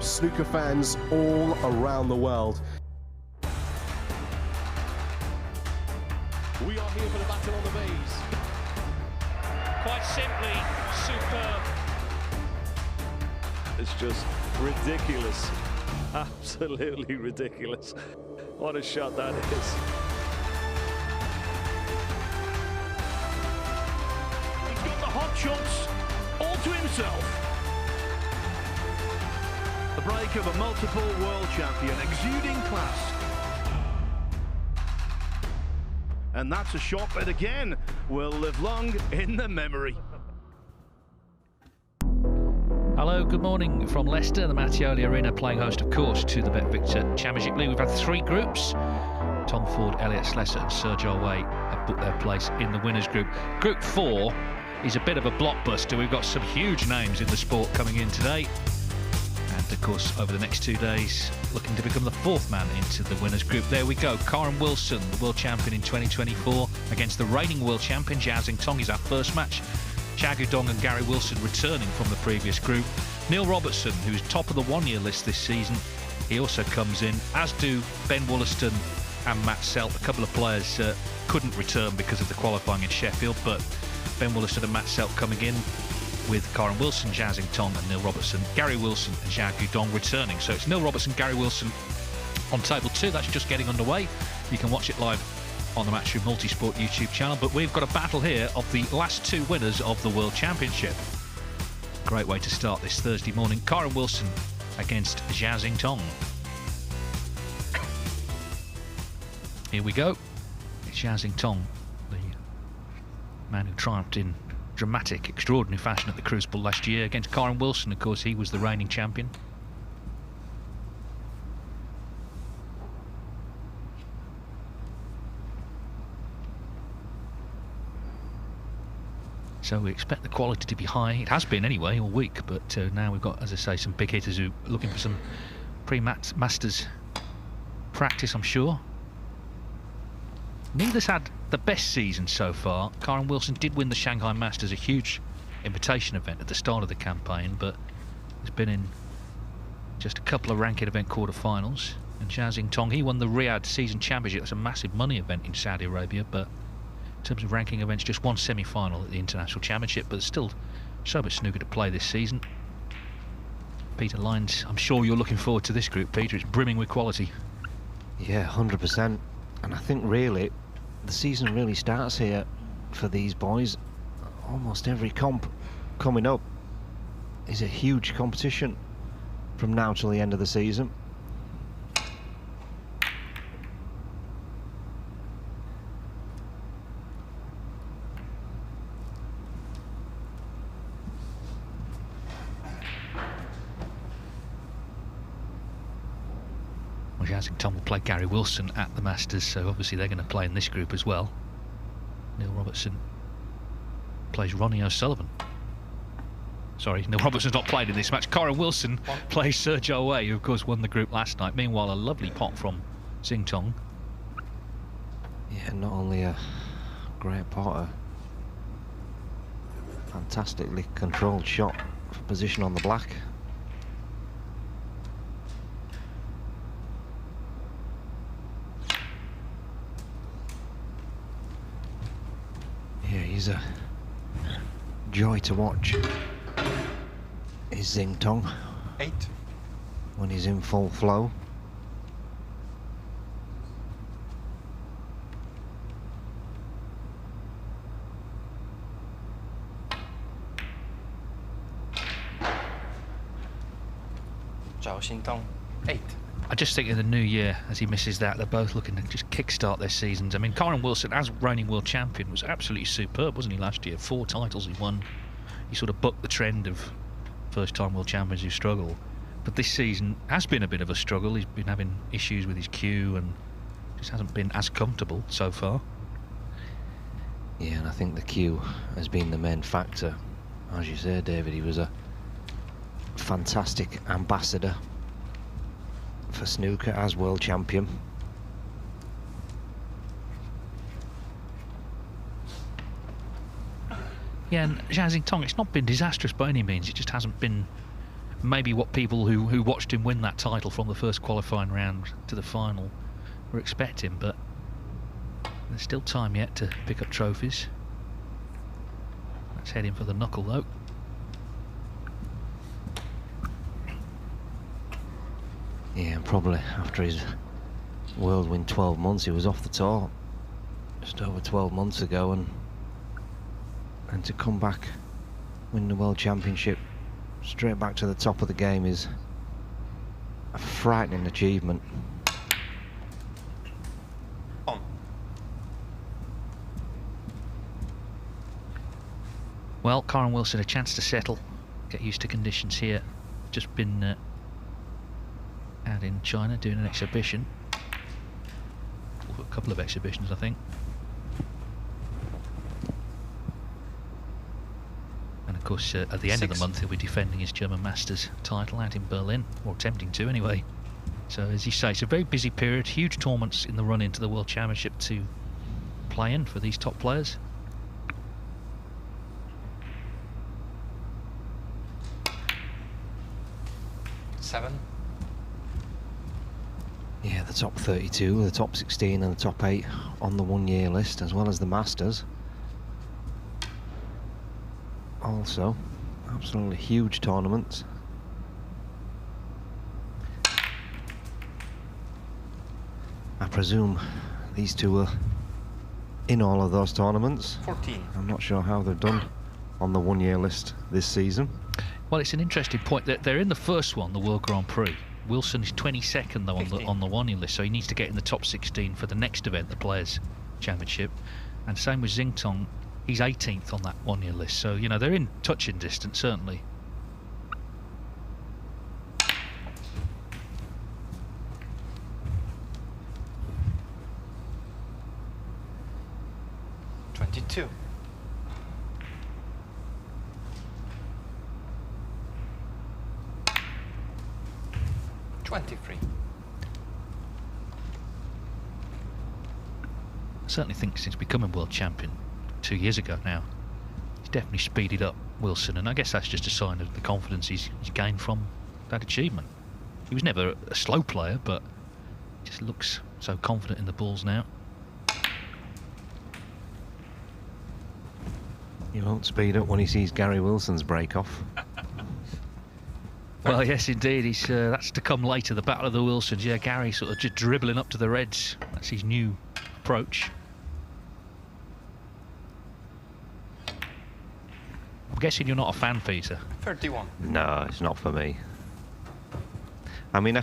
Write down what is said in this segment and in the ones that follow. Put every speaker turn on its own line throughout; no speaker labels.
snooker fans all around the world.
We are here for the battle on the bays.
Quite simply, superb.
It's just ridiculous. Absolutely ridiculous. What a shot that is.
He's got the hot shots all to himself. The break of a multiple world champion, exuding class. And that's a shot that again will live long in the memory.
Hello, good morning from Leicester, the Mattioli Arena, playing host, of course, to the BetVictor Championship League. We've had three groups. Tom Ford, Elliot Slessor and Zhao have booked their place in the winners group. Group 4 is a bit of a blockbuster. We've got some huge names in the sport coming in today. And of course, over the next 2 days, looking to become the fourth man into the winners group. There we go. Kyren Wilson, the world champion in 2024, against the reigning world champion Xintong is our first match. Guodong and Kyren Wilson returning from the previous group. Neil Robertson, who's top of the one-year list this season, he also comes in, as do Ben Wollaston and Matt Selt. A couple of players couldn't return because of the qualifying in Sheffield, but Ben Wollaston and Matt Selt coming in with Kyren Wilson, Xintong and Neil Robertson. Kyren Wilson and Guodong returning. So it's Neil Robertson, Kyren Wilson on table 2. That's just getting underway. You can watch it live on the Matchroom Multisport YouTube channel, but we've got a battle here of the last two winners of the World Championship. Great way to start this Thursday morning. Kyren Wilson against Xintong. Here we go. It's Xintong, the man who triumphed in dramatic, extraordinary fashion at the Crucible last year against Kyren Wilson. Of course, he was the reigning champion. So we expect the quality to be high. It has been anyway all week, but now we've got, as I say, some big hitters who are looking for some pre-Masters practice, I'm sure. Neither's had the best season so far. Kyren Wilson did win the Shanghai Masters, a huge invitation event at the start of the campaign, but has been in just a couple of ranking event quarterfinals. And Xintong, he won the Riyadh Season Championship. That's a massive money event in Saudi Arabia, but in terms of ranking events, just one semi-final at the International Championship, but there's still so much snooker to play this season. Peter Lyons, I'm sure you're looking forward to this group, Peter. It's brimming with quality.
Yeah, 100%. And I think really the season really starts here for these boys. Almost every comp coming up is a huge competition from now till the end of the season.
Xintong will play Kyren Wilson at the Masters, so obviously they're going to play in this group as well. Neil Robertson plays Ronnie O'Sullivan. Sorry, Neil Robertson's not played in this match. Kyren Wilson plays Zhao, who of course won the group last night. Meanwhile, a lovely pot from Xintong.
Yeah, not only a great pot, a fantastically controlled shot for position on the black. Yeah, he's a joy to watch. Is Xintong
8
when he's in full flow.
Zhao Xintong 8.
I just think in the new year, as he misses that, they're both looking to just kickstart their seasons. I mean, Kyren Wilson, as reigning world champion, was absolutely superb, wasn't he, last year? 4 titles he won. He sort of bucked the trend of first-time world champions who struggle. But this season has been a bit of a struggle. He's been having issues with his cue and just hasn't been as comfortable so far.
Yeah, and I think the cue has been the main factor. As you say, David, he was a fantastic ambassador for snooker as world champion.
Yeah, and Xintong, it's not been disastrous by any means. It just hasn't been maybe what people who watched him win that title from the first qualifying round to the final were expecting, but there's still time yet to pick up trophies. Let's head in for the knuckle though.
Yeah, and probably after his whirlwind 12 months, he was off the tour just over 12 months ago, and to come back, win the World Championship straight back to the top of the game is a frightening achievement.
On.
Well, Kyren Wilson a chance to settle, get used to conditions here. Just been out in China doing an exhibition, or a couple of exhibitions I think. And of course at the end of the month he'll be defending his German Masters title out in Berlin, or attempting to anyway. So as you say, it's a very busy period, huge tournaments in the run into the World Championship to play in for these top players.
Seven.
Yeah, the top 32, the top 16 and the top 8 on the one-year list, as well as the Masters. Also, absolutely huge tournaments. I presume these two are in all of those tournaments.
14.
I'm not sure how they've done on the one-year list this season.
Well, it's an interesting point that they're in the first one, the World Grand Prix. Wilson is 22nd though on the one-year list, so he needs to get in the top 16 for the next event, the Players' Championship. And same with Xintong, he's 18th on that one-year list. So, you know, they're in touching distance, certainly.
Two. 23.
I certainly think since becoming world champion 2 years ago now, he's definitely speeded up, Wilson, and I guess that's just a sign of the confidence he's gained from that achievement. He was never a slow player, but just looks so confident in the balls now.
He won't speed up when he sees Gary Wilson's break off.
Well, yes, indeed. He's that's to come later. The battle of the Wilsons. Yeah, Gary sort of just dribbling up to the Reds. That's his new approach. I'm guessing you're not a fan, Peter.
31.
No, it's not for me. I mean,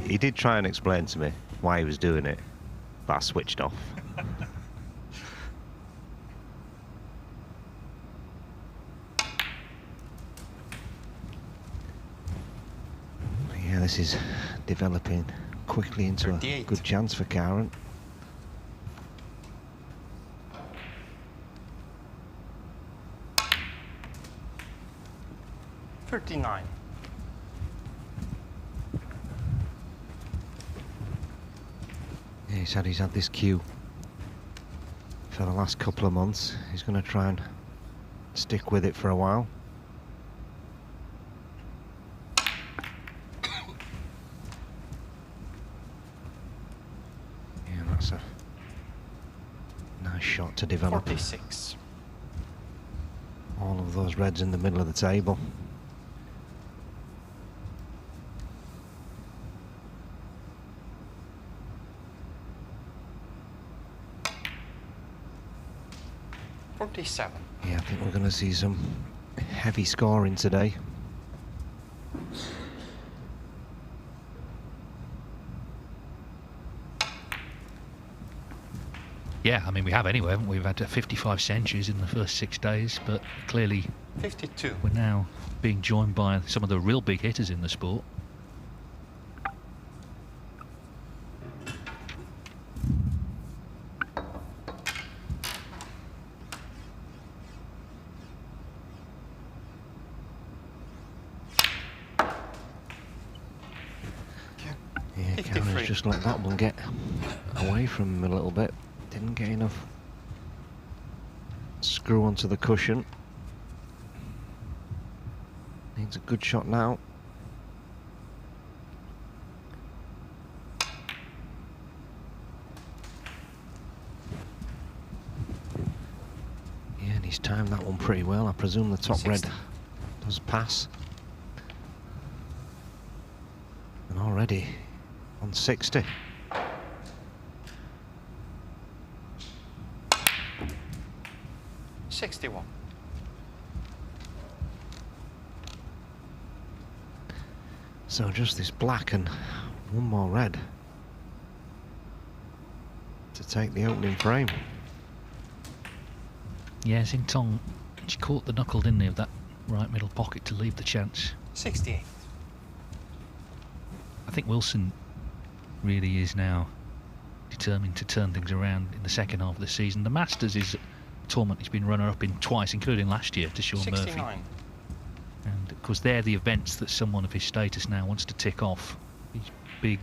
he did try and explain to me why he was doing it, but I switched off. Yeah, this is developing quickly into
38.
A good chance for Kyren.
$39.
Yeah, he said he's had this cue for the last couple of months. He's going to try and stick with it for a while. Yeah, that's a nice shot to develop.
46.
All of those reds in the middle of the table. Yeah, I think we're going to see some heavy scoring today.
Yeah, I mean, we have anyway, haven't we? We've had 55 centuries in the first 6 days, but clearly
52.
We're now being joined by some of the real big hitters in the sport.
Yeah, Kyren's just let that one get away from him a little bit. Didn't get enough screw onto the cushion. Needs It's a good shot now. Yeah, and he's timed that one pretty well. I presume the top
60.
red does pass. And already on 60.
$61.
So just this black and one more red to take the opening frame.
Yeah, Xintong, she caught the knuckle, didn't he, of that right middle pocket to leave the chance.
68.
I think Wilson really is now determined to turn things around in the second half of the season. The Masters is a tournament he's been runner-up in twice, including last year to Sean
69.
Murphy. And of course they're the events that someone of his status now wants to tick off. These big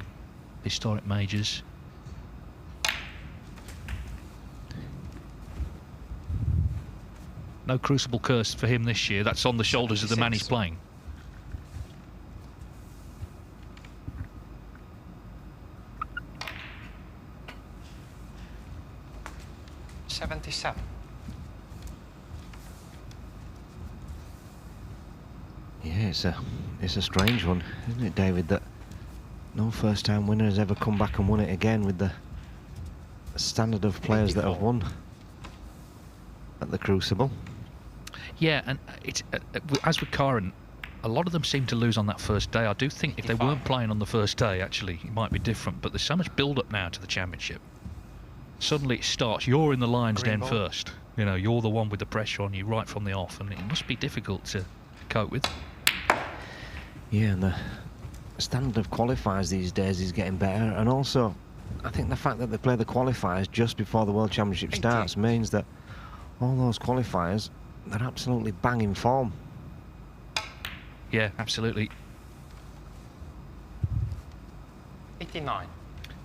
historic majors. No Crucible curse for him this year. That's on the shoulders of the man he's playing.
$77.
Yeah, it's a strange one, isn't it, David, that no first-time winner has ever come back and won it again with the standard of players that have won at the Crucible.
Yeah, and it's as with Kyren, a lot of them seem to lose on that first day. I do think if they weren't playing on the first day, actually, it might be different. But there's so much build-up now to the championship. Suddenly it starts, you're in the lion's den first. You know, you're the one with the pressure on you right from the off, and it must be difficult to cope with.
Yeah, and the standard of qualifiers these days is getting better, and also I think the fact that they play the qualifiers just before the World Championship starts means that all those qualifiers, they're absolutely banging form.
Yeah, absolutely.
89.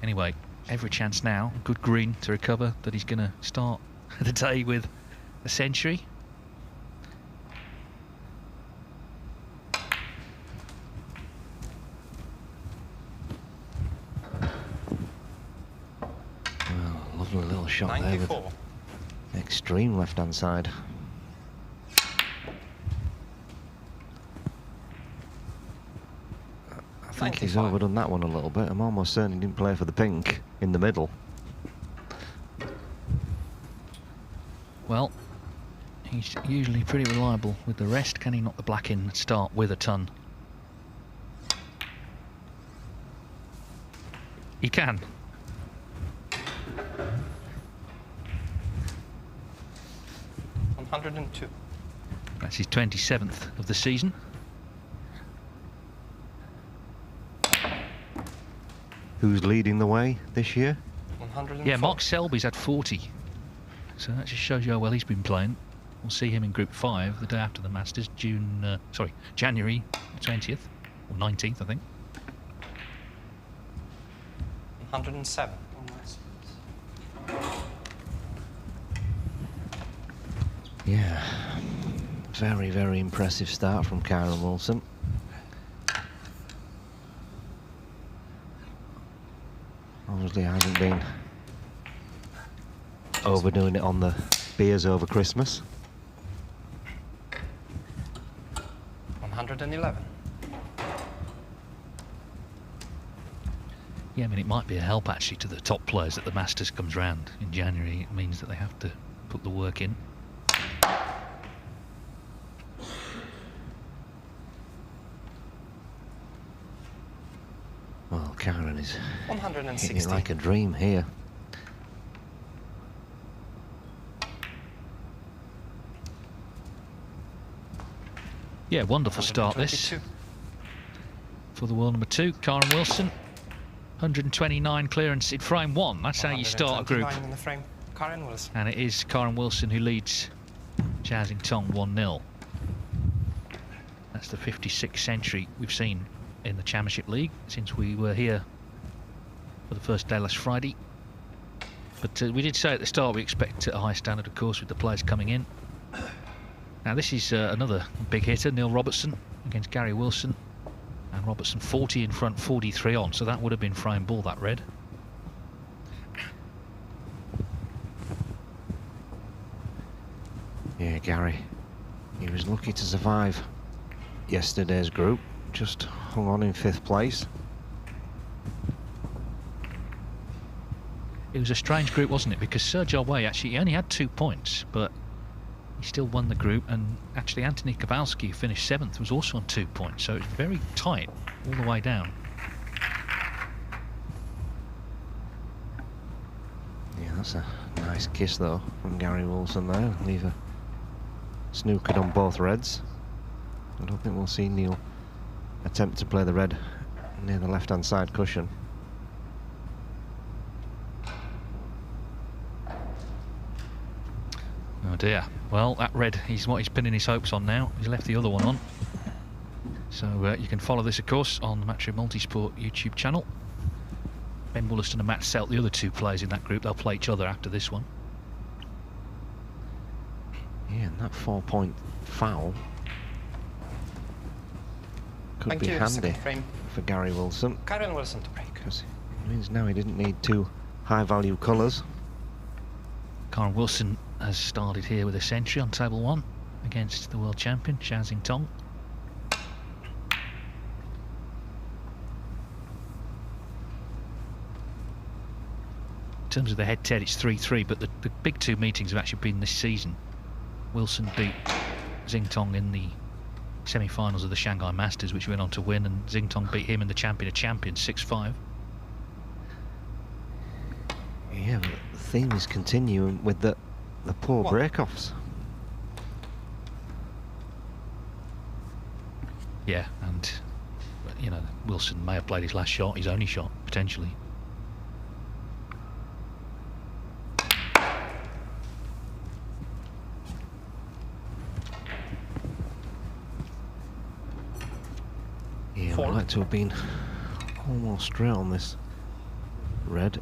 Anyway, every chance now, good green to recover, that he's going to start the day with a century.
Well, lovely little shot
94.
there with extreme left-hand side. I think he's
95.
overdone that one a little bit. I'm almost certain he didn't play for the pink in the middle.
Well, he's usually pretty reliable with the rest. Can he knock the black in and start with a ton? He can.
$102.
That's his 27th of the season.
Who's leading the way this year?
104.
Yeah, Mark Selby's had 40. So that just shows you how well he's been playing. We'll see him in Group 5 the day after the Masters, January 20th, or 19th, I think.
107.
Yeah, very, very impressive start from Kyren Wilson. Obviously hasn't been overdoing it on the beers over Christmas.
111.
Yeah, I mean, it might be a help actually to the top players that the Masters comes round in January. It means that they have to put the work in.
Well, Kyren is
160.
hitting it like a dream here.
Yeah, wonderful start this
122.
for the world number 2, Kyren Wilson. 129 clearance in frame 1. That's how you start a group.
129 in the frame. Kyren Wilson.
And it is Kyren Wilson who leads Xintong 1-0. That's the 56th century we've seen in the Championship League since we were here for the first day last Friday. But we did say at the start we expect a high standard, of course, with the players coming in. Now this is another big hitter, Neil Robertson, against Gary Wilson. And Robertson 40 in front, 43 on, so that would have been frame ball, that red.
Yeah, Gary, he was lucky to survive yesterday's group, just hung on in 5th place.
It was a strange group, wasn't it? Because Zhao actually, he only had 2 points, but he still won the group, and actually Anthony Kowalski, who finished 7th, was also on 2 points, so it's very tight all the way down.
Yeah, that's a nice kiss though from Gary Wilson there. Leave a snookered on both reds. I don't think we'll see Neil attempt to play the red near the left-hand side cushion.
Oh dear. Well, that red is what he's pinning his hopes on now. He's left the other one on. So you can follow this, of course, on the Matchroom Multisport YouTube channel. Ben Wollaston and Matt Selt, the other 2 players in that group, they'll play each other after this one.
Yeah, and that 4-point foul could
Thank
be
you.
handy
Second frame.
for Gary Wilson,
Kyren Wilson to break.
because it means now he didn't need 2 high-value colours.
Kyren Wilson has started here with a century on table 1 against the world champion, Xintong. In terms of the head-to-head, it's 3-3, but the big 2 meetings have actually been this season. Wilson beat Xintong in the semi-finals of the Shanghai Masters, which he went on to win, and Xintong beat him in the Champion of Champions 6-5.
Yeah, but the theme is continuing with the poor break-offs.
Yeah, and you know, Wilson may have played his last shot, his only shot, potentially.
Yeah, I'd like to have been almost straight on this red.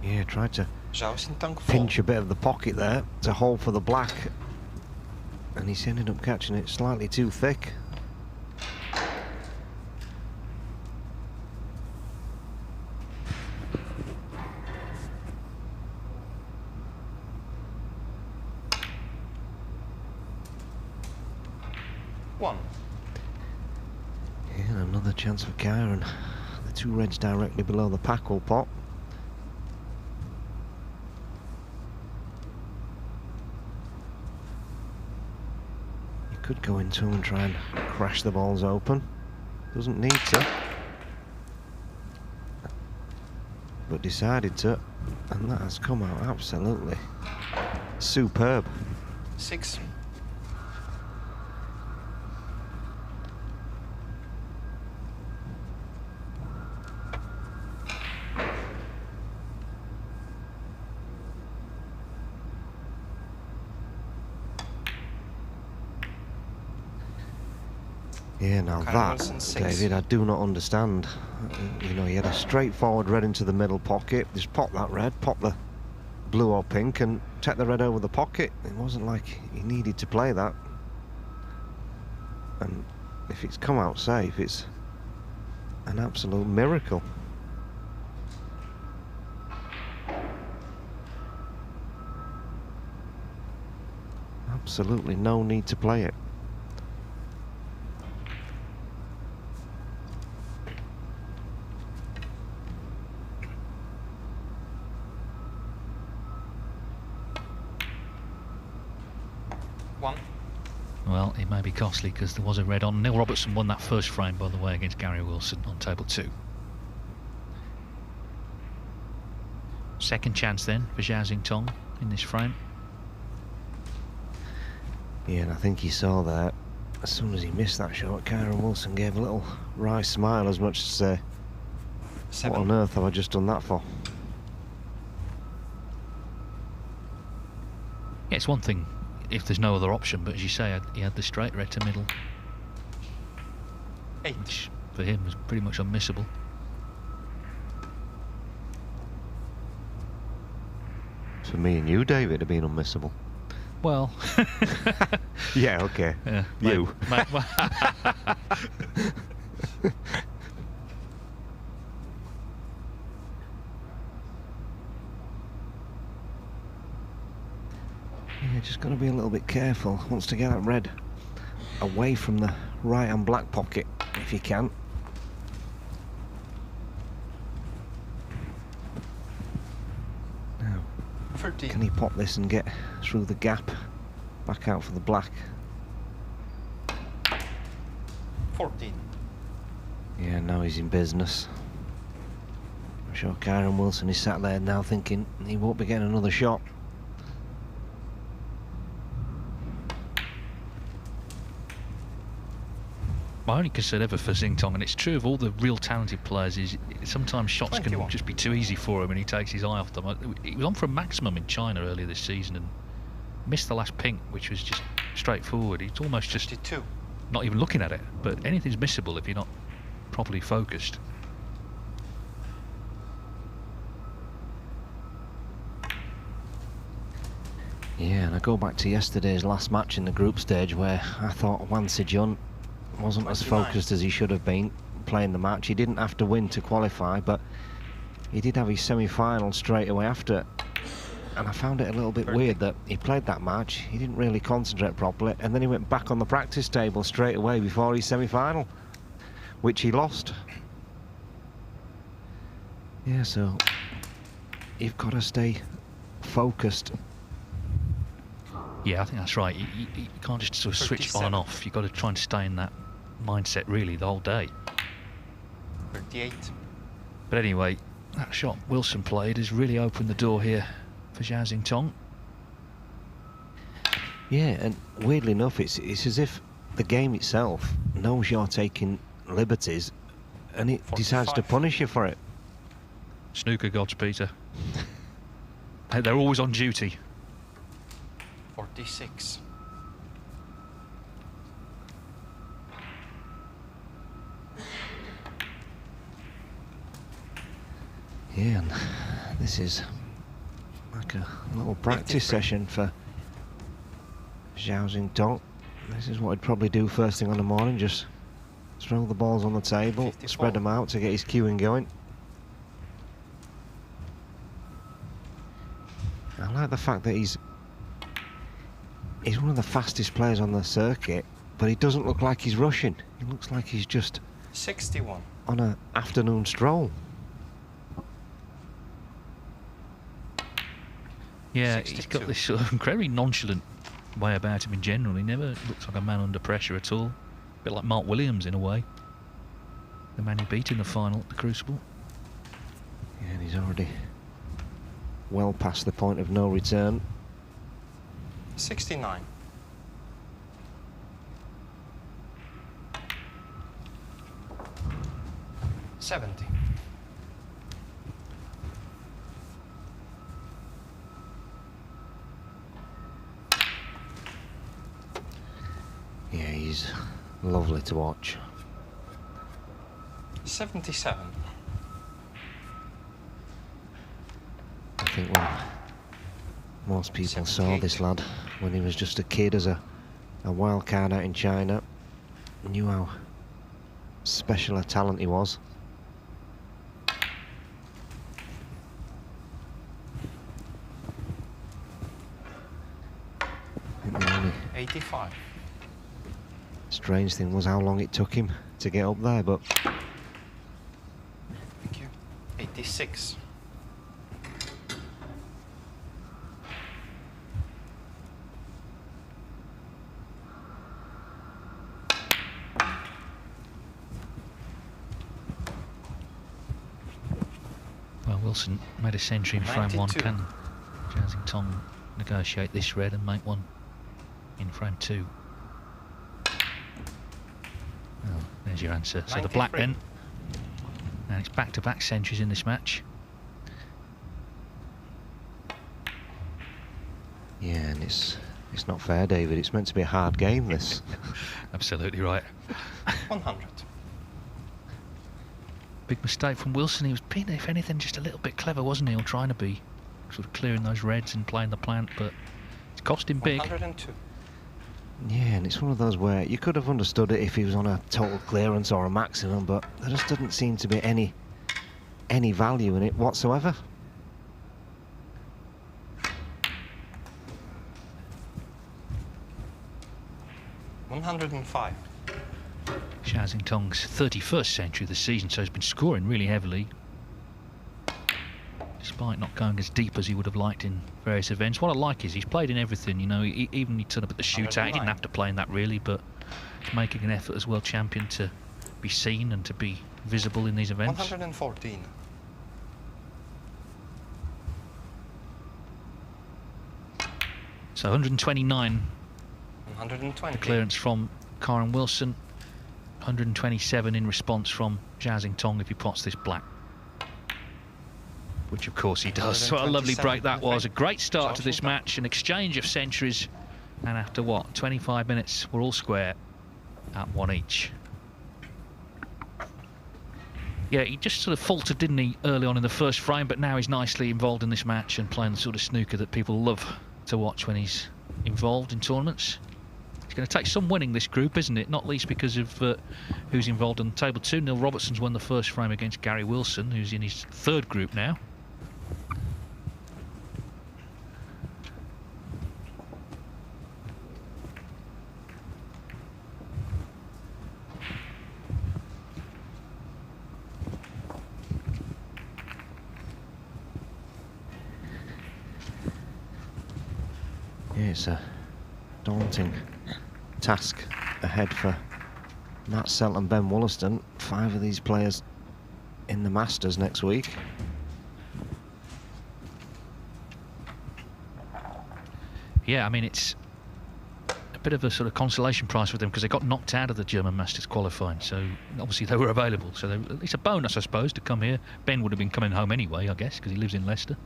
Yeah, tried to
Zhao Xintong
pinch a bit of the pocket there to hold for the black, and he's ended up catching it slightly too thick.
One.
Yeah, and another chance for Kyren. The 2 reds directly below the packle pot. He could go into and try and crash the balls open. Doesn't need to. But decided to, and that has come out absolutely superb.
6.
Yeah, now
Kyren
that,
Wilson, 6.
David, I do not understand. You know, he had a straightforward red into the middle pocket. Just pop that red, pop the blue or pink, and take the red over the pocket. It wasn't like he needed to play that. And if it's come out safe, it's an absolute miracle. Absolutely no need to play it.
Well, it may be costly because there was a red on. Neil Robertson won that first frame, by the way, against Gary Wilson on table 2. Second chance then for Zhao Xintong in this frame.
Yeah, and I think he saw that as soon as he missed that shot, Kyren Wilson gave a little wry smile, as much as say,
7.
what on earth have I just done that for?
Yeah, it's one thing if there's no other option, but as you say, he had the straight red to middle,
8.
which for him was pretty much unmissable.
So for me and you, David, have been unmissable.
Well,
Yeah, okay.
yeah,
You. Yeah, just got to be a little bit careful. Wants to get that red away from the right and black pocket if you can. Now,
13.
can he pop this and get through the gap back out for the black?
14.
Yeah, now he's in business. I'm sure Kyren Wilson is sat there now thinking he won't be getting another shot.
My only concern ever for Xintong, and it's true of all the real talented players, is sometimes shots
21.
can just be too easy for him and he takes his eye off them. He was on for a maximum in China earlier this season and missed the last pink, which was just straightforward. He's almost just
52.
not even looking at it, but anything's missable if you're not properly focused.
Yeah, and I go back to yesterday's last match in the group stage where I thought Wan Sejun wasn't as
29.
focused as he should have been playing the match. He didn't have to win to qualify, but he did have his semi-final straight away after. And I found it a little bit weird that he played that match, he didn't really concentrate properly, and then he went back on the practice table straight away before his semi-final, which he lost. Yeah, so you've got to stay focused.
Yeah, I think that's right. You can't just sort of switch on
37.
and off. You've got to try and stay in that mindset really the whole day.
38.
But anyway, that shot Wilson played has really opened the door here for Zhao Xintong.
Yeah, and weirdly enough, it's as if the game itself knows you're taking liberties and it decides to
45.
punish you for it.
Snooker gods, Peter. They're always on duty.
46.
Yeah, and this is like a little practice
53.
session for Zhao Xintong. This is what he'd probably do first thing on the morning, just throw the balls on the table,
54.
spread them out to get his cueing going. I like the fact that he's one of the fastest players on the circuit, but he doesn't look like he's rushing. He looks like he's just
61.
on an afternoon stroll.
Yeah, he's
62.
got this sort of incredibly nonchalant way about him in general. He never looks like a man under pressure at all. A bit like Mark Williams in a way. The man he beat in the final at the Crucible.
Yeah, and he's already well past the point of no return.
69. $70.
Yeah, he's lovely to watch.
77.
I think when most people saw this lad when he was just a kid as a wild card out in China, knew how special a talent he was. I think the only
85.
strange thing was how long it took him to get up there, but
Thank you. 86.
Well, Wilson made a century in frame 1.
92.
Can Zhao Xintong negotiate this red and make one in frame 2? Well, there's your answer. So the black
93.
then. And it's back-to-back centuries in this match.
yeah, and it's not fair, David. It's meant to be a hard game, this.
Absolutely right.
100.
Big mistake from Wilson. He was being, if anything, just a little bit clever, wasn't he? Or trying to be sort of clearing those reds and playing the plant, but it's cost him big.
102.
Yeah, and it's one of those where you could have understood it if he was on a total clearance or a maximum, but there just doesn't seem to be any value in it whatsoever.
$105.
Xintong's 31st century this season, so he's been scoring really heavily, despite not going as deep as he would have liked in various events. What I like is he's played in everything, you know, even he turned up at the shootout. He didn't have to play in that really, but he's making an effort as world champion to be seen and to be visible in these events.
114.
So 129.
120.
The clearance from Kyren Wilson. 127 in response from Xintong if he pots this black. Which of course he does. What a lovely break that was. A great start to this match. An exchange of centuries. And after what, 25 minutes, we're all square at one each. Yeah, he just sort of faltered, didn't he, early on in the first frame, but now he's nicely involved in this match and playing the sort of snooker that people love to watch when he's involved in tournaments. It's going to take some winning, this group, isn't it? Not least because of who's involved on table 2. Neil Robertson's won the first frame against Gary Wilson, who's in his third group now.
Yeah, it's a daunting task ahead for Matt Selt and Ben Wollaston. 5 of these players in the Masters next week.
Yeah, I mean, it's a bit of a sort of consolation prize for them because they got knocked out of the German Masters qualifying, so obviously they were available, so it's a bonus, I suppose, to come here. Ben would have been coming home anyway, I guess, because he lives in Leicester.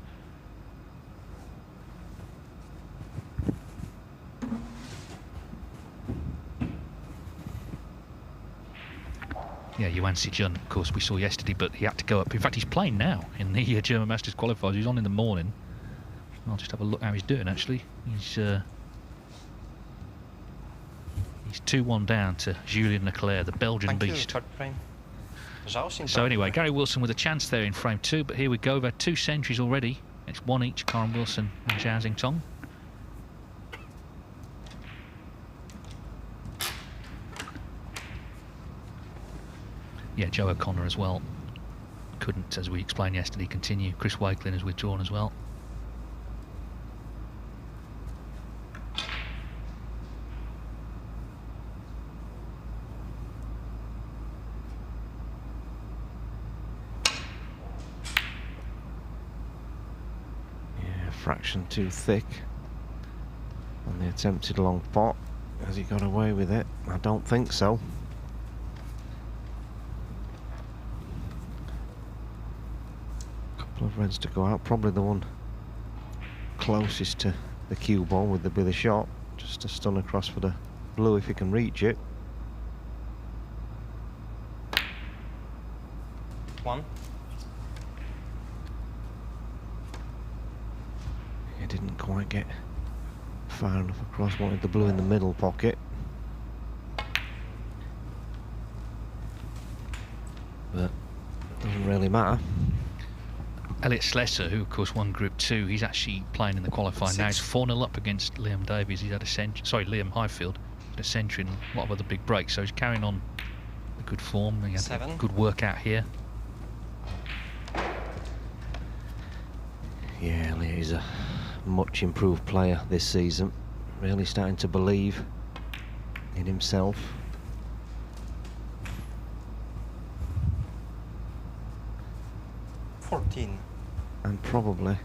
Yeah, Yuan Sijun, of course, we saw yesterday, but he had to go up. In fact, he's playing now in the German Masters qualifiers. He's on in the morning. I'll just have a look how he's doing, actually. He's 2-1 down to Julien Leclerc, the Belgian beast. So anyway, Gary Wilson with a chance there in frame 2, but here we go. We've had 2 centuries already. It's 1 each, Kyren Wilson and Zhao Xintong. Yeah, Joe O'Connor as well. Couldn't, as we explained yesterday, continue. Chris Wakelin has withdrawn as well.
Yeah, fraction too thick on the attempted long pot. Has he got away with it? I don't think so. Of reds to go out, probably the one closest to the cue ball with the shot, just a stun across for the blue if he can reach it.
1.
He didn't quite get far enough across, wanted the blue in the middle pocket, but doesn't really matter.
Elliot Slesser, who of course won Group 2, he's actually playing in the qualifying now. He's 4-0 up against Liam Davies. He's had a century, sorry, Liam Highfield, had a century and a lot of other big breaks, so he's carrying on a good form. He had a good workout here.
Yeah, Elliot is a much improved player this season, really starting to believe in himself. And probably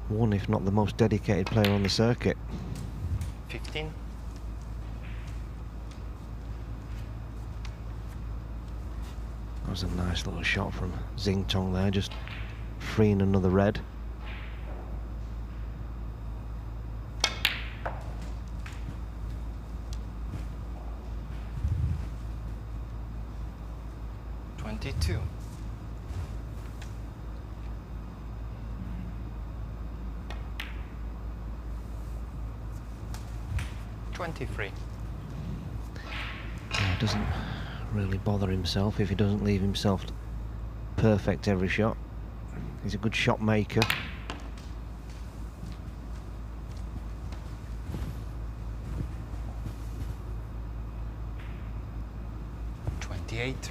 one, if not the most dedicated player on the circuit.
15.
That was a nice little shot from Xintong there, just freeing another red.
23.
He doesn't really bother himself if he doesn't leave himself perfect every shot. He's a good shot maker.
Eight.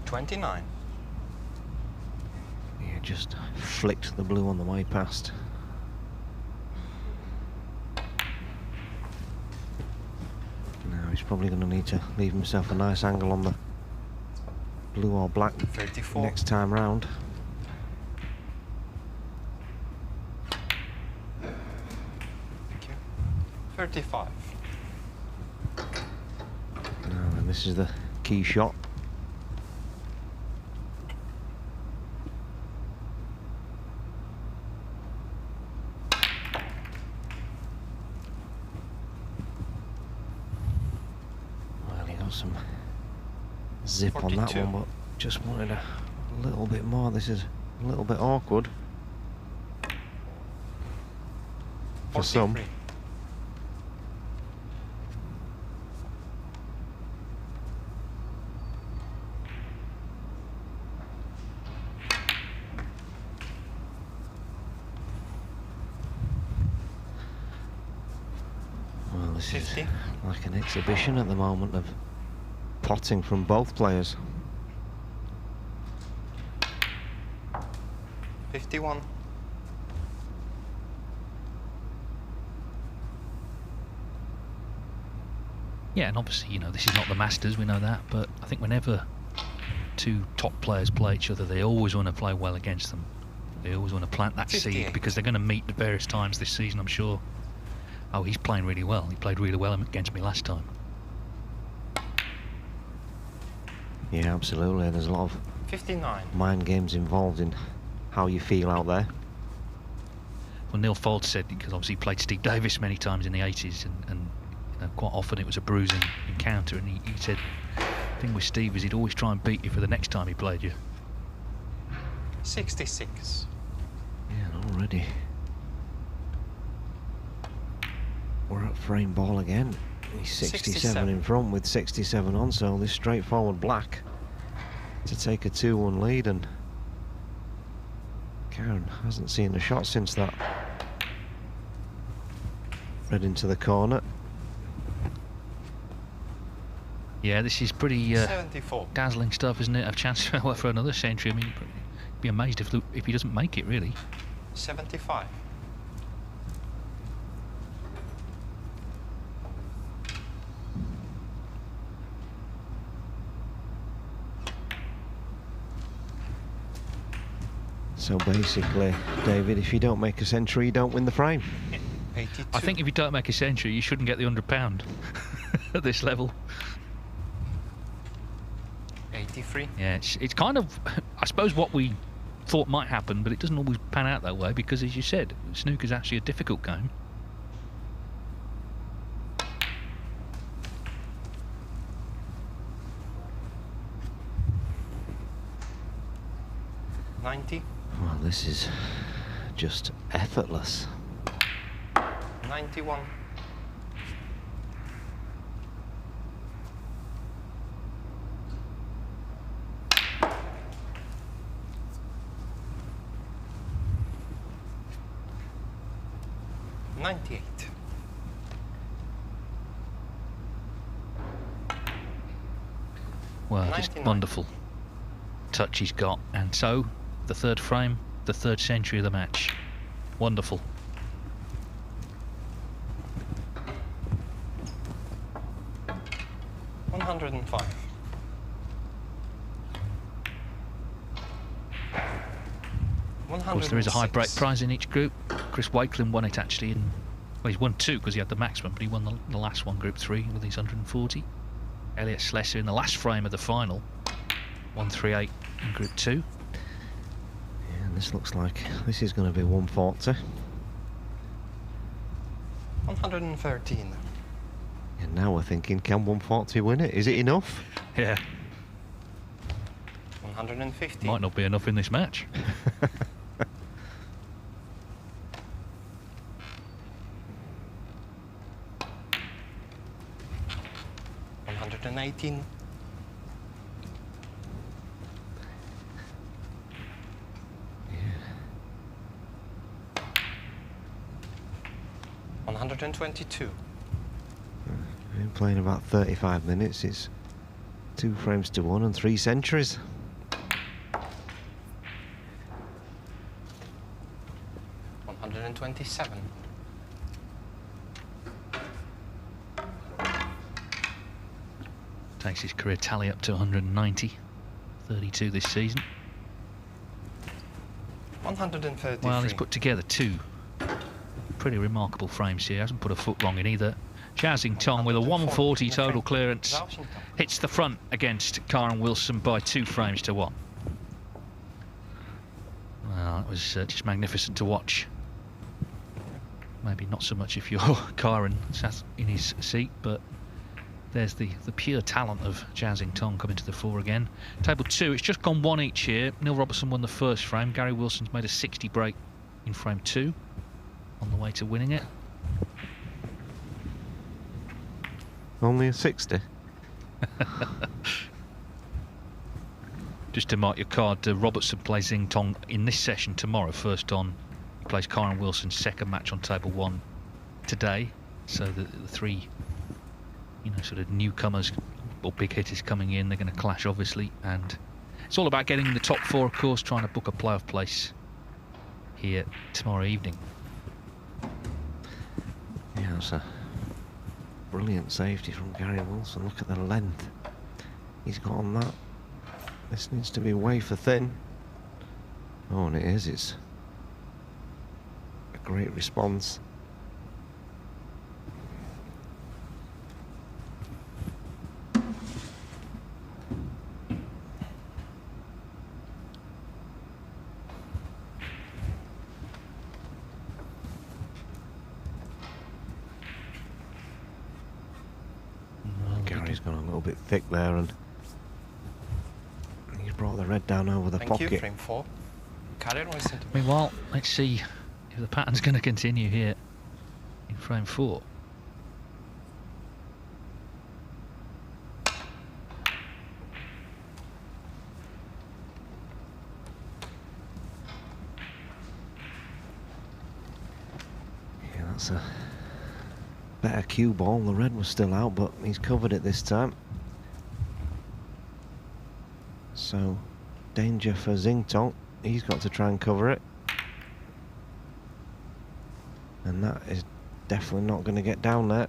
$29.
Yeah, just flicked the blue on the way past. Now he's probably going to need to leave himself a nice angle on the blue or black
34.
next time round.
Thank you. 35.
Now then, this is the key shot. Well, he got some zip
42.
on that one, but just wanted a little bit more. This is a little bit awkward for some.
43.
Well, this
50.
is like an exhibition at the moment of potting from both players.
51.
Yeah, and obviously, you know, this is not the Masters, we know that, but I think whenever two top players play each other, they always want to play well against them. They always want to plant that seed
58.
because they're going to meet at various times this season, I'm sure. Oh, he's playing really well. He played really well against me last time.
Yeah, absolutely. There's a lot of
59.
mind games involved in how you feel out there.
Well, Neil Fold said, because obviously he played Steve Davis many times in the 80s, and you know, quite often it was a bruising encounter, and he said the thing with Steve is he'd always try and beat you for the next time he played you.
66.
Yeah, and already we're at frame ball again. He's 67 in front with 67 on, so this straightforward black to take a 2-1 lead, and Kyren hasn't seen a shot since that. Red into the corner.
Yeah, this is pretty
74.
dazzling stuff, isn't it? A chance for another century. I mean, you'd be amazed if he doesn't make it, really.
75.
So basically, David, if you don't make a century, you don't win the frame.
82.
I think if you don't make a century, you shouldn't get the £100 at this level.
83.
Yeah, it's kind of, I suppose, what we thought might happen, but it doesn't always pan out that way because, as you said, snooker's actually a difficult game.
Well, this is just effortless.
91. $98.
Well, just
99.
wonderful touch he's got, and so the third frame, the third century of the match. Wonderful.
$105.
Of course, there is a high break prize in each group. Chris Wakelin won it actually, well, he's won two because he had the maximum, but he won the last one, Group 3, with his 140. Elliot Slesser in the last frame of the final, 138 in Group 2.
Yeah, and this looks like this is going to be 140.
113.
And now we're thinking, can 140 win it? Is it enough?
Yeah.
150.
Might not be enough in this match.
118. Yeah. 122.
We've been playing about 35 minutes. It's 2 frames to 1 and 3 centuries.
$127.
Takes his career tally up to 190. 32 this season.
133.
Well, he's put together 2 pretty remarkable frames here. Hasn't put a foot wrong in either. Xiao Xintong with a 140 total clearance.
Zhao Xintong.
Hits the front against Kyren Wilson by 2 frames to 1. Well, it was just magnificent to watch. Maybe not so much if you're Kyren sat in his seat, but there's the pure talent of Xiao Xintong coming to the fore again. Table 2, it's just gone 1 each here. Neil Robertson won the first frame. Gary Wilson's made a 60 break in frame 2 on the way to winning it.
Only a 60.
Just to mark your card, Robertson plays Xintong in this session tomorrow. First on, he plays Kyren Wilson's second match on table 1 today. So the 3, you know, sort of newcomers or big hitters coming in, they're going to clash obviously, and it's all about getting in the top 4, of course, trying to book a playoff place here tomorrow evening.
Yeah, it's a brilliant safety from Gary Wilson. Look at the length he's got on that. This needs to be wafer thin. Oh, and it is. It's a great response. Gary's gone a little bit thick there, and he's brought the red down over the
Thank
pocket.
you, frame 4. Kyren Wilson.
Meanwhile, let's see if the pattern's going to continue here in frame 4.
Yeah, that's a better cue ball. The red was still out, but he's covered it this time. So, danger for Xintong. He's got to try and cover it. And that is definitely not going to get down there.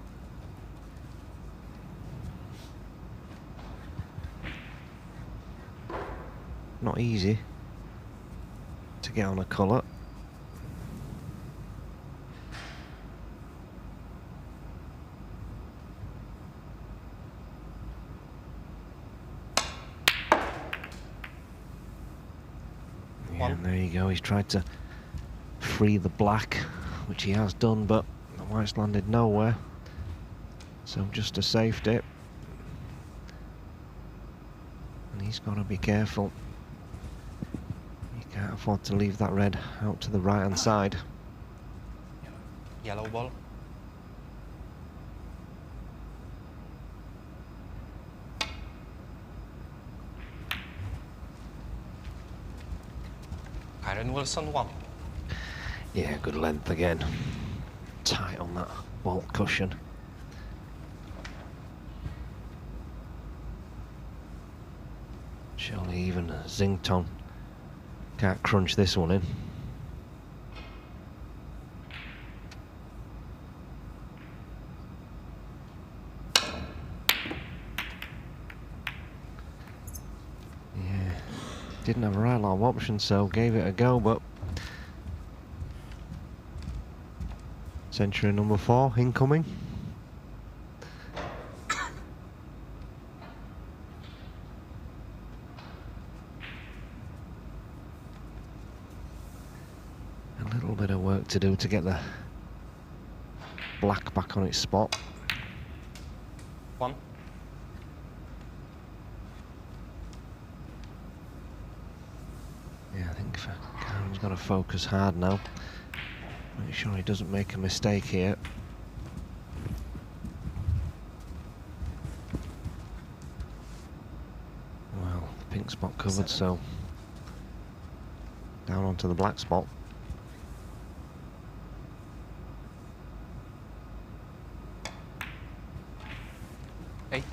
Not easy to get on a colour. And there you go, he's tried to free the black, which he has done, but the white's landed nowhere. So just a safety. And he's got to be careful. He can't afford to leave that red out to the right hand side.
Yellow ball. Kyren Wilson 1.
Yeah, good length again. Tight on that vault cushion. Surely even Xintong can't crunch this one in. Didn't have a right lot of options, so gave it a go, but century number 4 incoming. A little bit of work to do to get the black back on its spot.
1.
Kyren's got to focus hard now. Make sure he doesn't make a mistake here. Well, the pink spot covered, so down onto the black spot.
Eight.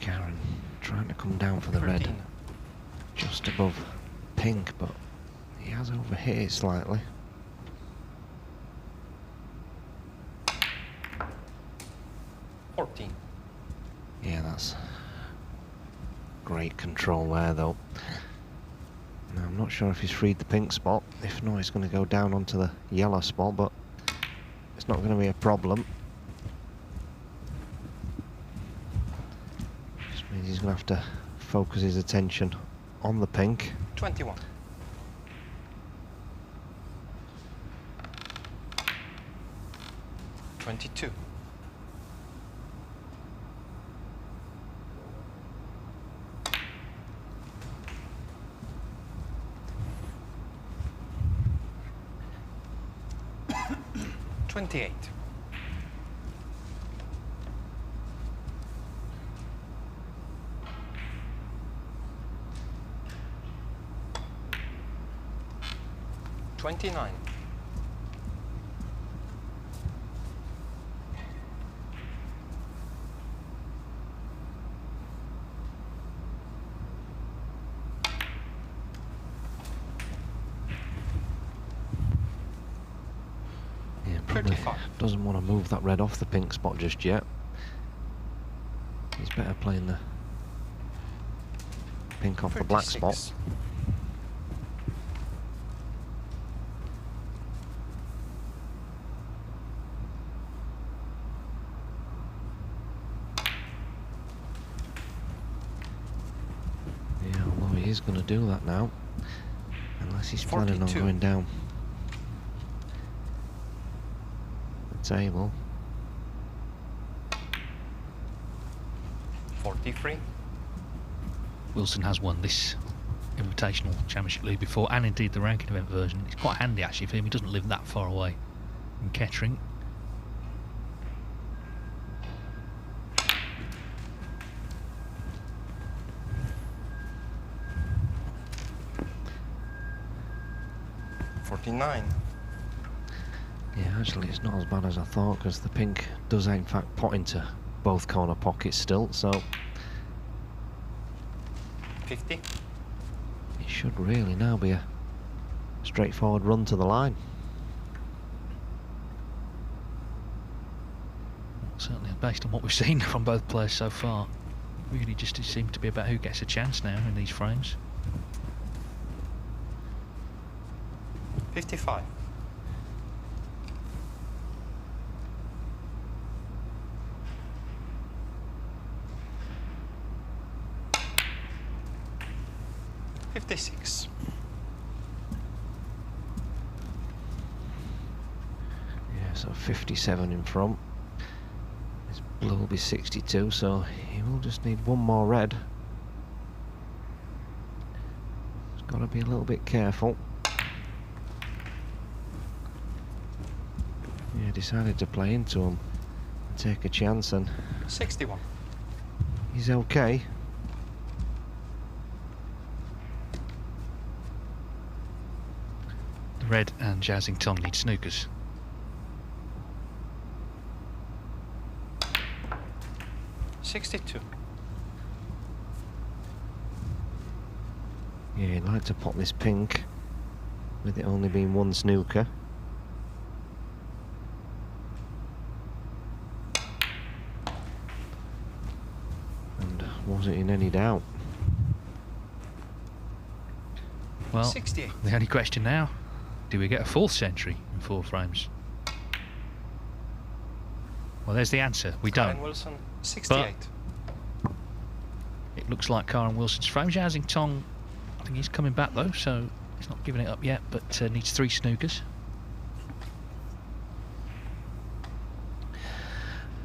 Kyren trying to come down for the red,
13.
just above pink, but he has overhit it slightly. Yeah, that's great control there though. Now, I'm not sure if he's freed the pink spot. If not, he's going to go down onto the yellow spot, but it's not going to be a problem. Just means he's going to have to focus his attention on the pink.
21. $22. $28. $29.
Probably doesn't want to move that red off the pink spot just yet. He's better playing the pink off the black spot.
36.
Yeah, although he is going to do that now, unless he's planning on
42.
going down table.
43.
Wilson has won this Invitational Championship League before, and indeed the ranking event version. It's quite handy actually for him. He doesn't live that far away in Kettering.
$49.
Yeah, actually it's not as bad as I thought, because the pink does in fact pot into both corner pockets still, so
50.
it should really now be a straightforward run to the line.
Certainly, based on what we've seen from both players so far, really just it seems to be about who gets a chance now in these frames.
55. $56.
Yeah, so 57 in front. His blue will be 62, so he will just need one more red. He's got to be a little bit careful. Yeah, decided to play into him and take a chance, and
61.
he's okay.
Red and Xintong lead snookers.
$62.
Yeah, he'd like to pop this pink, with it only being one snooker. And was it in any doubt?
Well,
68.
the only question now, do we get a fourth century in 4 frames? Well, there's the answer. We don't.
Kyren Wilson, 68.
It looks like Kyren Wilson's frame. Zhao Xintong, I think he's coming back though, so he's not giving it up yet, but needs 3 snookers.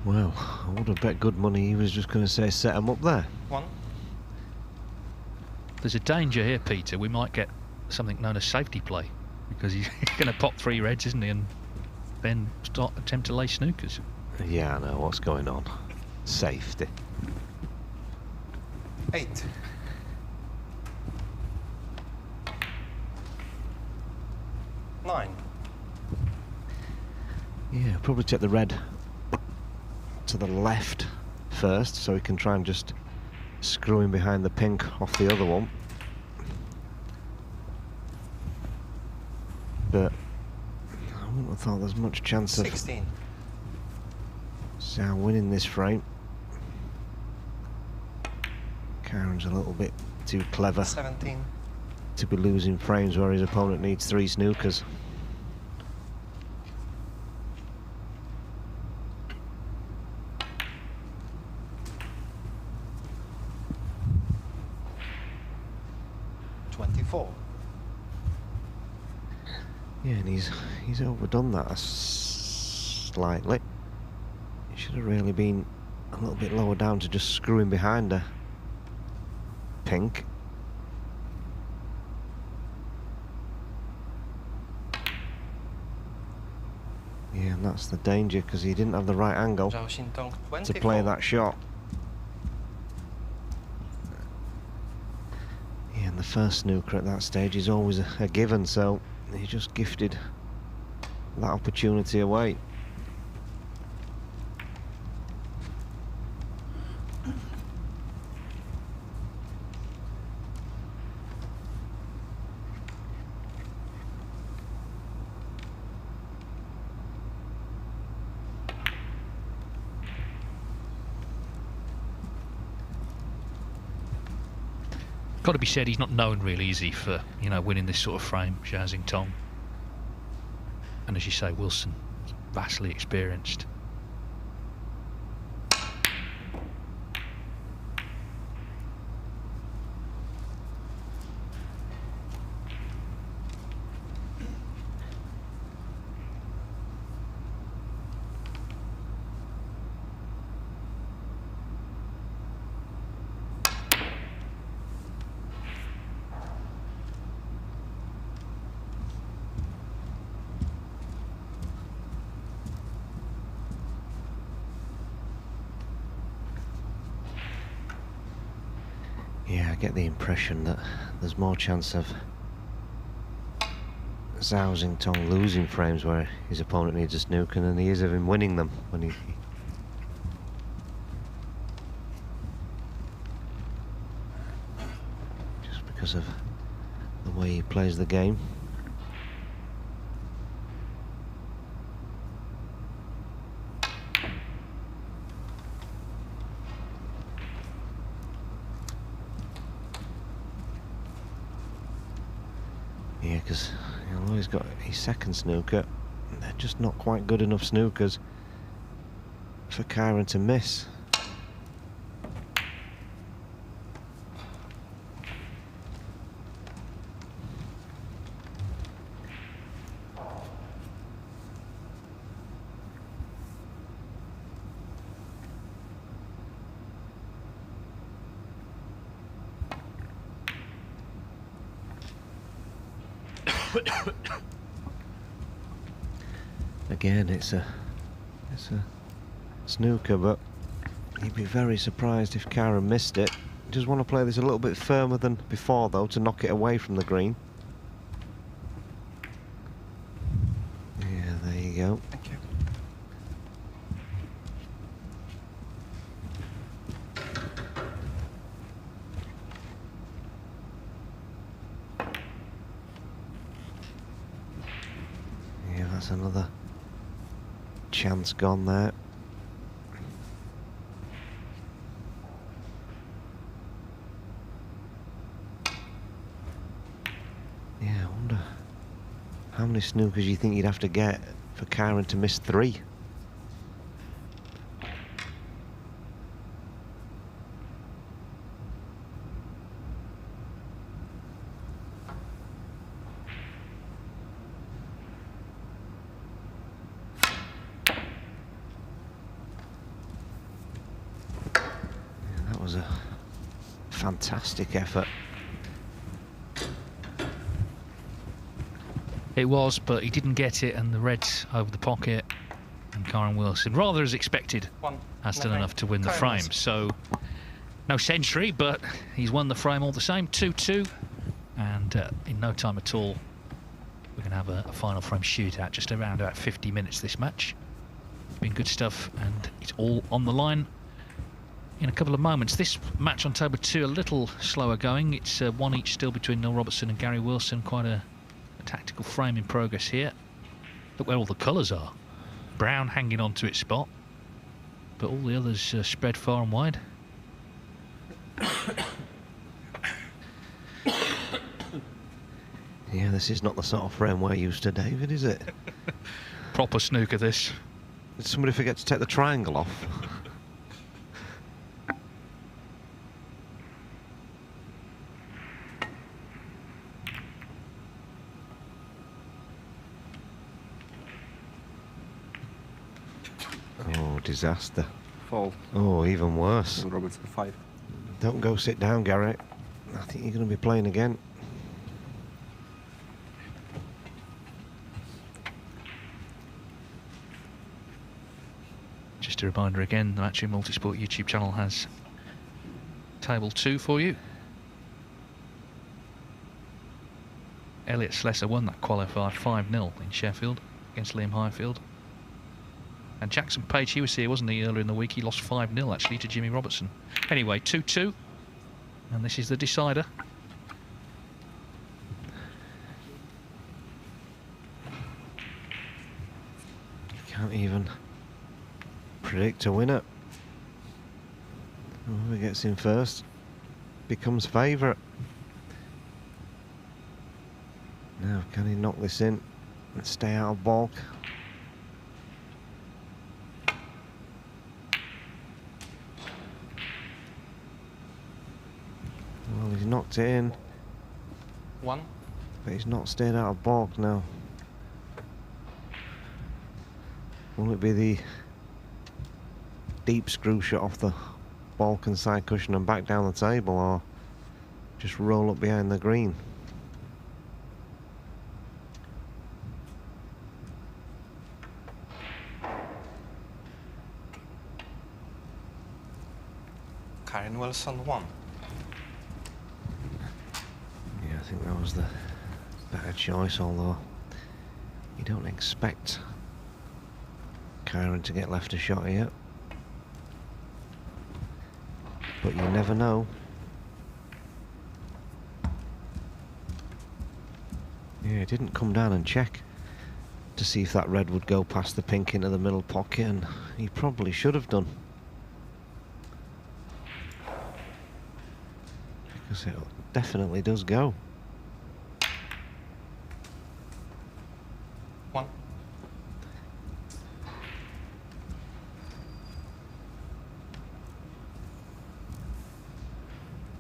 Well, I would have bet good money he was just going to say set him up there.
1.
There's a danger here, Peter. We might get something known as safety play, because he's going to pop 3 reds, isn't he, and then attempt to lay snookers.
Yeah, I know what's going on. Safety.
8. Nine.
Yeah, probably take the red to the left first, so he can try and just screw him behind the pink off the other one. But I wouldn't have thought there's much chance
16.
of Xiao winning this frame. Kyren's a little bit too clever
17.
to be losing frames where his opponent needs 3 snookers. Yeah, and he's overdone that slightly. He should have really been a little bit lower down to just screw him behind a pink. Yeah, and that's the danger, because he didn't have the right angle
Zhao Xintong,
to play that shot. Yeah, and the first snooker at that stage is always a given, so he just gifted that opportunity away.
Got to be said, he's not known really, is he, for, you know, winning this sort of frame, Zhao Xintong. And as you say, Wilson, vastly experienced.
Yeah, I get the impression that there's more chance of Zhao Xintong losing frames where his opponent needs a snooker than he is of him winning them when he... Just because of the way he plays the game. Yeah, because although he's got his second snooker, they're just not quite good enough snookers for Kyren to miss. Again, it's a snooker, but you'd be very surprised if Kyren missed it. Just want to play this a little bit firmer than before, though, to knock it away from the green. Yeah, there you go.
Thank you.
Yeah, that's another chance gone there. Yeah, I wonder How many snookers do you think you'd have to get for Kyren to miss 3? That was a fantastic effort.
It was, but he didn't get it, and the reds over the pocket, and Kyren Wilson, rather as expected, has done enough to win the frame. So, no century, but he's won the frame all the same. 2-2, and in no time at all, we're going to have a final frame shootout, just around about 50 minutes this match. Been good stuff, and it's all on the line in a couple of moments. This match on table 2 a little slower going. It's 1 each still between Neil Robertson and Gary Wilson. Quite a tactical frame in progress here. Look where all the colours are. Brown hanging on to its spot, but all the others spread far and wide.
Yeah, this is not the sort of frame we're used to, David, is it?
Proper snooker, this.
Did somebody forget to take the triangle off? Oh, disaster.
Fall.
Oh, even worse.
And Robertson 5.
Don't go sit down, Gary. I think you're going to be playing again.
Just a reminder again, the Matchroom Multisport YouTube channel has table 2 for you. Elliot Slessor won that qualifier 5-0 in Sheffield against Liam Highfield. And Jackson Page, he was here, wasn't he, earlier in the week? He lost 5-0 actually to Jimmy Robertson. Anyway, 2-2, and this is the decider.
Can't even predict a winner. Whoever gets in first becomes favourite. Now, can he knock this in and stay out of balk? Well, he's knocked it in.
1.
But he's not stayed out of balk now. Will it be the deep screw shot off the Balkan side cushion and back down the table, or just roll up behind the green?
Kyren Wilson 1.
Yeah, I think that was the better choice, although you don't expect Kyren to get left a shot here. But you never know. Yeah, he didn't come down and check to see if that red would go past the pink into the middle pocket, and he probably should have done. Because it definitely does go.
1.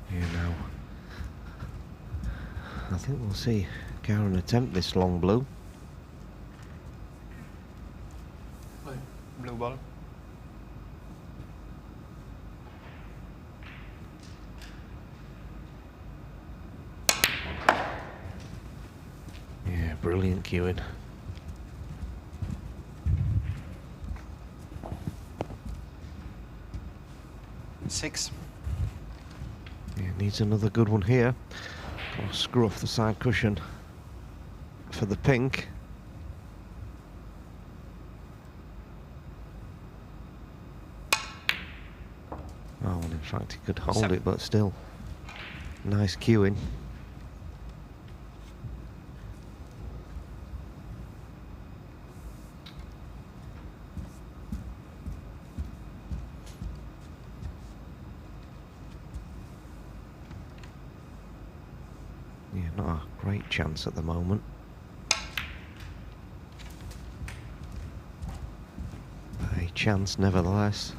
Here now. I think we'll see Kyren attempt this long blue.
Blue ball.
Yeah, brilliant cueing.
Six.
Yeah, needs another good one here. Got to screw off the side cushion for the pink. Oh, well, in fact, he could hold
7.
it, but still. Nice cueing. Yeah, not a great chance at the moment. chance nevertheless.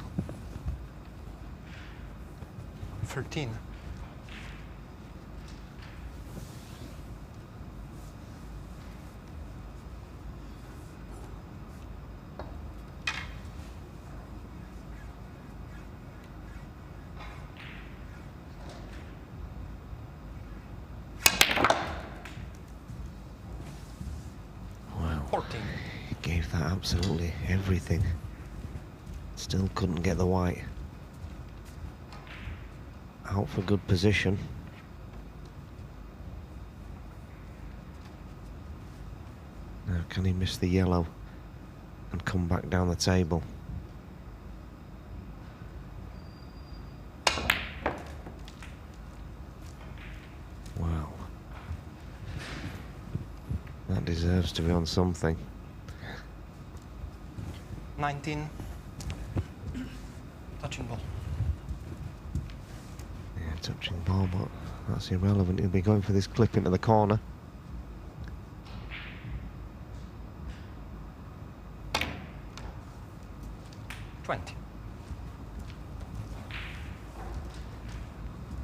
13.
Wow.
14.
He gave that absolutely everything. Still couldn't get the white. Out for good position. Now can he miss the yellow and come back down the table? Wow. That deserves to be on something.
19. Touching ball.
Yeah, touching ball, but that's irrelevant. He'll be going for this clip into the corner.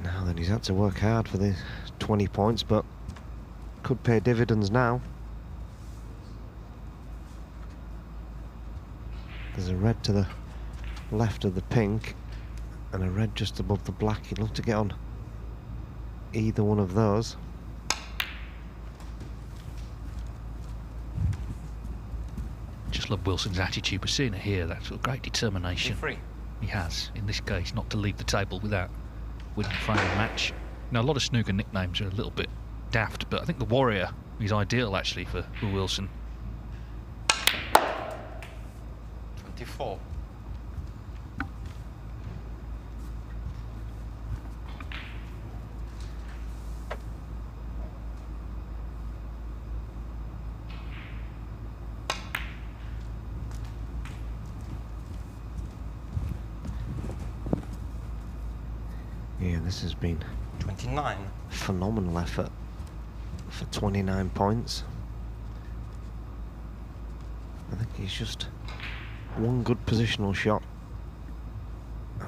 Now then, he's had to work hard for the 20 points, but could pay dividends now. There's a red to the left of the pink and a red just above the black. He'd love to get on either one of those.
Just love Wilson's attitude. We're seeing it here, that sort of great determination.
Free.
He has, in this case, not to leave the table without winning the final match. Now, a lot of snooker nicknames are a little bit daft, but I think the Warrior is ideal, actually, for Wilson.
24.
Yeah, this has been
29.
a phenomenal effort for 29 points. I think he's just one good positional shot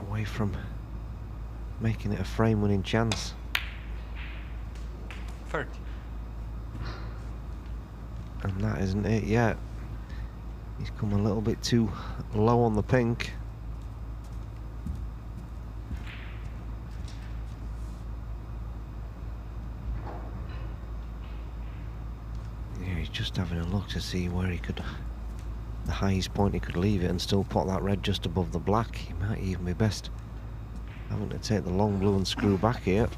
away from making it a frame-winning chance.
30.
And that isn't it yet. He's come a little bit too low on the pink. Yeah, he's just having a look to see where he could, the highest point he could leave it and still pot that red just above the black. He might even be best having to take the long blue and screw back here.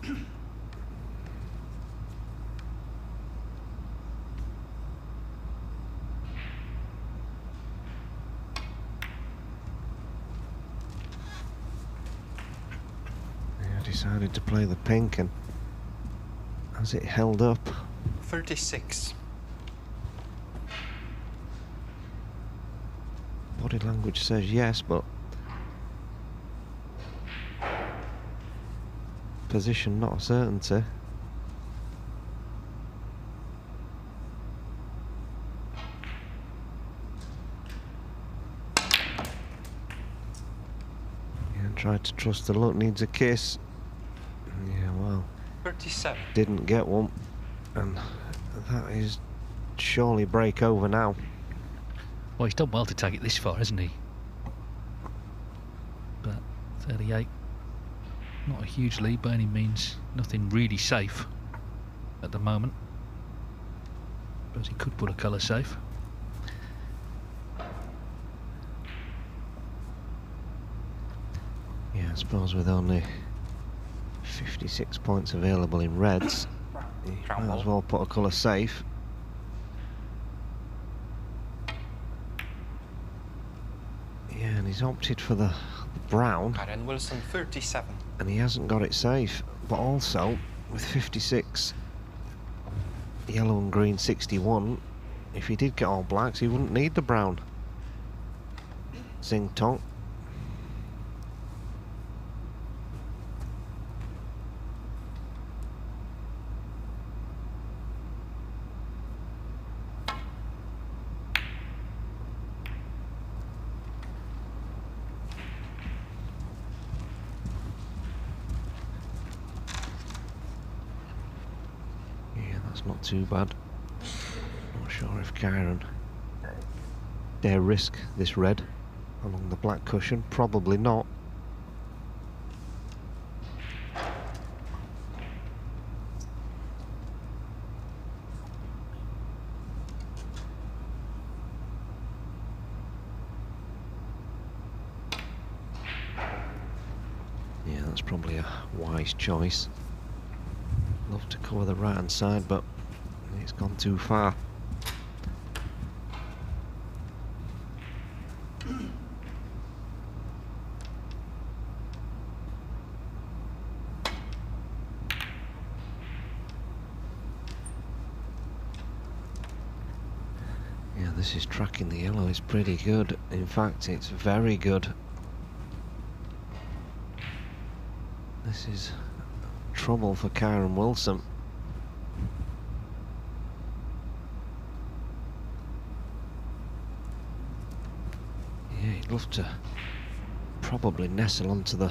Decided to play the pink, and as it held up,
36.
body language says yes, but position not a certainty. And tried to trust the luck, needs a kiss. Yeah, well,
37.
didn't get one, and that is surely break over now.
Well, he's done well to take it this far, hasn't he? But 38, not a huge lead by any means. Nothing really safe at the moment. But he could put a colour safe.
Yeah, I suppose with only 56 points available in reds, you might as well put a colour safe. Yeah, and he's opted for the brown.
Kyren Wilson, 37.
And he hasn't got it safe, but also with 56, yellow and green 61, if he did get all blacks, he wouldn't need the brown. Xintong. That's not too bad. Not sure if Kyren dare risk this red along the black cushion. Probably not. Yeah, that's probably a wise choice. Love to cover the right hand side, but it's gone too far. Yeah, this is tracking the yellow is pretty good. In fact, it's very good. This is trouble for Kyren Wilson. Yeah, he'd love to probably nestle onto the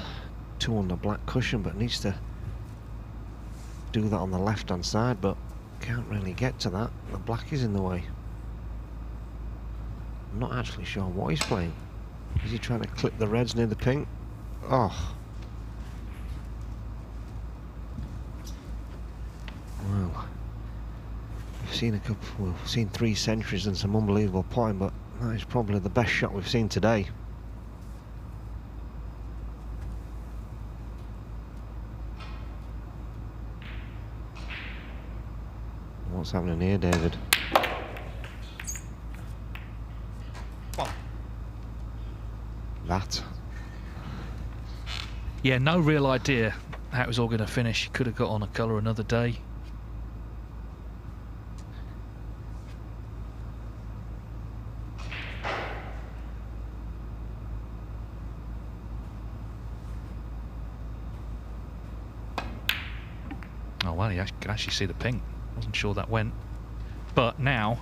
2 on the black cushion, but needs to do that on the left hand side, but can't really get to that. The black is in the way. I'm not actually sure what he's playing. Is he trying to clip the reds near the pink? Oh. Well, we've seen we've seen 3 centuries and some unbelievable point, but that is probably the best shot we've seen today. What's happening here, David? That.
Yeah, no real idea how it was all going to finish. Could have got on a colour another day. Oh well, you can actually see the pink. Wasn't sure that went. But now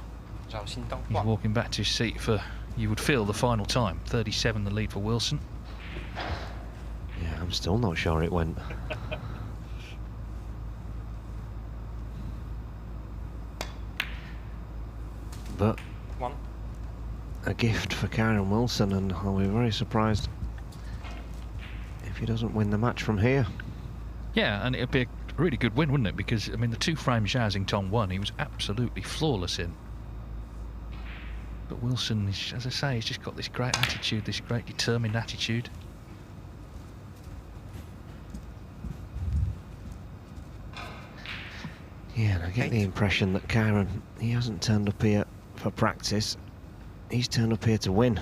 Zhao Xintong
he's walking back to his seat for, you would feel, the final time. 37 the lead for Wilson.
Yeah, I'm still not sure it went. But a gift for Kyren Wilson, and I'll be very surprised if he doesn't win the match from here.
Yeah, and it'd be a really good win, wouldn't it? Because, I mean, the 2 frames Xintong won, he was absolutely flawless in. But Wilson, is, as I say, he's just got this great attitude, this great determined attitude.
Yeah, and I get the impression that Kyren, he hasn't turned up here for practice. He's turned up here to win.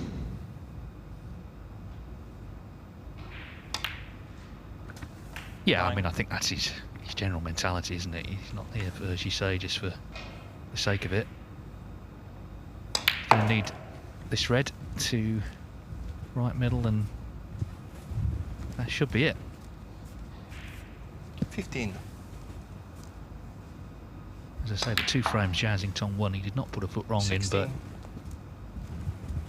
Yeah, I mean, I think that's his general mentality, isn't it? He's not here for, as you say, just for the sake of it. He's going to need this red to right middle, and that should be it.
15.
As I say, the 2 frames Xintong won, he did not put a foot wrong
16.
in,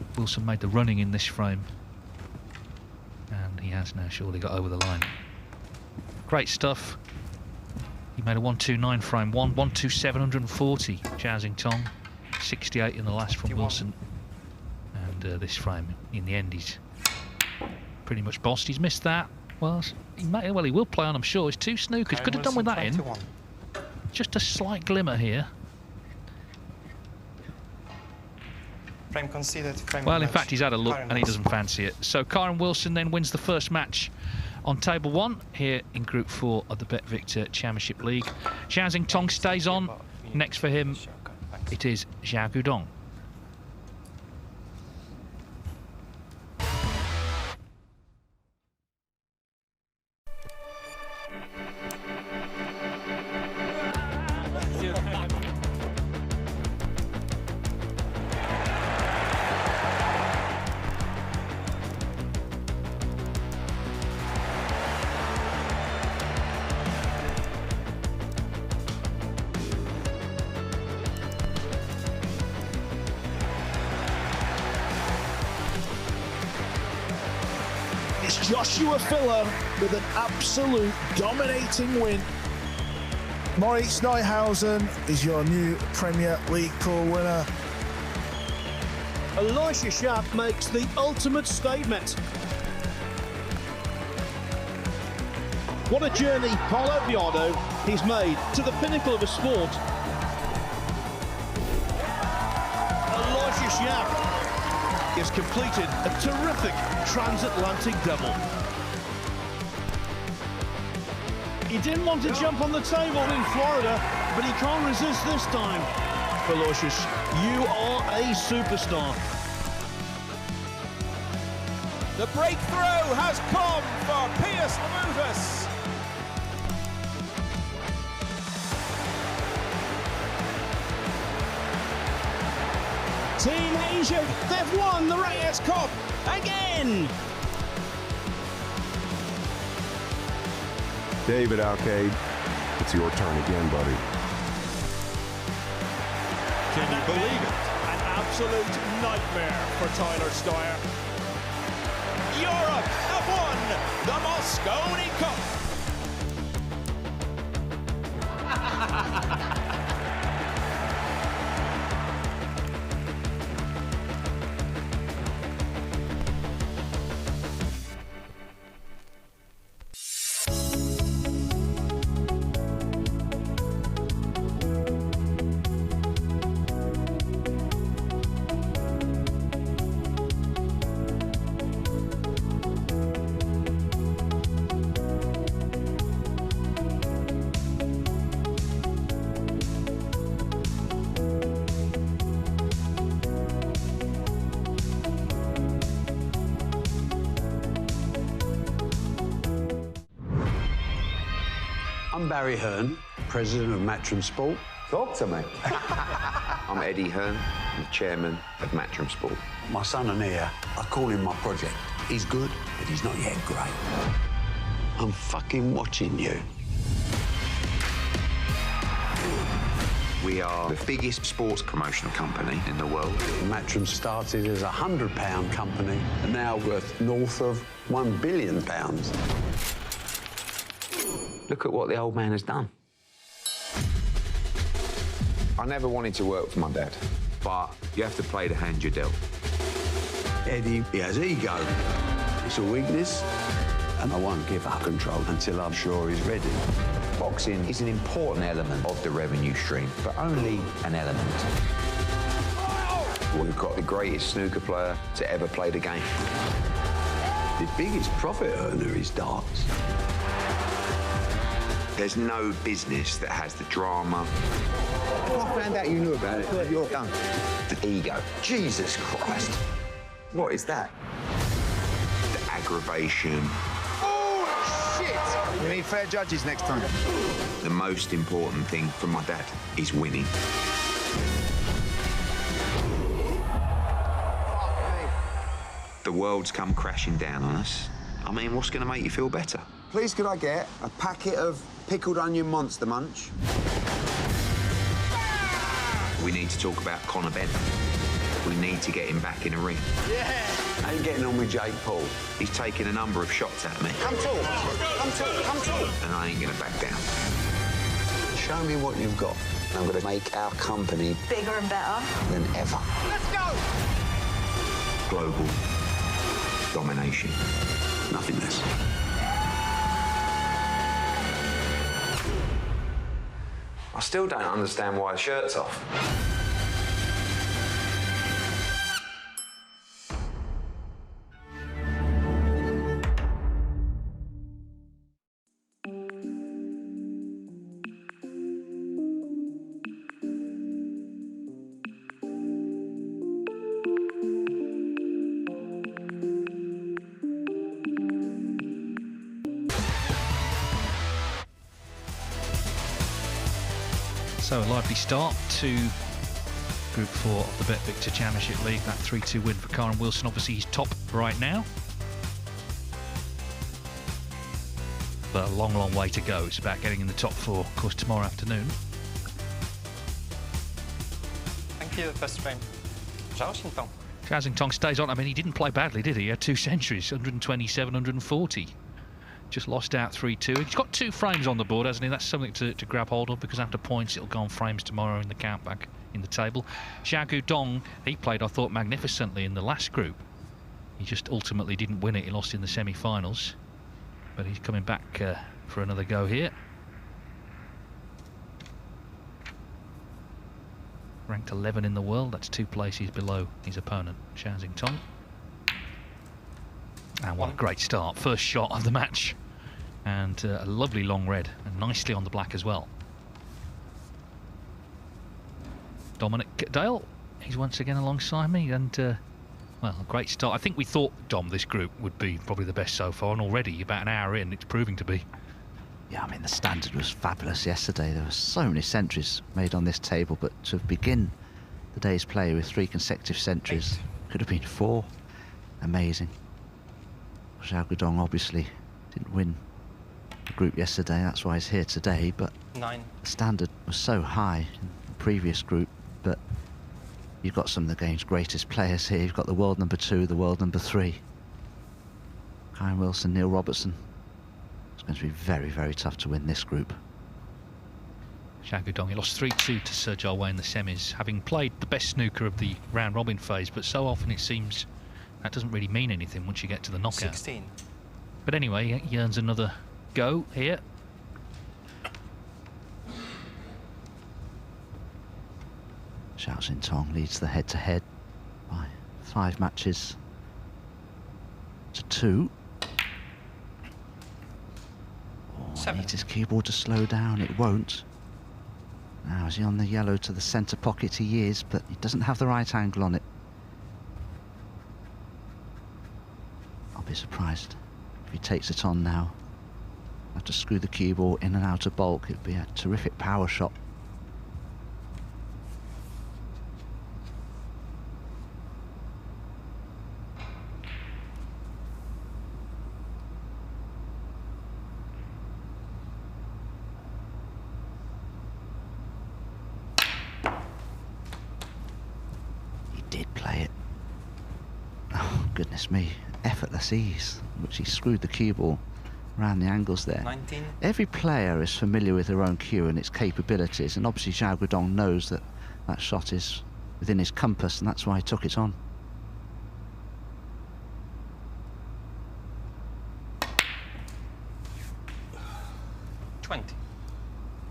but Wilson made the running in this frame, and he has now surely got over the line. Great stuff. He made a 129 frame, 12740 Xintong, 68 in the last from Wilson, and this frame in the end he's pretty much bossed. He's missed that. Well, he will play on, I'm sure. It's 2 snookers. Could have done with that
21.
in. Just a slight glimmer here.
Frame conceded, frame
Well, in
match.
fact, he's had a look
Kyren
and he doesn't fancy it. So Kyren Wilson then wins the first match on table 1 here in Group 4 of the BetVictor Championship League. Xintong stays on. Next for him, it is Zhao Guodong.
It's Joshua Filler with an absolute dominating win. Maurice Neuhausen is your new Premier League pool winner.
Elisha Xiao makes the ultimate statement. What a journey Paulo Guodong he's made to the pinnacle of a sport. Elisha Xiao has completed a terrific transatlantic double. He didn't want to jump on the table in Florida, but he can't resist this time. Aloysius, you are a superstar.
The breakthrough has come for Piers Lamutus.
Team Asia, they've won the Reyes Cup again.
David Alcade, it's your turn again, buddy.
Can you believe it?
An absolute nightmare for Tyler Steuer.
Europe have won the Mosconi Cup.
I'm Barry Hearn, president of Matchroom Sport.
Talk to me. I'm Eddie Hearn, I'm the chairman of Matchroom Sport.
My son and heir, I call him my project. He's good, but he's not yet great. I'm fucking watching you.
We are the biggest sports promotional company in the world.
Matchroom started as a £100 company and now worth north of £1 billion.
Look at what the old man has done. I never wanted to work for my dad, but you have to play the hand you're dealt.
Eddie, he has ego. It's a weakness, and I won't give up control until I'm sure he's ready.
Boxing is an important element of the revenue stream, but only an element. We've got the greatest snooker player to ever play the game.
The biggest profit earner is darts.
There's no business that has the drama.
If I found out you knew about it, you're done.
The ego. Jesus Christ. What is that? The aggravation.
Oh, shit! You need fair judges next time.
The most important thing for my dad is winning. The world's come crashing down on us. I mean, what's going to make you feel better?
Please, could I get a packet of pickled onion Monster Munch?
We need to talk about Conor Benn. We need to get him back in a ring.
Yeah! How you getting on with Jake Paul?
He's taken a number of shots at me.
Come talk. Come talk. Come talk.
And I ain't going to back down.
Show me what you've got.
I'm going to make our company
bigger and better
than ever.
Let's go!
Global domination.
Nothing less.
I still don't understand why the shirt's off.
So a lively start to Group 4 of the BetVictor Championship League. That 3-2 win for Kyren Wilson. Obviously he's top right now, but a long, long way to go. It's about getting in the top 4, of course, tomorrow afternoon.
Thank you, first frame. Zhao Xintong.
Xintong stays on. I mean, he didn't play badly, did he? He had 2 centuries, 127, 140 just lost out 3-2. He's got 2 frames on the board, hasn't he? That's something to grab hold of, because after points it'll go on frames tomorrow in the count back in the table. Xiao Guodong, he played, I thought, magnificently in the last group. He just ultimately didn't win it. He lost in the semi-finals. But he's coming back for another go here. Ranked 11 in the world. That's 2 places below his opponent, Xintong. And what a great start. First shot of the match. And a lovely long red. And nicely on the black as well. Dominic Dale, he's once again alongside me. And, well, a great start. I think we thought, Dom, this group would be probably the best so far. And already, about an hour in, it's proving to be.
Yeah, I mean, the standard was fabulous yesterday. There were so many centuries made on this table. But to begin the day's play with 3 consecutive centuries, could have been 4. Amazing. Xiao Guodong obviously didn't win the group yesterday, that's why he's here today, but
9.
The standard was so high in the previous group. But you've got some of the game's greatest players here. You've got the world number 2, the world number 3. Kyren Wilson, Neil Robertson. It's going to be very, very tough to win this group.
Xiao Guodong, he lost 3-2 to Zhao in the semis, having played the best snooker of the round-robin phase, but so often it seems that doesn't really mean anything once you get to the knockout.
16.
But anyway, he earns another go here.
Xintong leads the head-to-head by 5 matches to 2. I need his keyboard to slow down. It won't. Now, is he on the yellow to the centre pocket? He is, but he doesn't have the right angle on it. I'll be surprised if he takes it on now. Have to screw the cue ball in and out of bulk. It'd be a terrific power shot. Goodness me, effortless ease, which he screwed the cue ball around the angles there.
19.
Every player is familiar with their own cue and its capabilities, and obviously Xiao Guodong knows that that shot is within his compass, and that's why he took it on.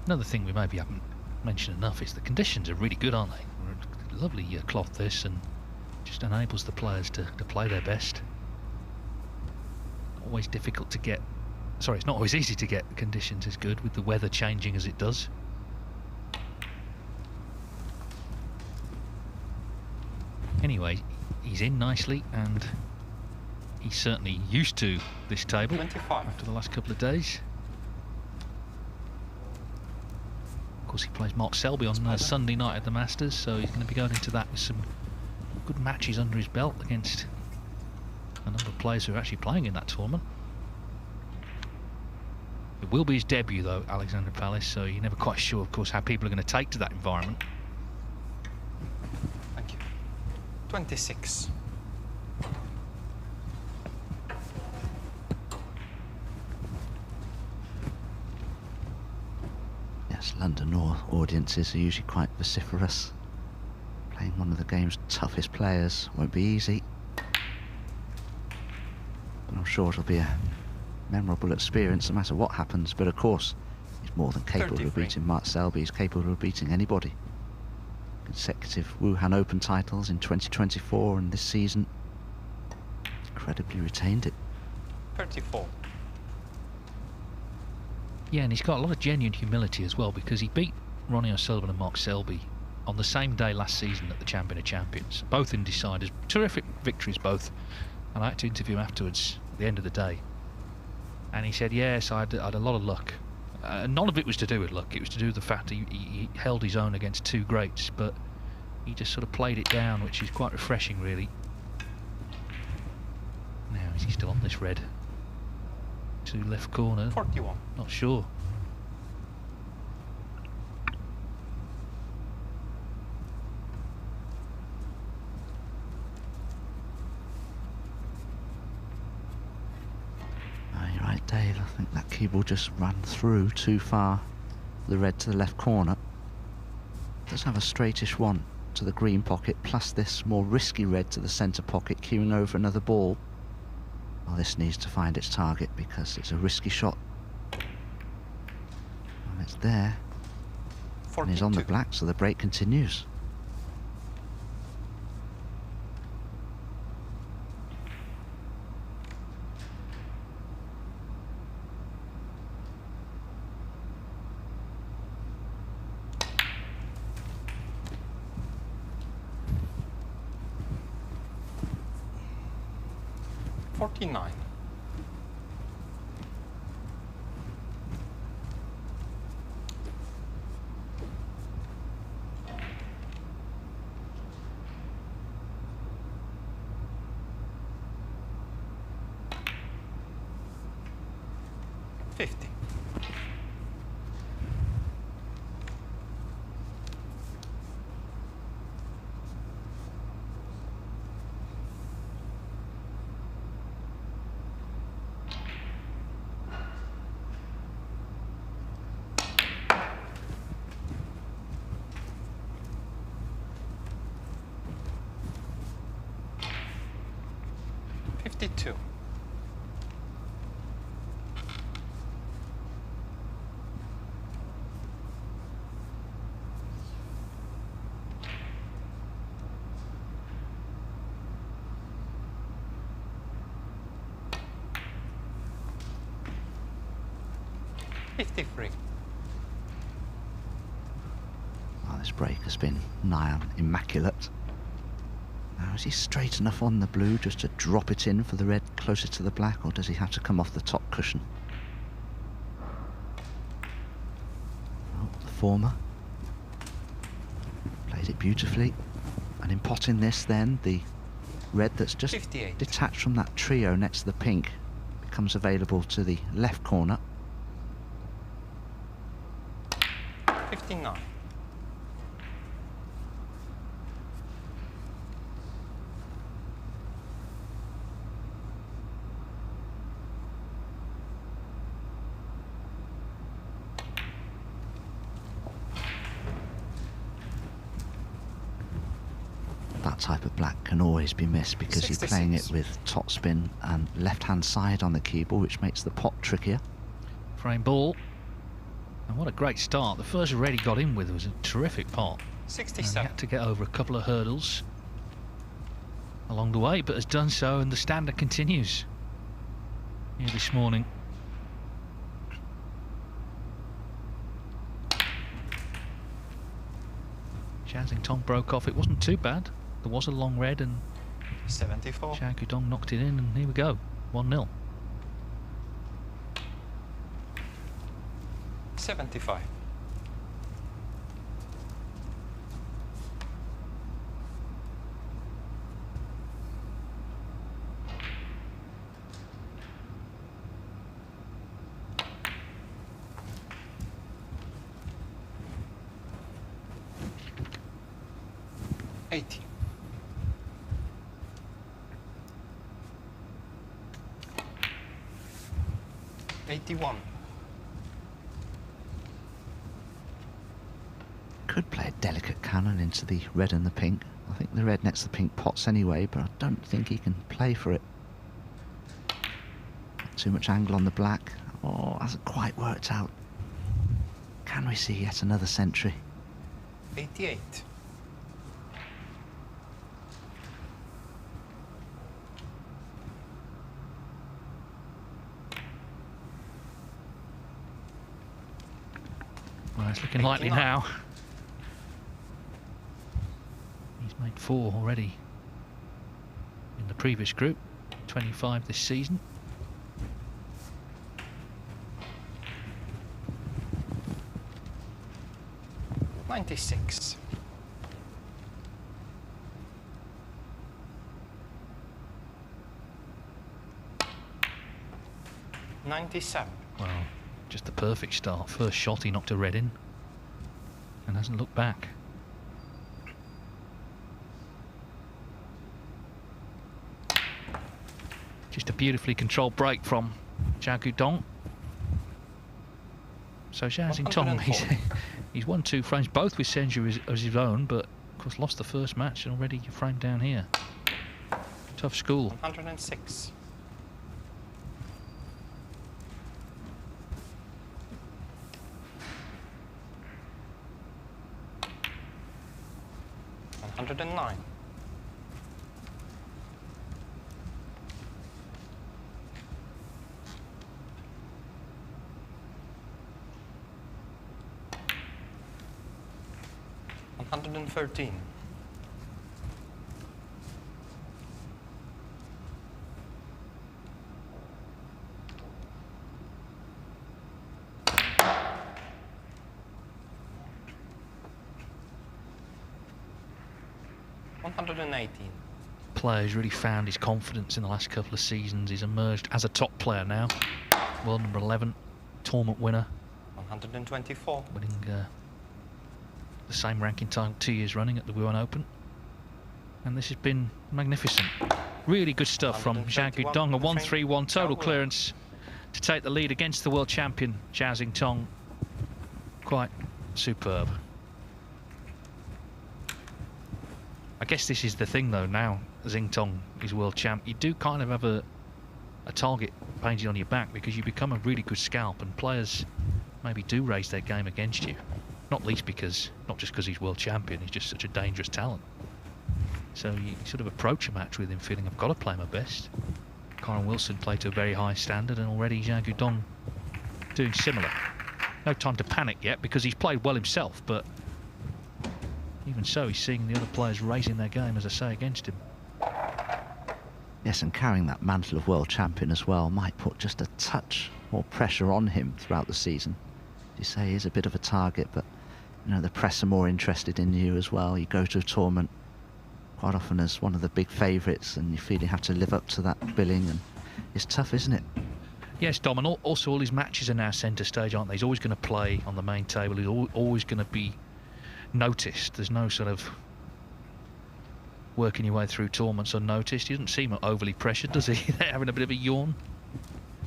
Another thing we maybe haven't mentioned enough is the conditions are really good, aren't they? Lovely cloth this, and just enables the players to play their best. Always difficult to get, sorry, it's not always easy to get conditions as good with the weather changing as it does. Anyway, he's in nicely, and he's certainly used to this table
25.
After the last couple of days. Of course, he plays Mark Selby on Sunday night at the Masters, so he's going to be going into that with some good matches under his belt against a number of players who are actually playing in that tournament. It will be his debut, though, Alexander Palace, so you're never quite sure, of course, how people are going to take to that environment.
Thank you. 26.
Yes, London audiences are usually quite vociferous. Playing one of the game's toughest players won't be easy, but I'm sure it'll be a memorable experience no matter what happens. But of course, he's more than capable of beating Mark Selby. He's capable of beating anybody. Consecutive Wuhan Open titles in 2024, and this season incredibly retained it.
34.
Yeah, and he's got a lot of genuine humility as well, because he beat Ronnie O'Sullivan and Mark Selby on the same day last season at the Champion of Champions, both in deciders. Terrific victories both. And I had to interview him afterwards at the end of the day, and he said, yes, I had a lot of luck. None of it was to do with luck, it was to do with the fact he held his own against 2 greats, but he just sort of played it down, which is quite refreshing, really. Now, is he still on this red? To left corner.
41.
Not sure.
Oh, you're right, Dave. I think that cue ball just ran through too far. The red to the left corner. Does have a straightish one to the green pocket, plus this more risky red to the centre pocket, queuing over another ball. Well, this needs to find its target because it's a risky shot. And it's there. 42. And he's on the black, so the break continues.
$49. $50. $52. $53.
Well, this break has been nigh on immaculate. Now, is he straight enough on the blue just to drop it in for the red closer to the black, or does he have to come off the top cushion? Oh, the former. Played it beautifully. And in potting this then, the red that's just
58.
Detached from that trio next to the pink becomes available to the left corner.
59.
That type of black can always be missed because
66.
you're playing it with top spin and left-hand side on the cue ball, which makes the pot trickier.
Frame ball. And what a great start. The first red he got in with was a terrific pot.
67.
And he had to get over a couple of hurdles along the way, but has done so, and the standard continues here this morning. Xintong broke off. It wasn't too bad. There was a long red, and
74.
Guodong knocked it in, and here we go, 1-0.
75. $80. 81.
Could play a delicate cannon into the red and the pink. I think the red next to the pink pots anyway, but I don't think he can play for it. Too much angle on the black. Oh, hasn't quite worked out. Can we see yet another century?
88.
Well, it's looking likely now. He's made 4 already in the previous group, 25 this season.
$96. $97.
Well, just the perfect start. First shot he knocked a red in and hasn't looked back. Just a beautifully controlled break from Guodong. So Xiao Xintong, he's won 2 frames, both with Senju as his own, but of course lost the first match and already a frame down here. Tough school.
106. $109. $113. $118.
Player's really found his confidence in the last couple of seasons. He's emerged as a top player now. World number 11, tournament winner.
124.
Winning the same ranking title 2 years running at the Guodong Open. And this has been magnificent. Really good stuff from Zhao Guodong. A 1-3-1 total clearance to take the lead against the world champion, Xiao Xintong. Quite superb. I guess this is the thing though, now Xintong is world champ, you do kind of have a target painted on your back because you become a really good scalp and players maybe do raise their game against you. Not least because, not just because he's world champion, he's just such a dangerous talent. So you sort of approach a match with him feeling, I've got to play my best. Kyren Wilson played to a very high standard and already Zhao Guodong doing similar. No time to panic yet because he's played well himself, but even so, he's seeing the other players raising their game, as I say, against him.
Yes, and carrying that mantle of world champion as well might put just a touch more pressure on him throughout the season. As you say, he's a bit of a target, but you know the press are more interested in you as well. You go to a tournament quite often as one of the big favourites, and you feel you have to live up to that billing, and it's tough, isn't it?
Yes, Dom, and also all his matches are now centre stage, aren't they? He's always going to play on the main table. He's always going to be noticed. There's no sort of working your way through tournaments unnoticed. He doesn't seem overly pressured, does he? They're having a bit of a yawn.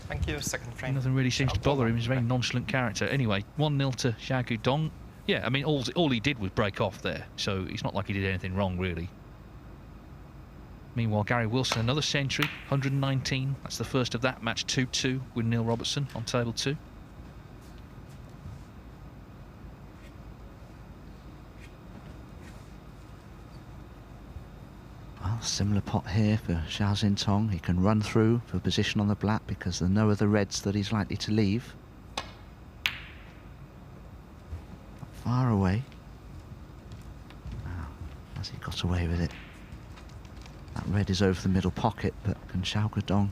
Thank you, second frame.
Nothing really seems to bother him. He's a very nonchalant character. Anyway, 1-0 to Zhao Guodong. Yeah, I mean, all he did was break off there, so it's not like he did anything wrong, really. Meanwhile, Gary Wilson, another century, 119. That's the first of that match, 2-2 with Neil Robertson on table 2.
Well, similar pot here for Xiao Xintong. He can run through for position on the black because there are no other reds that he's likely to leave. Far away. Oh, has he got away with it? That red is over the middle pocket, but can Xiao Guodong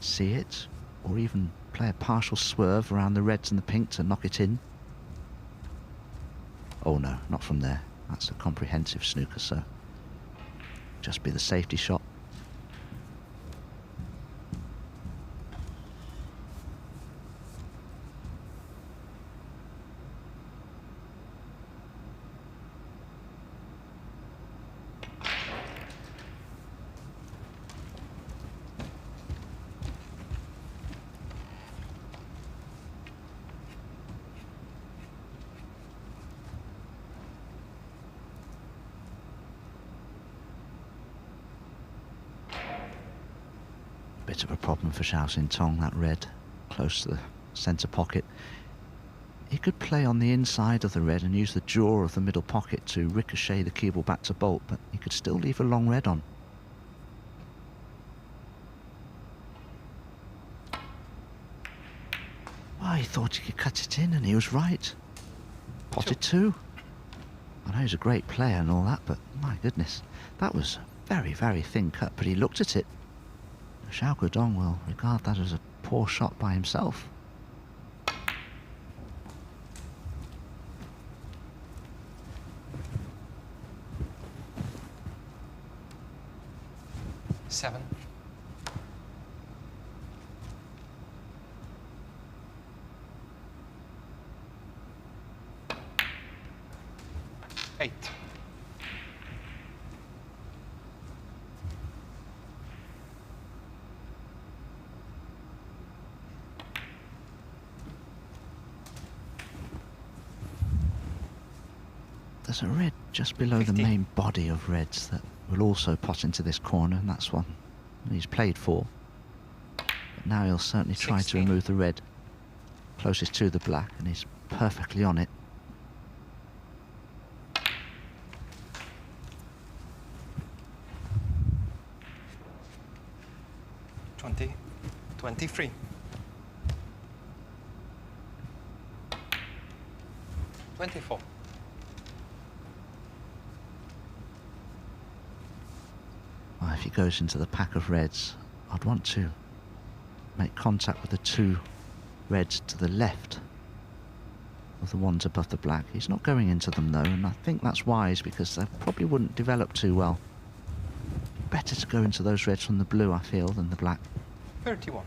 see it? Or even play a partial swerve around the reds and the pink to knock it in? Oh no, not from there. That's a comprehensive snooker, so just be the safety shot. Bit of a problem for Xiao Xintong, that red close to the centre pocket. He could play on the inside of the red and use the jaw of the middle pocket to ricochet the cue ball back to bolt, but he could still leave a long red on. Well, he thought he could cut it in and he was right. Potted two. I know he's a great player and all that, but my goodness, that was a very, very thin cut, but he looked at it. Zhao Guodong will regard that as a poor shot by himself.
Seven. Eight.
there's a red just below
50.
the main body of reds that will also pot into this corner, and that's one he's played for. But now he'll certainly try
16.
to remove the red closest to the black, and he's perfectly on it.
$20, $23. $24.
Well, if he goes into the pack of reds, I'd want to make contact with the two reds to the left of the ones above the black. He's not going into them though, and I think that's wise because they probably wouldn't develop too well. Better to go into those reds from the blue, I feel, than the black.
31.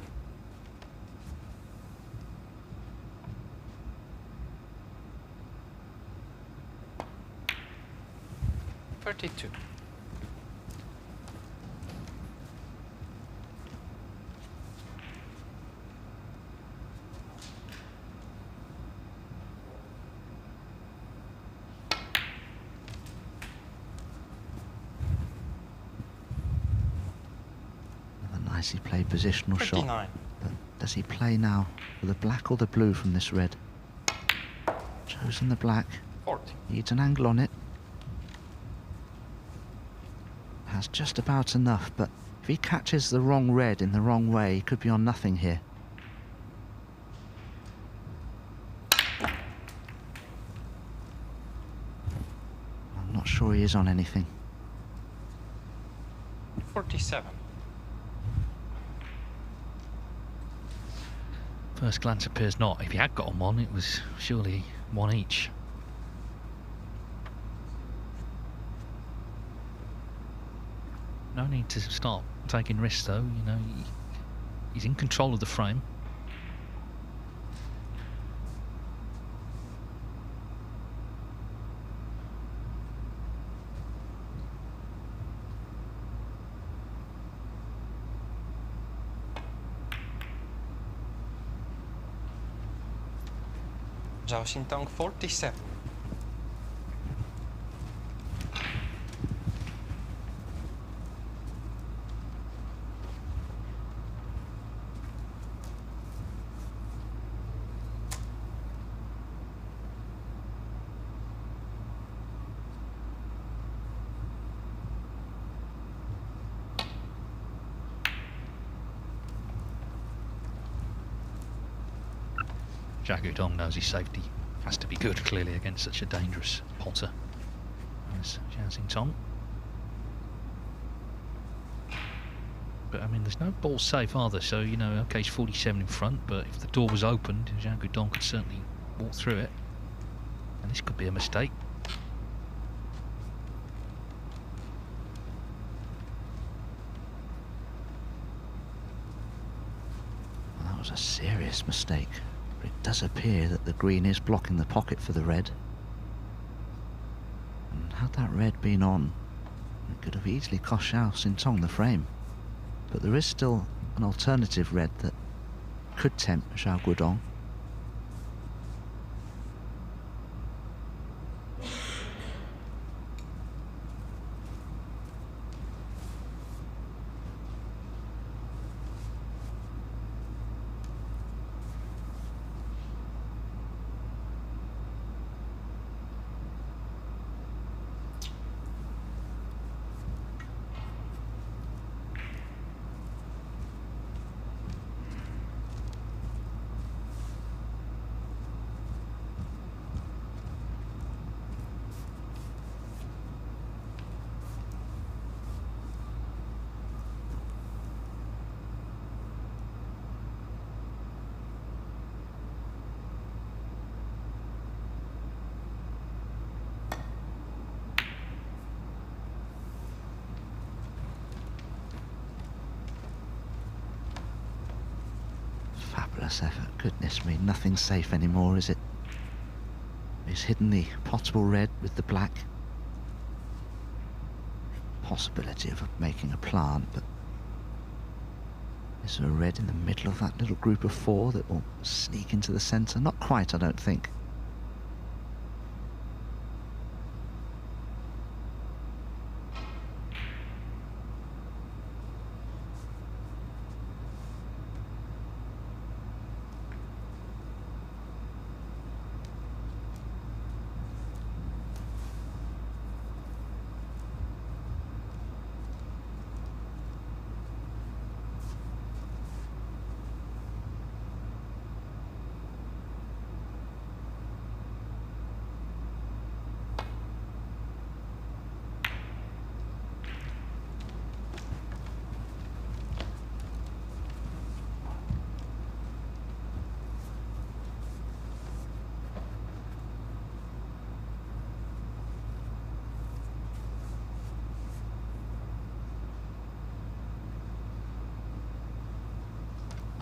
$32.
Nicely played positional
59.
shot. But does he play now for the black or the blue from this red? Chosen the black.
40.
Needs an angle on it. Has just about enough, but if he catches the wrong red in the wrong way, he could be on nothing here. I'm not sure he is on anything.
47.
First glance appears not. If he had got on one, it was surely one each. No need to start taking risks though, you know, he's in control of the frame.
Zhao Xintong 47.
Guodong knows his safety has to be good, clearly, against such a dangerous potter as Xintong. But I mean, there's no ball safe either, so you know, okay, he's 47 in front, but if the door was opened, Guodong could certainly walk through it, and this could be a mistake.
Well, that was a serious mistake. It does appear that the green is blocking the pocket for the red. And had that red been on, it could have easily cost Xiao Xintong the frame. But there is still an alternative red that could tempt Zhao Guodong. Fabulous effort. Goodness me, nothing's safe anymore, is it? He's hidden the potable red with the black. Possibility of making a plant, but is there a red in the middle of that little group of four that will sneak into the centre? Not quite, I don't think.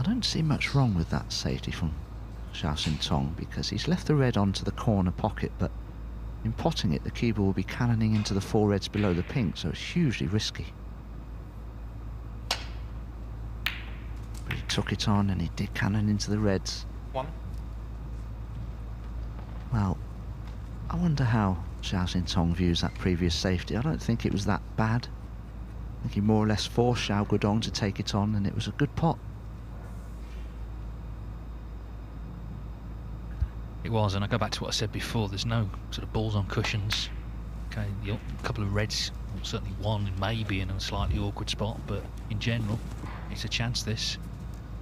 don't see much wrong with that safety from Xintong, because he's left the red onto the corner pocket, but in potting it, the keeper will be cannoning into the 4 reds below the pink, so it's hugely risky. But he took it on and he did cannon into the reds.
1.
Well, I wonder how Xintong views that previous safety. I don't think it was that bad. I think he more or less forced Xiao Guodong to take it on, and it was a good pot.
It was, and I go back to what I said before, there's no sort of balls on cushions. Okay, a couple of reds, well, certainly one maybe in a slightly awkward spot, but in general, it's a chance this.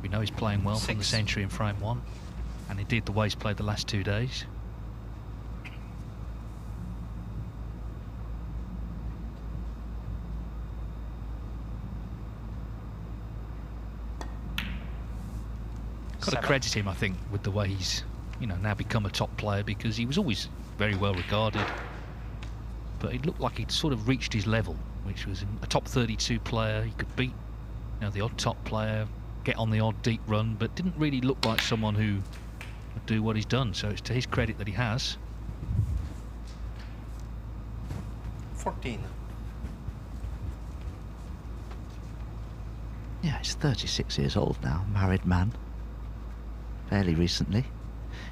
We know he's playing well from the century in frame 1, and indeed the way he's played the last 2 days. Got to credit him, I think, with the way he's, you know, now become a top player, because he was always very well regarded, but it looked like he'd sort of reached his level, which was a top 32 player. He could beat, you know, the odd top player, get on the odd deep run, but didn't really look like someone who would do what he's done. So it's to his credit that he has.
14.
Yeah, he's 36 years old now, married man. Fairly recently.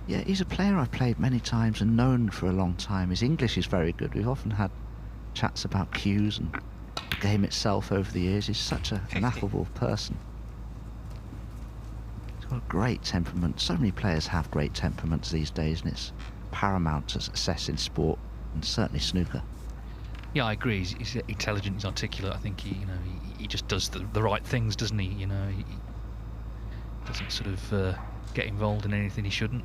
Yeah, he's a player I've played many times and known for a long time. His English is very good. We've often had chats about cues and the game itself over the years. He's such an affable person. He's got a great temperament. So many players have great temperaments these days, and it's paramount to success in sport, and certainly snooker.
Yeah, I agree. He's intelligent, he's articulate. I think he just does the right things, doesn't he? You know, he doesn't sort of get involved in anything he shouldn't.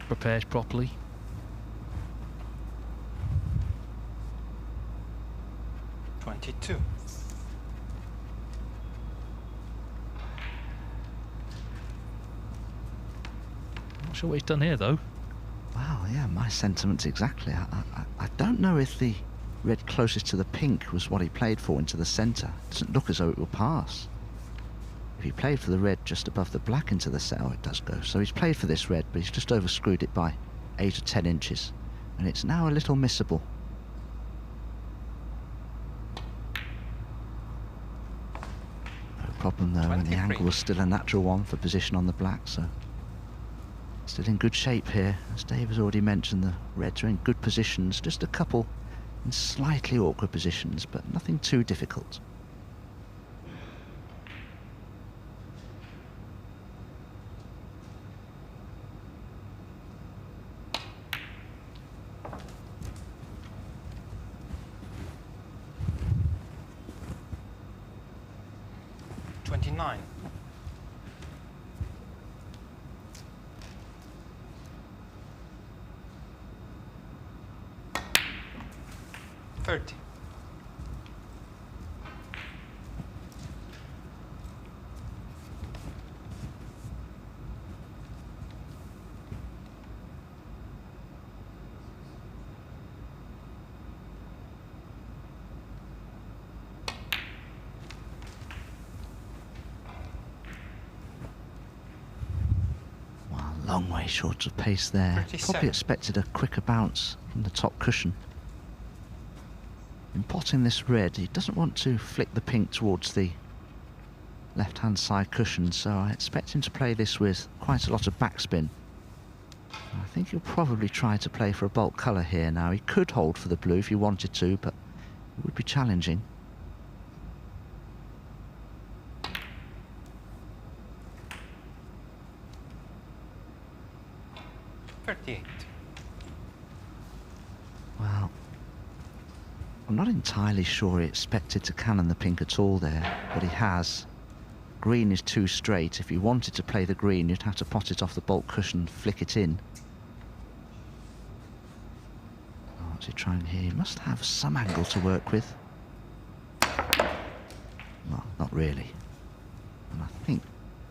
Prepares properly.
$22.
Not sure what he's done here, though.
Wow, yeah, my sentiments exactly. I don't know if the red closest to the pink was what he played for into the centre. Doesn't look as though it will pass. If he played for the red just above the black into the centre, oh, it does go. So he's played for this red, but he's just overscrewed it by 8 or 10 inches. And it's now a little missable. No problem though, and the angle was still a natural one for position on the black, so still in good shape here. As Dave has already mentioned, the reds are in good positions, just a couple in slightly awkward positions, but nothing too difficult.
$29. $30.
Long way short of pace there.
37.
Probably expected a quicker bounce from the top cushion. In potting this red, he doesn't want to flick the pink towards the left-hand side cushion, so I expect him to play this with quite a lot of backspin. I think he'll probably try to play for a bulk colour here now. He could hold for the blue if he wanted to, but it would be challenging. Well, I'm not entirely sure he expected to cannon the pink at all there, but he has. Green is too straight. If you wanted to play the green, you'd have to pot it off the bulk cushion and flick it in. Oh, what's he trying here? He must have some angle to work with. Well, not really. And I think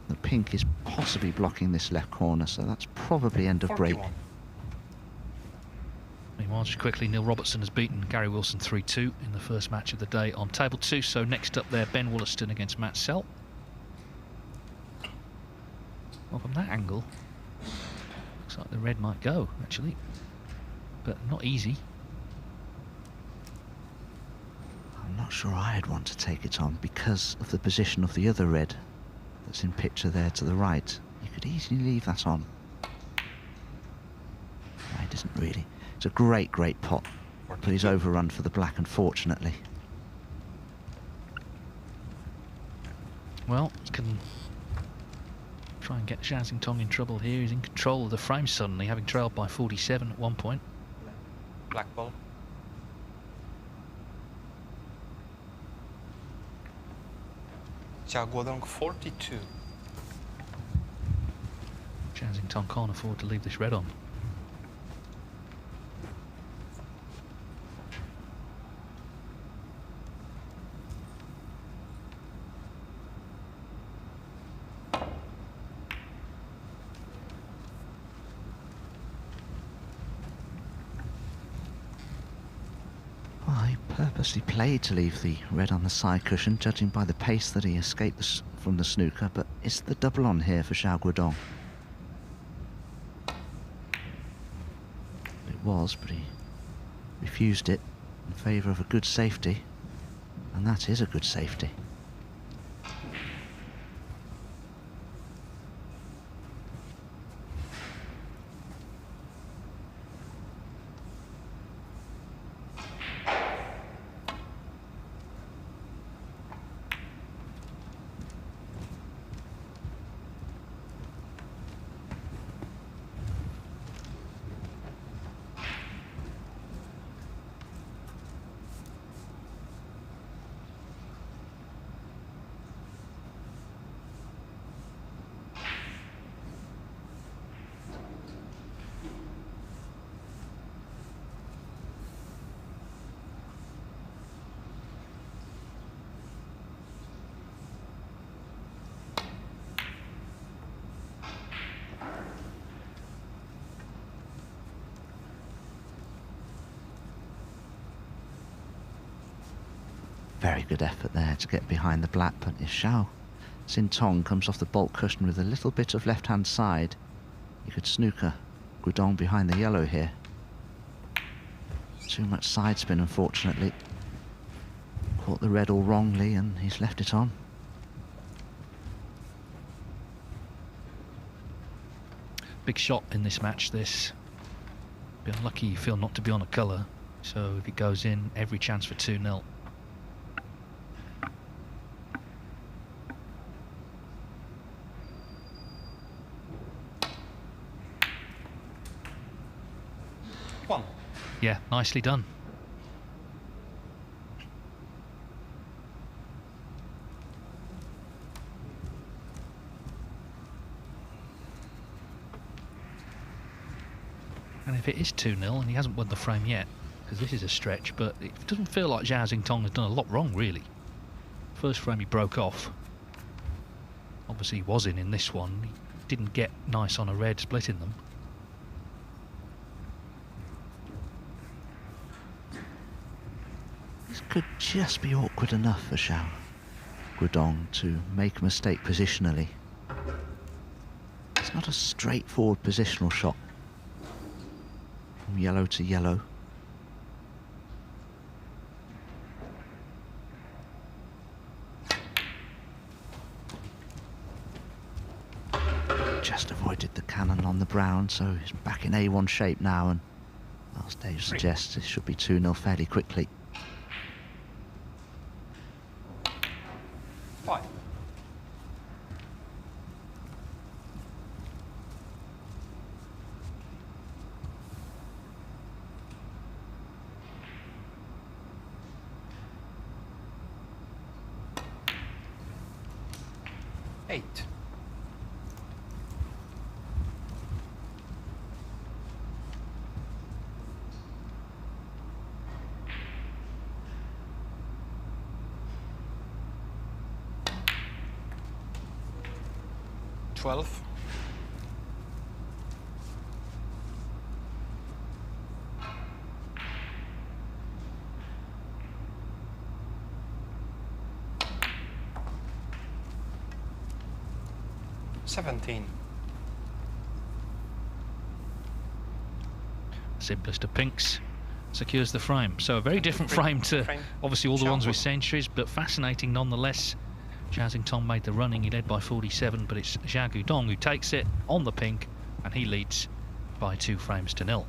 the pink is possibly blocking this left corner, so that's probably end of break.
Meanwhile, just quickly, Neil Robertson has beaten Gary Wilson 3-2 in the first match of the day on table 2. So next up there, Ben Wollaston against Matt Sell. Well, from that angle, looks like the red might go, actually. But not easy.
I'm not sure I'd want to take it on because of the position of the other red that's in picture there to the right. You could easily leave that on. No, it isn't really. It's a great pot, but he's overrun for the black, unfortunately.
Well, can try and get Xintong in trouble here. He's in control of the frame suddenly, having trailed by 47 at one point.
Black ball. Xiao Guodong 42.
Xintong can't afford to leave this red on.
Purposely played to leave the red on the side cushion, judging by the pace that he escaped from the snooker, but it's the double on here for Xiao Guodong. It was, but he refused it in favour of a good safety, and that is a good safety. Very good effort there to get behind the black, but if Xiao Xintong comes off the bolt cushion with a little bit of left-hand side, you could snooker Guodong behind the yellow here. Too much side spin, unfortunately. Caught the red all wrongly, and he's left it on.
Big shot in this match, this. Be unlucky you feel not to be on a colour, so if it goes in, every chance for 2-0. Yeah, nicely done. And if it is 2-0 and he hasn't won the frame yet, because this is a stretch, but it doesn't feel like Zhao Xintong has done a lot wrong, really. First frame he broke off. Obviously he was in this one. He didn't get nice on a red splitting them.
This could just be awkward enough for Xiao Guodong to make a mistake positionally. It's not a straightforward positional shot. From yellow to yellow. Just avoided the cannon on the brown, so he's back in A1 shape now, and last Dave suggests this should be 2-0 fairly quickly.
5. Eight. Twelve. $17.
simplest of pinks secures the frame. So a very different frame to obviously all the ones with centuries, but fascinating nonetheless. Xintong made the running, he led by 47, but it's Zhao Guodong who takes it on the pink, and he leads by 2 frames to 0.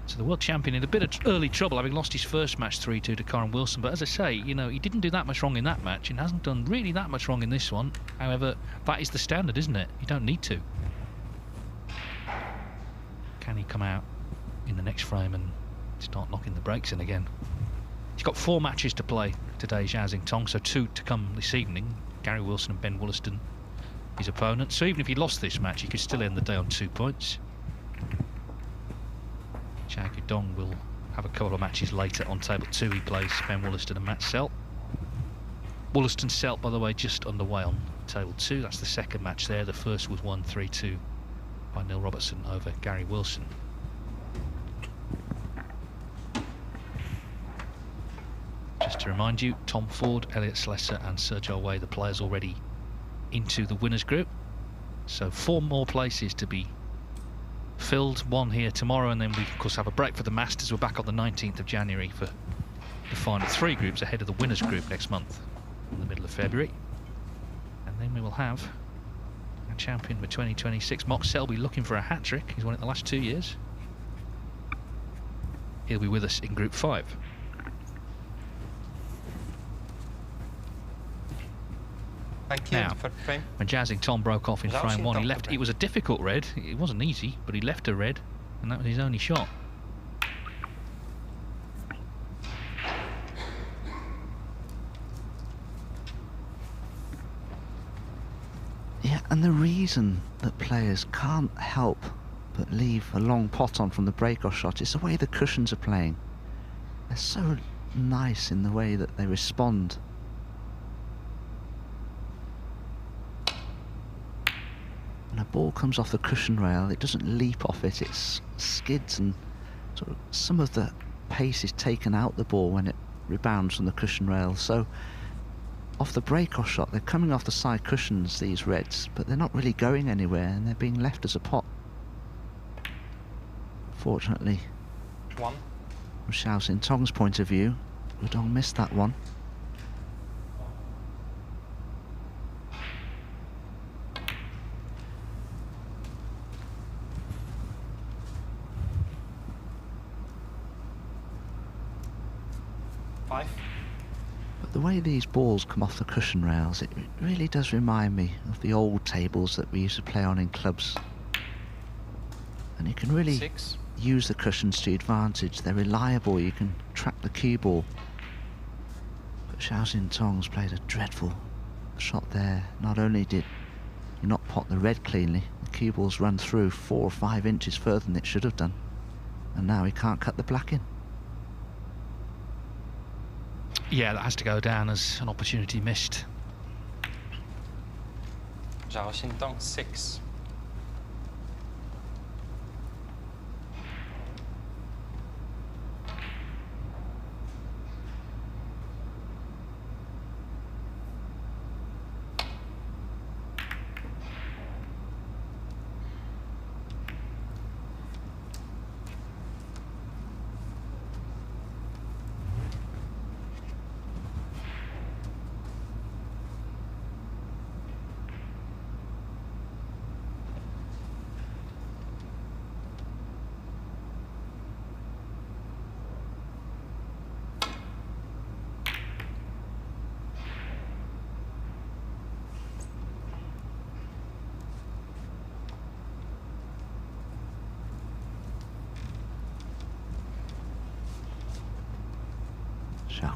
So the world champion in a bit of early trouble, having lost his first match 3-2 to Kyren Wilson. But as I say, you know, he didn't do that much wrong in that match and hasn't done really that much wrong in this one. However, that is the standard, isn't it? You don't need to. Can he come out in the next frame and start knocking the brakes in again? He's got 4 matches to play today, Xintong, so 2 to come this evening. Gary Wilson and Ben Wollaston, his opponent. So even if he lost this match, he could still end the day on 2 points. Zhao Guodong will have a couple of matches later on table 2. He plays Ben Wollaston and Matt Selt. Wollaston Selt, by the way, just underway on table 2. That's the second match there. The first was won 3-2 by Neil Robertson over Gary Wilson. Just to remind you, Tom Ford, Elliot Slessor and Sergio Way, the players already into the winners group. So 4 more places to be filled, 1 here tomorrow, and then we of course have a break for the Masters. We're back on the 19th of January for the final 3 groups ahead of the winners group next month in the middle of February. And then we will have a champion for 2026. Mox Selby looking for a hat-trick. He's won it the last 2 years. He'll be with us in group 5. Now, when Xintong broke off in frame 1, he left. It was a difficult red. It wasn't easy, but he left a red, and that was his only shot.
Yeah, and the reason that players can't help but leave a long pot on from the break-off shot is the way the cushions are playing. They're so nice in the way that they respond. When a ball comes off the cushion rail, it doesn't leap off it, it skids, and sort of some of the pace is taken out the ball when it rebounds from the cushion rail. So off the break-off shot, they're coming off the side cushions, these reds, but they're not really going anywhere, and they're being left as a pot. Fortunately, from Xiao Xintong's point of view, Guodong missed that one. But the way these balls come off the cushion rails, it really does remind me of the old tables that we used to play on in clubs. And you can really use the cushions to your advantage. They're reliable, you can track the cue ball. But Xiao Xintong's played a dreadful shot there. Not only did he not pot the red cleanly, the cue ball's run through 4 or 5 inches further than it should have done. And now he can't cut the black in.
Yeah, that has to go down as an opportunity missed.
Zhao Xintong 6.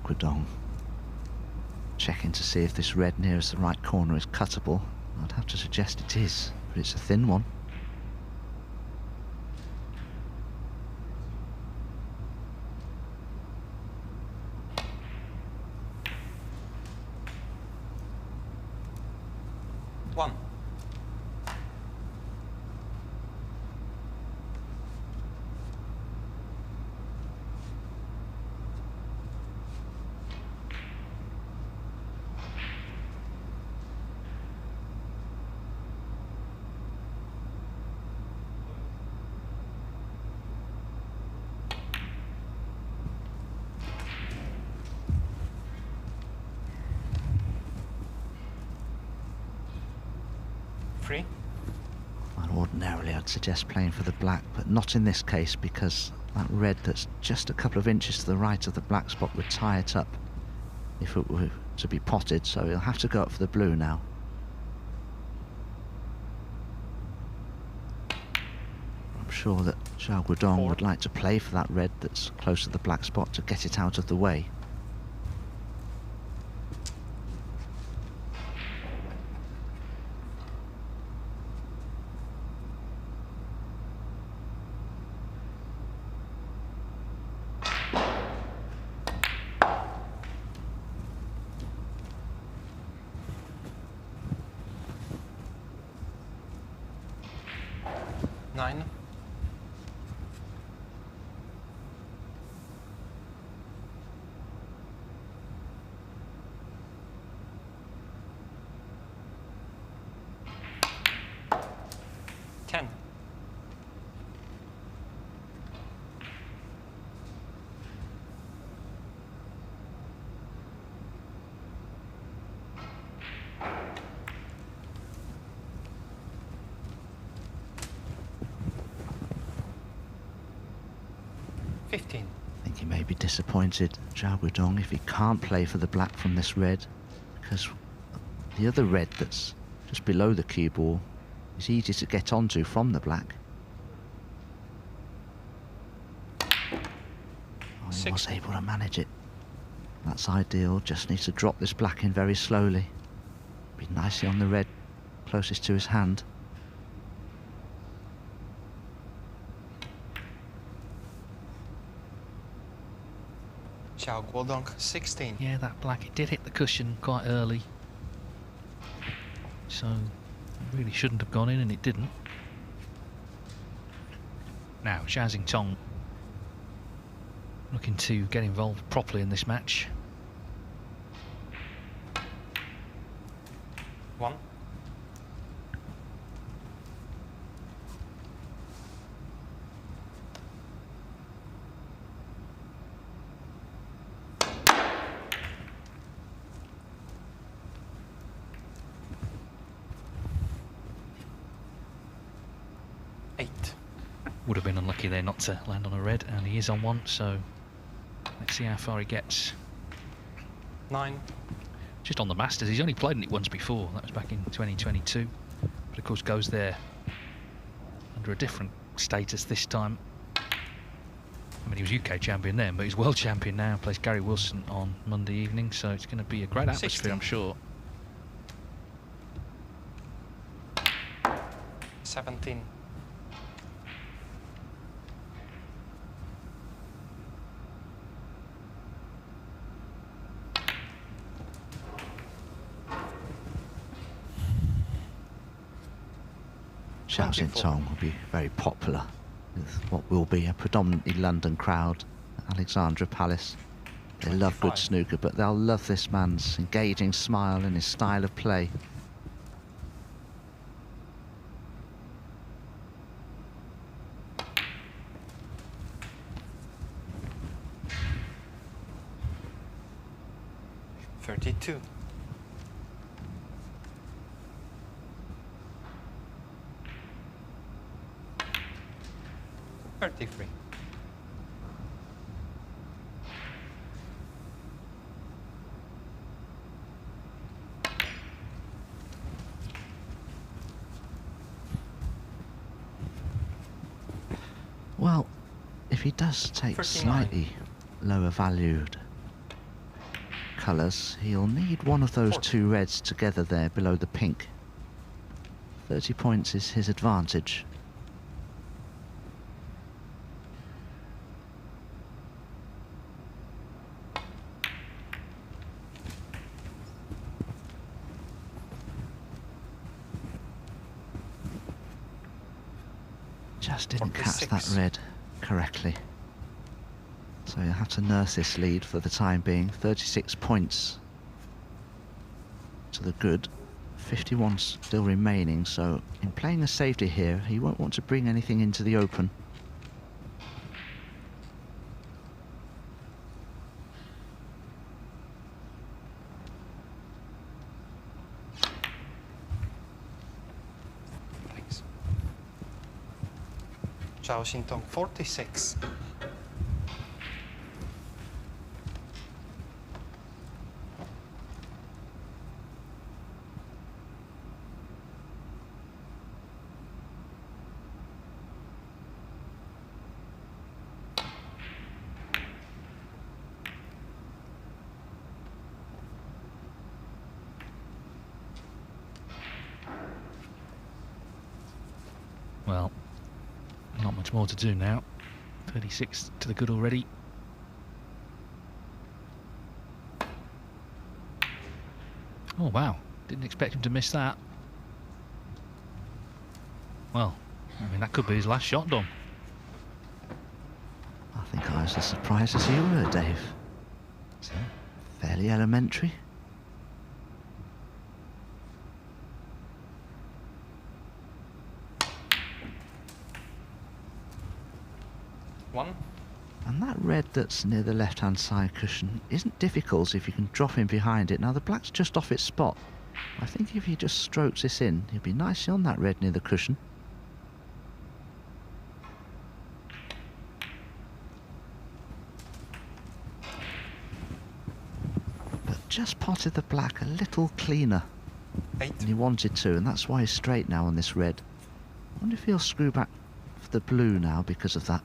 Guodong checking to see if this red nearest the right corner is cuttable. I'd have to suggest it is, but it's a thin one.
3.
Well, ordinarily I'd suggest playing for the black, but not in this case, because that red that's just a couple of inches to the right of the black spot would tie it up if it were to be potted, so he'll have to go up for the blue now. I'm sure that Xiao Guodong would like to play for that red that's close to the black spot to get it out of the way.
Nine. Ten. I
think he may be disappointed, Zhao Guodong, if he can't play for the black from this red, because the other red that's just below the cue ball is easy to get onto from the black. Oh, he was able to manage it. That's ideal, just needs to drop this black in very slowly. Be nicely on the red closest to his hand.
Xiao Guodong, 16.
Yeah, that black, it did hit the cushion quite early. So, it really shouldn't have gone in, and it didn't. Now, Xintong looking to get involved properly in this match.
1.
Would have been unlucky there not to land on a red, and he is on one, so let's see how far he gets.
9.
Just on the Masters, he's only played in it once before, that was back in 2022, but of course goes there under a different status this time. I mean, he was UK champion then, but he's world champion now, plays Kyren Wilson on Monday evening, so it's going to be a great atmosphere,
16.
I'm sure.
17.
Xintong will be very popular with what will be a predominantly London crowd at Alexandra Palace. They love good snooker, but they'll love this man's engaging smile and his style of play.
$32. 33.
Well, if he does take
39.
slightly lower valued colours, he'll need one of those
40.
two reds together there below the pink. 30 points is his advantage. Just didn't catch that red correctly. So you'll have to nurse this lead for the time being. 36 points to the good. 51 still remaining, so in playing a safety here, he won't want to bring anything into the open.
Zhao Xintong 46.
Well, not much more to do now. 36 to the good already. Oh wow, didn't expect him to miss that. Well, I mean that could be his last shot, Dom.
I think I was as surprised as you were, Dave. So, fairly elementary.
One.
And that red that's near the left-hand side cushion isn't difficult if you can drop in behind it. Now the black's just off its spot. I think if he just strokes this in, he'll be nicely on that red near the cushion. But just potted the black a little cleaner than he wanted to, and that's why he's straight now on this red. I wonder if he'll screw back for the blue now because of that.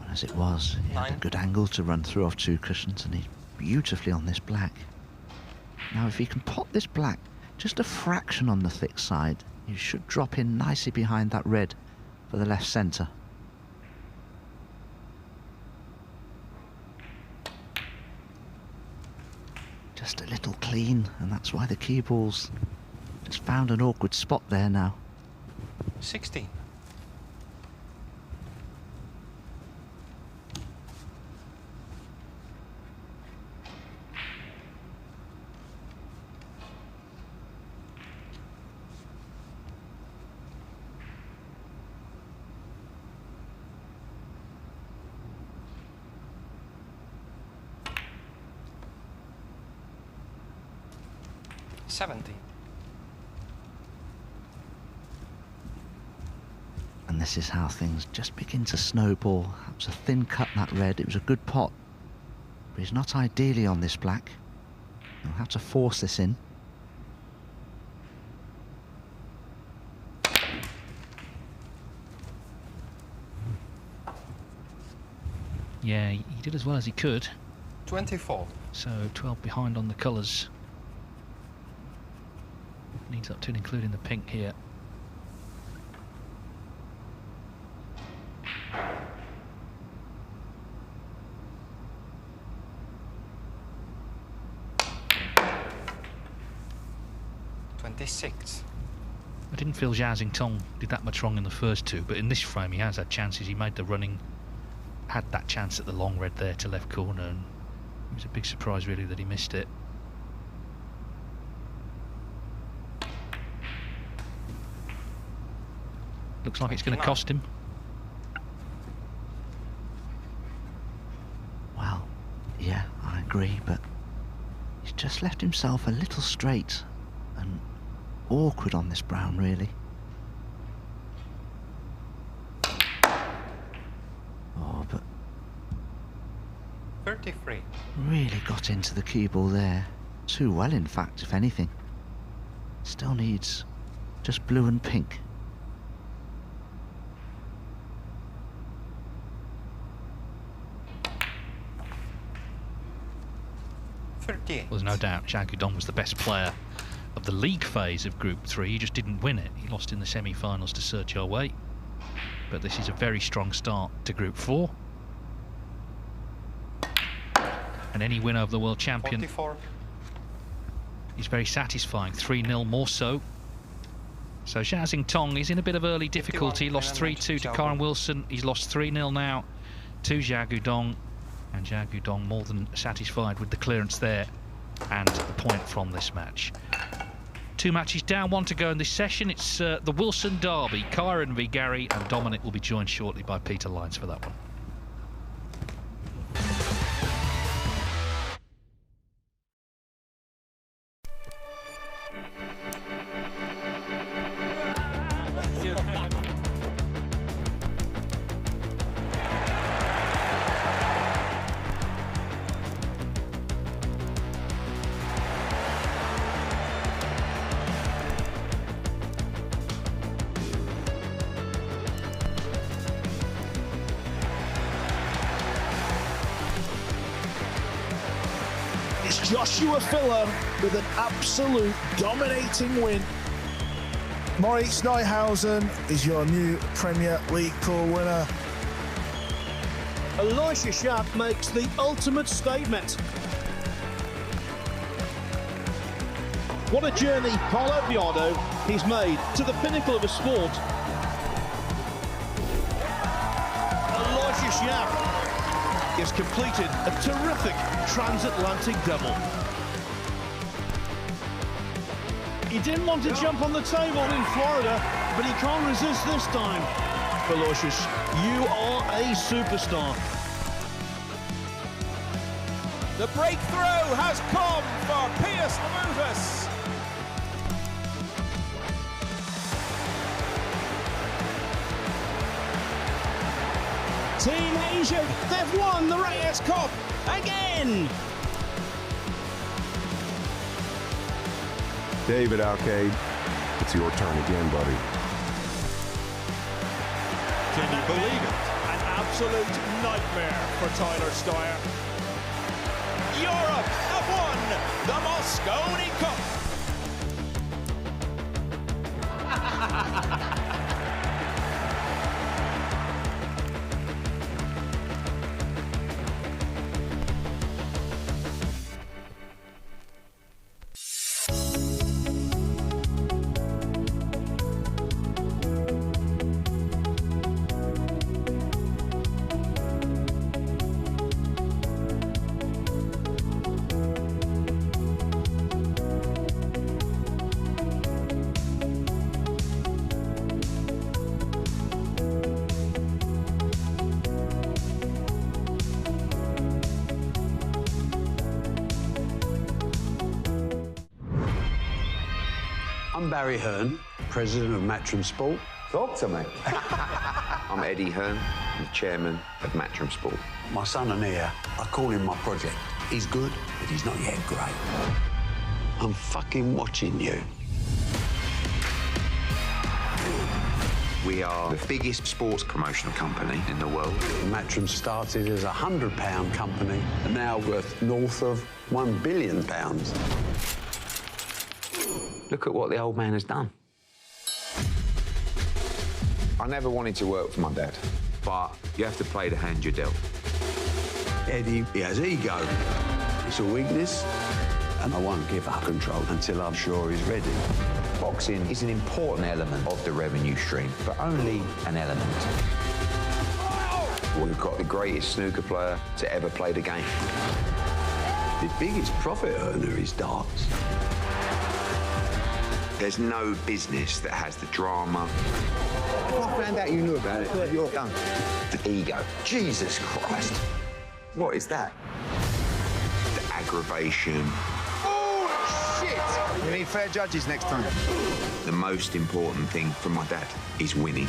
As it was, he had a good angle to run through off two cushions, and he's beautifully on this black. Now if he can pot this black just a fraction on the thick side, you should drop in nicely behind that red for the left centre. Just a little clean, and that's why the key ball's just found an awkward spot there now.
16.
And this is how things just begin to snowball. That was a thin cut, that red. It was a good pot, but he's not ideally on this black. He'll have to force this in.
Yeah, he did as well as he could.
24.
So 12 behind on the colours. Needs up to including the pink here. I didn't feel Xintong did that much wrong in the first two, but in this frame he has had chances. He made the running, had that chance at the long red there to left corner, and it was a big surprise really that he missed it. Looks like it's going to cost him.
Well, yeah, I agree, but he's just left himself a little straight and awkward on this brown, really. Oh, but
33.
Really got into the cue ball there. Too well, in fact, if anything. Still needs just blue and pink.
There's no doubt Guodong was the best player of the league phase of Group 3. He just didn't win it. He lost in the semi-finals to Xiao. But this is a very strong start to Group 4. And any win over the world champion
44.
is very satisfying. 3-0 more so. So Xiao Xintong is in a bit of early difficulty. Lost 3-2 to Kyren Wilson. He's lost 3-0 now to Zhao Guodong. And Zhao Guodong more than satisfied with the clearance there and the point from this match. 2 matches down, 1 to go in this session. It's the Wilson derby. Kyren v Gary, and Dominic will be joined shortly by Peter Lyons for that one.
Joshua Filler with an absolute dominating win.
Moritz Neuhausen is your new Premier League pool winner.
Xiao makes the ultimate statement. What a journey Paulo Biondo he's made to the pinnacle of a sport. Xiao has completed a terrific transatlantic double. He didn't want to jump on the table in Florida, but he can't resist this time. Aloysius, you are a superstar.
The breakthrough has come for Piers Lamutus.
Team Asia, they've won the Reyes Cup again!
David Alcade, it's your turn again, buddy.
Can you believe it? An absolute nightmare for Tyler Steyer. Europe have won the Moscone Cup.
I'm Barry Hearn, president of Matchroom Sport.
Talk to me. I'm Eddie Hearn, the chairman of Matchroom Sport.
My son and heir, I call him my project. He's good, but he's not yet great. I'm fucking watching you.
We are the biggest sports promotional company in the world.
Matchroom started as a £100 company and now worth north of £1 billion.
Look at what the old man has done. I never wanted to work for my dad, but you have to play the hand you're dealt.
Eddie, he has ego. It's a weakness, and I won't give up control until I'm sure he's ready.
Boxing is an important element of the revenue stream, but only an element. We've got the greatest snooker player to ever play the game.
The biggest profit earner is darts.
There's no business that has the drama.
If I found out you knew about it, you're done.
The ego. Jesus Christ. What is that? The aggravation.
Oh, shit! We need fair judges next time.
The most important thing for my dad is winning.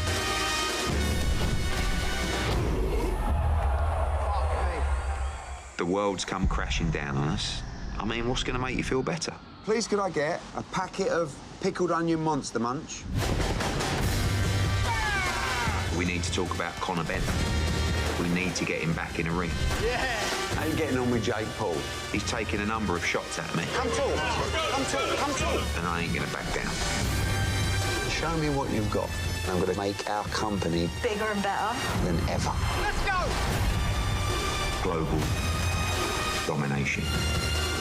The world's come crashing down on us. I mean, what's going to make you feel better?
Please, could I get a packet of pickled onion Monster Munch?
We need to talk about Conor Benn. We need to get him back in a ring.
Yeah! How you getting on with Jake Paul?
He's taken a number of shots at me.
Come talk. Come talk. Come talk.
And I ain't going to back down.
Show me what you've got.
I'm going to make our company
bigger and better
than ever.
Let's go!
Global domination.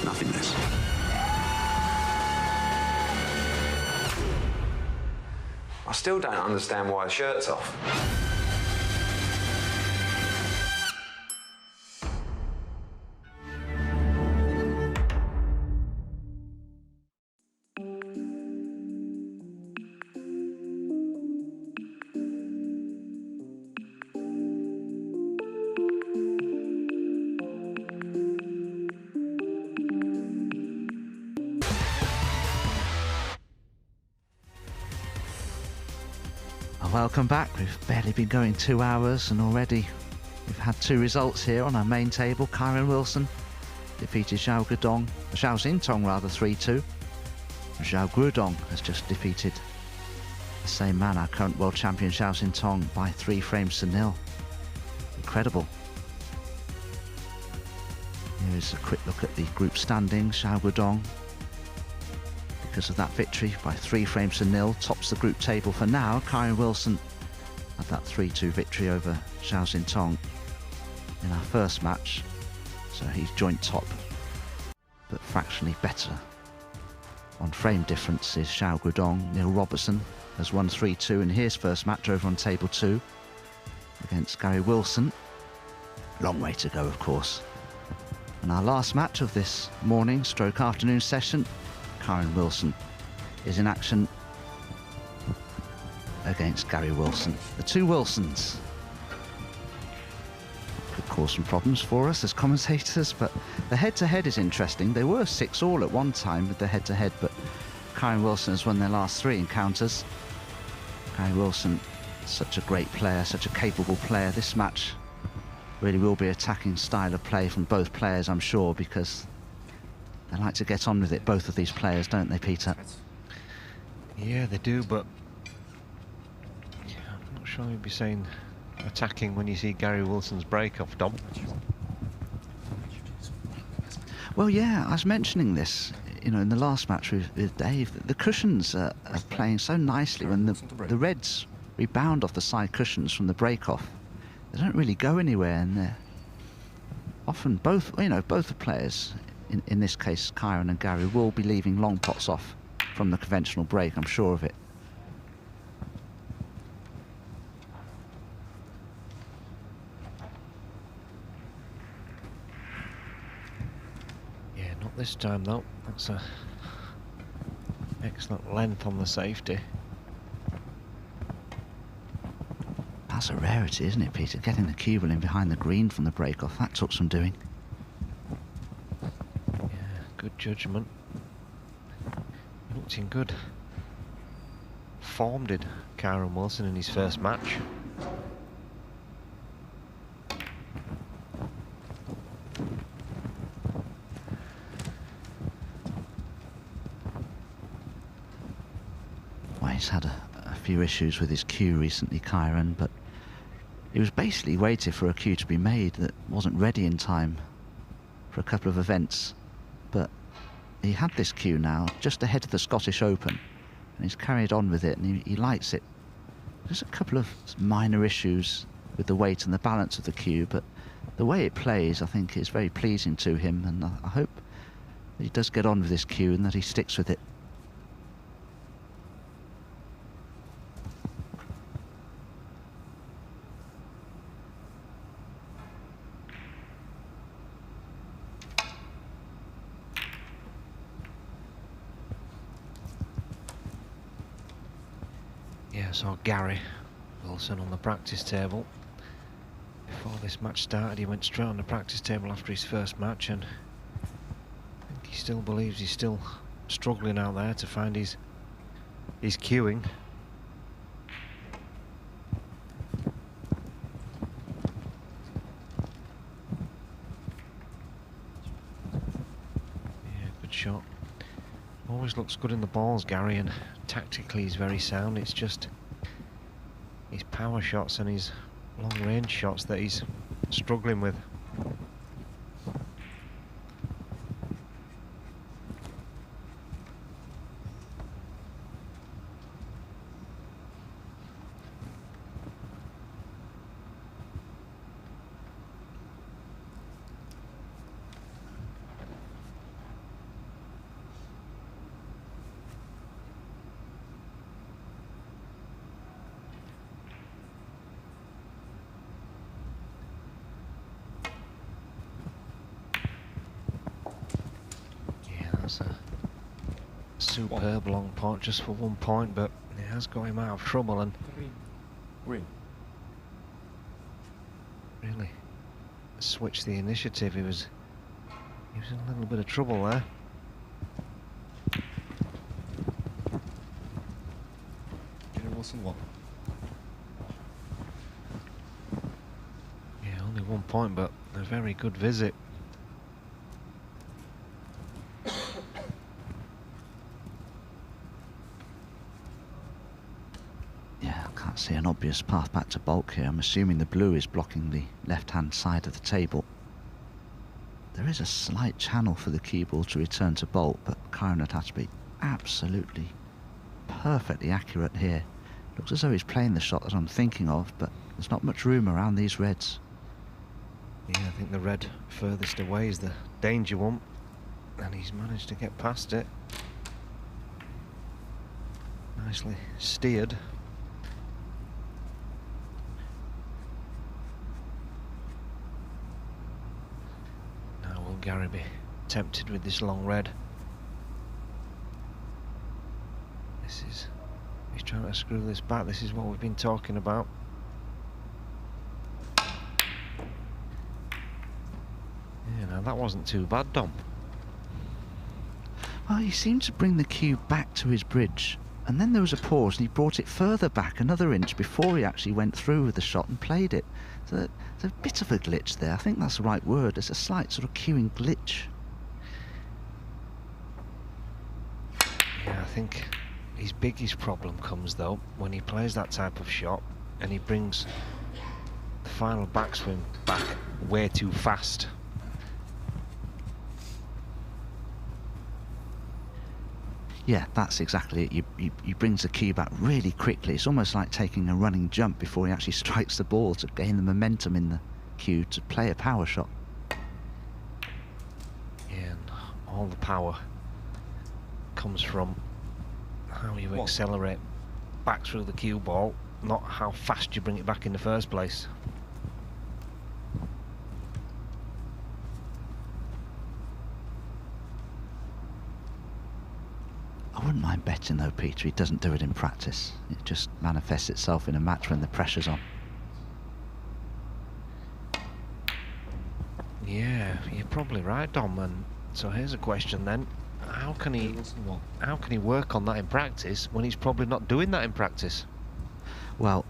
Nothing less.
I still don't understand why the shirt's off.
Welcome back. We've barely been going 2 hours and already we've had 2 results here on our main table. Kyren Wilson defeated Xiao Xintong 3-2. Zhao Guodong has just defeated the same man, our current world champion Xiao Xintong, by 3 frames to 0. Incredible. Here is a quick look at the group standings. Xiao Guodong, because of that victory by 3 frames to 0, tops the group table for now. Kyren Wilson had that 3-2 victory over Xiao Xintong in our first match, so he's joint top, but fractionally better. On frame difference is Xiao Guodong. Neil Robertson has won 3-2 in his first match over on table 2 against Gary Wilson. Long way to go, of course. And our last match of this morning stroke afternoon session, Kyren Wilson is in action against Gary Wilson. The 2 Wilsons could cause some problems for us as commentators, but the head-to-head is interesting. They were 6-all at one time with the head-to-head, but Kyren Wilson has won their last 3 encounters. Gary Wilson, such a great player, such a capable player. This match really will be attacking style of play from both players, I'm sure, because they like to get on with it, both of these players, don't they, Peter?
Yeah, they do, but yeah, I'm not sure you'd be saying attacking when you see Gary Wilson's break-off, Dom.
Well, yeah, I was mentioning this, you know, in the last match with Dave. The cushions are playing so nicely when the Reds rebound off the side cushions from the break-off. They don't really go anywhere, and they're often both the players, in this case Kyren and Gary, will be leaving long pots off from the conventional break, I'm sure of it.
Yeah, not this time though. That's a excellent length on the safety.
That's a rarity, isn't it, Peter? Getting the cue in behind the green from the break-off, that took some doing.
Yeah, good judgment. Looked in good form, did Kyren Wilson in his first match.
Well, he's had a few issues with his cue recently, Kyren, but he was basically waiting for a cue to be made that wasn't ready in time for a couple of events. But he had this cue now just ahead of the Scottish Open, and he's carried on with it, and he likes it. There's a couple of minor issues with the weight and the balance of the cue, but the way it plays, I think, is very pleasing to him, and I hope that he does get on with this cue and that he sticks with it.
Yeah, I saw Gary Wilson on the practice table. Before this match started, he went straight on the practice table after his first match, and I think he still believes he's still struggling out there to find his cueing. Yeah, good shot. Always looks good in the balls, Gary, and tactically he's very sound. It's just his power shots and his long range shots that he's struggling with. superb long pot just for 1 point, but it has got him out of trouble and
Green.
really switched the initiative. He was in a little bit of trouble there.
Kyren Wilson 1.
Yeah, only 1 point, but a very good visit.
Yeah, I can't see an obvious path back to bulk here. I'm assuming the blue is blocking the left-hand side of the table. There is a slight channel for the cue ball to return to bulk, but Kyren would have to be absolutely perfectly accurate here. Looks as though he's playing the shot that I'm thinking of, but there's not much room around these reds.
Yeah, I think the red furthest away is the danger one, and he's managed to get past it. Nicely steered. Now will Gary be tempted with this long red? He's trying to screw this back. This is what we've been talking about. Yeah, now that wasn't too bad, Dom.
Well, he seemed to bring the cue back to his bridge, and then there was a pause and he brought it further back another inch before he actually went through with the shot and played it. So there's a bit of a glitch there. I think that's the right word. It's a slight sort of cueing glitch.
Yeah, I think his biggest problem comes though when he plays that type of shot and he brings the final backswing back way too fast.
Yeah, that's exactly it. He brings the cue back really quickly. It's almost like taking a running jump before he actually strikes the ball to gain the momentum in the cue to play a power shot.
Yeah, and all the power comes from how you accelerate back through the cue ball, not how fast you bring it back in the first place.
I wouldn't mind betting though, Peter, he doesn't do it in practice. It just manifests itself in a match when the pressure's on.
Yeah, you're probably right, Dom. And so here's a question then: how can he work on that in practice when he's probably not doing that in practice?
Well,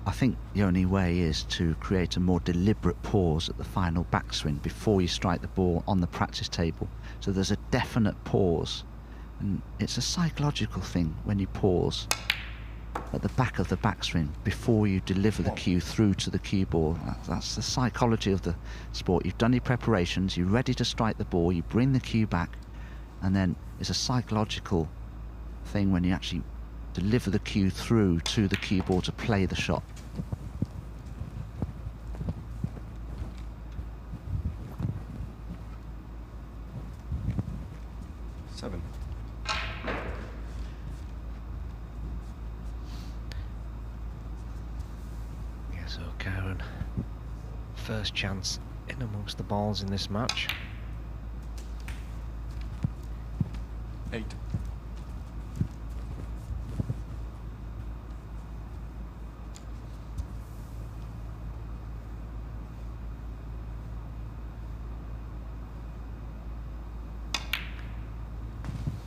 I think the only way is to create a more deliberate pause at the final backswing before you strike the ball on the practice table. So there's a definite pause. And it's a psychological thing when you pause at the back of the backswing before you deliver the cue through to the cue ball. That's the psychology of the sport. You've done your preparations, you're ready to strike the ball, you bring the cue back, and then it's a psychological thing when you actually deliver the cue through to the cue ball to play the shot.
So Kyren, first chance in amongst the balls in this match.
8.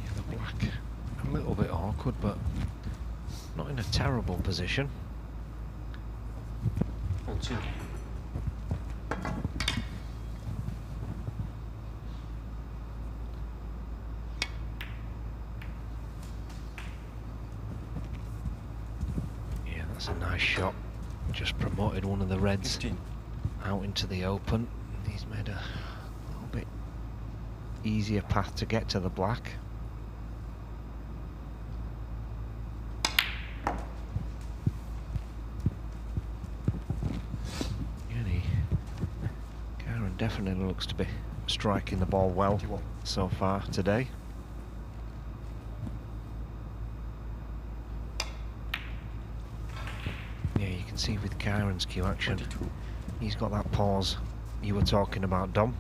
Yeah, the black a little bit awkward, but not in a terrible position.
2.
Yeah, that's a nice shot. Just promoted one of the reds
15.
Out into the open. He's made a little bit easier path to get to the black. Definitely looks to be striking the ball well so far today. Yeah, you can see with Kyren's cue action, he's got that pause you were talking about, Dom.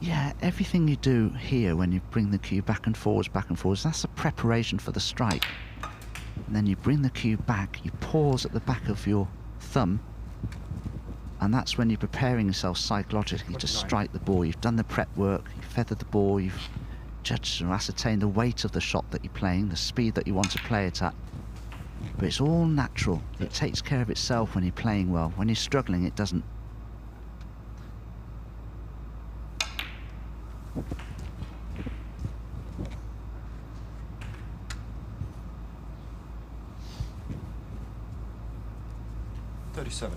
Yeah, everything you do here when you bring the cue back and forwards, that's a preparation for the strike. And then you bring the cue back, you pause at the back of your thumb, and that's when you're preparing yourself psychologically to strike the ball. You've done the prep work, you've feathered the ball, you've judged or ascertained the weight of the shot that you're playing, the speed that you want to play it at. But it's all natural. It takes care of itself when you're playing well. When you're struggling, it doesn't.
$37.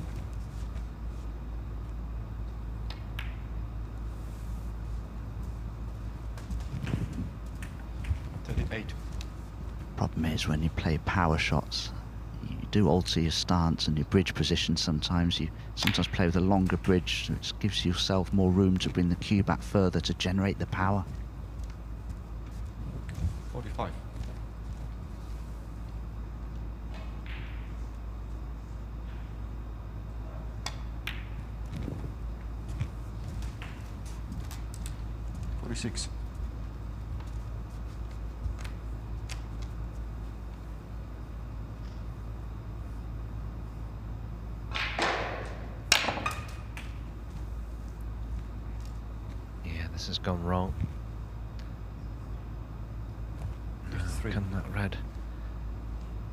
$38.
Problem is when you play power shots, you do alter your stance and your bridge position sometimes. You sometimes play with a longer bridge, so it gives yourself more room to bring the cue back further to generate the power.
45. $46.
This has gone wrong. Now, can that red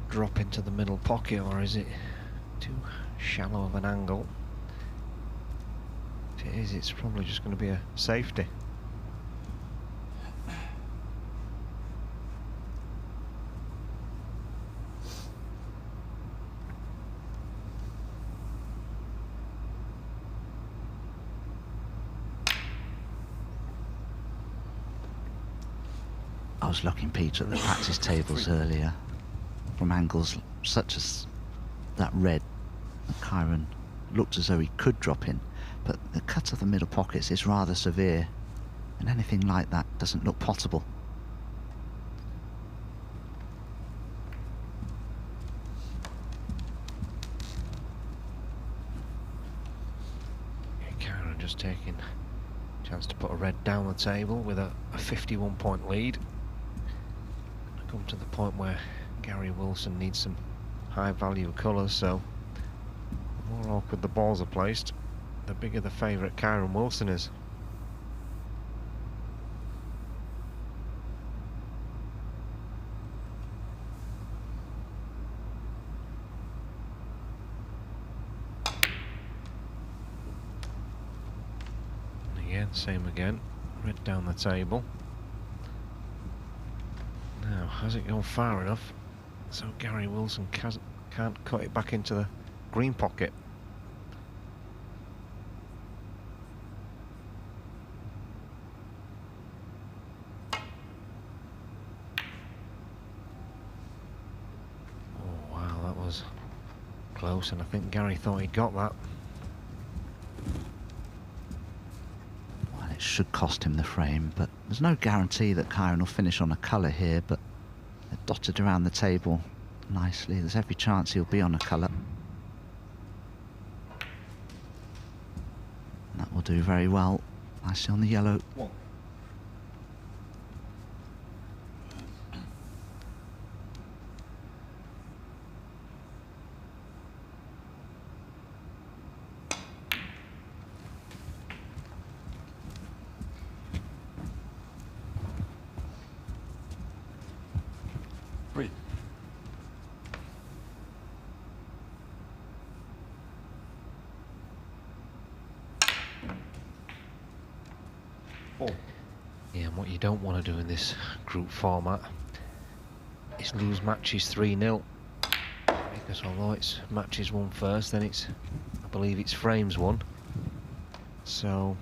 drop into the middle pocket, or is it too shallow of an angle? If it is, it's probably just going to be a safety.
I was looking, Peter, at the practice tables earlier from angles such as that red. Kyren looked as though he could drop in, but the cut of the middle pockets is rather severe, and anything like that doesn't look potable.
Kyren just taking a chance to put a red down the table with a 51-point lead. Come to the point where Gary Wilson needs some high value colours, so the more awkward the balls are placed, the bigger the favourite Kyren Wilson is. And again, same again, red down the table. Now, has it gone far enough so Gary Wilson can't cut it back into the green pocket? Oh wow, that was close, and I think Gary thought he got that.
It should cost him the frame, but there's no guarantee that Kyren will finish on a colour here, but they're dotted around the table nicely. There's every chance he'll be on a colour. And that will do very well. Nicely on the yellow.
Yeah, and what you don't want to do in this group format is lose matches 3-0, because although it's matches won first, then it's, I believe it's frames won. So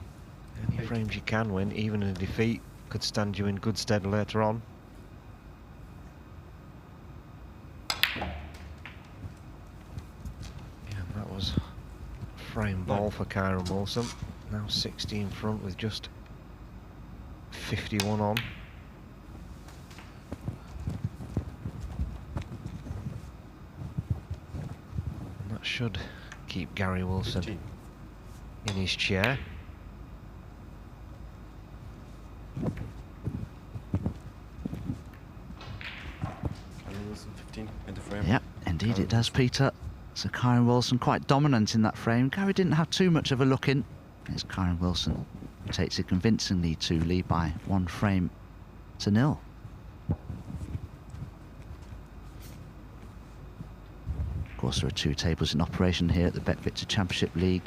any frames you can win, even in a defeat, could stand you in good stead later on. Yeah, that was a frame ball for Kyren Wilson. Now 60 in front with just 51 on. And that should keep Gary Wilson in his chair.
Kyren Wilson 15 in the frame.
Yep, indeed it does, Peter. So Kyren Wilson quite dominant in that frame. Gary didn't have too much of a look in. It's Kyren Wilson who takes a convincing lead to lead by 1 frame to 0. Of course, there are 2 tables in operation here at the BetVictor Championship League.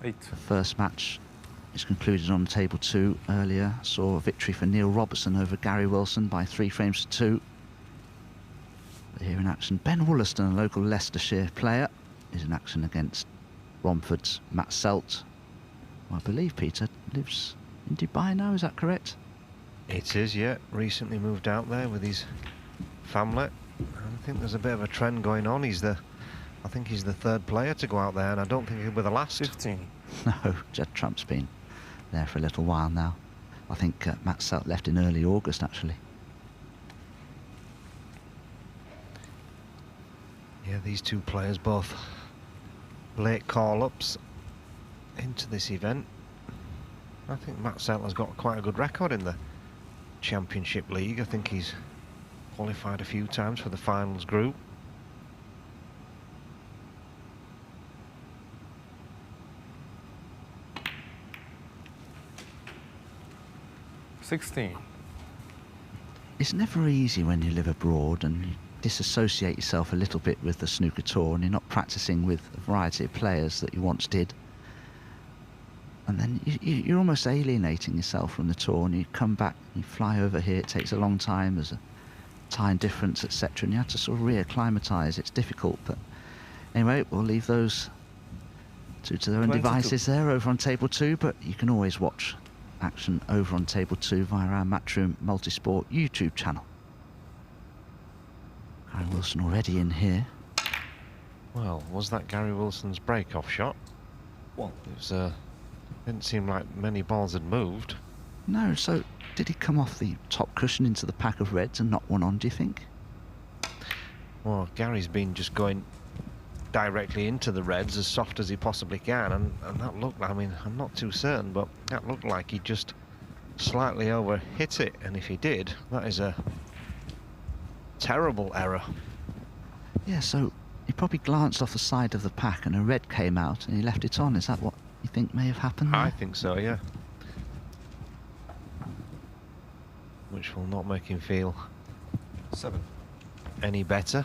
8.
The first match is concluded on table 2 earlier. Saw a victory for Neil Robertson over Gary Wilson by 3 frames to 2. But here in action, Ben Wollaston, a local Leicestershire player, is in action against Romford's Matt Selt, who I believe, Peter, lives in Dubai now, is that correct?
It is, yeah. Recently moved out there with his family. I think there's a bit of a trend going on. I think he's the 3rd player to go out there, and I don't think he'll be the last.
15.
No, Judd Trump's been there for a little while now. I think Matt Selt left in early August, actually.
Yeah, these 2 players both late call-ups into this event. I think Matt Selt has got quite a good record in the Championship League. I think he's qualified a few times for the finals group.
It's never easy when you live abroad and you disassociate yourself a little bit with the snooker tour and you're not practicing with a variety of players that you once did. And then you're almost alienating yourself from the tour, and you come back, you fly over here, it takes a long time, there's a time difference, etc., and you have to sort of reacclimatise. It's difficult, but anyway, we'll leave those to their own devices there over on table 2, but you can always watch action over on table 2 via our Matchroom Multisport YouTube channel. Kyren Wilson already in here.
Well, was that Gary Wilson's break-off shot?
Well,
it was, didn't seem like many balls had moved.
No, so did he come off the top cushion into the pack of reds and knock one on, do you think?
Well, Gary's been just going directly into the reds as soft as he possibly can, and that looked, I mean, I'm not too certain, but that looked like he just slightly over hit it, and if he did, that is a terrible error.
Yeah, so he probably glanced off the side of the pack and a red came out and he left it on. Is that what you think may have happened there?
I think so, yeah. Which will not make him feel
7
any better.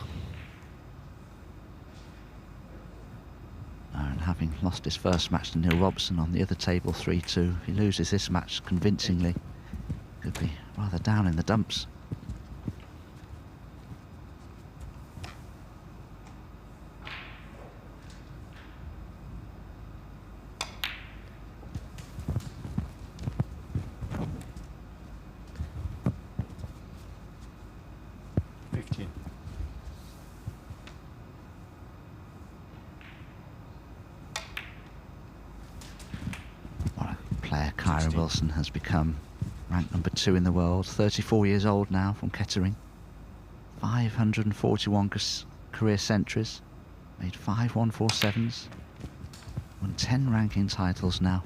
And having lost his first match to Neil Robertson on the other table 3-2, if he loses this match convincingly, could be rather down in the dumps. Kyren Wilson has become ranked number 2 in the world, 34 years old now, from Kettering. 541 career centuries, made 5 147s, won 10 ranking titles now.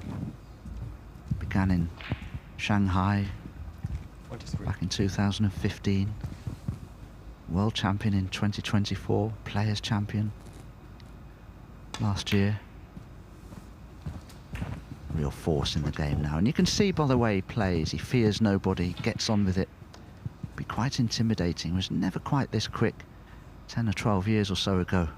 Began in Shanghai back in 2015. World champion in 2024, players champion last year. Real force in the game now, and you can see by the way he plays, he fears nobody, gets on with it. Be quite intimidating, was never quite this quick 10 or 12 years or so ago.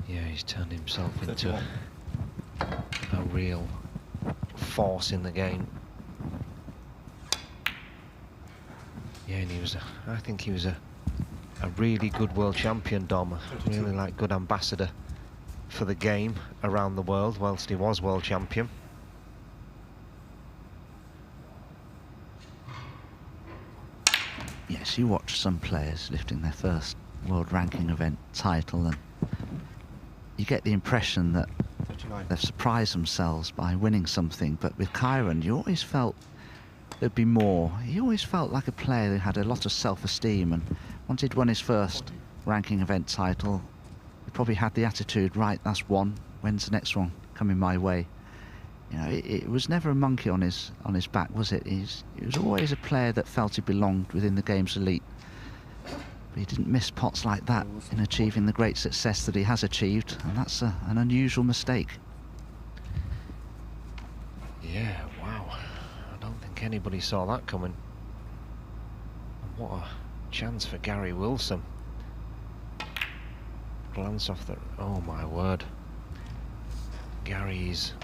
Yeah, he's turned himself into a real force in the game. Yeah, and he was I think he was a really good world champion, Dom. Really like good ambassador for the game around the world whilst he was world champion.
Yes, you watch some players lifting their first world ranking event title and you get the impression that they've surprised themselves by winning something, but with Kyren you always felt there'd be more. He always felt like a player who had a lot of self-esteem, and once he'd won his first ranking event title, he probably had the attitude, right, that's one, when's the next one coming my way? You know, it was never a monkey on his back, was it? He was always a player that felt he belonged within the game's elite. But he didn't miss pots like that in achieving the great success that he has achieved, and that's an unusual mistake.
Yeah, wow. I don't think anybody saw that coming. And what a chance for Gary Wilson. Glance off the... Oh my word. Gary's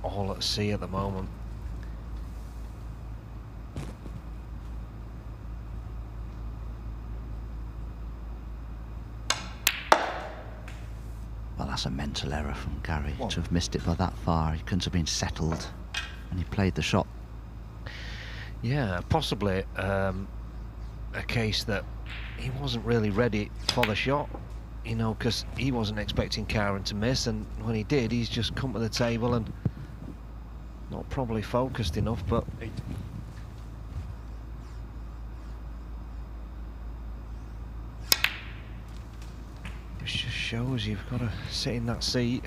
all at sea at the moment.
Well, that's a mental error from Gary to have missed it by that far. He couldn't have been settled, and he played the shot.
Yeah, possibly a case that he wasn't really ready for the shot, you know, because he wasn't expecting Kyren to miss, and when he did, he's just come to the table and not probably focused enough, but...
Eight.
It just shows you've got to sit in that seat,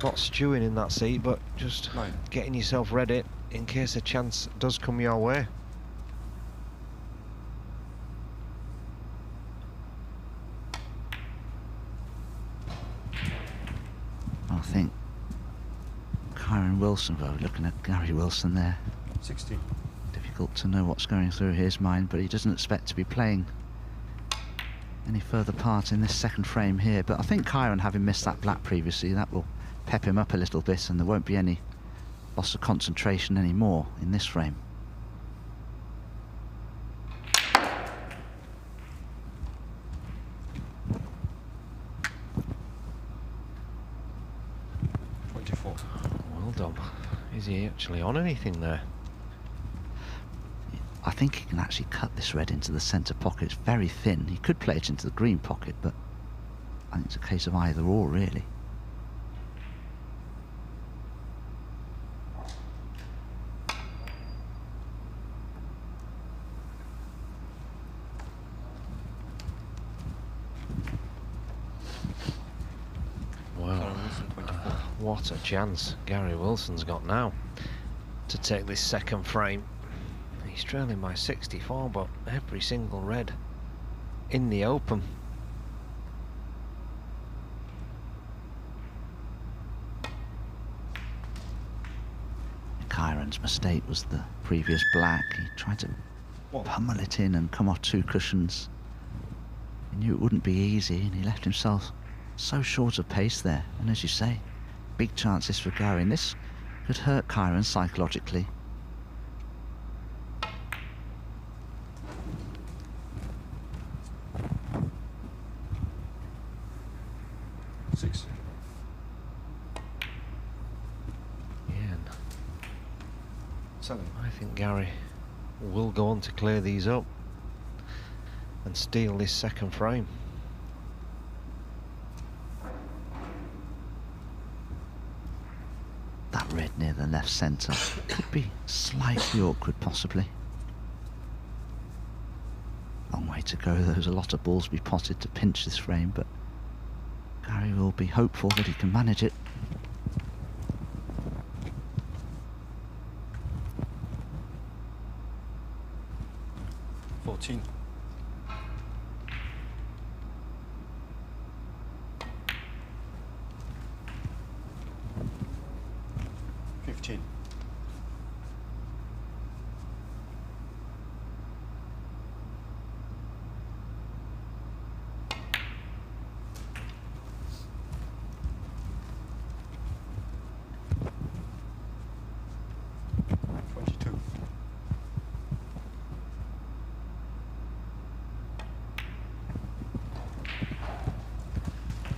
not stewing in that seat, but just getting yourself ready in case a chance does come your way.
I think Kyren Wilson, though, looking at Gary Wilson there.
16.
Difficult to know what's going through his mind, but he doesn't expect to be playing any further part in this second frame here. But I think Kyren, having missed that black previously, that will pep him up a little bit, and there won't be any loss of concentration anymore in this frame.
Well done. Is he actually on anything there?
I think he can actually cut this red into the centre pocket. It's very thin. He could play it into the green pocket, but I think it's a case of either or, really.
What a chance Gary Wilson's got now to take this second frame. He's trailing by 64, but every single red in the open.
Kyren's mistake was the previous black. He tried to pummel it in and come off two cushions. He knew it wouldn't be easy, and he left himself so short of pace there. And as you say, big chances for Gary, and this could hurt Kyren psychologically.
Six.
Yeah.
7.
I think Gary will go on to clear these up and steal this second frame.
That red near the left centre could be slightly awkward, possibly. Long way to go. There's a lot of balls to be potted to pinch this frame, but Gary will be hopeful that he can manage it.
$14. 15.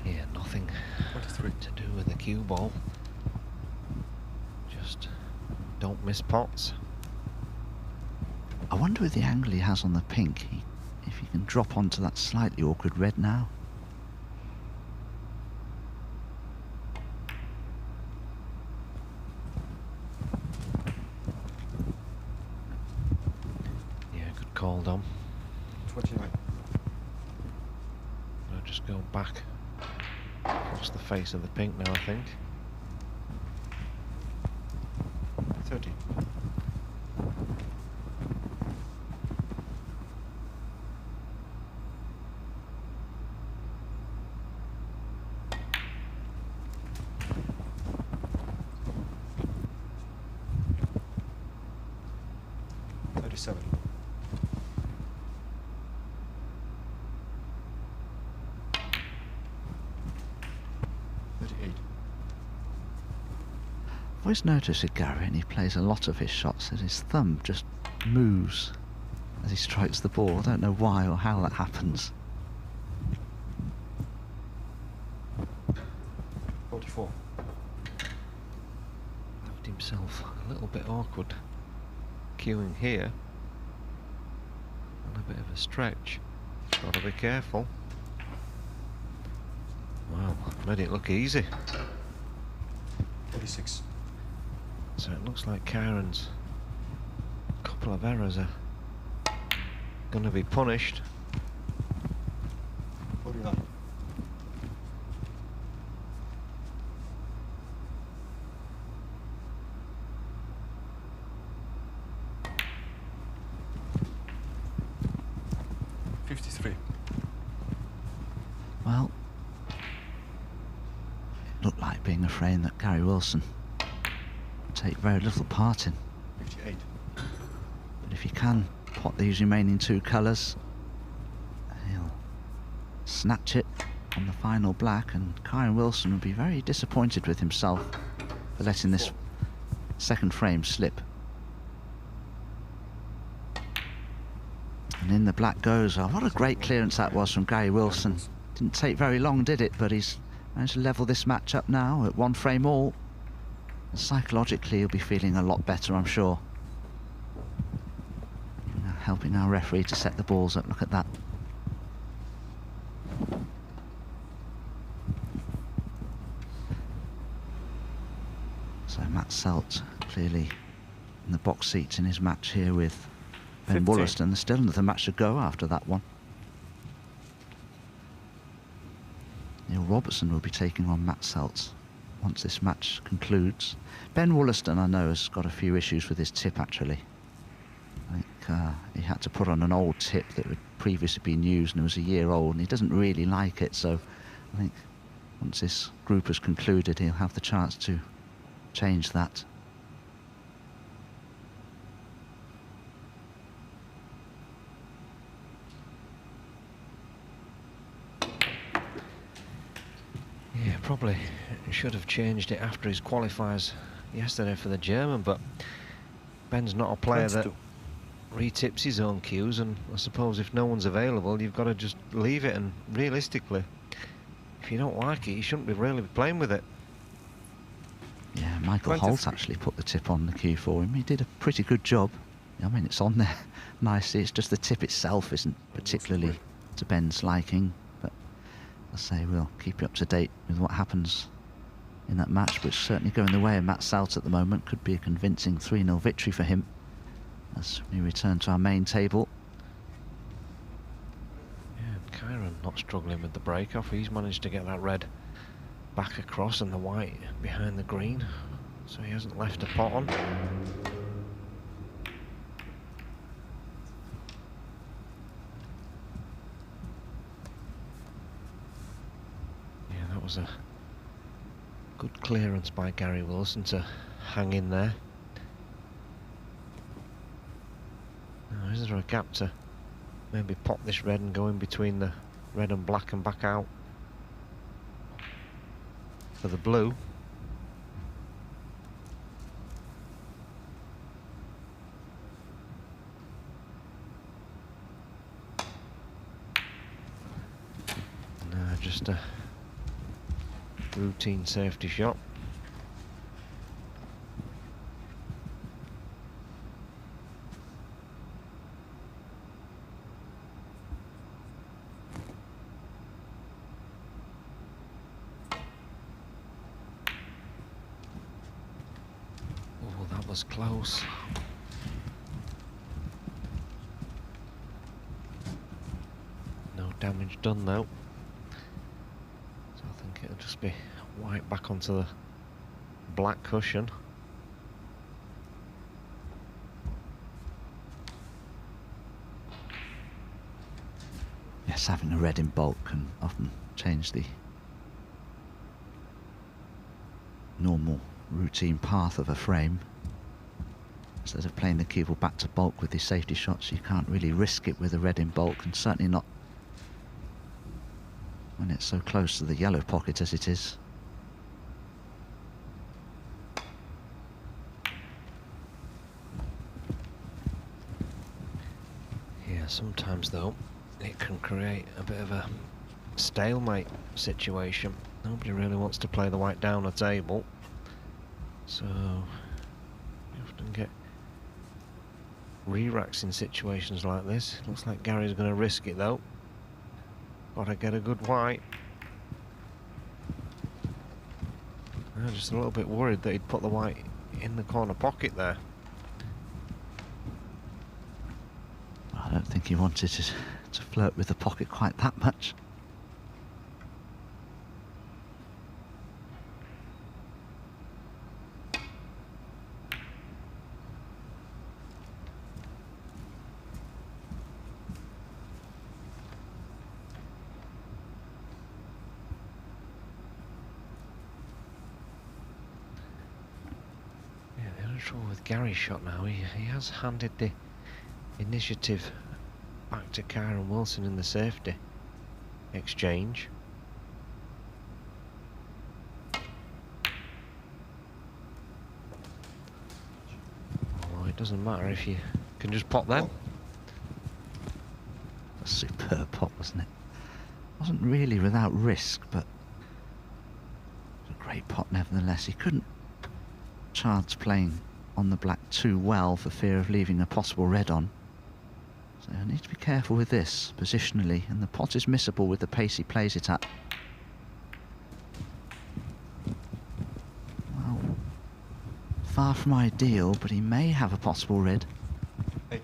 Yeah, nothing to do with the cue ball. Just don't miss pots.
I wonder with the angle he has on the pink, if he can drop onto that slightly awkward red now.
Yeah, good call, Dom.
29.
Just go back across the face of the pink now, I think.
30. Seven. 38.
I've always noticed with Gary, and he plays a lot of his shots, that his thumb just moves as he strikes the ball. I don't know why or how that happens.
44.
Left himself a little bit awkward queuing here. A bit of a stretch. Got to be careful. Wow, made it look easy.
46.
So it looks like Kyren's couple of errors are going to be punished.
49.
Well, it looked like being a frame that Gary Wilson would take very little part in.
58.
But if he can pot these remaining two colours, he'll snatch it on the final black, and Kyren Wilson will be very disappointed with himself for letting this second frame slip. And in the black goes. Oh, what a great clearance that was from Gary Wilson. Didn't take very long, did it? But he's managed to level this match up now at one frame all. And psychologically, he'll be feeling a lot better, I'm sure. Now helping our referee to set the balls up. Look at that. So Matt Selt clearly in the box seats in his match here with Ben Wollaston. There's still another match to go after that one. Neil Robertson will be taking on Matt Selt once this match concludes. Ben Wollaston, I know, has got a few issues with his tip, actually. I think he had to put on an old tip that had previously been used and it was a year old, and he doesn't really like it, so I think once this group has concluded, he'll have the chance to change that.
Yeah, probably should have changed it after his qualifiers yesterday for the German, but Ben's not a player that retips his own cues, and I suppose if no one's available, you've got to just leave it, and realistically, if you don't like it, you shouldn't be really playing with it.
Yeah, Michael Holt actually put the tip on the cue for him. He did a pretty good job. I mean, it's on there nicely. It's just the tip itself isn't particularly to Ben's liking. But I say we'll keep you up to date with what happens in that match, which certainly going the way of Matt Selt at the moment. Could be a convincing 3-0 victory for him as we return to our main table.
Yeah, Kyren not struggling with the break-off. He's managed to get that red back across and the white behind the green, so he hasn't left a pot on. Yeah, that was a good clearance by Gary Wilson to hang in there. Now, is there a gap to maybe pop this red and go in between the red and black and back out for the blue? No, just a routine safety shot. Was close. No damage done though. just be white back onto the black cushion.
Yes, having a red in bulk can often change the normal routine path of a frame. Instead of playing the cue ball back to bulk with these safety shots, you can't really risk it with a red in bulk, and certainly not when it's so close to the yellow pocket as it is.
Yeah, sometimes though it can create a bit of a stalemate situation. Nobody really wants to play the white down a table, so you often get re-racks in situations like this. Looks like Gary's going to risk it though. Gotta get a good white. I'm just a little bit worried that he'd put the white in the corner pocket there.
I don't think he wanted to flirt with the pocket quite that much.
Yeah, the only trouble with Gary's shot now, he has handed the initiative back to Kyren Wilson in the safety exchange. Oh, it doesn't matter if you can just pop them.
A superb pot, wasn't it? Wasn't really without risk, but a great pot nevertheless. He couldn't chance playing on the black too well for fear of leaving a possible red on. So I need to be careful with this positionally, and the pot is missable with the pace he plays it at. Well, far from ideal, but he may have a possible red.
8.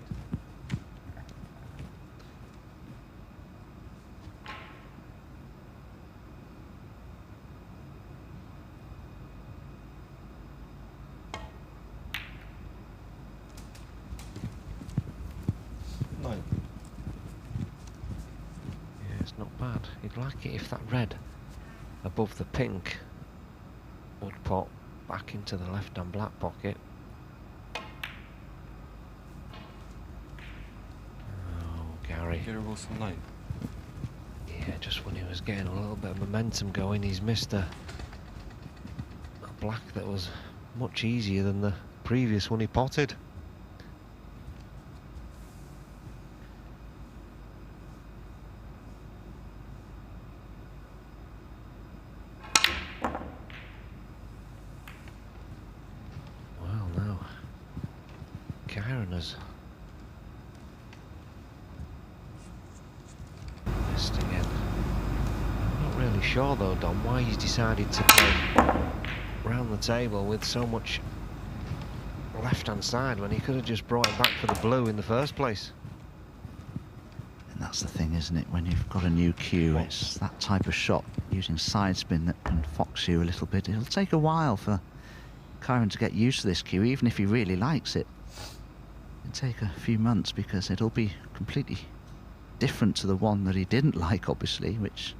Yeah, it's not bad. He'd like it if that red above the pink would pop back into the left and black pocket. Oh, Gary.
Kyren Wilson 9.
Yeah, just when he was getting a little bit of momentum going, he's missed a black that was much easier than the previous one he potted. Well, now Kyren has missed again. I'm not really sure though, Dom, why he's decided to play round the table with so much left-hand side when he could have just brought it back for the blue in the first place.
And that's the thing, isn't it? When you've got a new cue, it's that type of shot using side spin that can fox you a little bit. It'll take a while for Kyren to get used to this cue, even if he really likes it. It'll take a few months because it'll be completely different to the one that he didn't like, obviously, which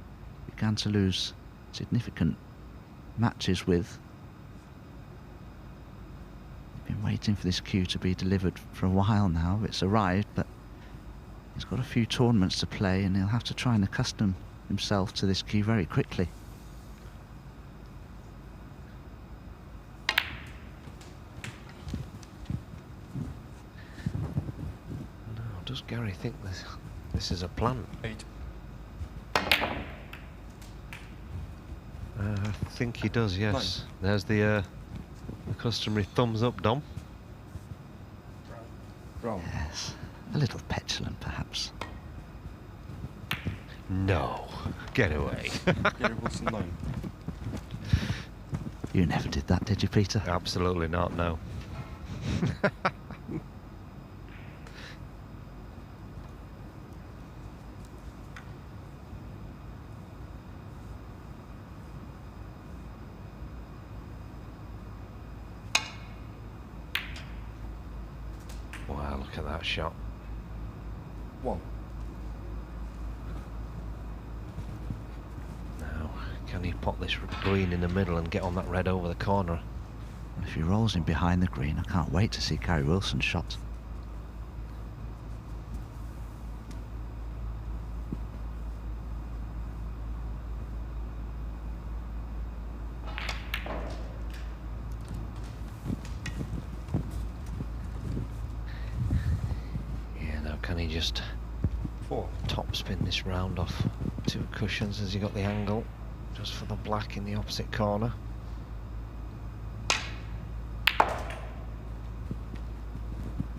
began to lose significant matches with. Been waiting for this cue to be delivered for a while now. It's arrived, but he's got a few tournaments to play and he'll have to try and accustom himself to this cue very quickly.
No, does Gary think this is a plan?
8.
I think he does, yes. There's the customary thumbs up, Dom.
Wrong.
Yes, a little petulant perhaps.
No, get away.
Kyren Wilson 9.
You never did that, did you, Peter?
Absolutely not, no. Look at that shot.
1.
Now, can he pop this green in the middle and get on that red over the corner?
If he rolls in behind the green, I can't wait to see Kyren Wilson's shot.
Yeah, now can he just
4.
top spin this round off 2 cushions? Has he got the angle just for the black in the opposite corner?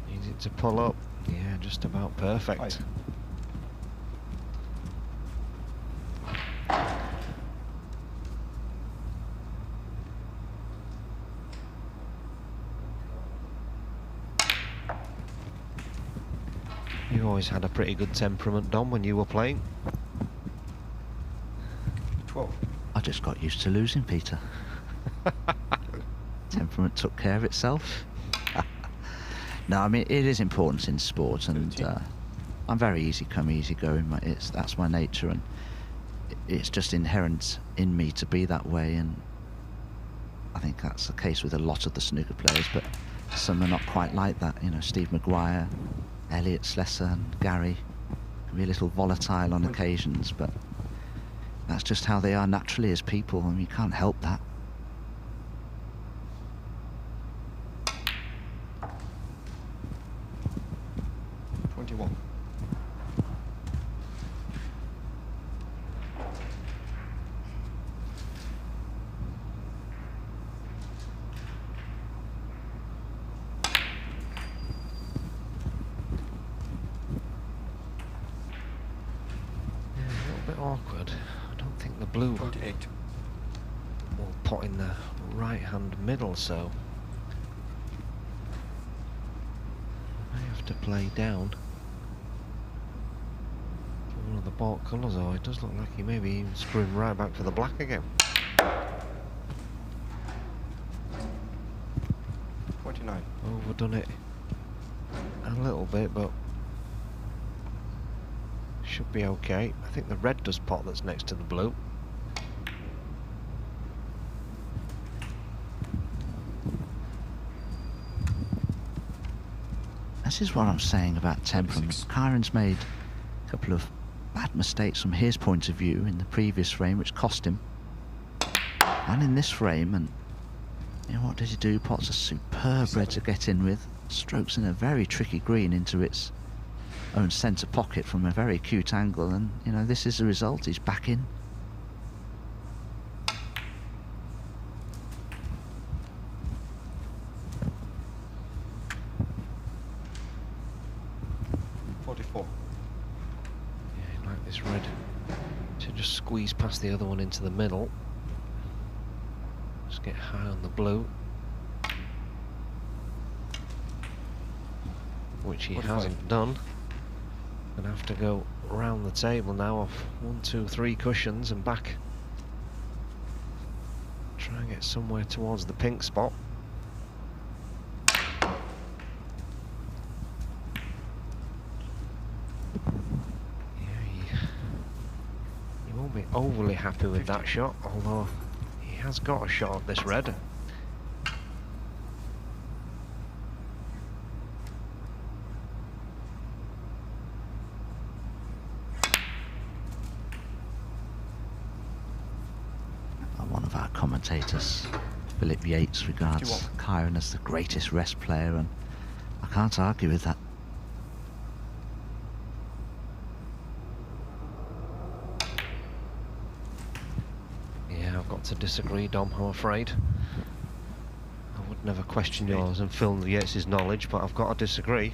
Needs it to pull up. Yeah, just about perfect.
5.
You always had a pretty good temperament, Dom, when you were playing.
12.
I just got used to losing, Peter. Temperament took care of itself. No, I mean, it is important in sport, and I'm very easy come, easy going. That's my nature, and it's just inherent in me to be that way, and I think that's the case with a lot of the snooker players, but some are not quite like that. You know, Steve Maguire, Elliot Slessor and Gary can be a little volatile on occasions, but that's just how they are naturally as people, and you can't help that.
Awkward. I don't think the blue will pot in the right hand middle, so I have to play down for one of the bought colours. Oh, it does look like he may be screwing right back for the black again.
29.
Overdone it a little bit, but should be okay. I think the red does pot that's next to the blue.
This is what I'm saying about temperament. Kyren's made a couple of bad mistakes from his point of view in the previous frame, which cost him. And in this frame, and you know, what did he do? Pots a superb red to get in with, strokes in a very tricky green into its own centre pocket from a very acute angle, and you know, this is the result. He's back in.
Yeah, like this red to just squeeze past the other one into the middle. Just get high on the blue, which he hasn't done. Gonna have to go round the table now off 1, 2, 3 cushions and back. Try and get somewhere towards the pink spot. Yeah, he won't be overly happy with that shot, although he has got a shot at this red.
Commentators, Philip Yates, regards Kyren as the greatest rest player, and I can't argue with that.
Yeah, I've got to disagree, Dom, I'm afraid. I would never question yours and Phil Yates' knowledge, but I've got to disagree.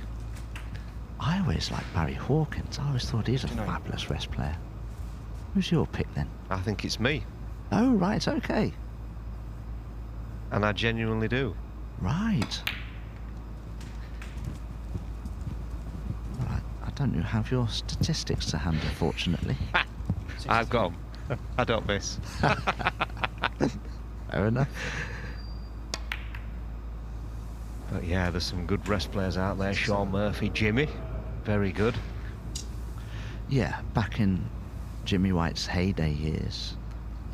I always liked Barry Hawkins. I always thought he's a fabulous rest player. Who's your pick then?
I think it's me.
Oh, right, okay.
And I genuinely do.
Right. Well, I don't have your statistics to hand, unfortunately.
I've got them. I don't miss.
Fair enough.
But yeah, there's some good rest players out there. Sean Murphy, Jimmy, very good.
Yeah, back in Jimmy White's heyday years,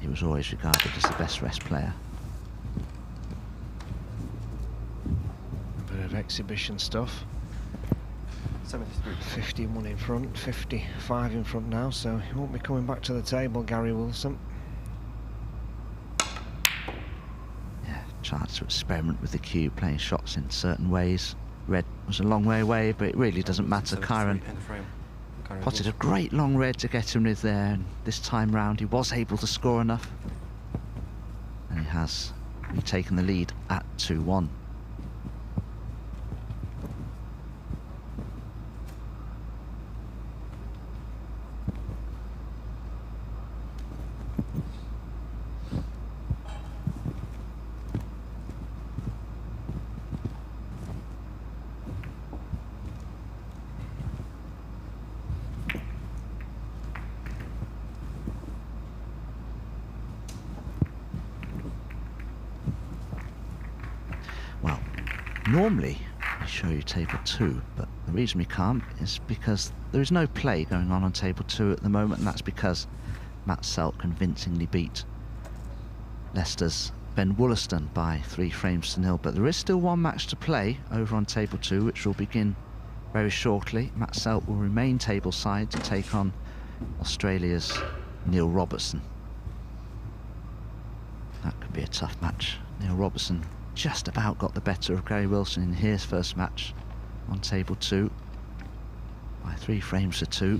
he was always regarded as the best rest player.
A bit of exhibition stuff.
73.
51 in front, 55 in front now, so he won't be coming back to the table, Gary Wilson.
Yeah, chance to experiment with the cue, playing shots in certain ways. Red was a long way away, but it really doesn't matter. Kyren potted a great long red to get him with there, and this time round he was able to score enough. And he has taken the lead at 2-1. Normally we show you table 2, but the reason we can't is because there is no play going on table 2 at the moment, and that's because Matt Selt convincingly beat Leicester's Ben Wollaston by 3 frames to 0. But there is still one match to play over on table 2, which will begin very shortly. Matt Selt will remain table side to take on Australia's Neil Robertson. That could be a tough match. Neil Robertson just about got the better of Gary Wilson in his first match on table 2 by 3 frames to 2.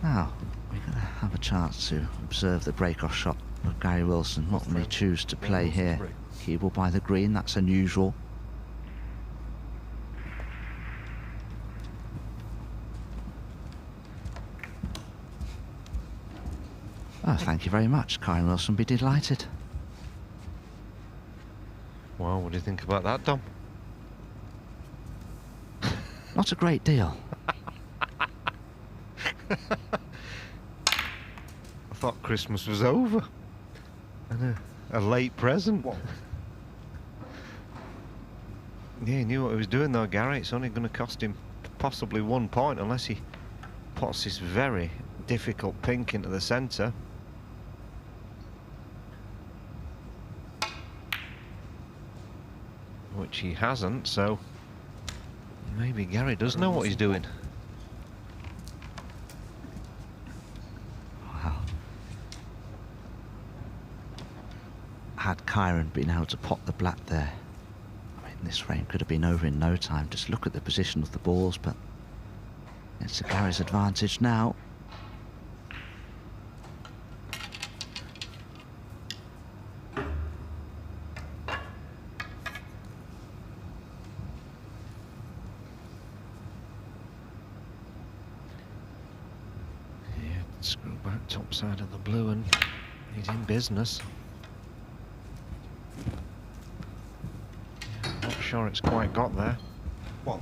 Now we're going to have a chance to observe the break-off shot of Gary Wilson. What will he choose to play here? Cue ball by the green, that's unusual. Oh, thank you very much. Kyren Wilson be delighted.
Well, what do you think about that, Dom?
Not a great deal.
I thought Christmas was over. And a late present.
What?
Yeah, he knew what he was doing though, Gary. It's only going to cost him possibly 1 point unless he pots this very difficult pink into the centre. Which he hasn't, so maybe Gary does know what he's doing.
Wow. Had Kyren been able to pot the black there, I mean, this frame could have been over in no time. Just look at the position of the balls, but it's to Gary's advantage now.
Screw back top side of the blue and he's in business. Yeah, I'm not sure it's quite got there.
One.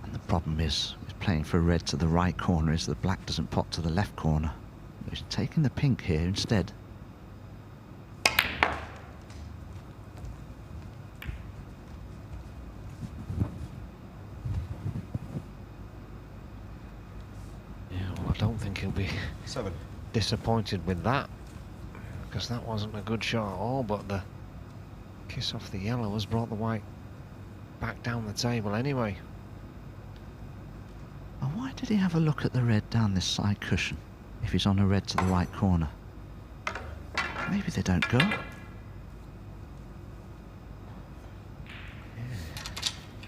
And the problem is, with playing for red to the right corner, is the black doesn't pot to the left corner. He's taking the pink here instead.
I don't think he'll be
7.
disappointed with that, because that wasn't a good shot at all, but the kiss off the yellow has brought the white back down the table anyway.
Well, why did he have a look at the red down this side cushion if he's on a red to the right corner? Maybe they don't go.
Yeah.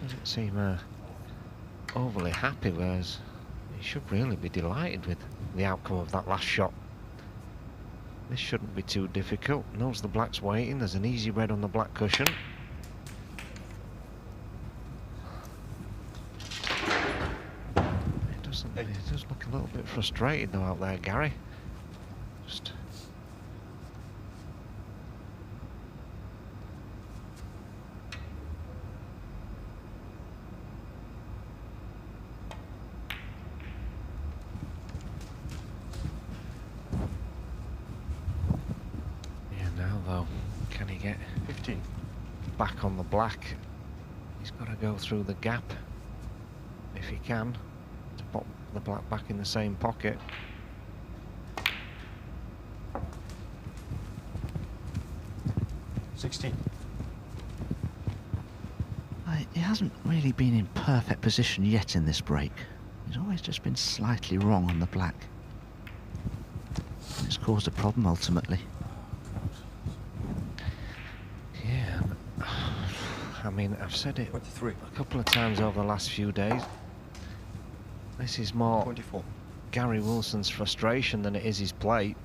Doesn't seem overly happy, whereas he should really be delighted with the outcome of that last shot. This shouldn't be too difficult. Knows the black's waiting. There's an easy red on the black cushion. It does look a little bit frustrated though out there, Gary. Just back on the black. He's got to go through the gap, if he can, to pop the black back in the same pocket.
He hasn't really been in perfect position yet in this break. He's always just been slightly wrong on the black. It's caused a problem ultimately.
Yeah, I mean, I've said it a couple of times over the last few days. This is more
24.
Gary Wilson's frustration than it is his play.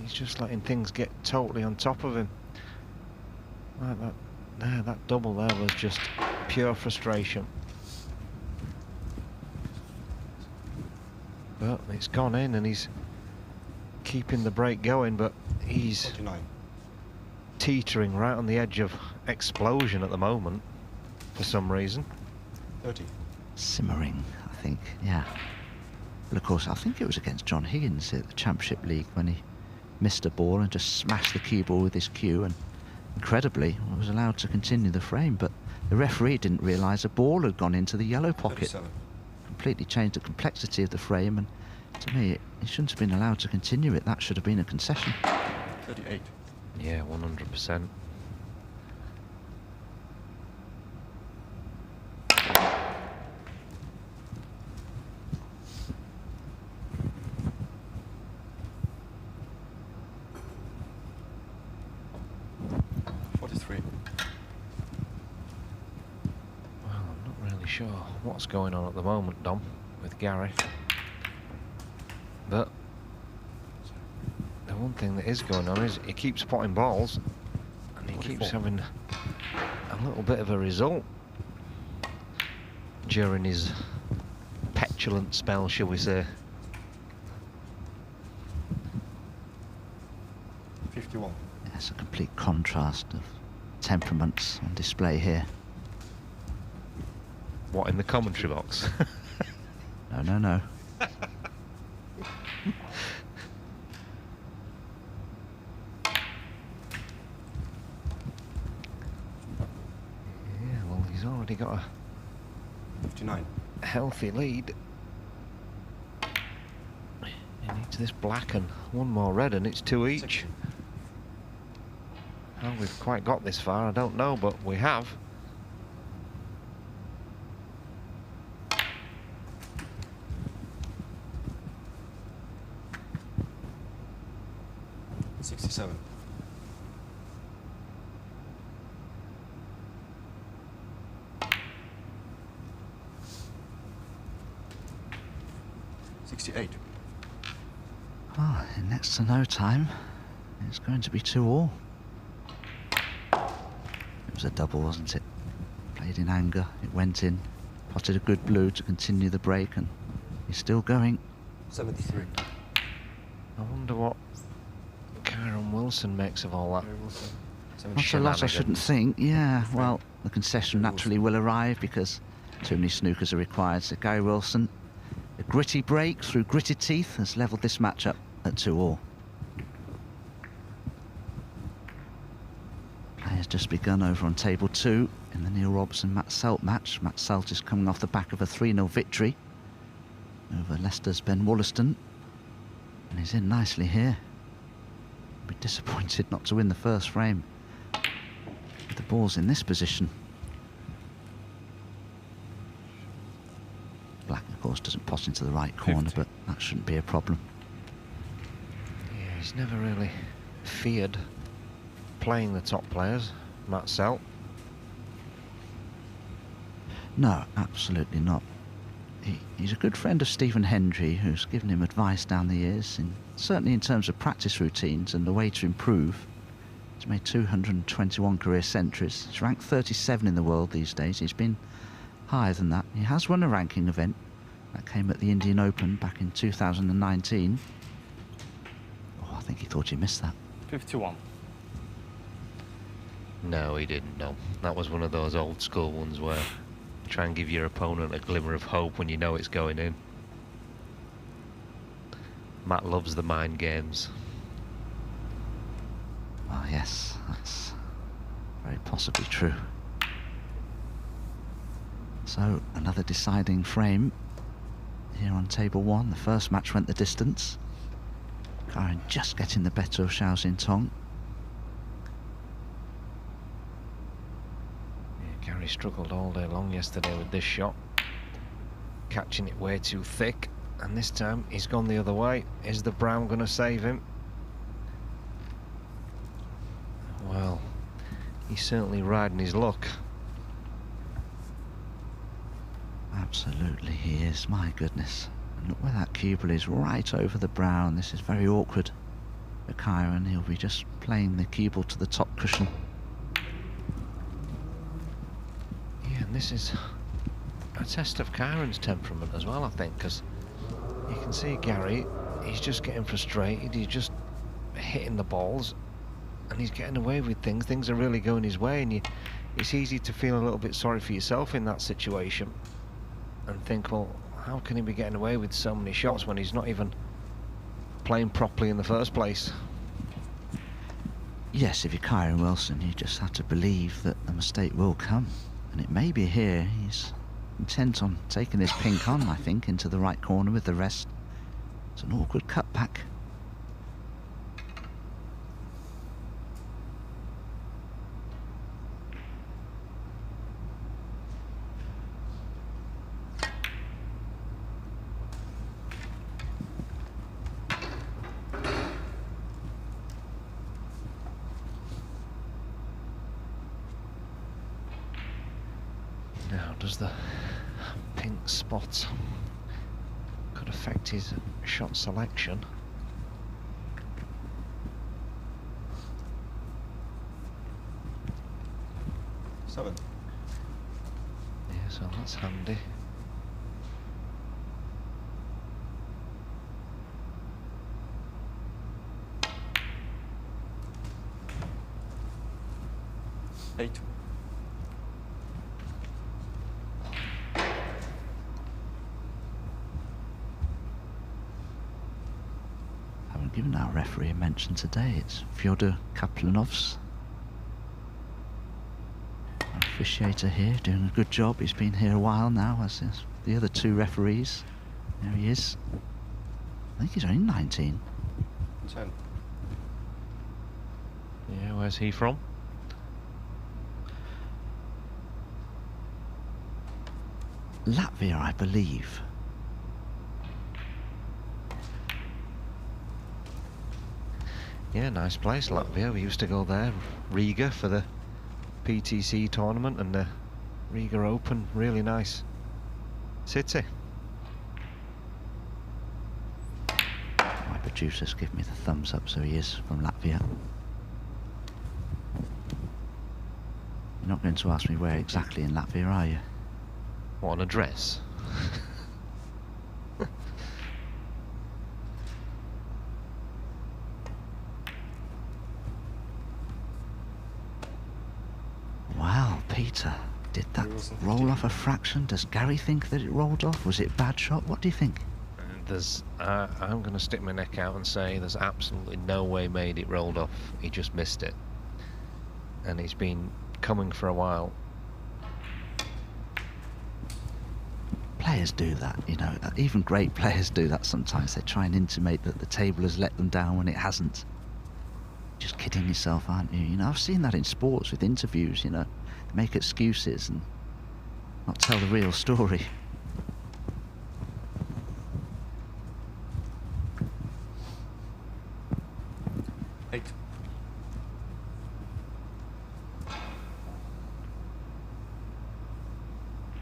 He's just letting things get totally on top of him. Like that, there, that double there was just pure frustration. But it's gone in and he's keeping the break going, but he's
49.
Teetering right on the edge of explosion at the moment for some reason.
30.
Simmering, I think, yeah. But of course, I think it was against John Higgins at the Championship League when he missed a ball and just smashed the cue ball with his cue, and incredibly was allowed to continue the frame, but the referee didn't realise a ball had gone into the yellow pocket.
37.
Completely changed the complexity of the frame, and to me, he shouldn't have been allowed to continue it. That should have been a concession.
38.
Yeah, 100%. Sure what's going on at the moment, Dom, with Gary, but the one thing that is going on is he keeps potting balls and he keeps having a little bit of a result during his petulant spell, shall we say.
51.
It's a complete contrast of temperaments on display here.
What, in the commentary box?
No.
Yeah, well, he's already got a
59.
Healthy lead. He needs this black and one more red, and it's 2 each.
60.
How we've quite got this far, I don't know, but we have.
67.
Well, in next to no time, it's going to be 2-all. It was a double, wasn't it? Played in anger, it went in, potted a good blue to continue the break, and he's still going.
73.
I wonder what Kyren Wilson makes of all that.
Not a lot, I shouldn't think. Yeah, well, the concession naturally will arrive because too many snookers are required. So Gary Wilson, a gritty break through gritted teeth, has levelled this match up at 2-all. Play has just begun over on table 2 in the Neil Robertson-Matt Selt match. Matt Selt is coming off the back of a 3-0 victory over Leicester's Ben Wollaston, and he's in nicely here. Be disappointed not to win the first frame with the ball's in this position. Black, of course, doesn't pot into the right corner, 50. But that shouldn't be a problem.
Yeah, he's never really feared playing the top players, Matt Selt.
No, absolutely not. He's a good friend of Stephen Hendry, who's given him advice down the years, certainly in terms of practice routines and the way to improve. He's made 221 career centuries. He's ranked 37 in the world these days. He's been higher than that. He has won a ranking event. That came at the Indian Open back in 2019. Oh, I think he thought he missed that.
51.
No, he didn't, no. That was one of those old school ones where you try and give your opponent a glimmer of hope when you know it's going in. Matt loves the mind games.
Oh, yes, that's very possibly true. So another deciding frame here on table 1. The first match went the distance. Kyren just getting the better of Xiao Xintong.
Yeah, Gary struggled all day long yesterday with this shot, catching it way too thick, and this time he's gone the other way. Is the brown going to save him? Well, he's certainly riding his luck.
Absolutely he is, my goodness. And look where that cubal is, right over the brown. This is very awkward for Kyren. He'll be just playing the cubal to the top cushion.
Yeah, and this is a test of Kyren's temperament as well, I think, because you can see Gary, he's just getting frustrated, he's just hitting the balls, and he's getting away with things. Things are really going his way, and it's easy to feel a little bit sorry for yourself in that situation and think, well, how can he be getting away with so many shots when he's not even playing properly in the first place?
Yes, if you're Kyren Wilson, you just have to believe that a mistake will come, and it may be here. He's intent on taking this pink on, I think, into the right corner with the rest. It's an awkward cutback.
Now, does the pink spot could affect his shot selection?
Seven.
Yeah, so that's handy.
Eight.
Haven't given our referee a mention today. It's Fyodor Kaplanov's officiator here, doing a good job. He's been here a while now, as is the other two referees. There he is. I think he's only 19.
10.
Yeah, where's he from?
Latvia, I believe.
Yeah, nice place, Latvia. We used to go there, Riga, for the PTC tournament and the Riga Open. Really nice city.
My producers give me the thumbs up, so he is from Latvia. You're not going to ask me where exactly in Latvia, are you?
What, an address?
Wow, Peter, did that roll off a fraction? Does Gary think that it rolled off? Was it a bad shot? What do you think?
I'm going to stick my neck out and say there's absolutely no way made it rolled off. He just missed it. And he's been coming for a while.
Players do that, you know, even great players do that sometimes. They try and intimate that the table has let them down when it hasn't. Just kidding yourself, aren't you? You know, I've seen that in sports with interviews, you know, make excuses and not tell the real story.
Eight.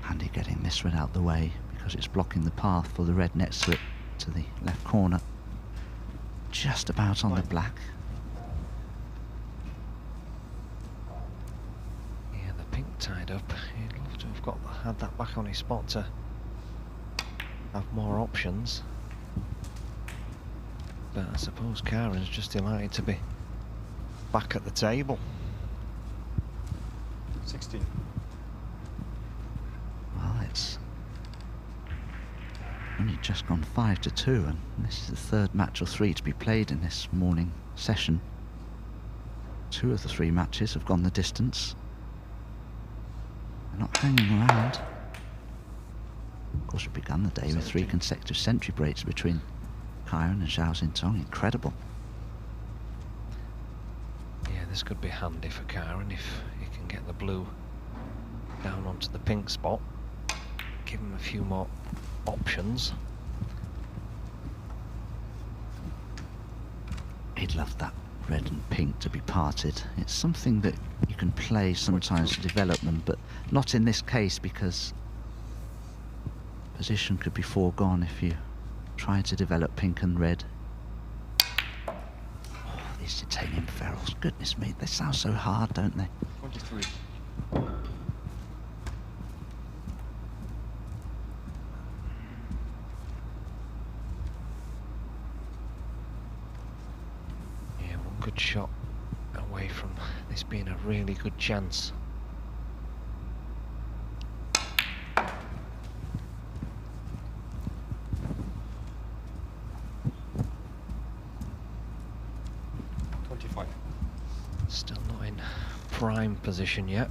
Handy getting this one out the way because it's blocking the path for the red next to it, to the left corner. Just about on the black.
Yeah, the pink tied up. He'd love to have had that back on his spot to have more options. But I suppose Kyren's just delighted to be back at the table.
16.
Well, it's only just gone 5-2, and this is the third match or three to be played in this morning session. 2 of the 3 matches have gone the distance. They're not hanging around. course, we began the day with 3 consecutive century breaks between Kyren and Xiao Xintong. Incredible.
Yeah, this could be handy for Kyren if he can get the blue down onto the pink spot. Give him a few more options.
He'd love that red and pink to be parted. It's something that you can play sometimes to develop them, but not in this case, because position could be foregone if you try to develop pink and red. Oh, these titanium ferrules, goodness me, they sound so hard, don't they?
23.
Yeah, one good shot away from this being a really good chance. Still not in prime position yet.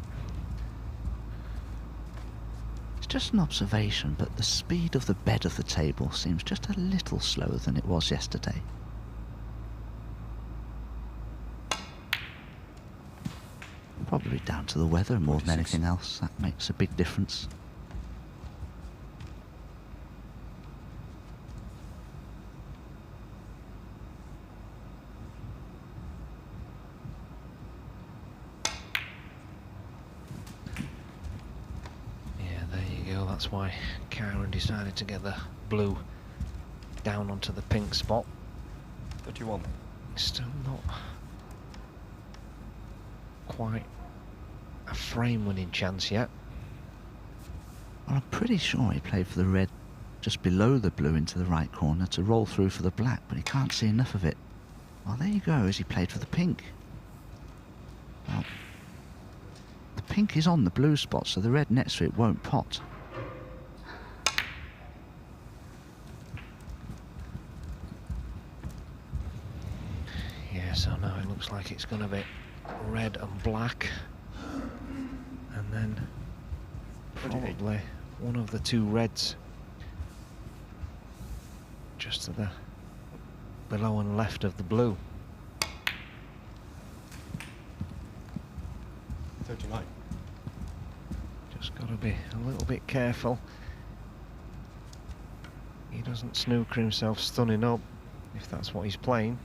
It's just an observation, but the speed of the bed of the table seems just a little slower than it was yesterday. Probably down to the weather more than anything else. That makes a big difference.
That's why Kyren decided to get the blue down onto the pink spot.
31.
Still not quite a frame winning chance yet.
Well, I'm pretty sure he played for the red just below the blue into the right corner to roll through for the black, but he can't see enough of it. Well, there you go, as he played for the pink. Well, the pink is on the blue spot, so the red next to it won't pot.
So now it looks like it's going to be red and black, and then probably one of the 2 reds just to the below and left of the blue.
39.
Just got to be a little bit careful. He doesn't snooker himself stunning up if that's what he's playing.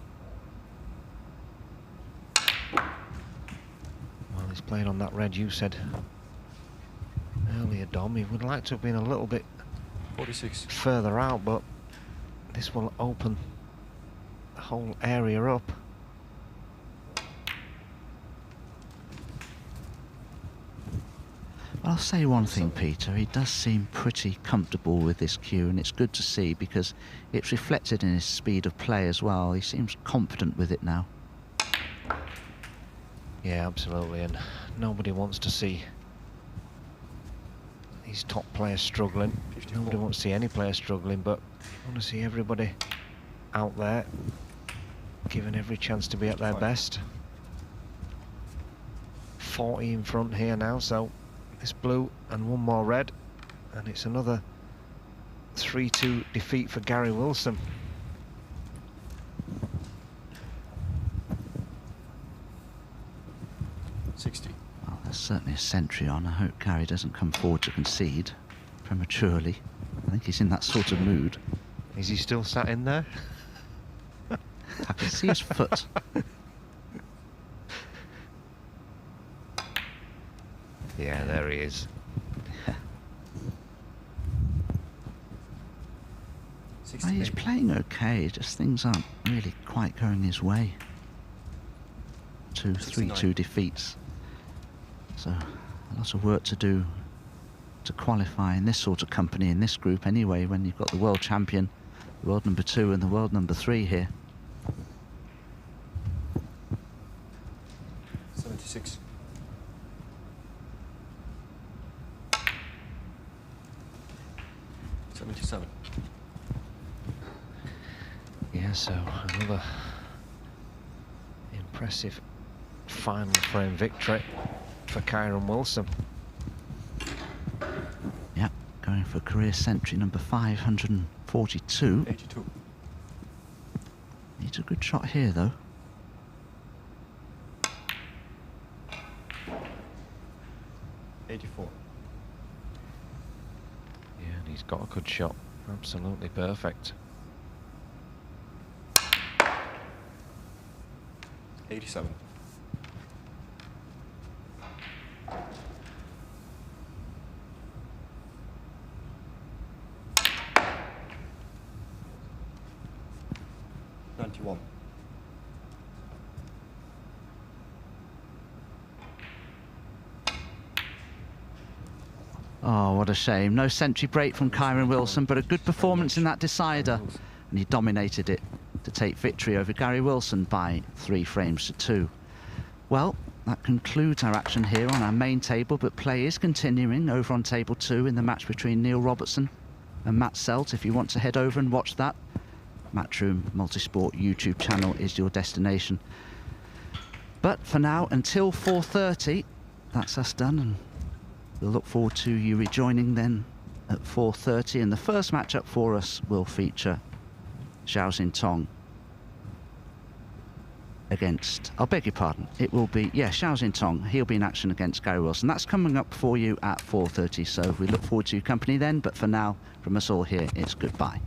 He's played on that red you said earlier, Dom. He would like to have been a little bit
46
further out, but this will open the whole area up.
Well, I'll say one thing, Peter. He does seem pretty comfortable with this cue, and it's good to see because it's reflected in his speed of play as well. He seems confident with it now.
Yeah, absolutely, and nobody wants to see these top players struggling. 54. Nobody wants to see any player struggling, but I want to see everybody out there given every chance to be at their best. 40 in front here now, so this blue and one more red, and it's another 3-2 defeat for Kyren Wilson.
Well, there's certainly a century on. I hope Gary doesn't come forward to concede prematurely. I think he's in that sort of mood.
Is he still sat in there?
I can see his foot.
Yeah, there he is.
Well, he's playing okay, just things aren't really quite going his way. 3-2 defeats. So a lot of work to do to qualify in this sort of company, in this group anyway, when you've got the world champion, the world number 2 and the world number 3 here.
76.
Yeah, so another impressive final frame victory for Kyren Wilson.
Yeah, going for career century number 542.
82.
Needs a good shot here, though.
Yeah,
and he's got a good shot. Absolutely perfect.
87.
Oh, what a shame. No century break from Kyren Wilson, but a good performance in that decider. And he dominated it to take victory over Gary Wilson by 3 frames to 2. Well, that concludes our action here on our main table, but play is continuing over on table 2 in the match between Neil Robertson and Matt Selt. If you want to head over and watch that, Matchroom Multisport YouTube channel is your destination. But for now, until 4:30, that's us done, and we'll look forward to you rejoining then at 4:30. And the first matchup for us will feature Xiao Xintong against, I'll beg your pardon, it will be, yeah, Xiao Xintong. He'll be in action against Gary Wilson. That's coming up for you at 4:30, so we look forward to your company then. But for now, from us all here, it's goodbye.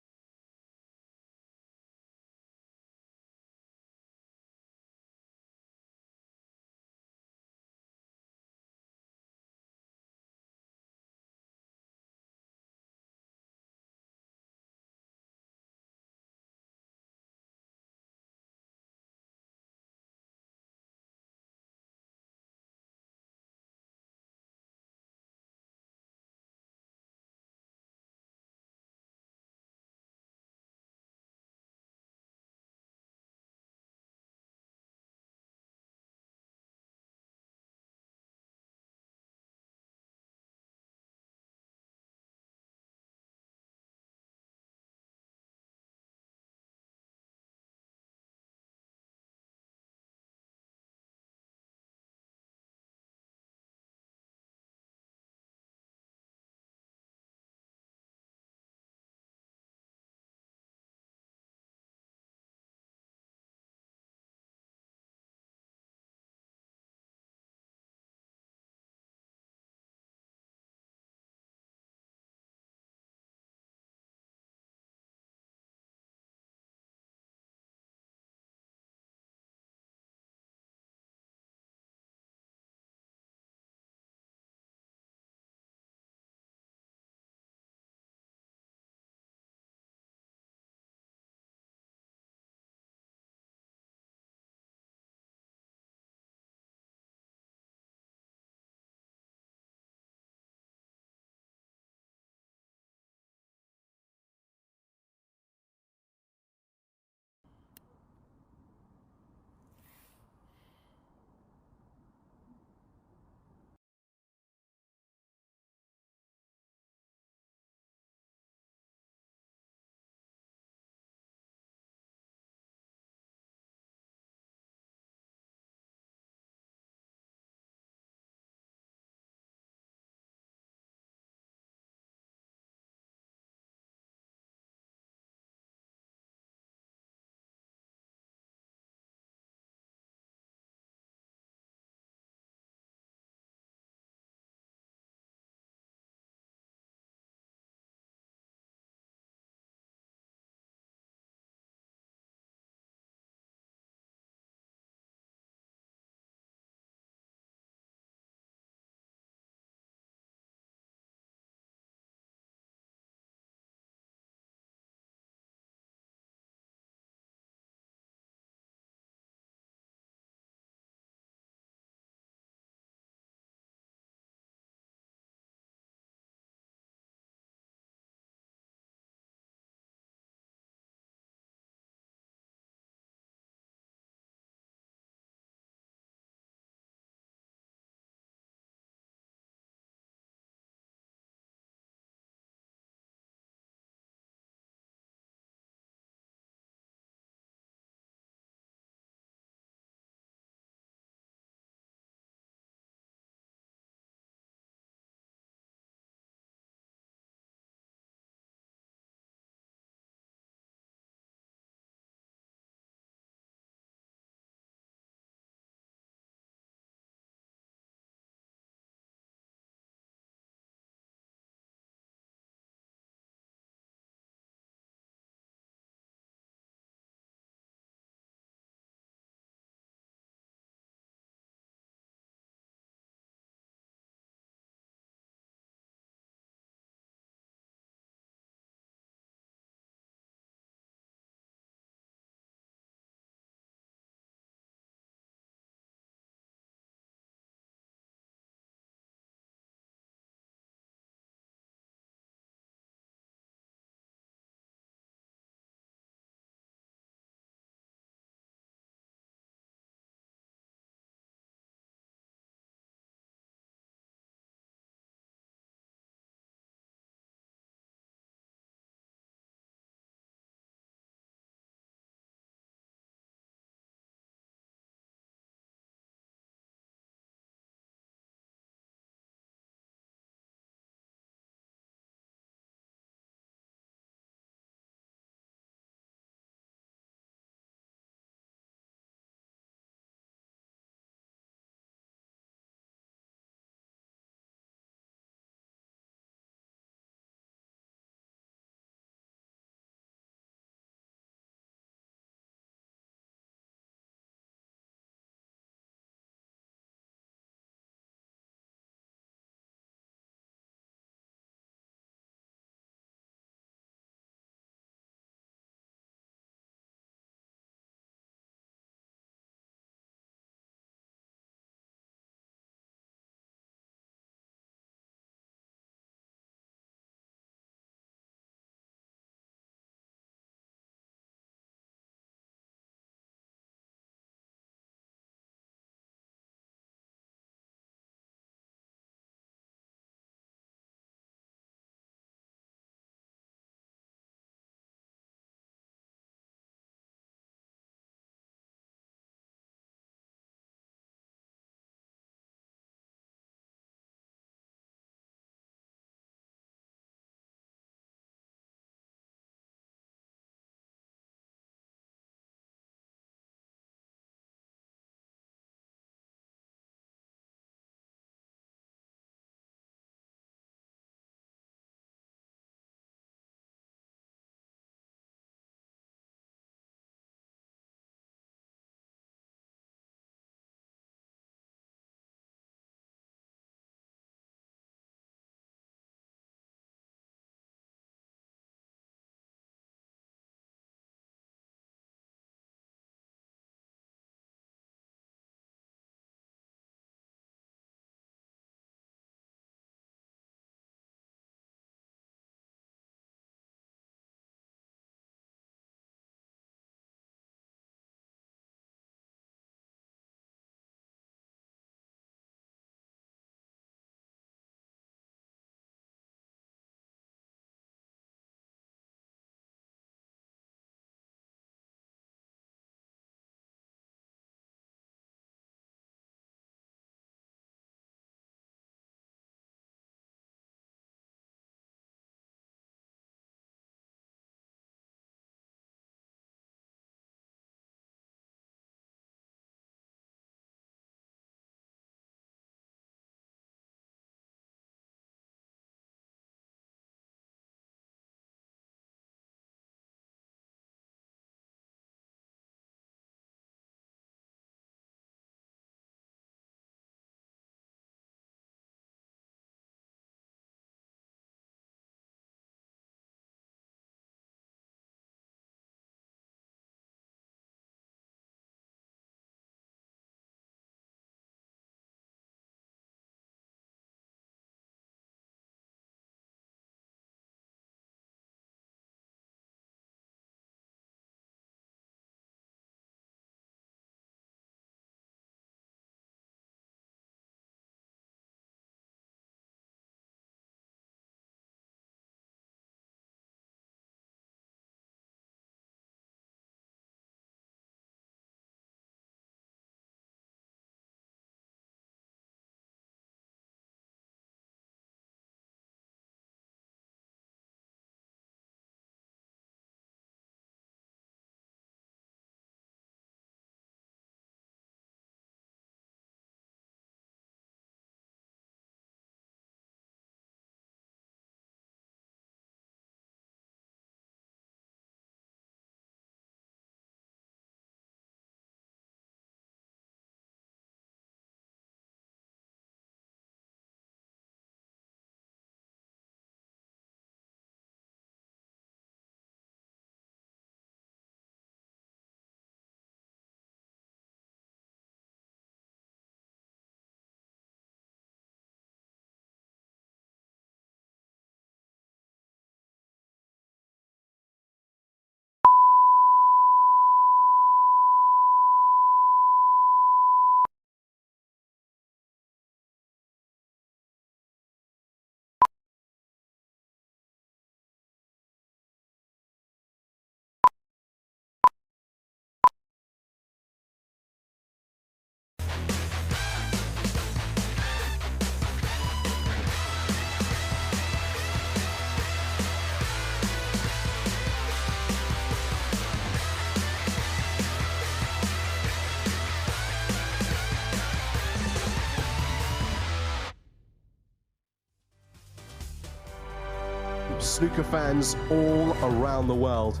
snooker fans all around the world.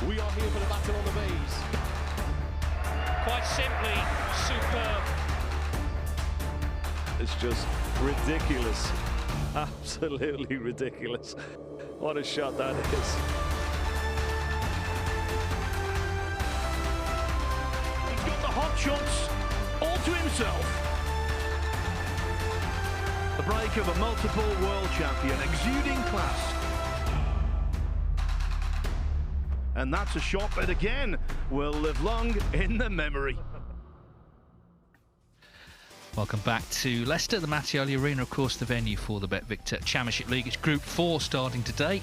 We are here for the battle on the bees.
Quite simply, superb.
It's just ridiculous. Absolutely ridiculous. What a shot that is.
He's got the hot shots all to himself. The break of a multiple world champion, exuding class. And that's a shot that again will live long in the memory.
Welcome back to Leicester, the Mattioli Arena, of course, the venue for the BetVictor Championship League. It's Group 4 starting today,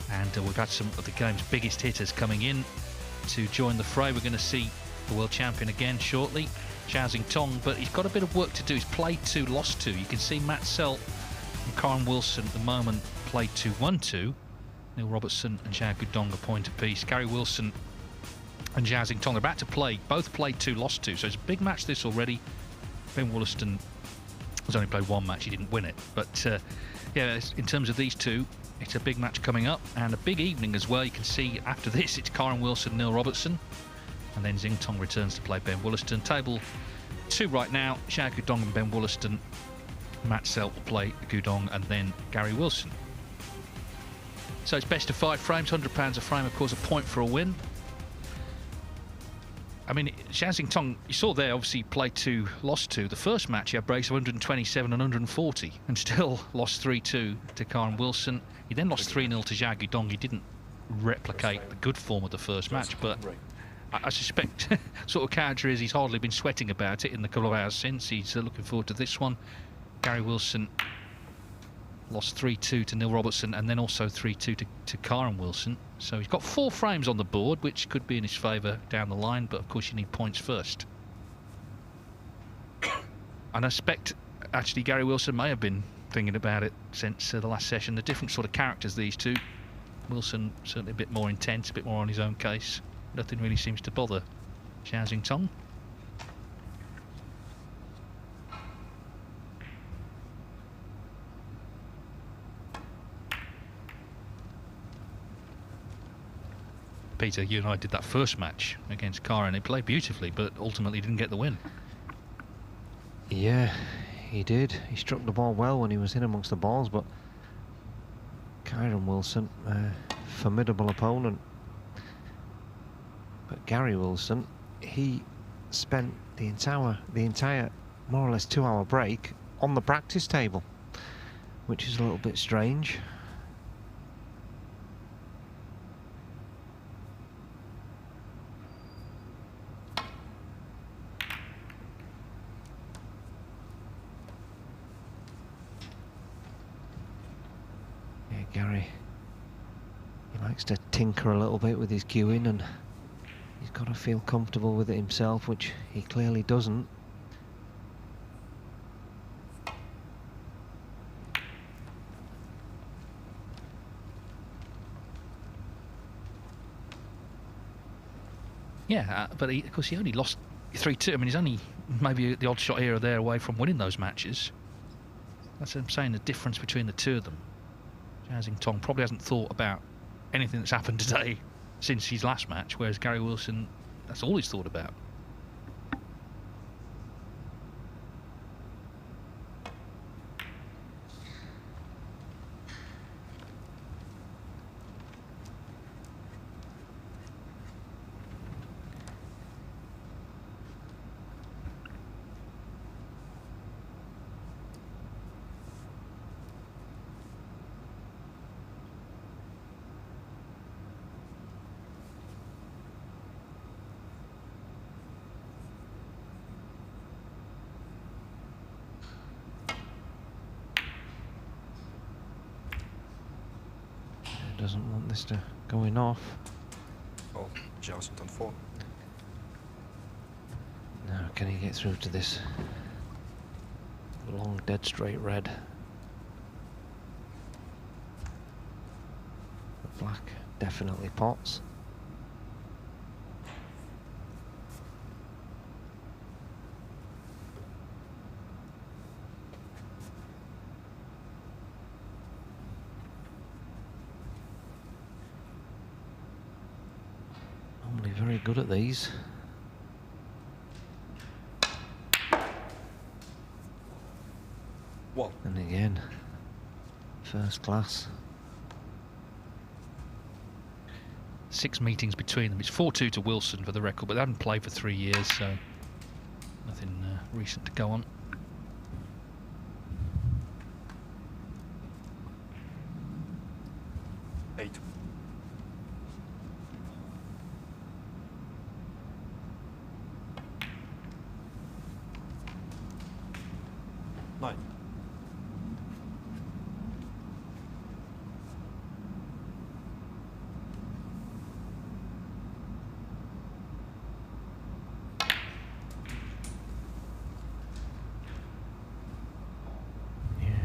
and we've had some of the game's biggest hitters coming in to join the fray. We're going to see the world champion again shortly, Xiao Xintong, but he's got a bit of work to do. He's played 2, lost 2. You can see Mattioli and Kyren Wilson at the moment played 2, won 2. Neil Robertson and Zhao Guodong a point apiece. Kyren Wilson and Xiao Xintong are about to play. Both played 2, lost 2. So it's a big match this already. Ben Wollaston has only played 1 match. He didn't win it. But yeah, in terms of these two, it's a big match coming up and a big evening as well. You can see after this, it's Kyren Wilson, Neil Robertson. And then Xintong returns to play Ben Wollaston. Table 2 right now, Xiao Guodong and Ben Wollaston. Mattioli will play Guodong and then Kyren Wilson. So it's best of 5 frames, £100 a frame, of course, a point for a win. I mean, Xiao Xintong, you saw there, obviously played 2, lost 2. The first match he had breaks of 127 and 140 and still lost 3-2 to Kyren Wilson. He then lost 3-0 to Zhao Guodong. He didn't replicate the good form of the first match, but I suspect sort of character is he's hardly been sweating about it in the couple of hours since. He's looking forward to this one. Kyren Wilson lost 3-2 to Neil Robertson and then also 3-2 to Kyren Wilson. So he's got 4 frames on the board, which could be in his favour down the line, but of course you need points first. And I suspect actually Kyren Wilson may have been thinking about it since the last session. The different sort of characters, these two. Wilson certainly a bit more intense, a bit more on his own case. Nothing really seems to bother Xiao Xintong. Peter, you and I did that first match against Kyren. He played beautifully, but ultimately didn't get the win.
Yeah, he did. He struck the ball well when he was in amongst the balls, but Kyren Wilson, formidable opponent. But Kyren Wilson, he spent the entire more or less 2-hour break on the practice table, which is a little bit strange. Gary, he likes to tinker a little bit with his cueing, and he's got to feel comfortable with it himself, which he clearly doesn't.
Yeah, but of course he only lost 3-2. I mean, he's only maybe the odd shot here or there away from winning those matches. That's what I'm saying, the difference between the two of them. Xiao Xintong probably hasn't thought about anything that's happened today since his last match, whereas Kyren Wilson, that's all he's thought about.
Doesn't want this to going off.
Oh, Zhao's done 4.
Now, can he get through to this long, dead straight red? The black definitely pots. very good at these.
One.
And again, first class.
6 meetings between them. It's 4-2 to Wilson for the record, but they haven't played for 3 years, so nothing recent to go on.
Eight. Nine.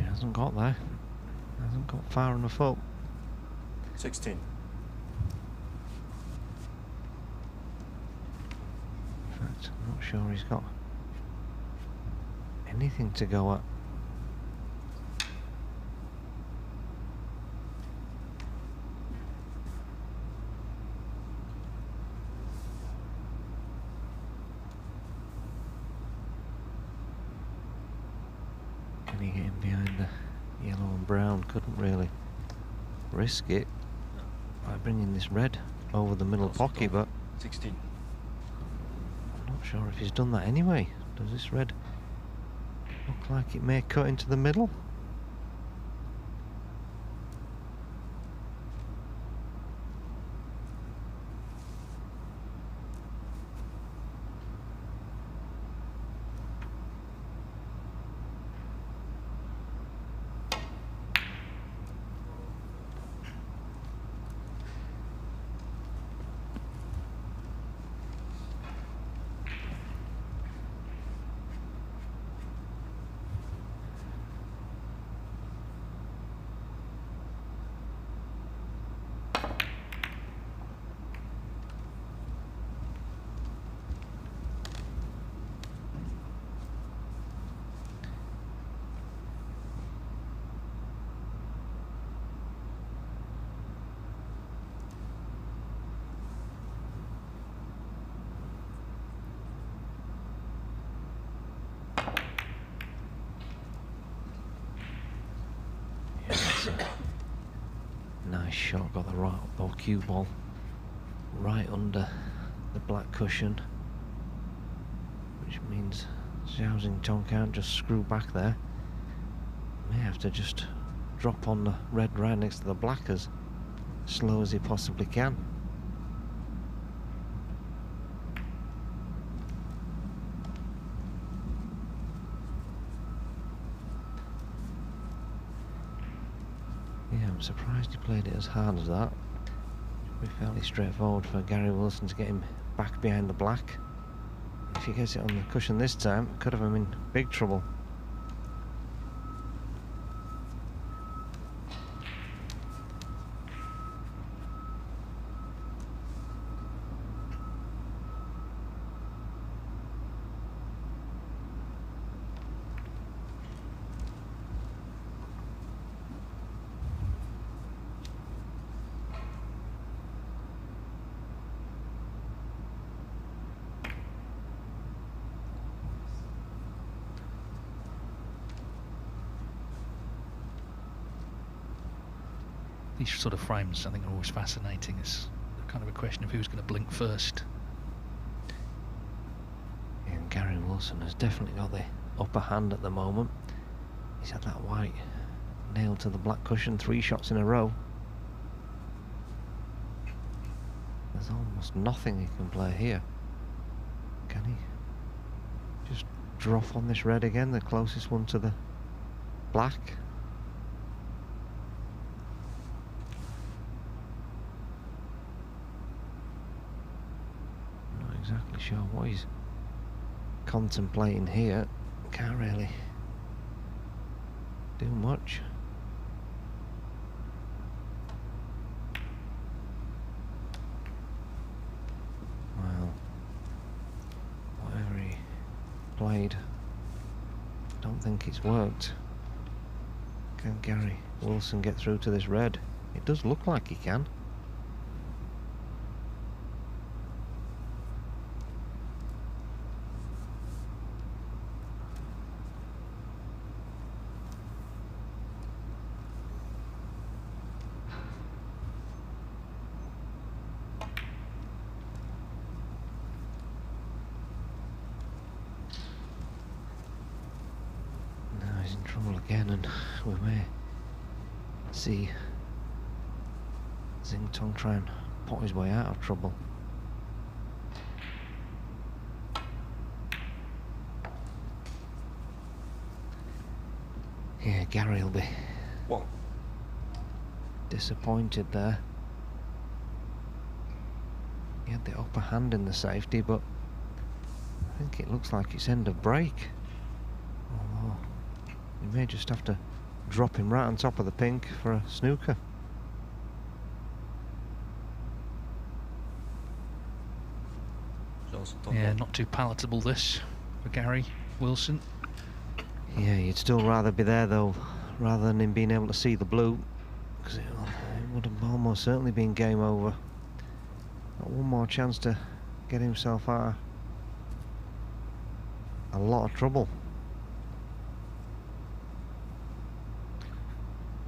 Hasn't got there. Hasn't got far enough up.
16.
In fact, I'm not sure he's got anything to go at. Can he get in behind the yellow and brown? Couldn't really risk it by bringing this red over the middle pocket, but
16.
I'm not sure if he's done that anyway. Does this red look like it may cut into the middle? Nice shot, got the right ball, cue ball right under the black cushion, which means Xiao Xintong can't just screw back there. May have to just drop on the red right next to the black as slow as he possibly can. Yeah, I'm surprised he played it as hard as that. Should be fairly straightforward for Gary Wilson to get him back behind the black. If he gets it on the cushion this time, it could have him in big trouble.
These sort of frames, I think, are always fascinating. It's kind of a question of who's going to blink first.
And Gary Wilson has definitely got the upper hand at the moment. He's had that white nailed to the black cushion 3 shots in a row. There's almost nothing he can play here. Can he just drop on this red again, the closest one to the black? Exactly sure what he's contemplating here. Can't really do much. Well, whatever he played, don't think it's worked. Can Gary Wilson get through to this red? It does look like he can. trouble again, and we may see Xintong try and pot his way out of trouble. Yeah, Gary will be disappointed there. He had the upper hand in the safety, but I think it looks like it's end of break. Although you may just have to drop him right on top of the pink for a snooker.
Yeah, not too palatable this for Gary Wilson.
Yeah, you'd still rather be there though, rather than him being able to see the blue, because it would have almost certainly been game over. Got one more chance to get himself out of a lot of trouble.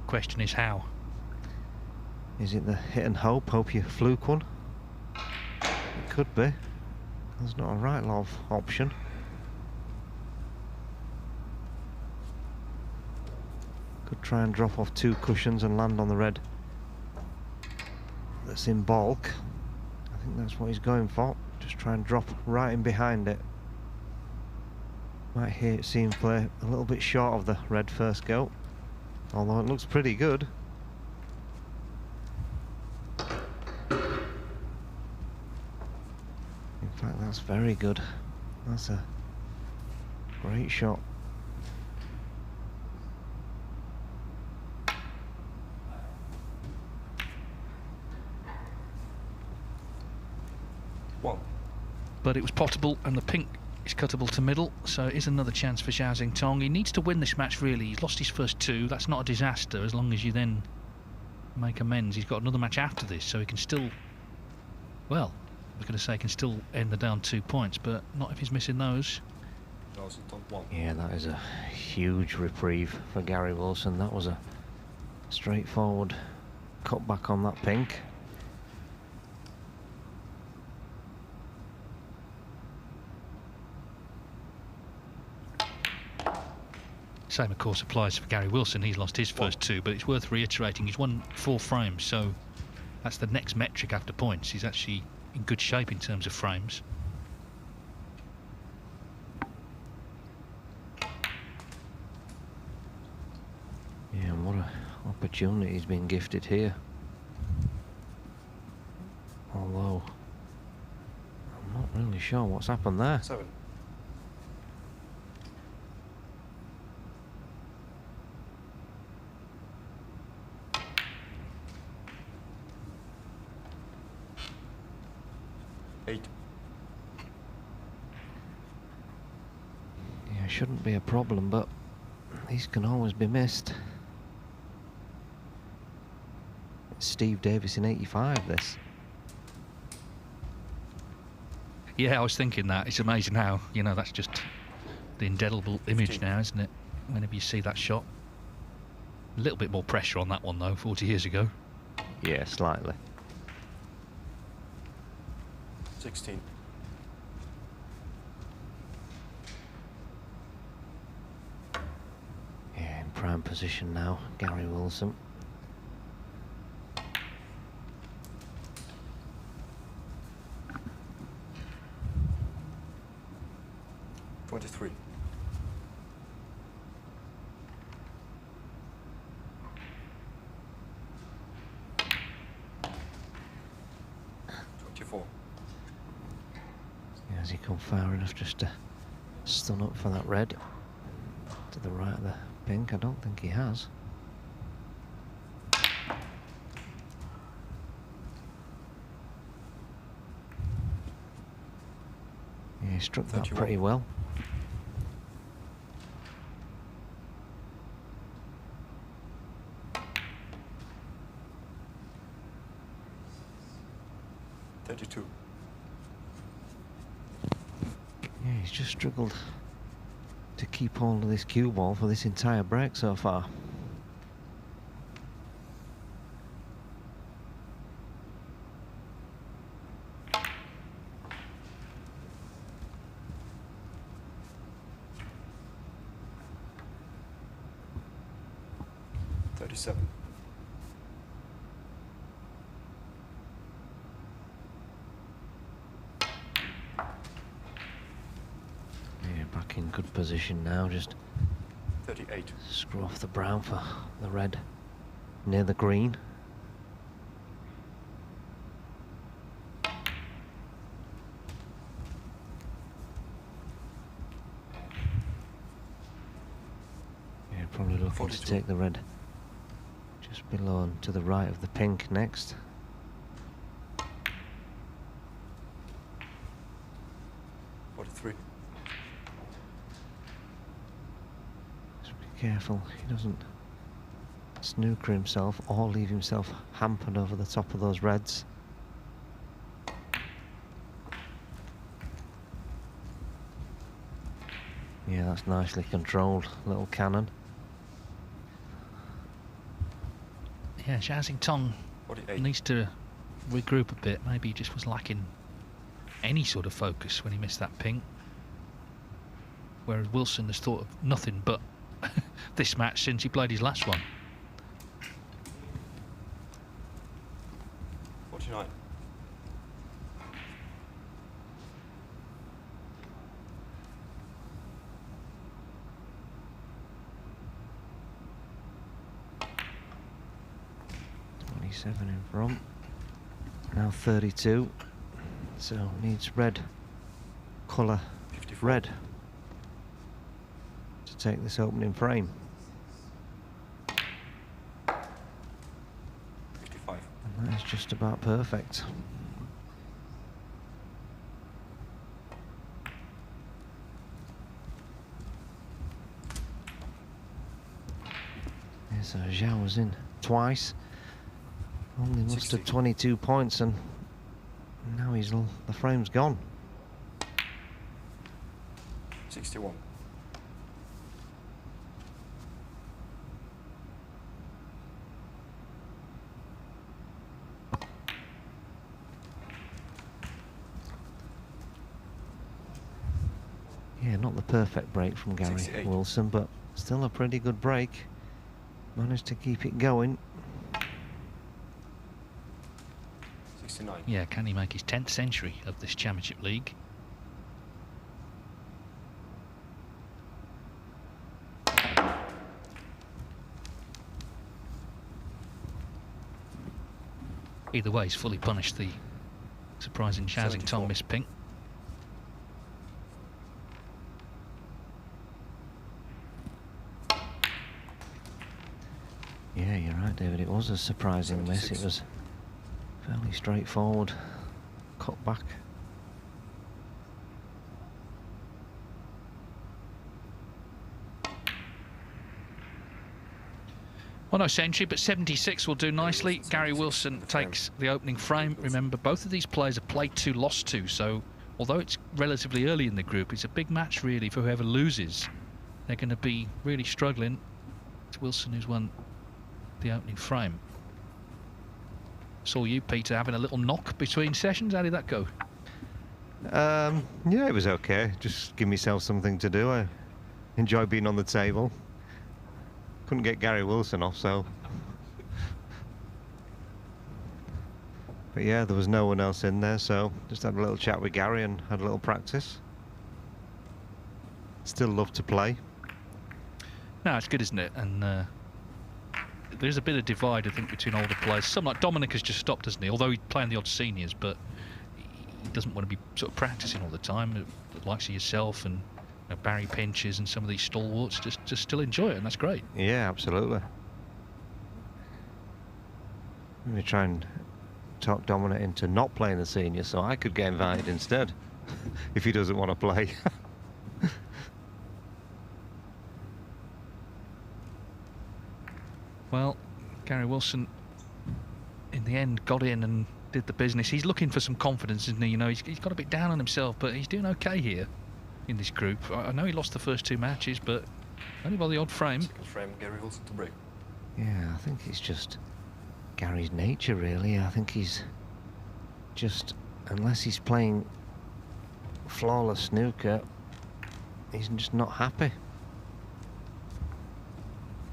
Question is how.
Is it the hit and hope you fluke one? It could be. There's not a right lot of option. Could try and drop off 2 cushions and land on the red that's in bulk. I think that's what he's going for. Just try and drop right in behind it. Might see him play a little bit short of the red first go, although it looks pretty good. In fact, that's very good. That's a great shot.
But it was pottable, and the pink is cuttable to middle, so it is another chance for Xiao Xintong. He needs to win this match, really. He's lost his first 2. That's not a disaster, as long as you then make amends. He's got another match after this, so he can still, well, I was going to say can still end the down 2 points, but not if he's missing those.
Yeah, that is a huge reprieve for Gary Wilson. That was a straightforward cut back on that pink.
Same, of course, applies for Gary Wilson. He's lost his first 2, but it's worth reiterating he's won 4 frames, so that's the next metric after points. He's actually in good shape in terms of frames.
Yeah, and what an opportunity he's been gifted here. Although I'm not really sure what's happened there.
7.
Yeah, shouldn't be a problem, but these can always be missed. It's Steve Davis in '85, this.
Yeah, I was thinking that. It's amazing how, you know, that's just the indelible image now, isn't it? Whenever you see that shot. A little bit more pressure on that one, though, 40 years ago.
Yeah, slightly.
16.
Yeah, in prime position now, Gary Wilson.
$23.
Has he come far enough just to stun up for that red to the right of the pink? I don't think he has. Yeah, he struck that pretty well. Yeah, he's just struggled to keep hold of this cue ball for this entire break so far.
37.
Yeah, back in good position now, just
38.
screw off the brown for the red near the green. Yeah, probably looking
42.
to take the red just below and to the right of the pink next. Careful he doesn't snooker himself or leave himself hampered over the top of those reds. Yeah, that's nicely controlled, little cannon.
Yeah, Xintong needs to regroup a bit. Maybe he just was lacking any sort of focus when he missed that pink. Whereas Wilson has thought of nothing but this match since he played his last one.
49.
In front. Now 32. So needs red colour,
54.
red, to take this opening frame.
55.
And that is just about perfect. Yeah, so Zhao was in twice. Only mustered 22 points, and now the frame's gone.
61.
Yeah, not the perfect break from Gary
68.
Wilson, but still a pretty good break. Managed to keep it going.
69.
Yeah, can he make his 10th century of this Championship League? Either way, he's fully punished the surprising Xintong miss pink.
Yeah, you're right, David. It was a surprising miss. It was fairly straightforward. Cut back.
Well, no century, but 76 will do nicely. Gary Wilson takes the opening frame. Remember, both of these players have played 2, lost 2, so although it's relatively early in the group, it's a big match really for whoever loses. They're going to be really struggling. It's Wilson who's won the opening frame. Saw you, Peter, having a little knock between sessions. How did that go?
Yeah, it was okay. Just give myself something to do. I enjoy being on the table. Couldn't get Gary Wilson off, so. But yeah, there was no one else in there, so just had a little chat with Gary and had a little practice. Still love to play.
No, it's good, isn't it? And there's a bit of divide, I think, between older players. Some like Dominic has just stopped, hasn't he? Although he's playing the odd seniors, but he doesn't want to be sort of practicing all the time. Likes of yourself and Barry Pinches and some of these stalwarts just still enjoy it, and that's great.
Yeah, absolutely. Let me try and talk Dominic into not playing the senior so I could get invited instead if he doesn't want to play.
Well, Gary Wilson in the end got in and did the business. He's looking for some confidence, isn't he? You know, he's got a bit down on himself, but he's doing okay here in this group. I know he lost the first 2 matches, but only by the odd frame.
Second frame, Gary Wilson to break.
Yeah, I think it's just Gary's nature, really. I think he's just, unless he's playing flawless snooker, he's just not happy.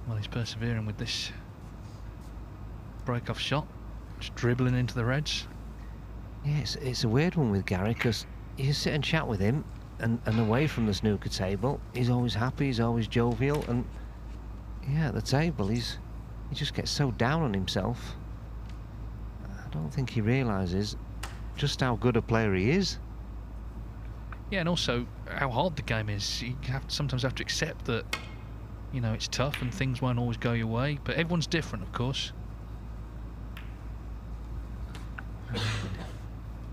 Well, he's persevering with this break-off shot, just dribbling into the reds.
Yeah, it's a weird one with Gary, because you sit and chat with him, and away from the snooker table, he's always happy, he's always jovial, and yeah, at the table, he just gets so down on himself. I don't think he realises just how good a player he is.
Yeah, and also how hard the game is. You sometimes have to accept that, you know, it's tough and things won't always go your way, but everyone's different, of course.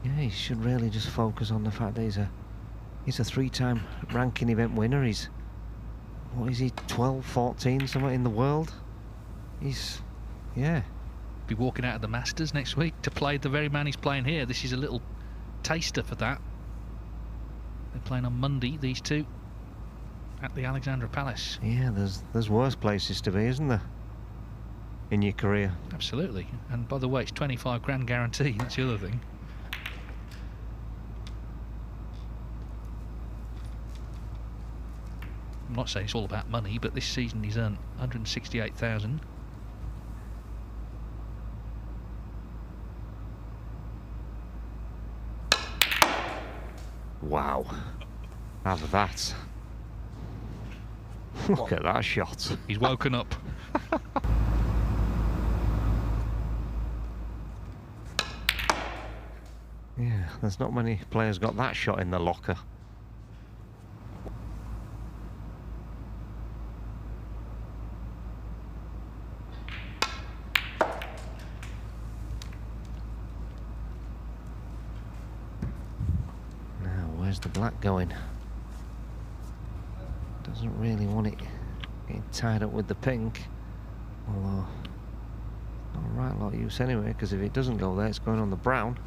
Yeah, he should really just focus on the fact that he's a 3-time ranking event winner. He's, what is he, 12, 14, somewhere in the world? He's, yeah.
Be walking out of the Masters next week to play the very man he's playing here. This is a little taster for that. They're playing on Monday, these two, at the Alexandra Palace.
Yeah, there's worse places to be, isn't there, in your career?
Absolutely. And by the way, it's 25 grand guarantee. That's the other thing. I'm not saying it's all about money, but this season he's earned 168,000.
Wow. Have that. Look at that shot.
He's woken up.
Yeah, there's not many players got that shot in the locker. Where's the black going? Doesn't really want it getting tied up with the pink. Although, not a right lot of use anyway, because if it doesn't go there, it's going on the brown.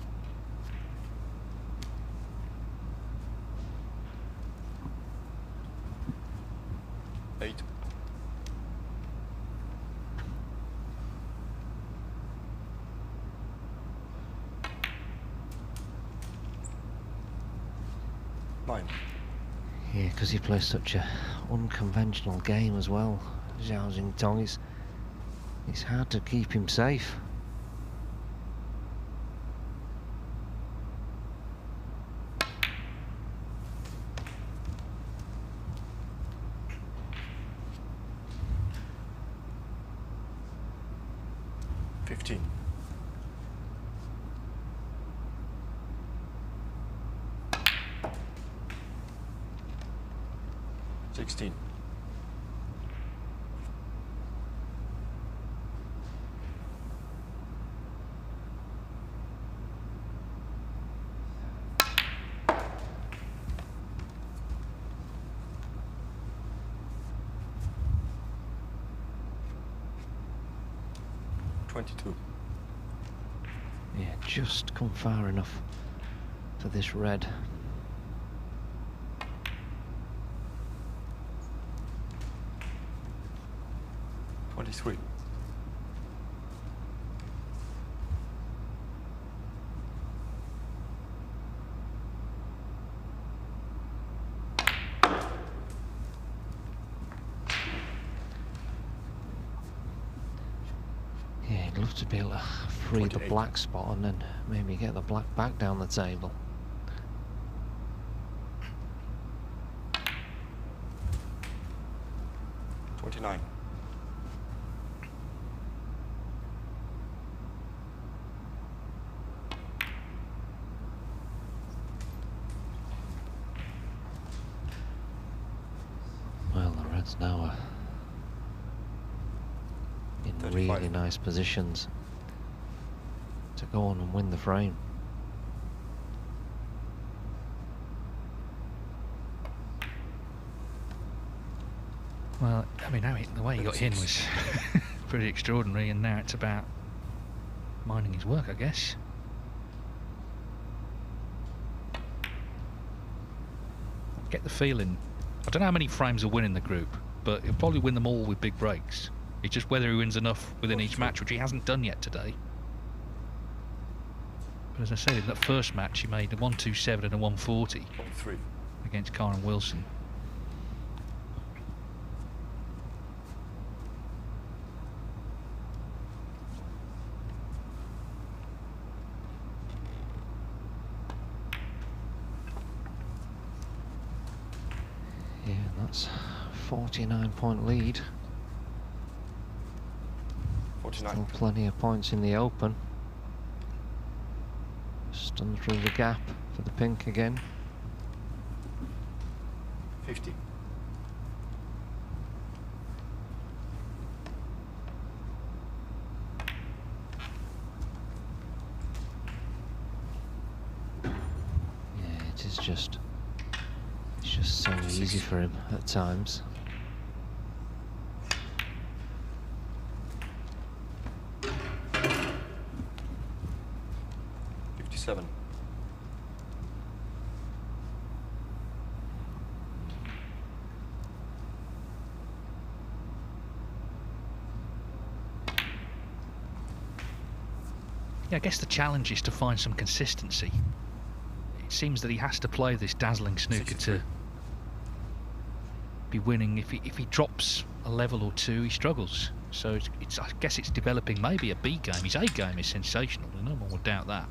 Eight.
Yeah, because he plays such a unconventional game as well, Zhao Xintong. It's hard to keep him safe. Yeah, just come far enough for this red.
Three.
Yeah, I'd love to be able to free the black spot and then maybe get the black back down the table. Well, the Reds now are in 35. Really nice positions to go on and win the frame.
Well, I mean, the way he got in was pretty extraordinary, and now it's about minding his work, I guess. I get the feeling, I don't know how many frames he'll win in the group, but he'll probably win them all with big breaks. It's just whether he wins enough within each match, which he hasn't done yet today. But as I said, in that first match, he made a 127 and a 140 against Kyren Wilson.
Yeah, that's 49-point lead.
49.
Still plenty of points in the open. Stun through the gap for the pink again.
50.
Yeah, it's just so easy for him at times.
57.
Yeah, I guess the challenge is to find some consistency. It seems that he has to play this dazzling snooker
63.
to be winning. If he drops a level or two, he struggles. So I guess it's developing maybe a B game. His A game is sensational, and no one would doubt that.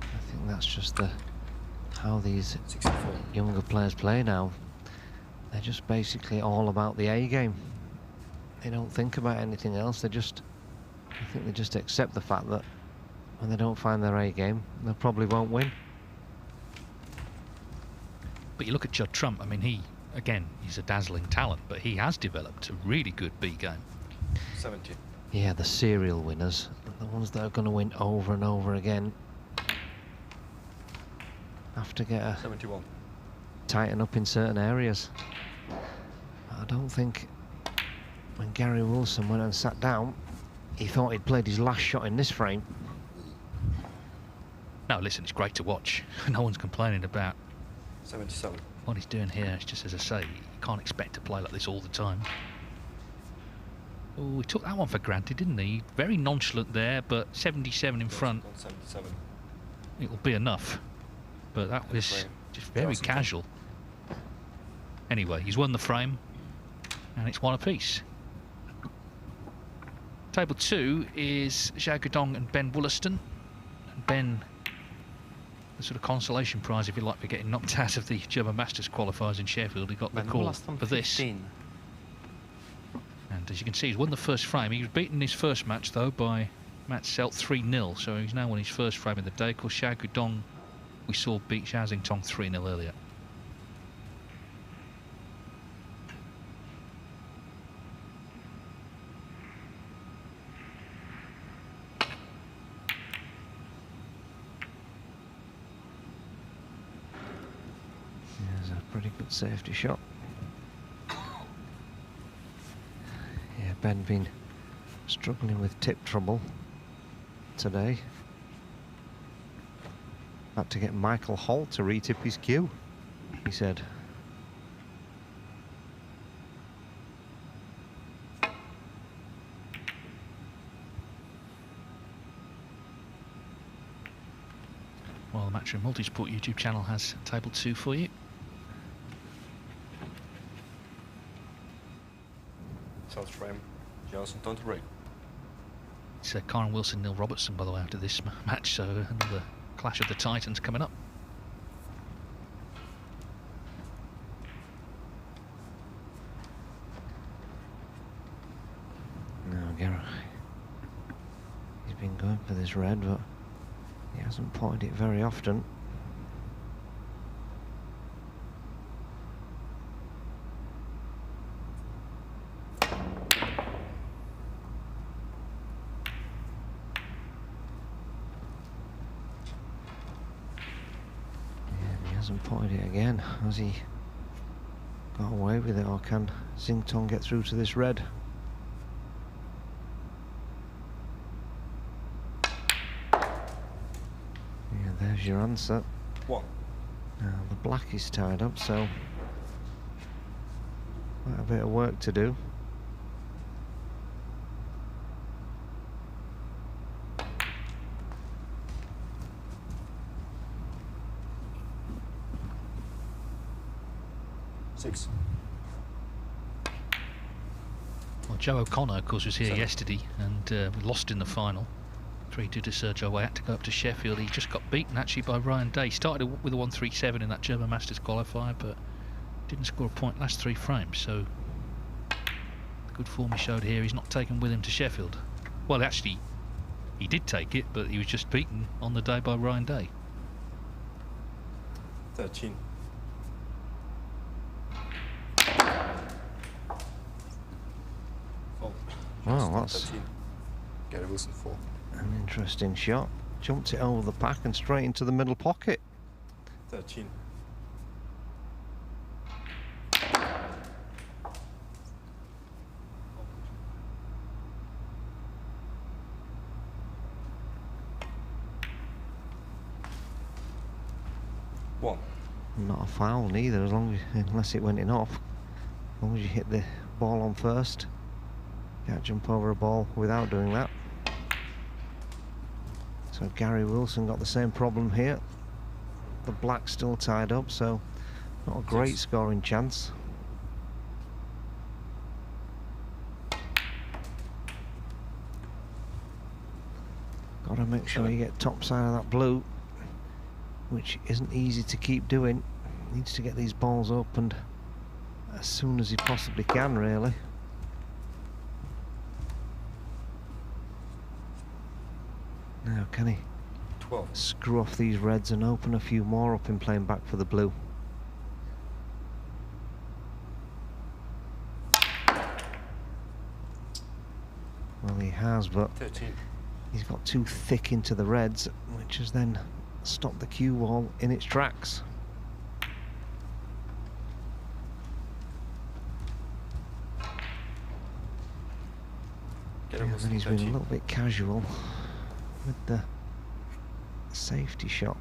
I think that's just how these
64.
younger players play now. They're just basically all about the A game. They don't think about anything else. I think they just accept the fact that when they don't find their A game, they probably won't win.
But you look at Judd Trump, I mean, he's a dazzling talent, but he has developed a really good B game.
70.
Yeah, the serial winners, the ones that are going to win over and over again, have to get
71.
tighten up in certain areas. I don't think when Gary Wilson went and sat down, he thought he'd played his last shot in this frame.
No, listen, it's great to watch. No one's complaining about
77.
what he's doing here. It's just, as I say, you can't expect to play like this all the time. Oh, he took that one for granted, didn't he? Very nonchalant there, but 77 in front.
77.
It'll be enough. But that was just very casual. Anyway, he's won the frame, and it's one apiece. Table 2 is Zhao Guodong and Ben Wollaston. And Ben, the sort of consolation prize, if you like, for getting knocked out of the German Masters qualifiers in Sheffield. He got the call for this.
15.
And as you can see, he's won the first frame. He was beaten in his first match, though, by Matt Selt 3-0. So he's now won his first frame of the day. Of course, Zhao Guodong, we saw beat Xintong 3-0 earlier.
There's a pretty good safety shot. Yeah, Ben been struggling with tip trouble today. Had to get Michael Holt to retip his cue, he said.
Well, the Matchroom Multisport YouTube channel has table 2 for you.
South frame. Johnson don't break.
It's Kyren Wilson, Neil Robertson, by the way, after this match. So another clash of the Titans coming up.
No, Gareth. He's been going for this red, but he hasn't potted it very often. Hasn't potted it again. Has he got away with it, or can Xintong get through to this red? Yeah, there's your answer.
What?
Now the black is tied up, so quite a bit of work to do.
Well, Joe O'Connor, of course, was here yesterday and lost in the final. 3-2 to Sergio Way, had to go up to Sheffield. He just got beaten actually by Ryan Day. Started with a 1.37 in that German Masters qualifier, but didn't score a point last 3 frames. So the good form he showed here, he's not taken with him to Sheffield. Well, actually, he did take it, but he was just beaten on the day by Ryan Day.
13.
Well, that's
13. Kyren Wilson 4.
An interesting shot. Jumped it over the pack and straight into the middle pocket.
13. One.
Not a foul neither, unless it went in off. As long as you hit the ball on first. Can't jump over a ball without doing that. So Gary Wilson got the same problem here. The black's still tied up, so not a great scoring chance. Got to make sure you get top side of that blue, which isn't easy to keep doing. Needs to get these balls opened as soon as he possibly can, really. Now, can he
12.
Screw off these reds and open a few more up in playing back for the blue? Well, he has, but
13.
He's got too thick into the reds, which has then stopped the cue ball in its tracks.
Yeah,
then he's been a little bit casual with the safety shot.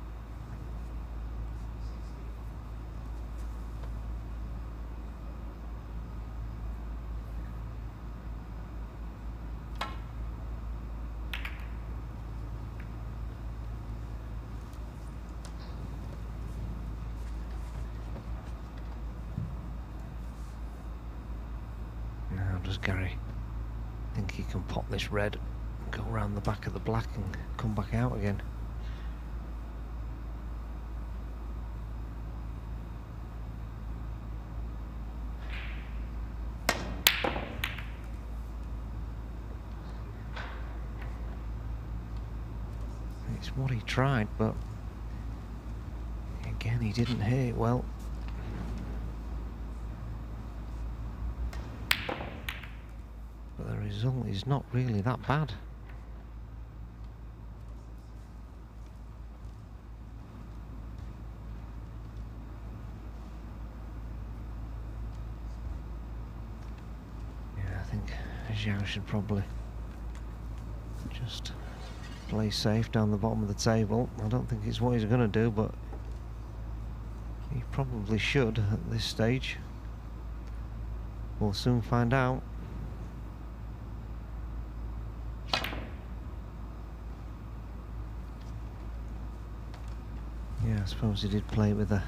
Now does Gary think he can pop this red, go around the back of the black and come back out again? It's what he tried, but again he didn't hit it well. But the result is not really that bad. Yeah, I think Xiao should probably just play safe down the bottom of the table. I don't think it's what he's going to do, but he probably should at this stage. We'll soon find out. Yeah, I suppose he did play with an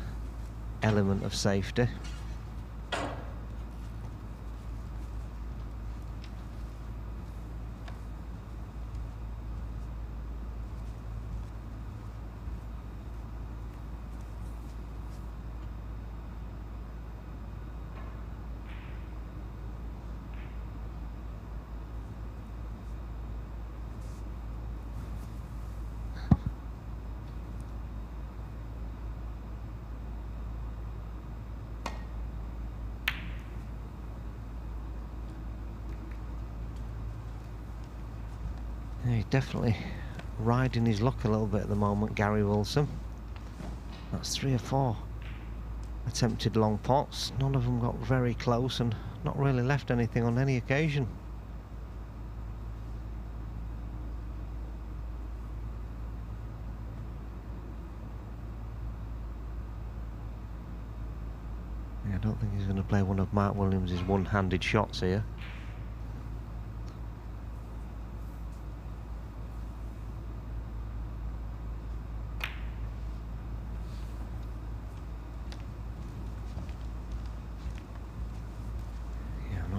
element of safety. Yeah, he's definitely riding his luck a little bit at the moment, Gary Wilson. That's 3 or 4 attempted long pots. None of them got very close and not really left anything on any occasion. Yeah, I don't think he's going to play one of Mark Williams' one-handed shots here.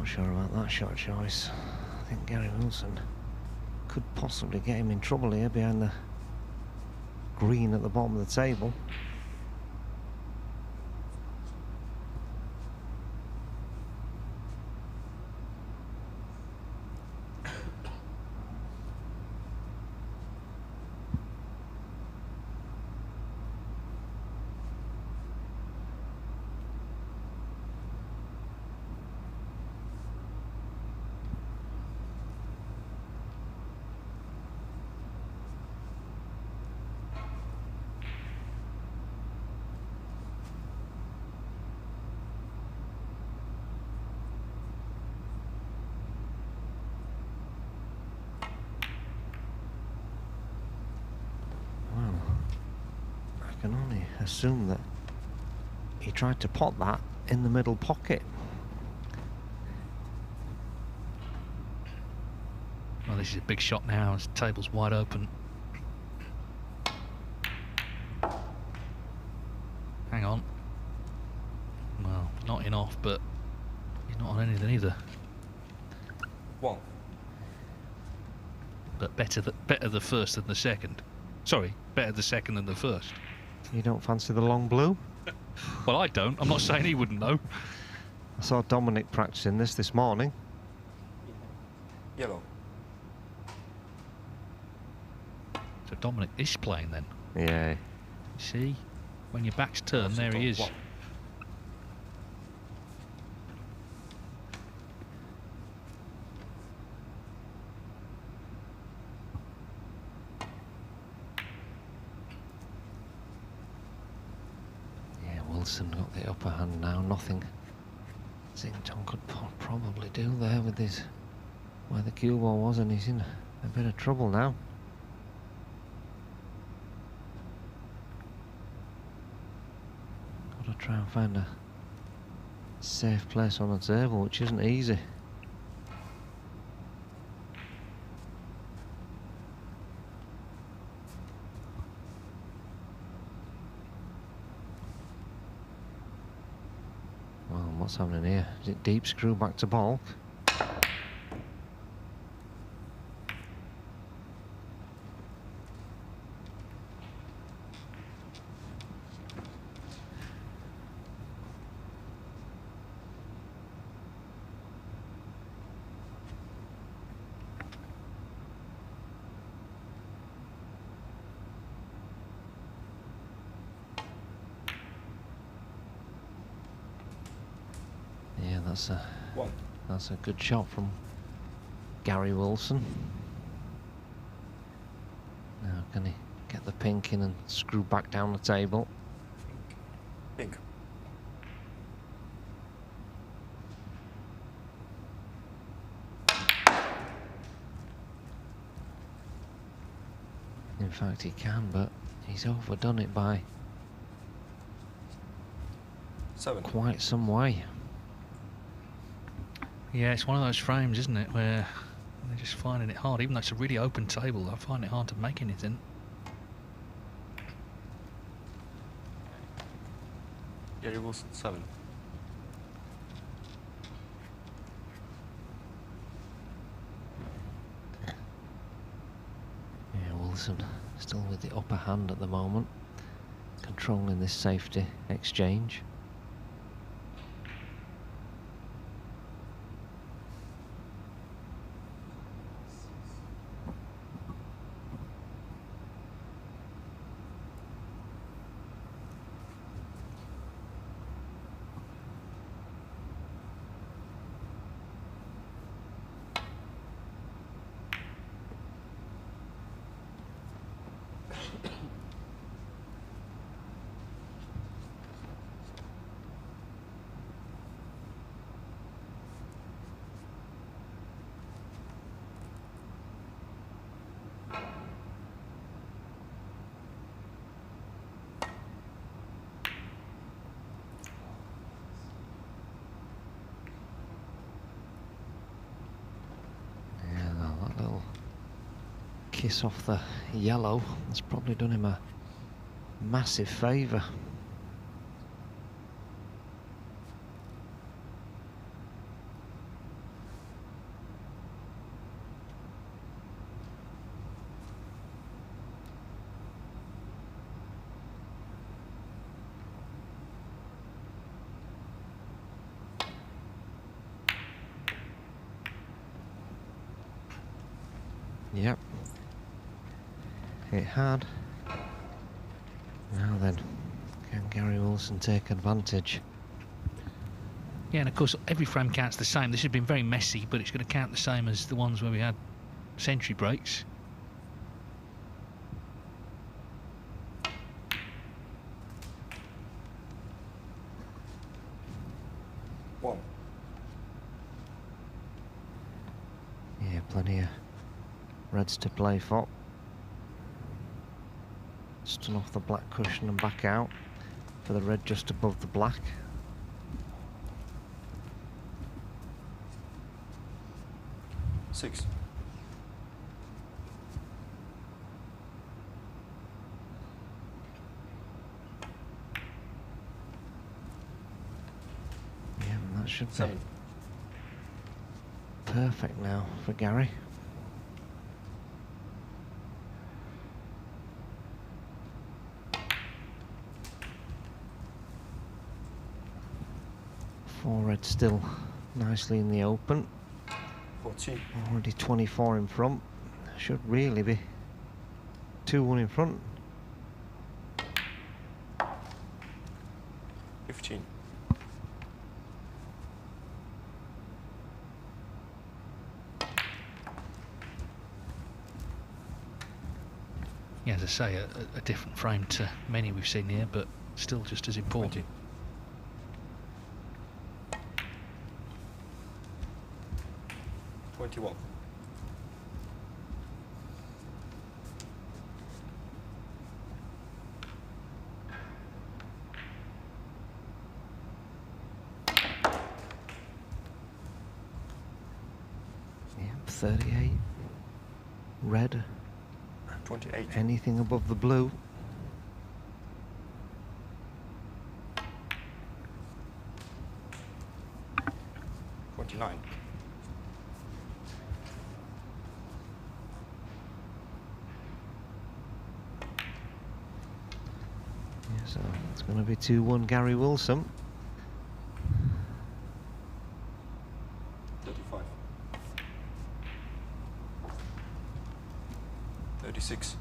not sure about that shot choice. I think Gary Wilson could possibly get him in trouble here behind the green at the bottom of the table. I can only assume that he tried to pot that in the middle pocket.
Well, this is a big shot now as the table's wide open. Hang on. Well, not in off, but he's not on anything either.
One.
But better the first than the second. Sorry, better the second than the first.
You don't fancy the long blue?
Well, I don't. I'm not saying he wouldn't know.
I saw Dominic practicing this morning.
Yellow.
So Dominic is playing then?
Yeah.
See? When your back's turned, there he is.
One.
Wilson got the upper hand now. Nothing Xintong could probably do there with his where the cue ball was, and he's in a bit of trouble now. Got to try and find a safe place on the table, which isn't easy. What's happening here? Is it deep screw back to balk? That's a good shot from Gary Wilson. Now can he get the pink in and screw back down the table?
Pink.
In fact he can, but he's overdone it by
7.
Quite some way.
Yeah, it's one of those frames, isn't it, where they're just finding it hard. Even though it's a really open table, I find it hard to make anything.
Gary Wilson, 7.
Yeah, Wilson still with the upper hand at the moment, controlling this safety exchange. Kiss off the yellow has probably done him a massive favour. Yep. It had. Now then, can Gary Wilson take advantage?
Yeah, and of course every frame counts the same. This has been very messy, but it's going to count the same as the ones where we had century breaks.
One.
Yeah, plenty of reds to play for. Stun off the black cushion and back out for the red just above the black.
Six.
Yeah, and that should be
Seven.
perfect now for Gary. Four red still nicely in the open.
14.
Already 24 in front. Should really be 2-1 in front.
15.
Yeah, as I say, a different frame to many we've seen here, but still just as important.
21.
Yep, 38. Red.
28.
Anything above the blue.
29.
So it's going to be 2-1 Gary Wilson.
35. 36.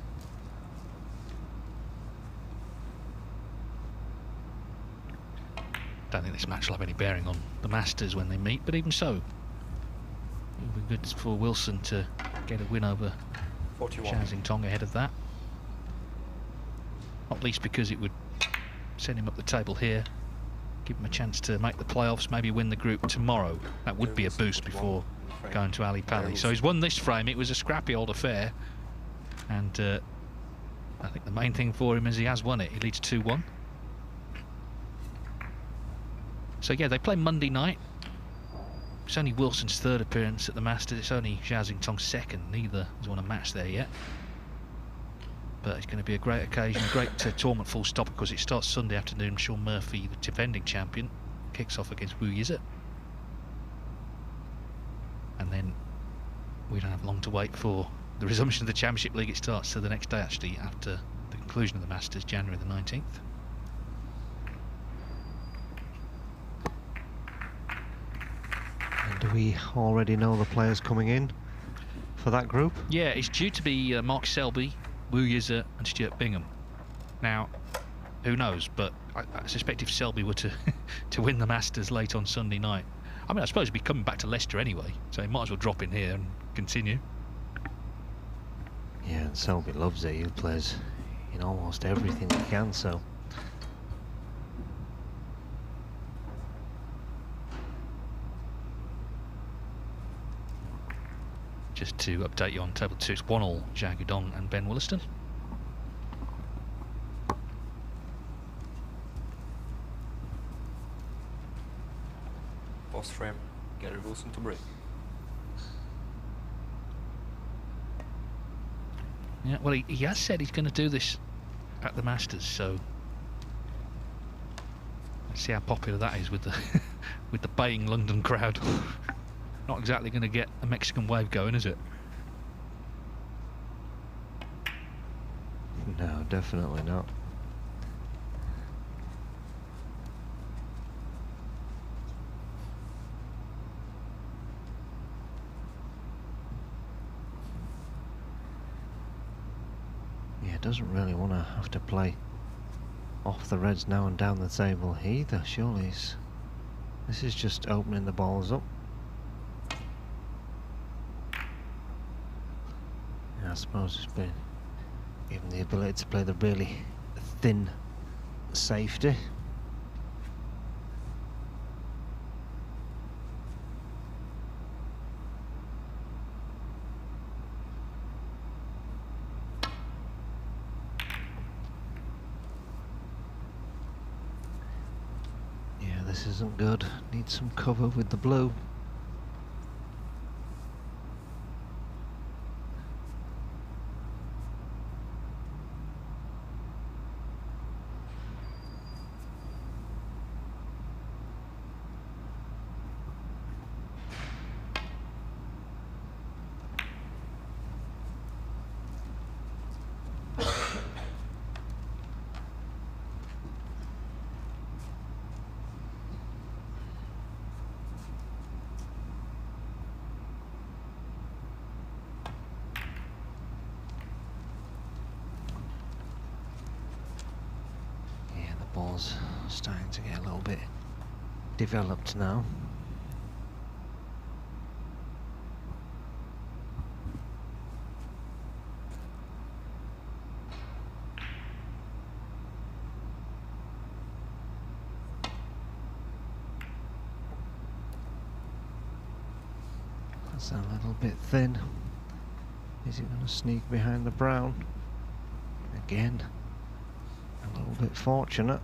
Don't think this match will have any bearing on the Masters when they meet, but even so, it'll be good for Wilson to get a win over
41.
Xintong ahead of that. Not least because it would send him up the table here, give him a chance to make the playoffs, maybe win the group tomorrow. That would be a boost before going to Ali Pali. So he's won this frame. It was a scrappy old affair, and I think the main thing for him is he has won it. He leads 2-1. So yeah, they play Monday night. It's only Wilson's third appearance at the Masters. It's only Xiao Xintong's second. Neither has won a match there yet. But it's going to be a great occasion, a great tournament full stop, because it starts Sunday afternoon. Sean Murphy, the defending champion, kicks off against Wu Yizet. And then we don't have long to wait for the resumption of the Championship League. It starts the next day, actually, after the conclusion of the Masters, January the 19th.
And do we already know the players coming in for that group?
Yeah, it's due to be Mark Selby, Wu Yizet and Stuart Bingham. Now, who knows, but I suspect if Selby were to to win the Masters late on Sunday night, I mean, I suppose he'd be coming back to Leicester anyway, so he might as well drop in here and continue.
Yeah, and Selby loves it. He plays in almost everything he can, so...
Just to update you on table 2, it's 1-1 Zhao Guodong and Ben Williston.
Post frame, Gary Wilson to break.
Yeah, well, he has said he's going to do this at the Masters, so let's see how popular that is with the with the baying London crowd. Not exactly going to get a Mexican wave going, is it?
No, definitely not. Yeah, doesn't really want to have to play off the reds now and down the table either, surely. This is just opening the balls up. Yeah, I suppose it's been given the ability to play the really thin safety. Yeah, this isn't good. Need some cover with the blue. Ball's starting to get a little bit developed now. That's a little bit thin. Is he going to sneak behind the brown? Again. A little bit fortunate.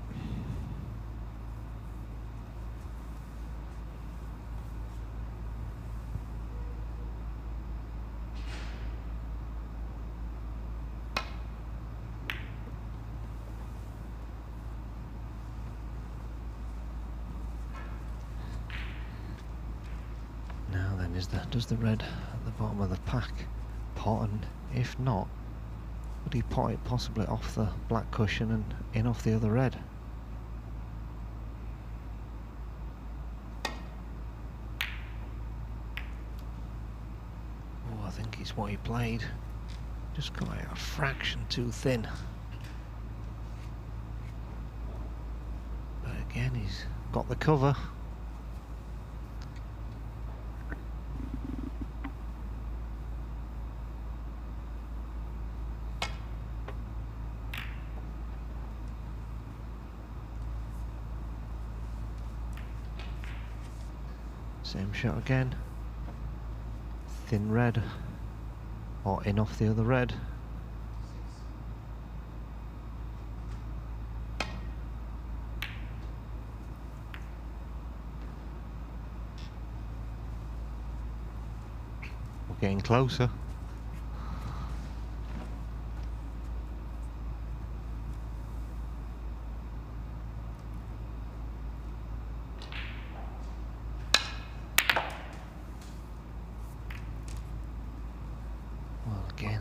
Now then, does the red at the bottom of the pack pot, and if not, would he pot it possibly off the black cushion and in off the other red? Oh, I think it's what he played. Just got it a fraction too thin. But again, he's got the cover. Same shot again. Thin red, or in off the other red. We're getting closer.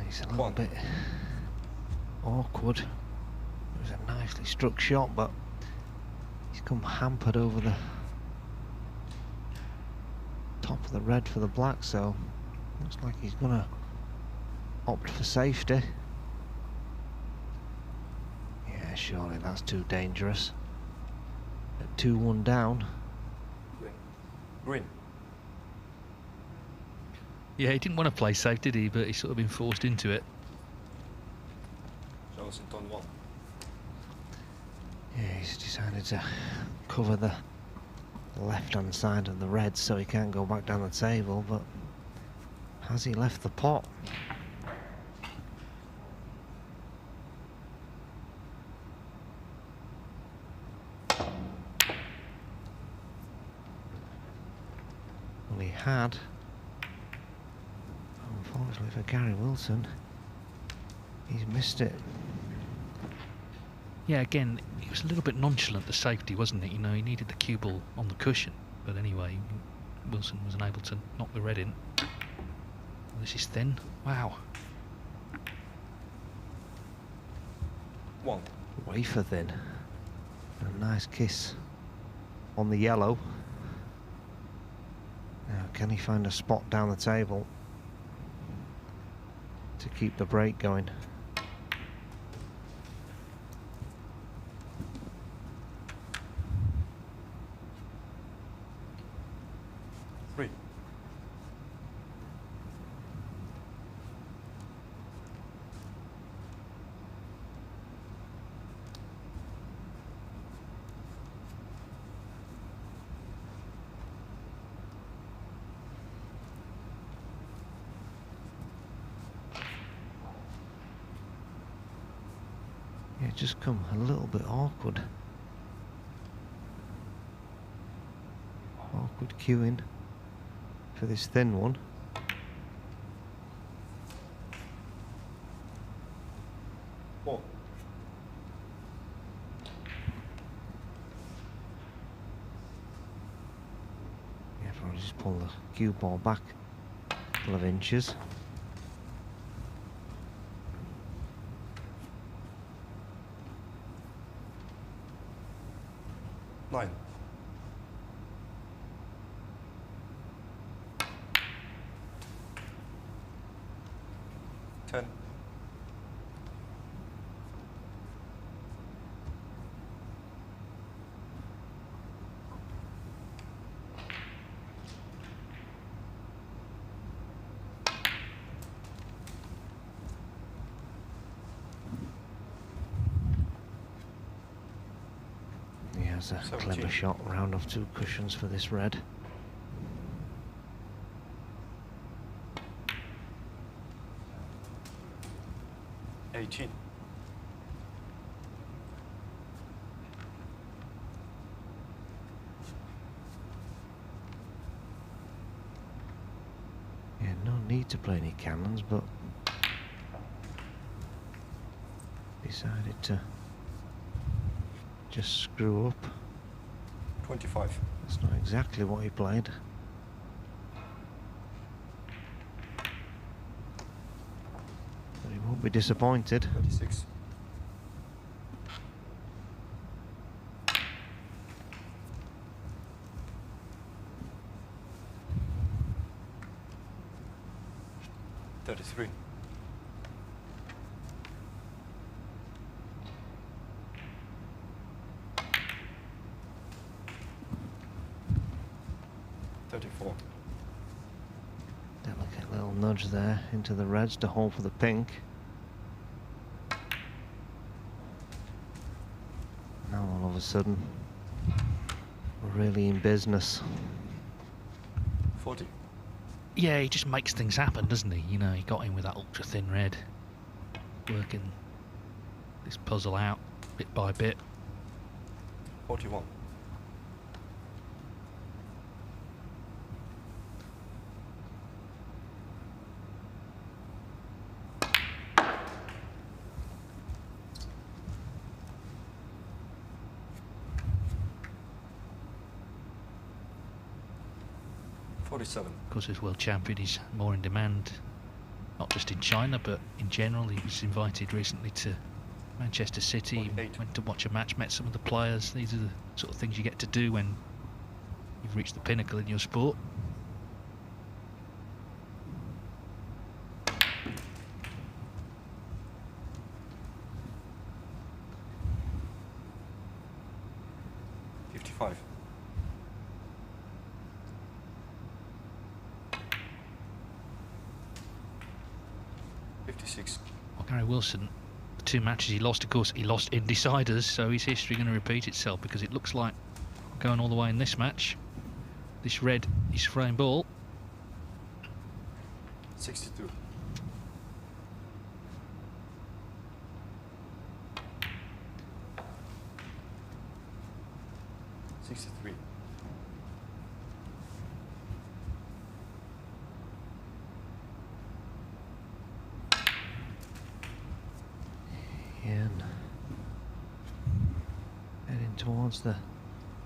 It's a little bit awkward. It was a nicely struck shot, but he's come hampered over the top of the red for the black, so looks like he's gonna opt for safety. Yeah, surely that's too dangerous. At 2-1 down.
Green.
Yeah, he didn't want to play safe, did he? But he's sort of been forced into it.
Xiao Xintong 1.
Yeah, he's decided to cover the left-hand side of the red so he can't go back down the table, but has he left the pot? Well, he had. Unfortunately for Kyren Wilson, he's missed it.
Yeah, again, he was a little bit nonchalant, the safety, wasn't it? You know, he needed the cue ball on the cushion. But anyway, Wilson was unable to knock the red in. This is thin. Wow.
1.
Wafer thin. A nice kiss on the yellow. Now, can he find a spot down the table to keep the break going? Yeah, just come a little bit awkward. Awkward queuing for this thin one.
Four.
Yeah, probably just pull the cue ball back a couple of inches.
Nine. Ten.
He has a clever shot round off 2 cushions for this red. Yeah, no need to play any cannons, but decided to just screw up.
25.
That's not exactly what he played. But he won't be disappointed.
26.
Delicate little nudge there into the reds to hold for the pink. Now all of a sudden, we're really in business.
40.
Yeah, he just makes things happen, doesn't he? You know, he got in with that ultra thin red, working this puzzle out bit by bit.
41.
Of course, as world champion, he's more in demand, not just in China, but in general. He was invited recently to Manchester City, went to watch a match, met some of the players. These are the sort of things you get to do when you've reached the pinnacle in your sport. Well, Kyren Wilson, the 2 matches he lost, of course, he lost in deciders, so is history going to repeat itself? Because it looks like going all the way in this match. This red is frame ball.
62.
Heading towards the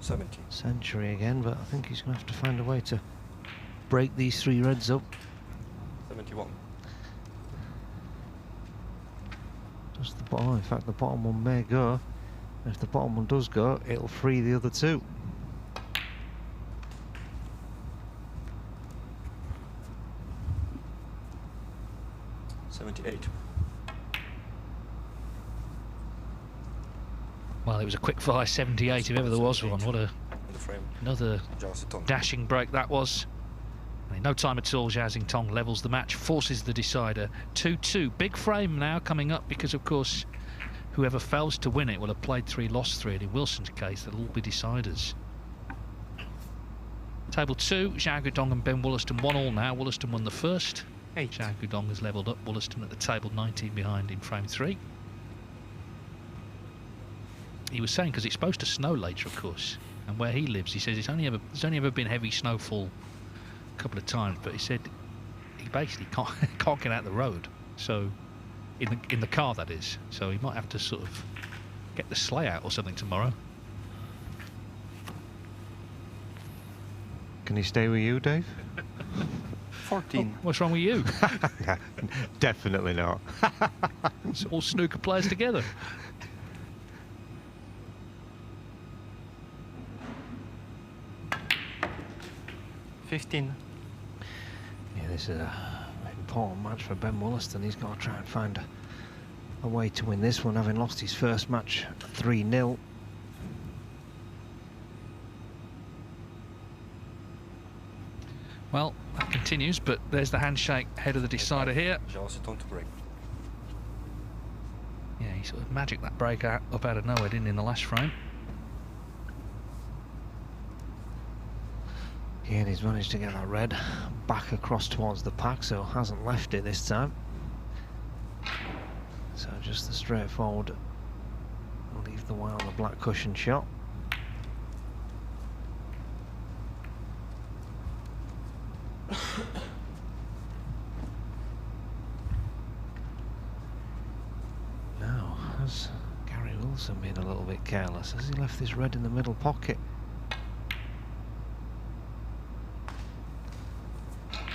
70
century again, but I think he's going to have to find a way to break these 3 reds up.
71.
Just the bottom. In fact, the bottom one may go. And if the bottom one does go, it'll free the other 2.
Well, it was a quick fire 78 if ever there was one. What another dashing break that was. In no time at all, Zhao Xintong levels the match, forces the decider. 2-2. Big frame now coming up because, of course, whoever fails to win it will have played 3, lost 3. And in Wilson's case, they'll all be deciders. Table 2, Zhao Guodong and Ben Wollaston 1-1 now. Wollaston won the first. Zhao Guodong has levelled up. Wollaston at the table 19 behind in frame 3. he was saying, because it's supposed to snow later, of course, and where he lives, he says there's only ever been heavy snowfall a couple of times, but he said he basically can't get out the road, so in the car, that is. So he might have to sort of get the sleigh out or something tomorrow.
Can he stay with you, Dave?
14.
Oh, what's wrong with you?
Definitely not.
It's all snooker players together.
$15.
Yeah, this is an important match for Ben Wollaston. He's got to try and find a way to win this one, having lost his first match 3-0.
Well, that continues, but there's the handshake ahead of the decider here.
Zhao Xintong to break.
Yeah, he sort of magicked that break up out of nowhere, didn't he, in the last frame?
Yeah, and he's managed to get that red back across towards the pack, so hasn't left it this time. So just the straightforward, leave the white on the black cushion shot. Now, has Kyren Wilson been a little bit careless? Has he left this red in the middle pocket?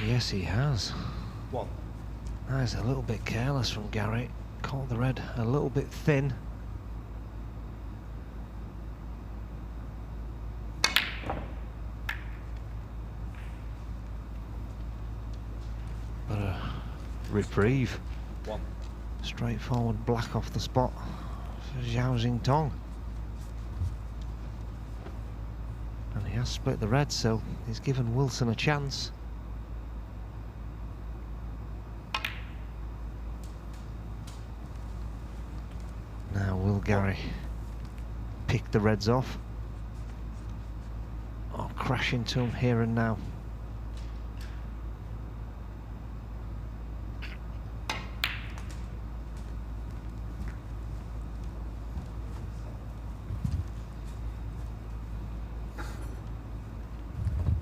Yes, he has.
One.
That is a little bit careless from Gary. Caught the red a little bit thin. But a reprieve.
One.
Straightforward black off the spot for Xiao Xintong. And he has split the red, so he's given Wilson a chance. Now will Gary pick the reds off or crash into him here and now?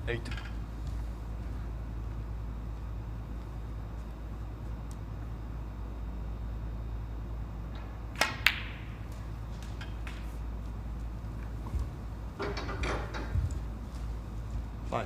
Eight. Fine.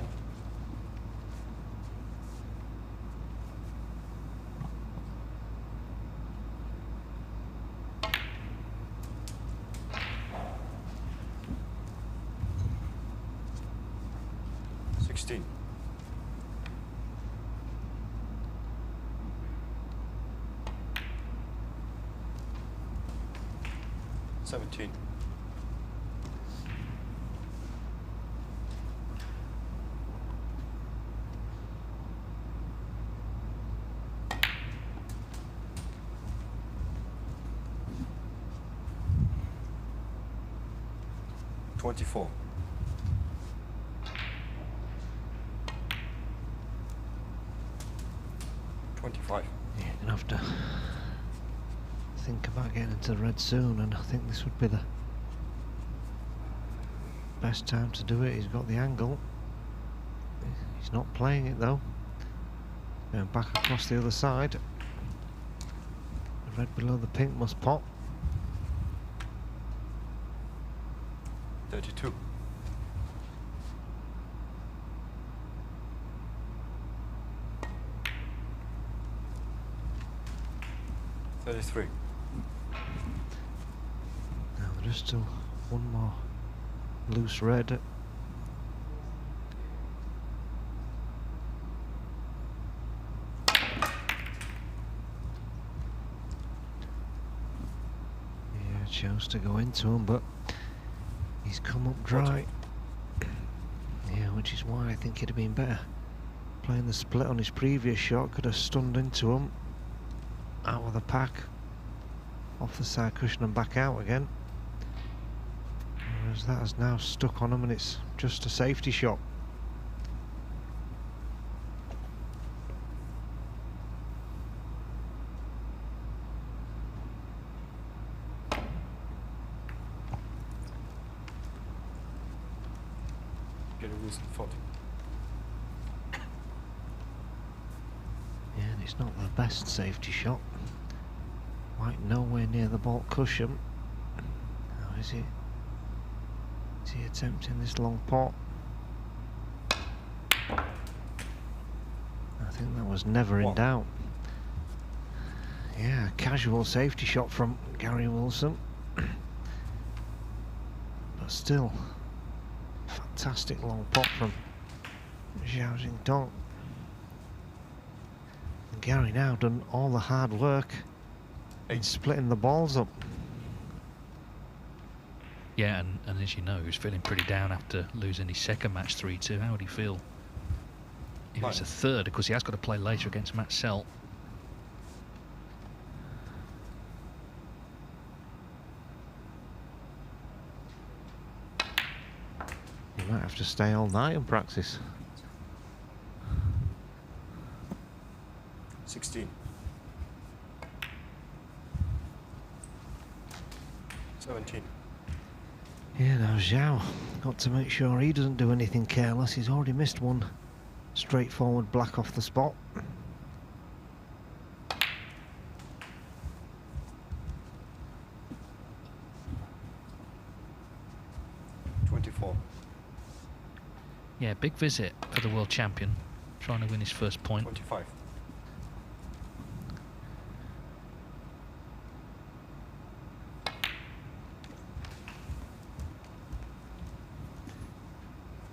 $16. $17. $24. $25.
Yeah, you're gonna have to think about getting into the red soon, and I think this would be the best time to do it. He's got the angle. He's not playing it though. Going back across the other side. The red below the pink must pop.
32. $33.
Now there is still one more loose red. Yeah, chose to go into him, but he's come up dry. Yeah, which is why I think he'd have been better playing the split on his previous shot. Could have stunned into him, out of the pack, off the side cushion and back out again. Whereas that has now stuck on him and it's just a safety shot.
Kyren Wilson, 40.
Yeah, and it's not the best safety shot. Quite nowhere near the ball cushion. Now is he attempting this long pot? I think that was never in doubt. Yeah, casual safety shot from Gary Wilson. But still, fantastic long pot from Xiao Xintong. And Gary now done all the hard work in splitting the balls up.
Yeah, and as you know, he was feeling pretty down after losing his second match 3-2. How would he feel if it's a third? Because he has got to play later against Mattioli.
You might have to stay all night and practice.
16. 17.
Yeah, now Zhao got to make sure he doesn't do anything careless. He's already missed one straightforward black off the spot.
24.
Yeah, big visit for the world champion, trying to win his first point.
25.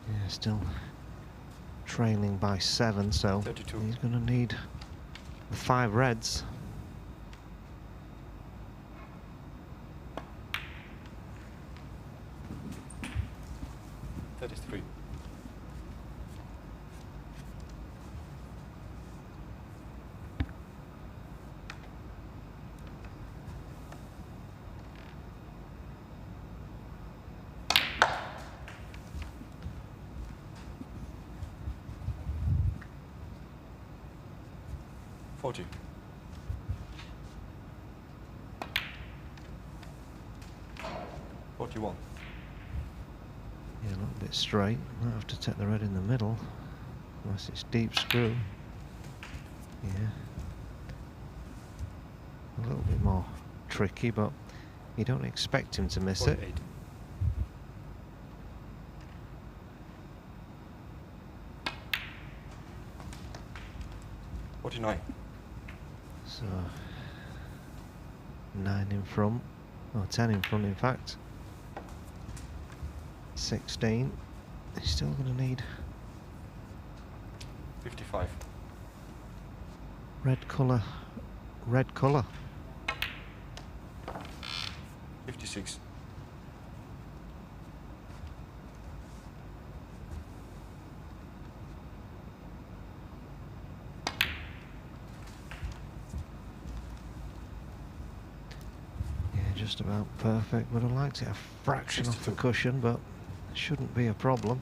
Yeah, still trailing by 7, so
32.
He's going to need the 5 reds.
That is 3. $40. $41.
Yeah, a little bit straight. Might have to take the red in the middle, unless it's deep screw. Yeah. A little bit more tricky, but you don't expect him to miss
48.
it.
$49.
So 9 in front, or 10 in front in fact. 16. He's still going to need
55.
red colour. Red colour.
56.
Yeah, just about perfect. Would have liked it a fraction off the cushion, but shouldn't be a problem.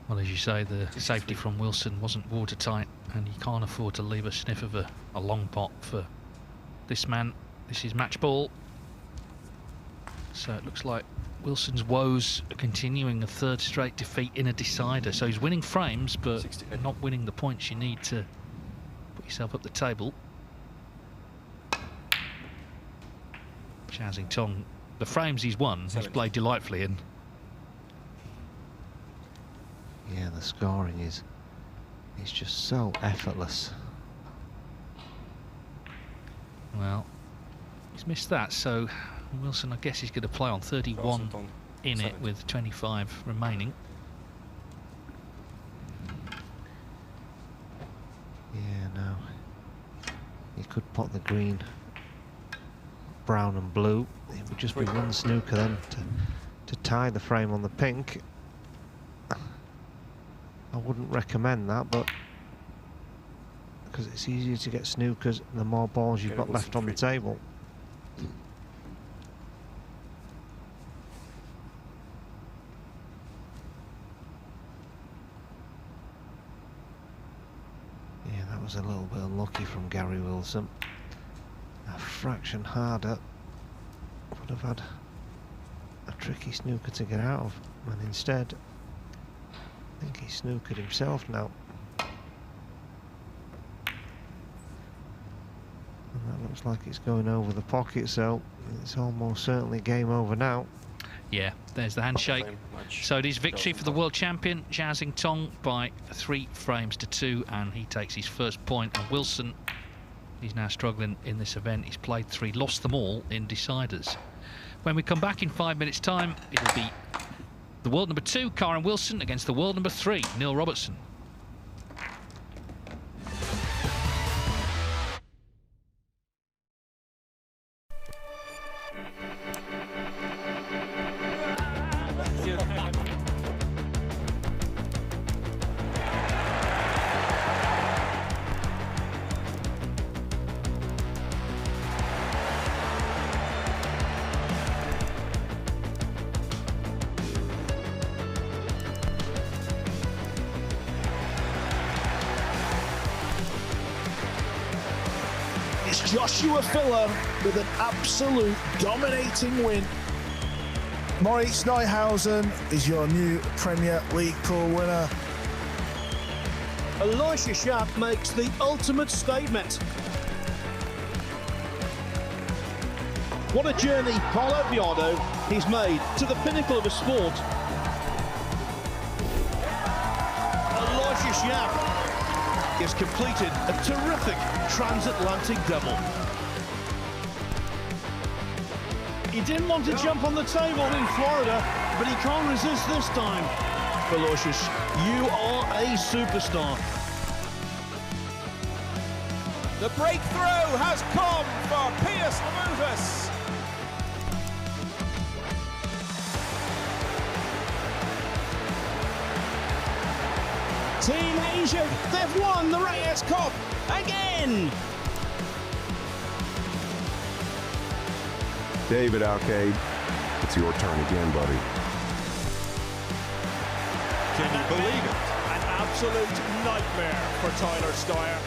Well, as you say, the safety from Wilson wasn't watertight, and you can't afford to leave a sniff of a long pot for this man. This is match ball. So it looks like Wilson's woes are continuing, a third straight defeat in a decider. So he's winning frames, but not winning the points you need to put yourself up the table. Xintong, the frames he's won, he's played delightfully in.
Yeah, the scoring is just so effortless.
Well, he's missed that, so Wilson, I guess he's going to play on 31 in it with 25 remaining.
Yeah, no. He could pot the green, brown and blue. It would just be one snooker then to tie the frame on the pink. I wouldn't recommend that, but because it's easier to get snookers the more balls you've got left on the table. Yeah, that was a little bit unlucky from Gary Wilson. A fraction harder could have had a tricky snooker to get out of, and instead I think he's snookered himself now. And that looks like it's going over the pocket, so it's almost certainly game over now.
Yeah, there's the handshake. So it is victory for the world champion, Zhao Xintong, by 3 frames to 2, and he takes his first point. And Wilson, he's now struggling in this event. He's played 3, lost them all in deciders. When we come back in 5 minutes' time, it'll be the world number 2, Kyren Wilson, against the world number 3, Neil Robertson.
Joshua Filler with an absolute dominating win. Moritz Neuhausen is your new Premier League pool winner.
Aloysius Xiao makes the ultimate statement. What a journey Paulo Guodong he's made to the pinnacle of a sport. Aloysius Xiao has completed a terrific transatlantic double. He didn't want to jump on the table in Florida, but he can't resist this time. Aloysius, you are a superstar.
The breakthrough has come for Piers Lamutus.
Team Asia, they've won the Reyes Cup again!
David Alcade, it's your turn again, buddy.
Can you believe it? An absolute nightmare for Tyler Steuer.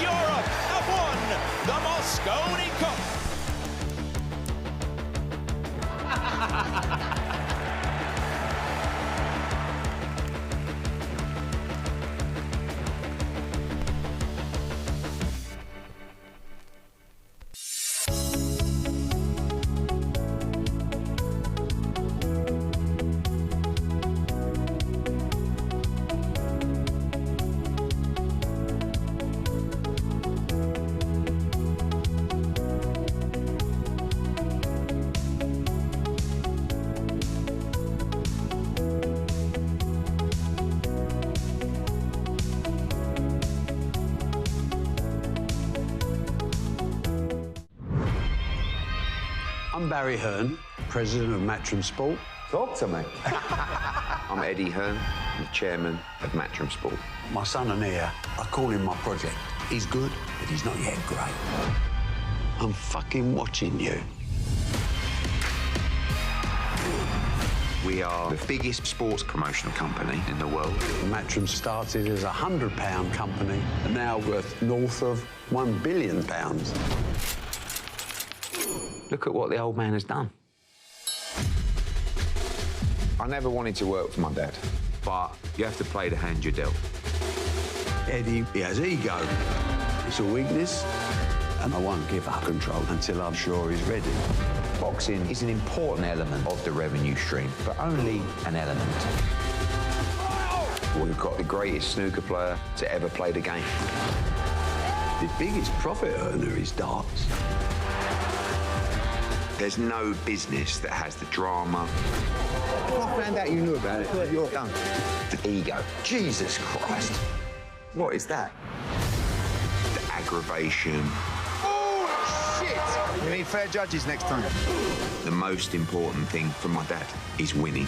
Europe have won the Mosconi Cup.
I'm Barry Hearn, president of Matchroom Sport.
Talk to me. I'm Eddie Hearn, I'm the chairman of Matchroom Sport.
My son and heir, I call him my project. He's good, but he's not yet great. I'm fucking watching you.
We are the biggest sports promotional company in the world.
Matchroom started as a £100 company and now worth north of £1 billion.
Look at what the old man has done. I never wanted to work for my dad, but you have to play the hand you're dealt.
Eddie, he has ego. It's a weakness, and I won't give up control until I'm sure he's ready.
Boxing is an important element of the revenue stream, but only an element. We've got the greatest snooker player to ever play the game.
The biggest profit earner is darts.
There's no business that has the drama.
I found out you knew about it. You're done.
The ego. Jesus Christ. What is that? The aggravation.
Oh, shit! You need fair judges next time.
The most important thing for my dad is winning.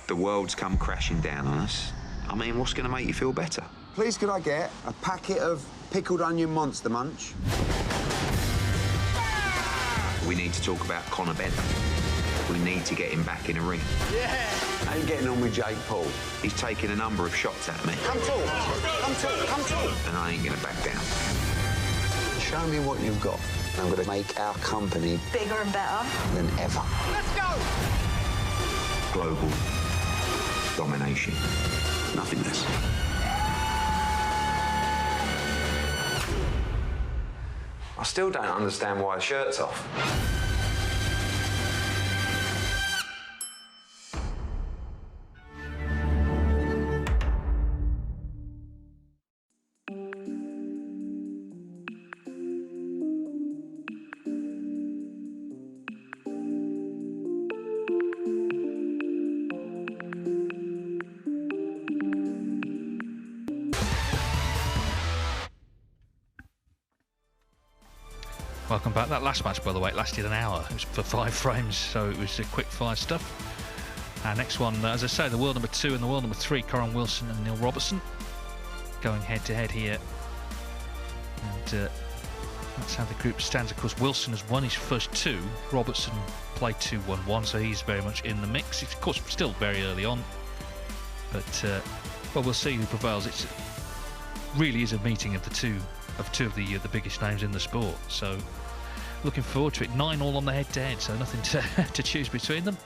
The world's come crashing down on us. I mean, what's going to make you feel better?
Please, could I get a packet of pickled onion Monster Munch?
We need to talk about Conor Benn. We need to get him back in a ring.
Yeah! I ain't getting on with Jake Paul.
He's taken a number of shots at me.
Come talk.
And I ain't going to back down.
Show me what you've got. I'm going to make our company
bigger and better
than ever.
Let's go!
Global domination.
Nothing less.
I still don't understand why the shirt's off.
Welcome back. That last match, by the way, it lasted an hour. It was for 5 frames, so it was quick fire stuff. Our next one, as I say, the world number 2 and the world number 3, Kyren Wilson and Neil Robertson, going head to head here. And that's how the group stands. Of course, Wilson has won his first 2. Robertson played 2-1-1, so he's very much in the mix. It's, of course, still very early on, but well, we'll see who prevails. It really is a meeting of two of the biggest names in the sport. So looking forward to it. 9 all on the head-to-head, so nothing to choose between them.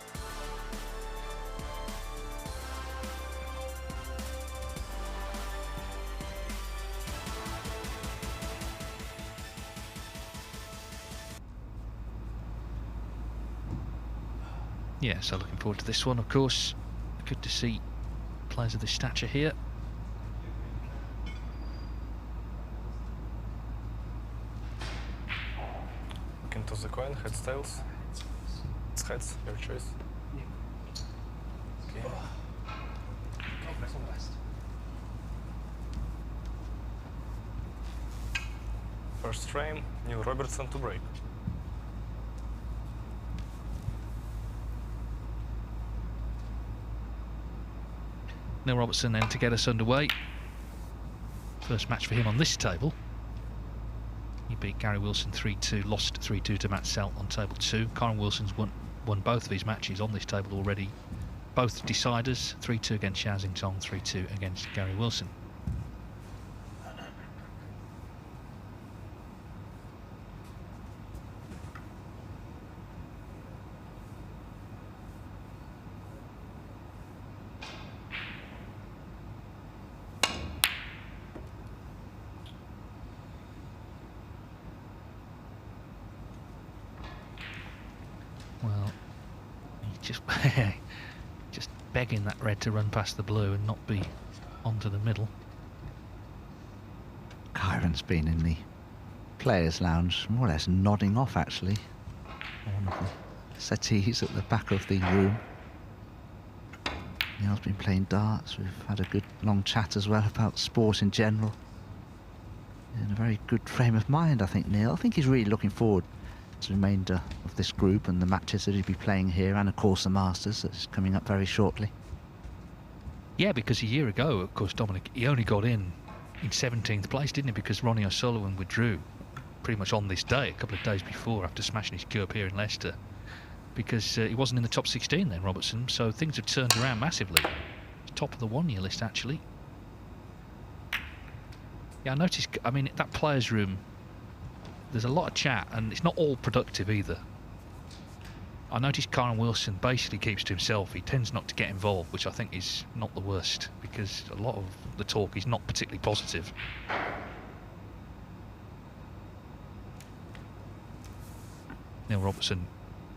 Yeah, so looking forward to this one, of course. Good to see players of this stature here.
Looking to the coin, heads, tails. It's heads, your choice. Okay. First frame, Neil Robertson to break.
Neil Robertson then to get us underway. First match for him on this table. He beat Gary Wilson 3-2, lost 3-2 to Matt Selt on table 2. Kyren Wilson's won both of his matches on this table already. Both deciders, 3-2 against Xiao, Xintong, 3-2 against Gary Wilson. Well, just begging that red to run past the blue and not be onto the middle.
Kyren's been in the players' lounge, more or less nodding off actually. One of the settees at the back of the room. Neil's been playing darts. We've had a good long chat as well about sport in general. In a very good frame of mind, I think, Neil. I think he's really looking forward to the remainder of this group and the matches that he'll be playing here, and of course the Masters that's coming up very shortly.
Yeah, because a year ago, of course, Dominic, he only got in 17th place, didn't he? Because Ronnie O'Sullivan withdrew pretty much on this day, a couple of days before, after smashing his cue up here in Leicester, because he wasn't in the top 16 then, Robertson. So things have turned around massively. He's top of the one-year list, actually. Yeah, I noticed, I mean, that players' room, there's a lot of chat, and it's not all productive either. I noticed Kyren Wilson basically keeps to himself. He tends not to get involved, which I think is not the worst, because a lot of the talk is not particularly positive. Neil Robertson,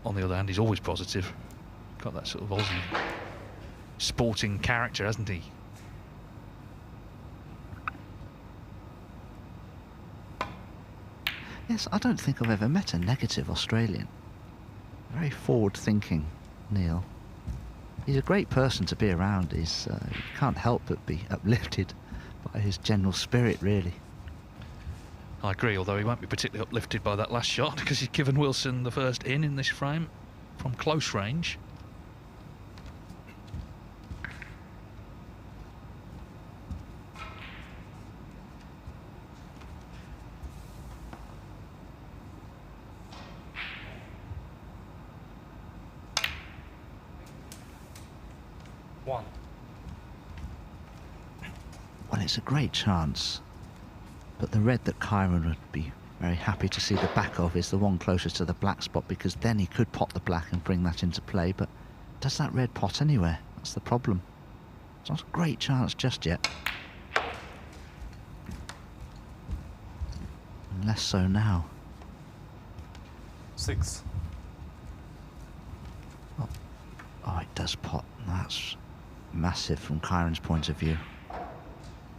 on the other hand, is always positive. Got that sort of Aussie sporting character, hasn't he?
Yes, I don't think I've ever met a negative Australian. Very forward-thinking, Neil. He's a great person to be around. You can't help but be uplifted by his general spirit, really.
I agree, although he won't be particularly uplifted by that last shot, because he's given Wilson the first in this frame from close range.
1.
Well, it's a great chance, but the red that Kyren would be very happy to see the back of is the one closest to the black spot, because then he could pot the black and bring that into play. But does that red pot anywhere? That's the problem. It's not a great chance just yet. And less so now.
6.
Oh, it does pot. That's massive from Kyren's point of view.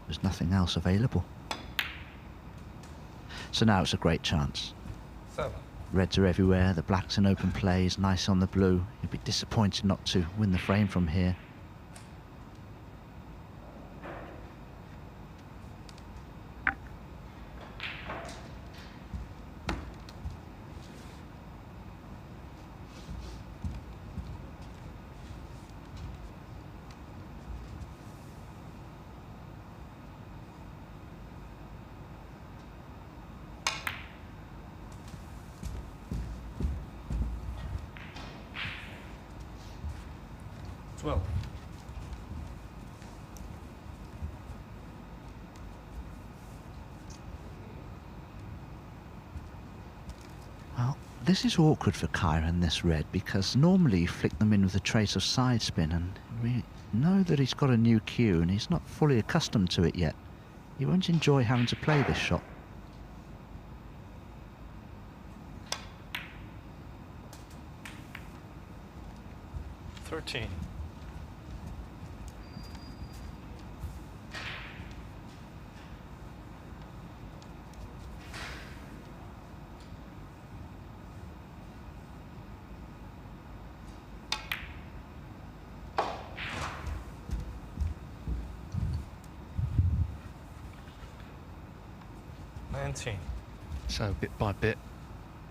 There's nothing else available. So now it's a great chance.
7.
Reds are everywhere, the black's in open play, he's nice on the blue. He'd be disappointed not to win the frame from here. Well, this is awkward for Kyren, this red, because normally you flick them in with a trace of side spin, and we know that he's got a new cue and he's not fully accustomed to it yet. He won't enjoy having to play this shot.
$13.
So bit by bit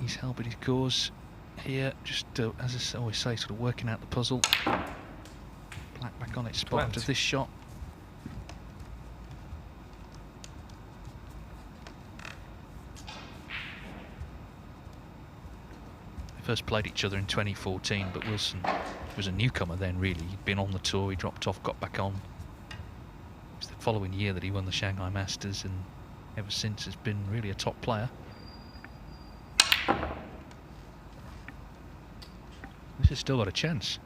he's helping his cause here, just as I always say, sort of working out the puzzle. Black back on its spot after this shot. They first played each other in 2014, but Wilson was a newcomer then really. He'd been on the tour, he dropped off, got back on. It was the following year that he won the Shanghai Masters, and ever since has been really a top player. This has still got a chance.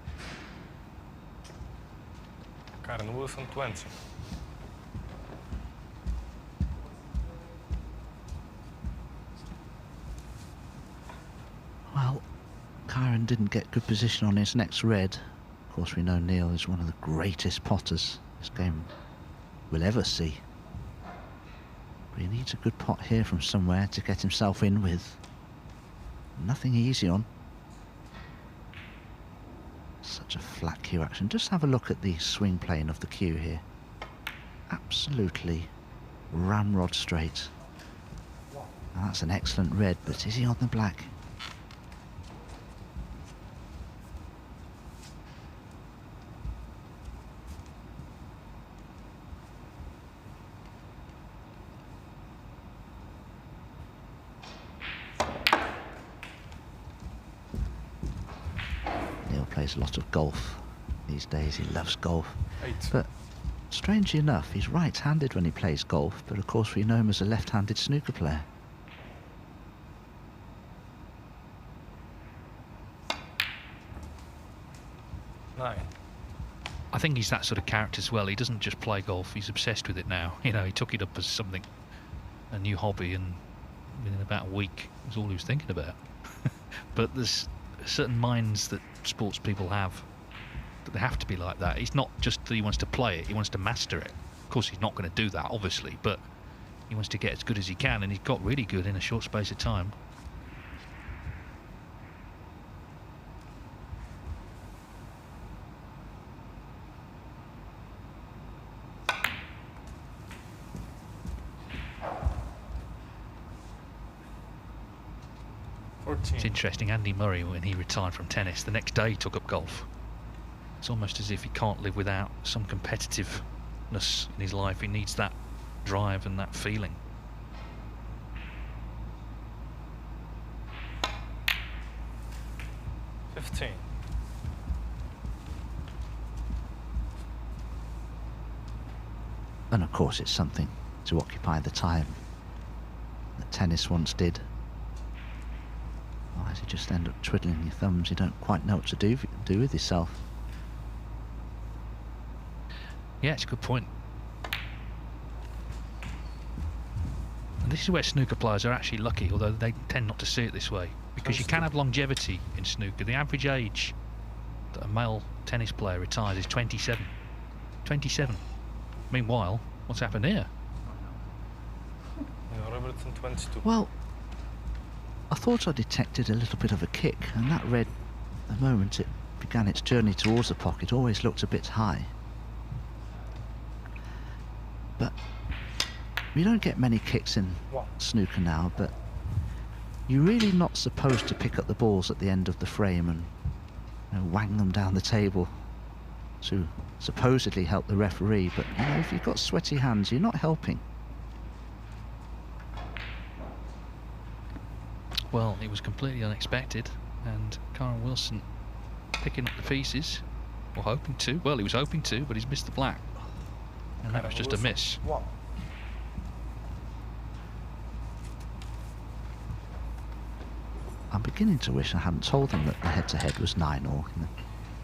Kyren Wilson, 20.
Well, Kyren didn't get good position on his next red. Of course, we know Neil is one of the greatest potters this game will ever see. But he needs a good pot here from somewhere to get himself in with. Nothing easy on. Such a flat cue action. Just have a look at the swing plane of the cue here. Absolutely ramrod straight. Now that's an excellent red, but is he on the black? Plays a lot of golf these days. He loves golf.
8.
But strangely enough, he's right-handed when he plays golf, but of course we know him as a left-handed snooker player.
I
think he's that sort of character as well. He doesn't just play golf, he's obsessed with it now. You know, he took it up as something, a new hobby, and within about a week it was all he was thinking about. But there's certain minds that sports people have, that they have to be like that. It's not just that he wants to play it, he wants to master it. Of course he's not going to do that, obviously, but he wants to get as good as he can, and he's got really good in a short space of time. It's interesting, Andy Murray, when he retired from tennis, the next day he took up golf. It's almost as if he can't live without some competitiveness in his life. He needs that drive and that feeling.
And of course it's something to occupy the time that tennis once did. Otherwise you just end up twiddling your thumbs. You don't quite know what to do with yourself.
Yeah, it's a good point. And this is where snooker players are actually lucky, although they tend not to see it this way, because you can have longevity in snooker. The average age that a male tennis player retires is 27. 27. Meanwhile, what's happened here?
Robertson 22.
Well, I thought I detected a little bit of a kick, and that red, the moment it began its journey towards the pocket, always looked a bit high. But we don't get many kicks in snooker now, but you're really not supposed to pick up the balls at the end of the frame and, you know, wang them down the table to supposedly help the referee. But, you know, if you've got sweaty hands, you're not helping.
Well, it was completely unexpected, and Kyren Wilson picking up the pieces, or hoping to. Well, he was hoping to, but he's missed the black. And that was just a miss.
I'm beginning to wish I hadn't told them that the head-to-head was 9-all in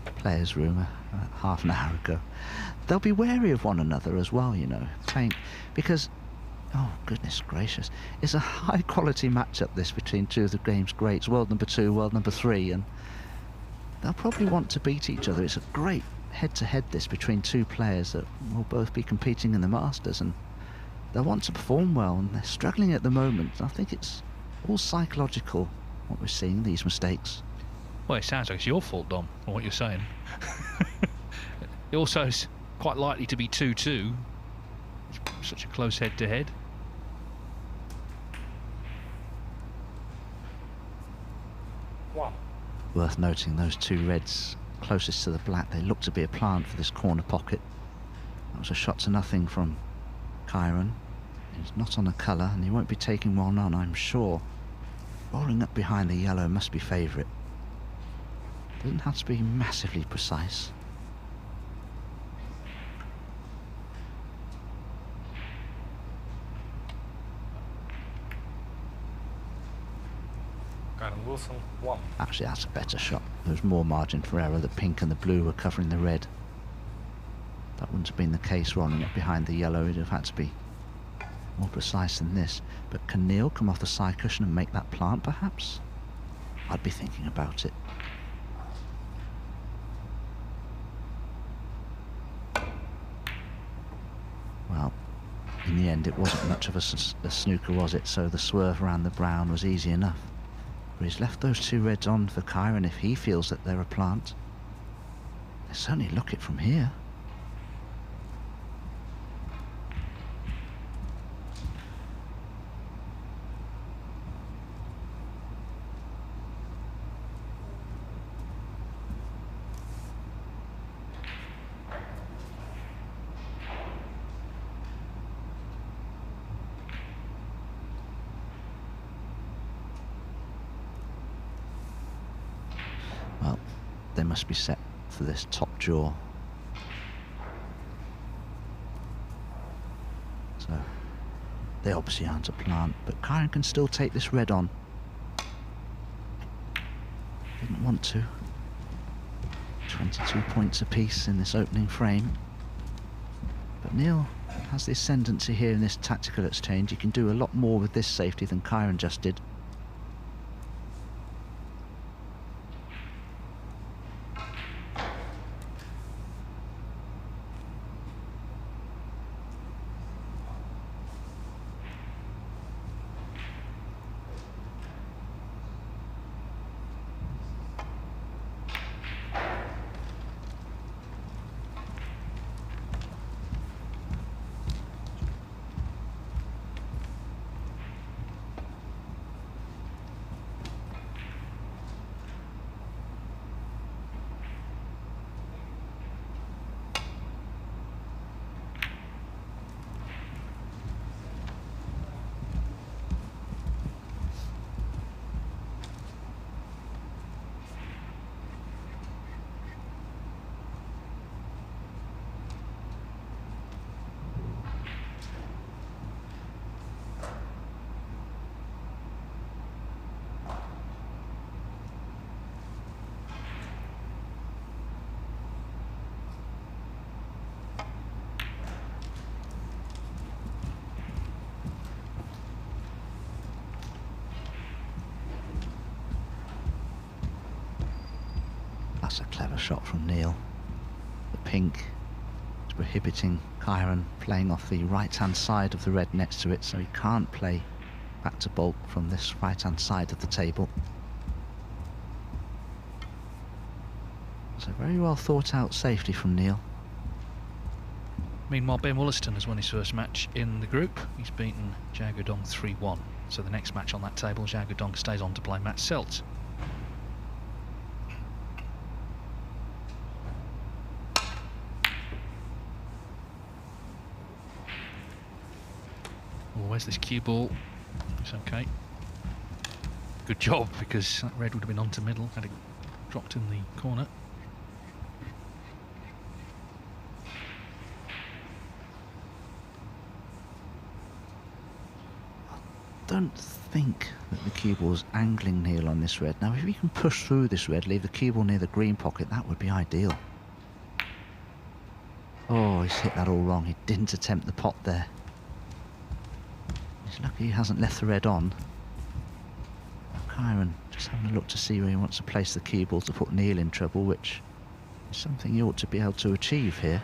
the players' room half an hour ago. They'll be wary of one another as well, you know, because, oh goodness gracious, it's a high-quality matchup this between two of the game's greats, world number 2, world number 3, and they'll probably want to beat each other. It's a great head-to-head this between two players that will both be competing in the Masters, and they'll want to perform well, and they're struggling at the moment. I think it's all psychological, what we're seeing, these mistakes.
Well, it sounds like it's your fault, Dom, or what you're saying. It also is quite likely to be 2-2. It's such a close head-to-head.
Worth noting, those two reds closest to the black, they look to be a plant for this corner pocket. That was a shot to nothing from Kyren. He's not on a colour, and he won't be taking one on, I'm sure. Rolling up behind the yellow must be favourite. Doesn't have to be massively precise.
Kyren Wilson, 1.
Actually, that's a better shot. There was more margin for error. The pink and the blue were covering the red. That wouldn't have been the case rolling up behind the yellow. It'd have had to be more precise than this. But can Neil come off the side cushion and make that plant, perhaps? I'd be thinking about it. Well, in the end, it wasn't much of a snooker, was it? So the swerve around the brown was easy enough. But he's left those two reds on for Kyren if he feels that they're a plant. They certainly look it from here. Well, they must be set for this top draw. So, they obviously aren't a plant, but Kyren can still take this red on. Didn't want to. 22 points apiece in this opening frame. But Neil has the ascendancy here in this tactical exchange. He can do a lot more with this safety than Kyren just did. That's a clever shot from Neil. The pink is prohibiting Kyren playing off the right-hand side of the red next to it, so he can't play back to bulk from this right-hand side of the table. It's a very well thought out safety from Neil.
Meanwhile, Ben Wollaston has won his first match in the group. He's beaten Zhao Guodong 3-1. So the next match on that table, Zhao Guodong stays on to play Matt Selt. Oh, where's this cue ball? It's okay. Good job, because that red would have been onto middle had it dropped in the corner.
I don't think that the cue ball's angling Neil on this red. Now, if he can push through this red, leave the cue ball near the green pocket, that would be ideal. Oh, he's hit that all wrong. He didn't attempt the pot there. He's lucky he hasn't left the red on. Kyren just having a look to see where he wants to place the cue ball to put Neil in trouble, which is something he ought to be able to achieve here.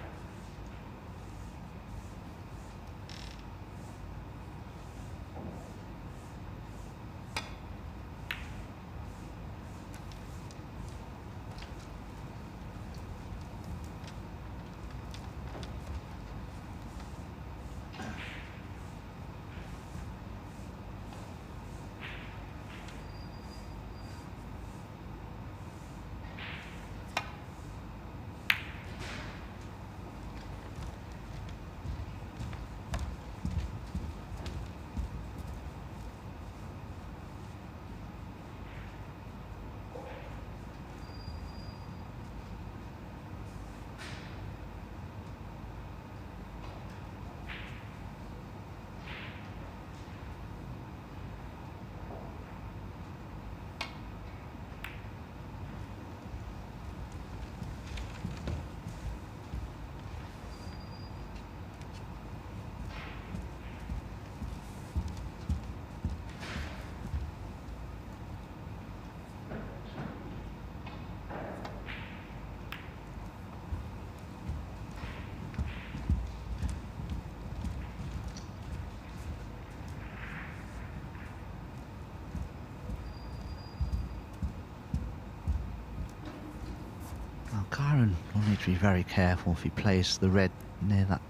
Kyren will need to be very careful if he plays the red near that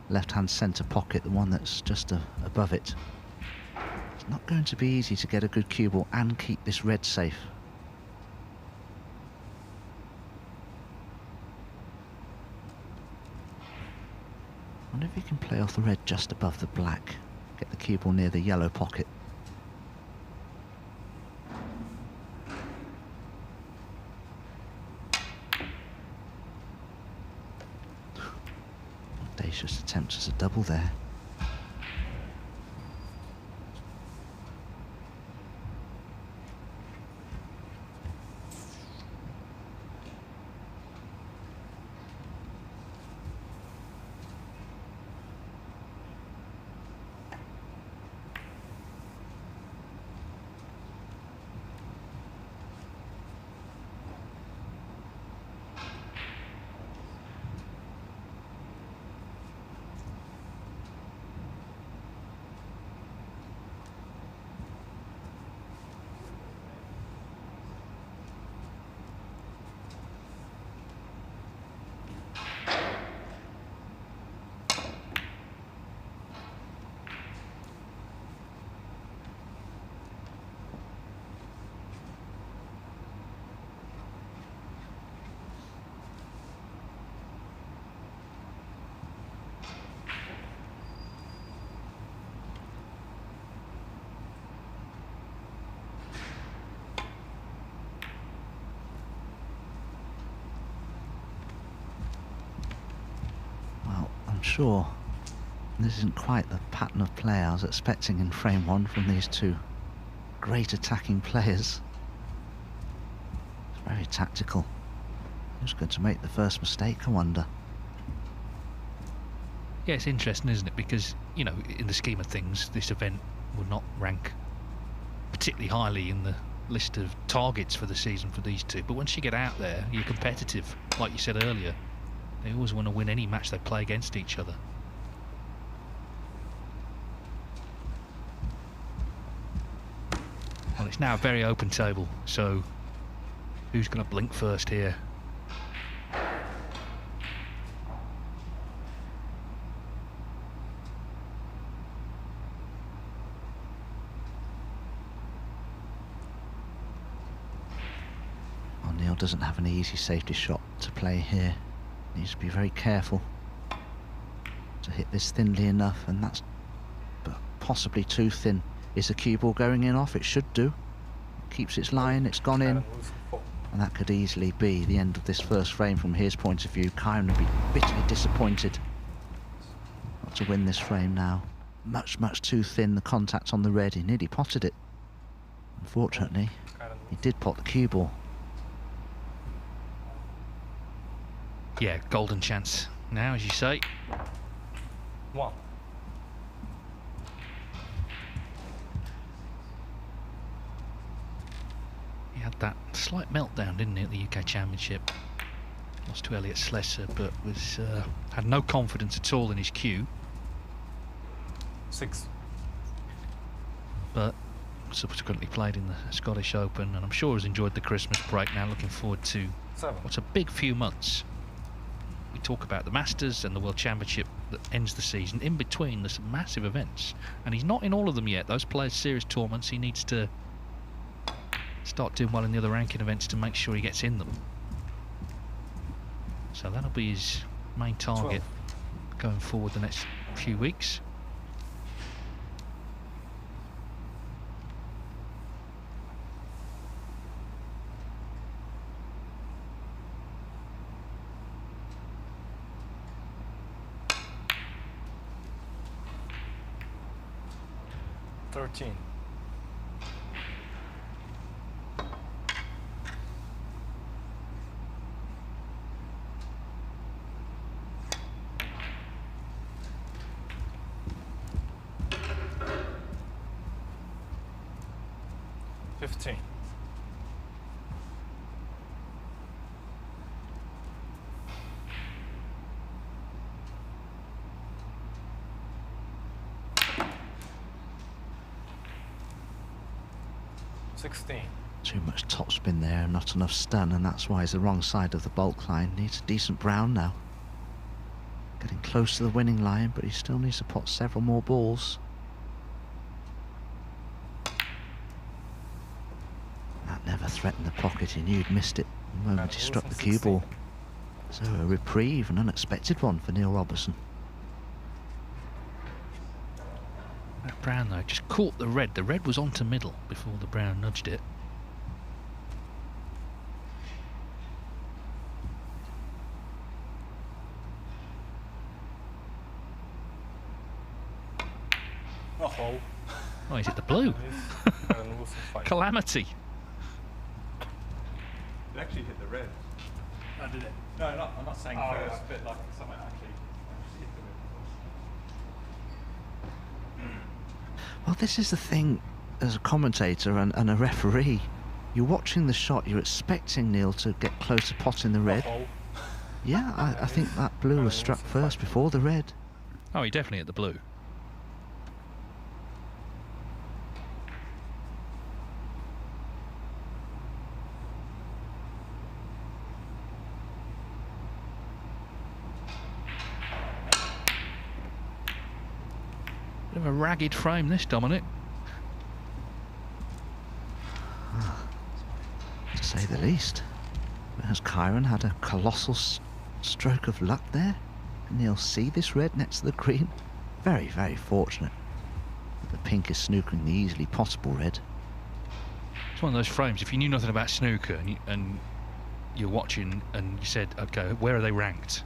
left-hand centre pocket, the one that's just above it. It's not going to be easy to get a good cue ball and keep this red safe. I wonder if he can play off the red just above the black, get the cue ball near the yellow pocket. Audacious attempt as a double there. Sure, this isn't quite the pattern of play I was expecting in frame one from these two great attacking players. It's very tactical. Who's going to make the first mistake, I wonder?
Yeah, it's interesting, isn't it? Because, you know, in the scheme of things, this event would not rank particularly highly in the list of targets for the season for these two, but once you get out there, you're competitive. Like you said earlier, they always want to win any match they play against each other. Well, it's now a very open table, so who's going to blink first here?
Neil doesn't have an easy safety shot to play here. Needs to be very careful to hit this thinly enough, and that's possibly too thin. Is the cue ball going in off? It should do. Keeps its line, it's gone in, and that could easily be the end of this first frame from his point of view. Kyren would be bitterly disappointed not to win this frame now. Much too thin, the contact on the red. He nearly potted it. Unfortunately, he did pot the cue ball.
Yeah, golden chance now, as you say.
One.
He had that slight meltdown, didn't he, at the UK Championship? Lost to Elliot Slesser, but was had no confidence at all in his cue.
6.
But subsequently played in the Scottish Open, and I'm sure has enjoyed the Christmas break now, looking forward to
7.
what's a big few months. We talk about the Masters and the World Championship that ends the season. In between, there's some massive events, and he's not in all of them yet. Those Players Series tournaments, he needs to start doing well in the other ranking events to make sure he gets in them. So that'll be his main target
12.
going forward the next few weeks.
$13. $15. $16.
Too much topspin there and not enough stun, and that's why he's the wrong side of the bulk line. Needs a decent brown now. Getting close to the winning line, but he still needs to pot several more balls. That never threatened the pocket. He knew he'd missed it the moment he struck the cue ball. So a reprieve, an unexpected one for Neil Robertson.
That brown though just caught the red. The red was onto middle before the brown nudged it. Oh, he's hit the blue. Calamity.
It actually hit the red.
Oh, did it?
No, I'm not saying first, but like someone actually hit the red.
Well, this is the thing as a commentator and a referee. You're watching the shot, you're expecting Neil to get close to potting the red. Yeah, I think that blue was struck first before the red.
Oh, he definitely hit the blue. Bit of a ragged frame this, Dominic.
To say the least. Has Kyren had a colossal stroke of luck there? Can Neil see this red next to the green? Very, very fortunate. The pink is snookering the easily potable red.
It's one of those frames, if you knew nothing about snooker and you're watching and you said, okay, where are they ranked?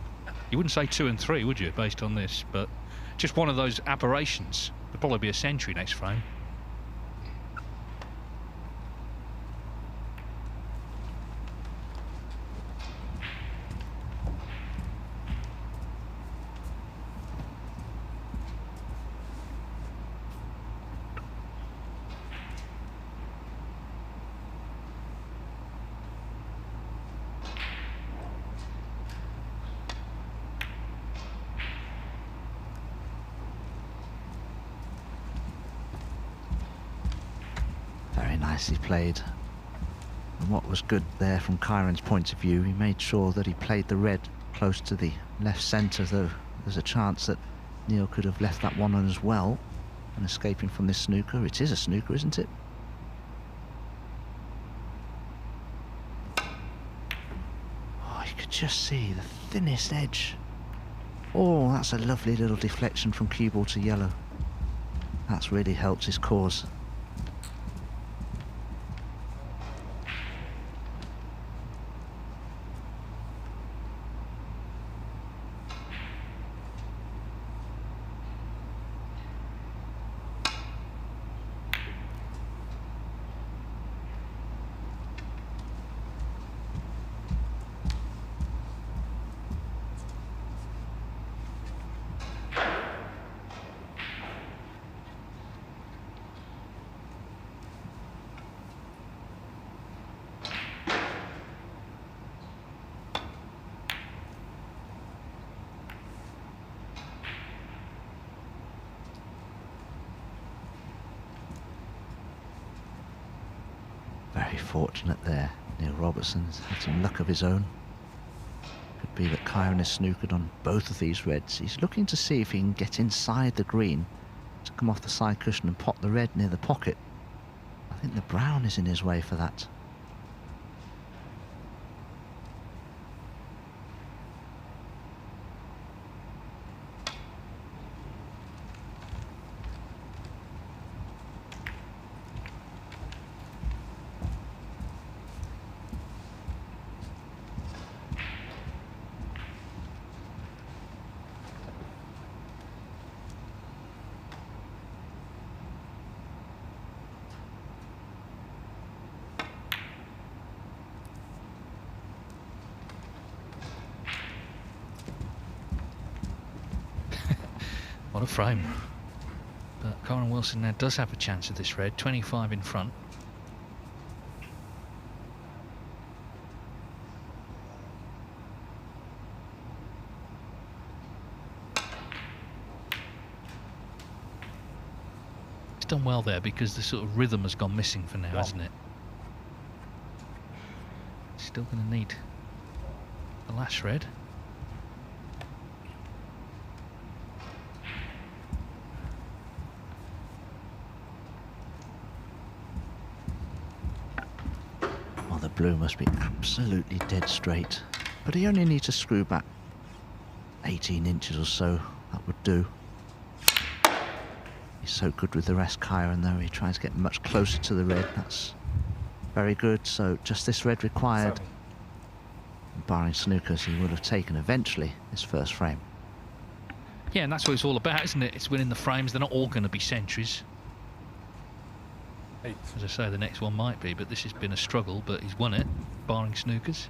You wouldn't say 2 and 3, would you, based on this? But just one of those aberrations. There'll probably be a century next frame.
Nicely played. And what was good there from Kyren's point of view, he made sure that he played the red close to the left centre, though there's a chance that Neil could have left that one on as well and escaping from this snooker. It is a snooker, isn't it? Oh, you could just see the thinnest edge. Oh, that's a lovely little deflection from cue ball to yellow. That's really helped his cause. Very fortunate there. Neil Robertson's had some luck of his own. Could be that Kyren is snookered on both of these reds. He's looking to see if he can get inside the green to come off the side cushion and pop the red near the pocket. I think the brown is in his way for that.
What a frame. But Kyren Wilson now does have a chance of this red, 25 in front. He's done well there because the sort of rhythm has gone missing for now, hasn't it? Still going to need the last red.
Blue must be absolutely dead straight, but he only needs to screw back 18 inches or so. That would do. He's so good with the rest, Kyren, though. He tries to get much closer to the red. That's very good. So just this red required. Barring snookers, he would have taken eventually his first frame.
Yeah, and that's what it's all about, isn't it? It's winning the frames. They're not all going to be centuries. As I say, the next one might be, but this has been a struggle, but he's won it, barring snookers.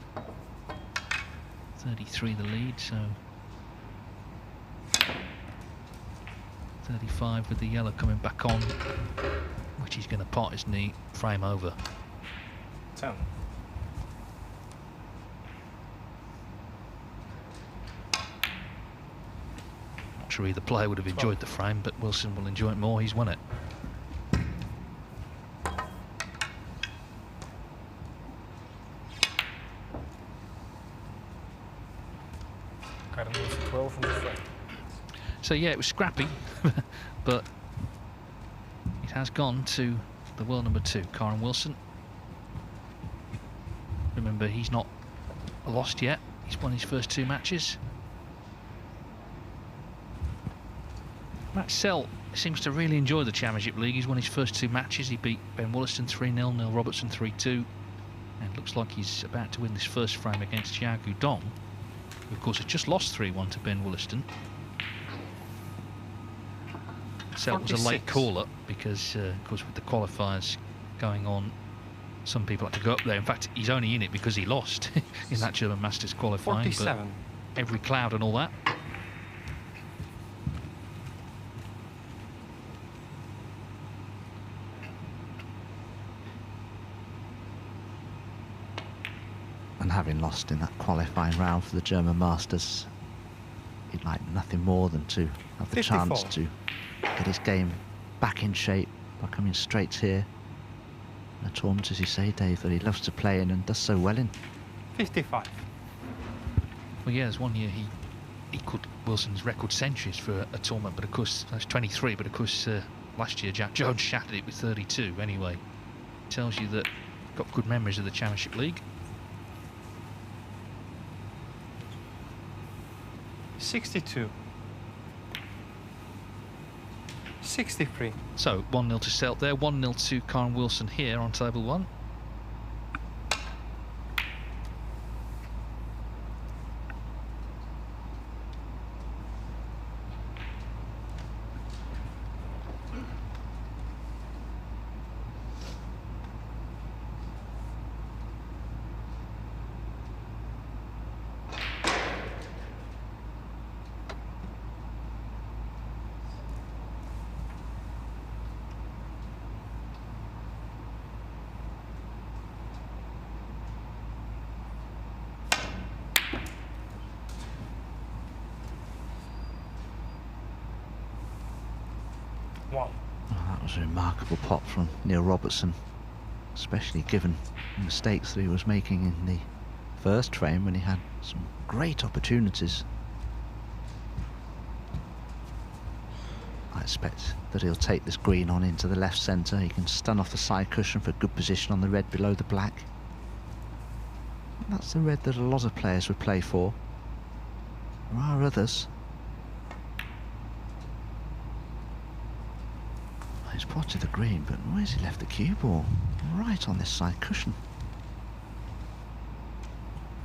33 the lead, so 35 with the yellow coming back on, which he's going to pot his knee, frame over.
10.
Not sure either player would have enjoyed the frame, but Wilson will enjoy it more. He's won it. So yeah, it was scrappy, but it has gone to the world number 2, Kyren Wilson. Remember, he's not lost yet. He's won his first 2 matches. Xiao seems to really enjoy the Championship League. He's won his first 2 matches. He beat Ben Wollaston 3-0, Neil Robertson 3-2. And looks like he's about to win this first frame against Xiao Guodong, who of course has just lost 3-1 to Ben Wollaston. Xiao was a late call-up because, of course, with the qualifiers going on, some people had to go up there. In fact, he's only in it because he lost in that German Masters qualifying.
47.
But every cloud and all that.
And having lost in that qualifying round for the German Masters, he'd like nothing more than to have the
54.
chance to get his game back in shape by coming straight here a tournament, as you say, Dave, that he loves to play in and does so well in.
55.
Well, yeah, there's one year he equalled Wilson's record centuries for a tournament, but of course, that's 23, but of course, last year Jack Jones shattered it with 32 anyway. Tells you that got good memories of the Championship League.
62. 63.
So 1-0 to Celt there, 1-0 to Kyren Wilson here on table 1.
Oh, that was a remarkable pot from Neil Robertson, especially given the mistakes that he was making in the first frame when he had some great opportunities. I expect that he'll take this green on into the left centre. He can stun off the side cushion for a good position on the red below the black. That's the red that a lot of players would play for. There are others. He's potted the green, but where's he left the cue ball? Right on this side cushion.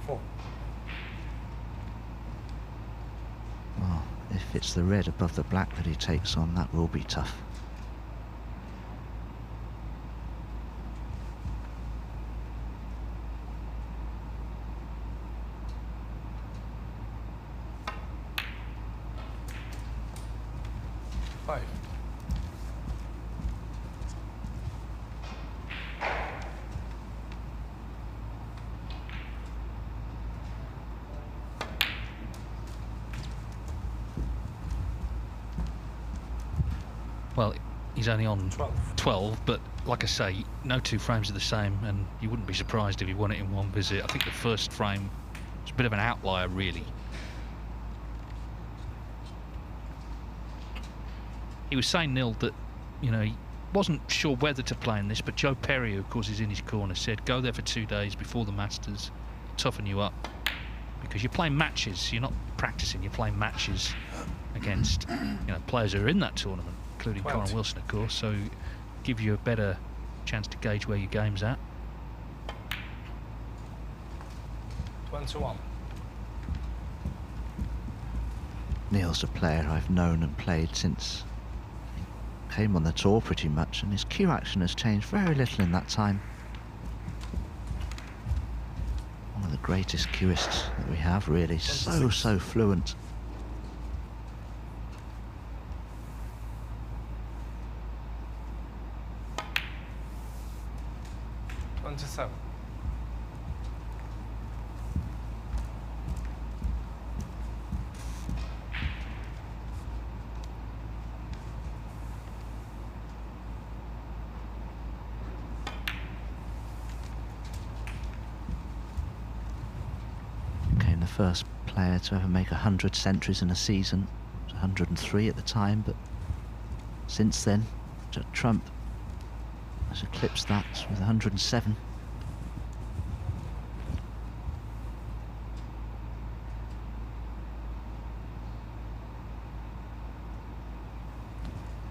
4.
Well, if it's the red above the black that he takes on, that will be tough.
Well, he's only on 12, but like I say, no two frames are the same, and you wouldn't be surprised if he won it in one visit. I think the first frame was a bit of an outlier, really. He was saying, Neil, that, you know, he wasn't sure whether to play in this, but Joe Perry, who of course is in his corner, said go there for 2 days before the Masters, toughen you up, because you're playing matches, you're not practicing, you're playing matches against, you know, players who are in that tournament, including Kyren Wilson, of course, so give you a better chance to gauge where your game's at.
21.
Neil's a player I've known and played since he came on the tour pretty much, and his cue action has changed very little in that time. One of the greatest cueists that we have, really. So fluent.
27.
Became the first player to ever make 100 centuries in a season. It was 103 at the time, but since then, Trump has eclipsed that with 107.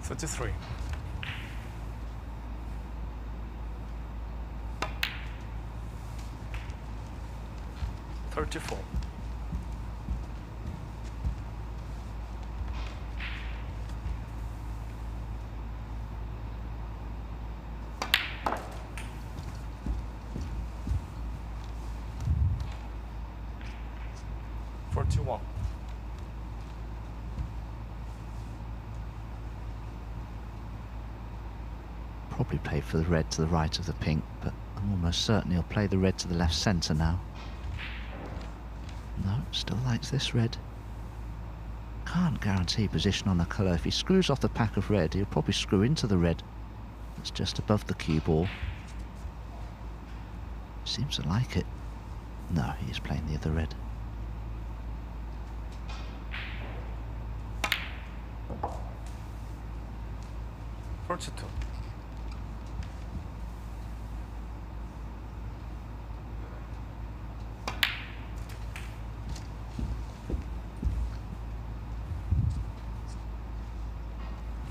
$33. 34. $41.
Probably played for the red to the right of the pink, but I'm almost certain he'll play the red to the left centre now. No, still likes this red. Can't guarantee position on the colour. If he screws off the pack of red, he'll probably screw into the red that's just above the cue ball. Seems to like it. No, he's playing the other red.
$42.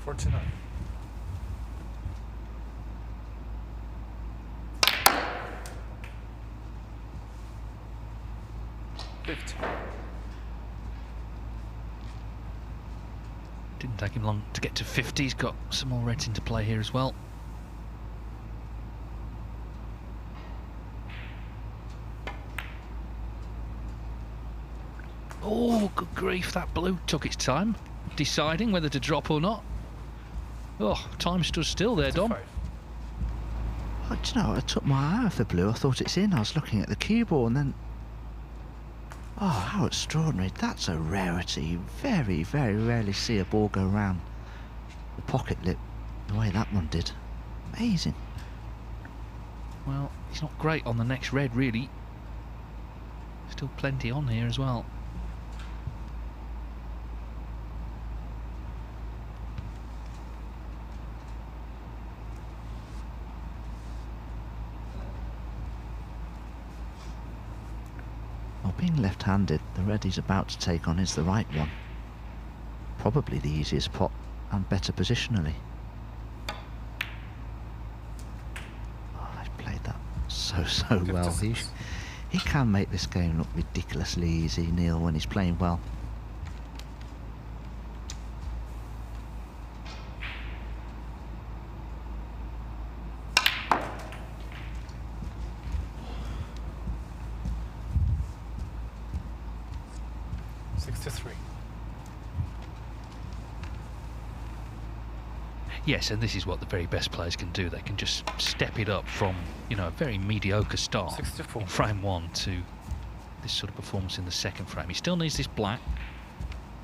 $49.
Didn't take him long to get to 50. He's got some more reds into play here as well. Oh, good grief, that blue took its time deciding whether to drop or not. Oh, time stood still there, Dom.
Oh, do you know, I took my eye off the blue. I thought it's in. I was looking at the cue ball and then... Oh, how extraordinary. That's a rarity. You very, very rarely see a ball go round the pocket lip the way that one did. Amazing.
Well, he's not great on the next red, really. Still plenty on here as well.
Well, being left-handed, the red he's about to take on is the right one. Probably the easiest pot and better positionally. Oh, I've played that so well. He can make this game look ridiculously easy, Neil, when he's playing well.
Yes, and this is what the very best players can do. They can just step it up from, you know, a very mediocre start in frame 1 to this sort of performance in the second frame. He still needs this black.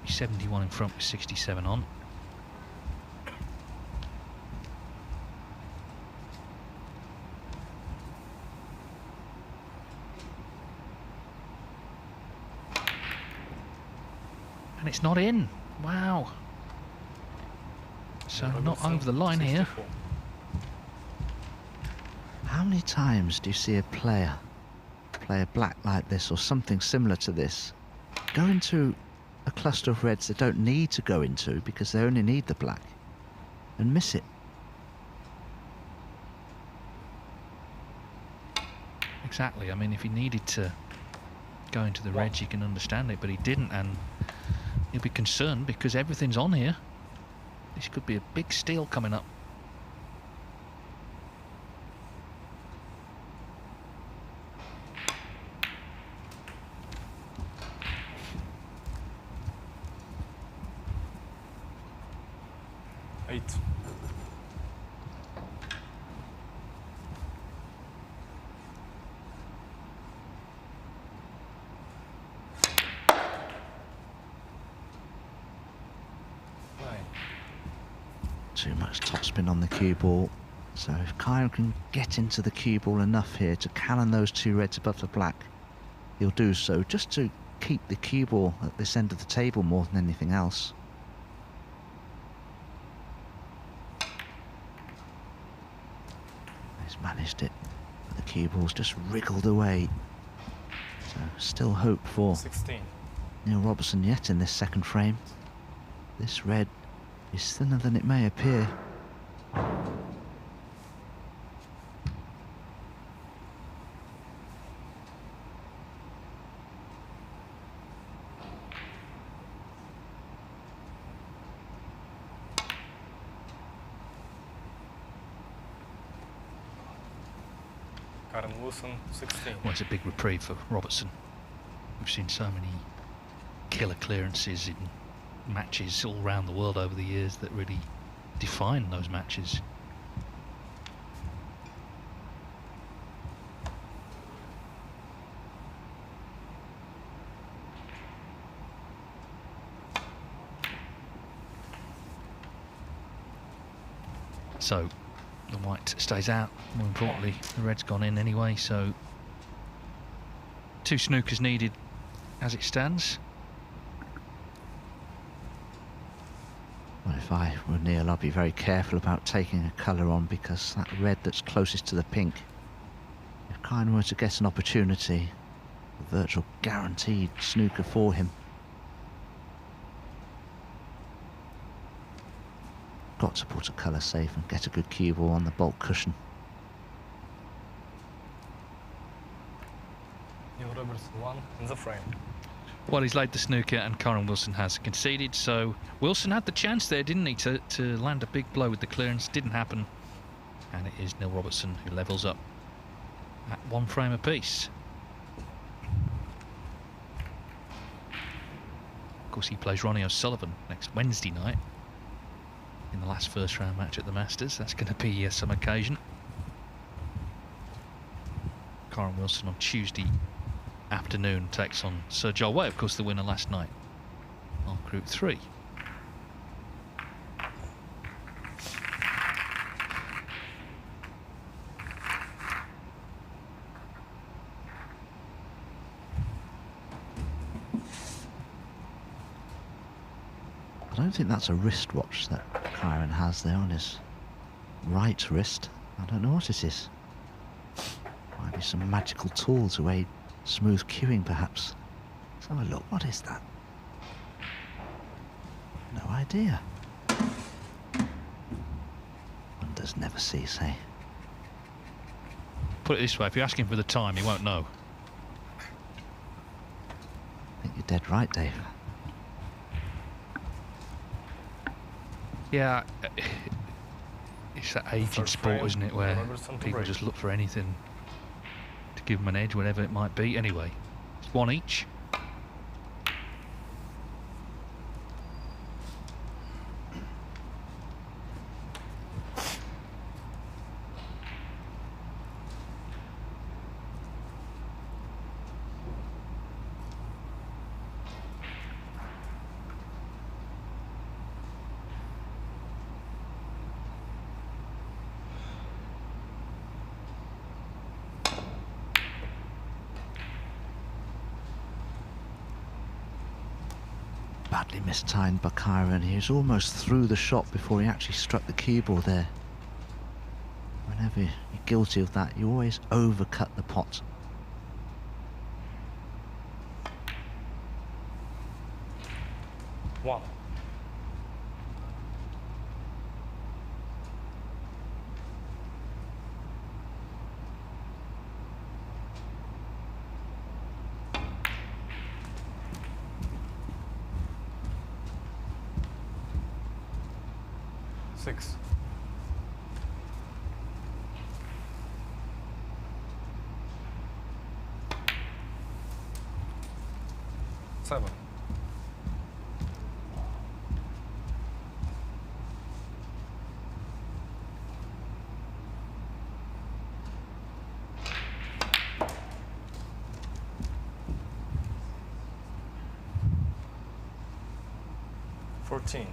He's 71 in front with 67 on. And it's not in. Wow. So not over the line here.
How many times do you see a player play a black like this or something similar to this, go into a cluster of reds they don't need to go into because they only need the black, and miss it?
Exactly. I mean, if he needed to go into the reds, you can understand it, but he didn't, and he'll be concerned because everything's on here. This could be a big steal coming up.
Too much topspin on the cue ball. So if Kyren can get into the cue ball enough here to cannon those two reds above the black, he'll do so, just to keep the cue ball at this end of the table more than anything else. He's managed it, but the cue ball's just wriggled away. So still hope for
16.
Neil Robertson yet in this second frame. This red is thinner than it may appear.
Kyren Wilson, 16.
Well, it's a big reprieve for Robertson. We've seen so many killer clearances in matches all around the world over the years that really define those matches. So the white stays out. More importantly, the red's gone in anyway, so 2 snookers needed as it stands.
Well, if I were Neil, I'd be very careful about taking a colour on, because that red that's closest to the pink, if Kyren were to get an opportunity, a virtual guaranteed snooker for him. Got to put a colour safe and get a good cue ball on the bulk cushion.
Neil Robertson 1 in the frame.
Well, he's laid the snooker and Kyren Wilson has conceded, so Wilson had the chance there, didn't he, to land a big blow with the clearance. Didn't happen, and it is Neil Robertson who levels up at 1 frame apiece. Of course, he plays Ronnie O'Sullivan next Wednesday night in the last first round match at the Masters. That's going to be some occasion. Kyren Wilson on Tuesday afternoon takes on Zhao, of course the winner last night on Group 3.
I don't think that's a wristwatch that Kyren has there on his right wrist. I don't know what it is. Might be some magical tool to aid smooth cueing, perhaps. Let's have a look. What is that? No idea. Wonders never cease, eh?
Put it this way, if you're asking for the time, you won't know.
I think you're dead right, Dave.
Yeah, it's that aging sport, isn't it, where people just look for anything to give them an edge, whatever it might be. Anyway, it's 1 each.
Badly mistimed by Kyren. He was almost through the shot before he actually struck the cue ball there. Whenever you're guilty of that, you always overcut the pot.
One. Six. Seven. $14.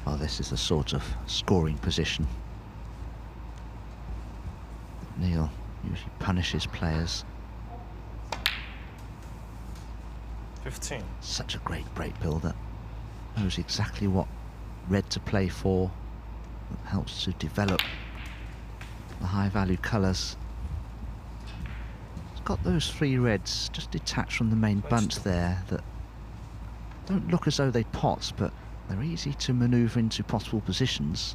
Well, this is the sort of scoring position that Neil usually punishes players.
15.
Such a great break builder. Knows exactly what red to play for. That helps to develop the high value colours. It's got those 3 reds just detached from the main bunch there that don't look as though they pot, but they're easy to manoeuvre into possible positions.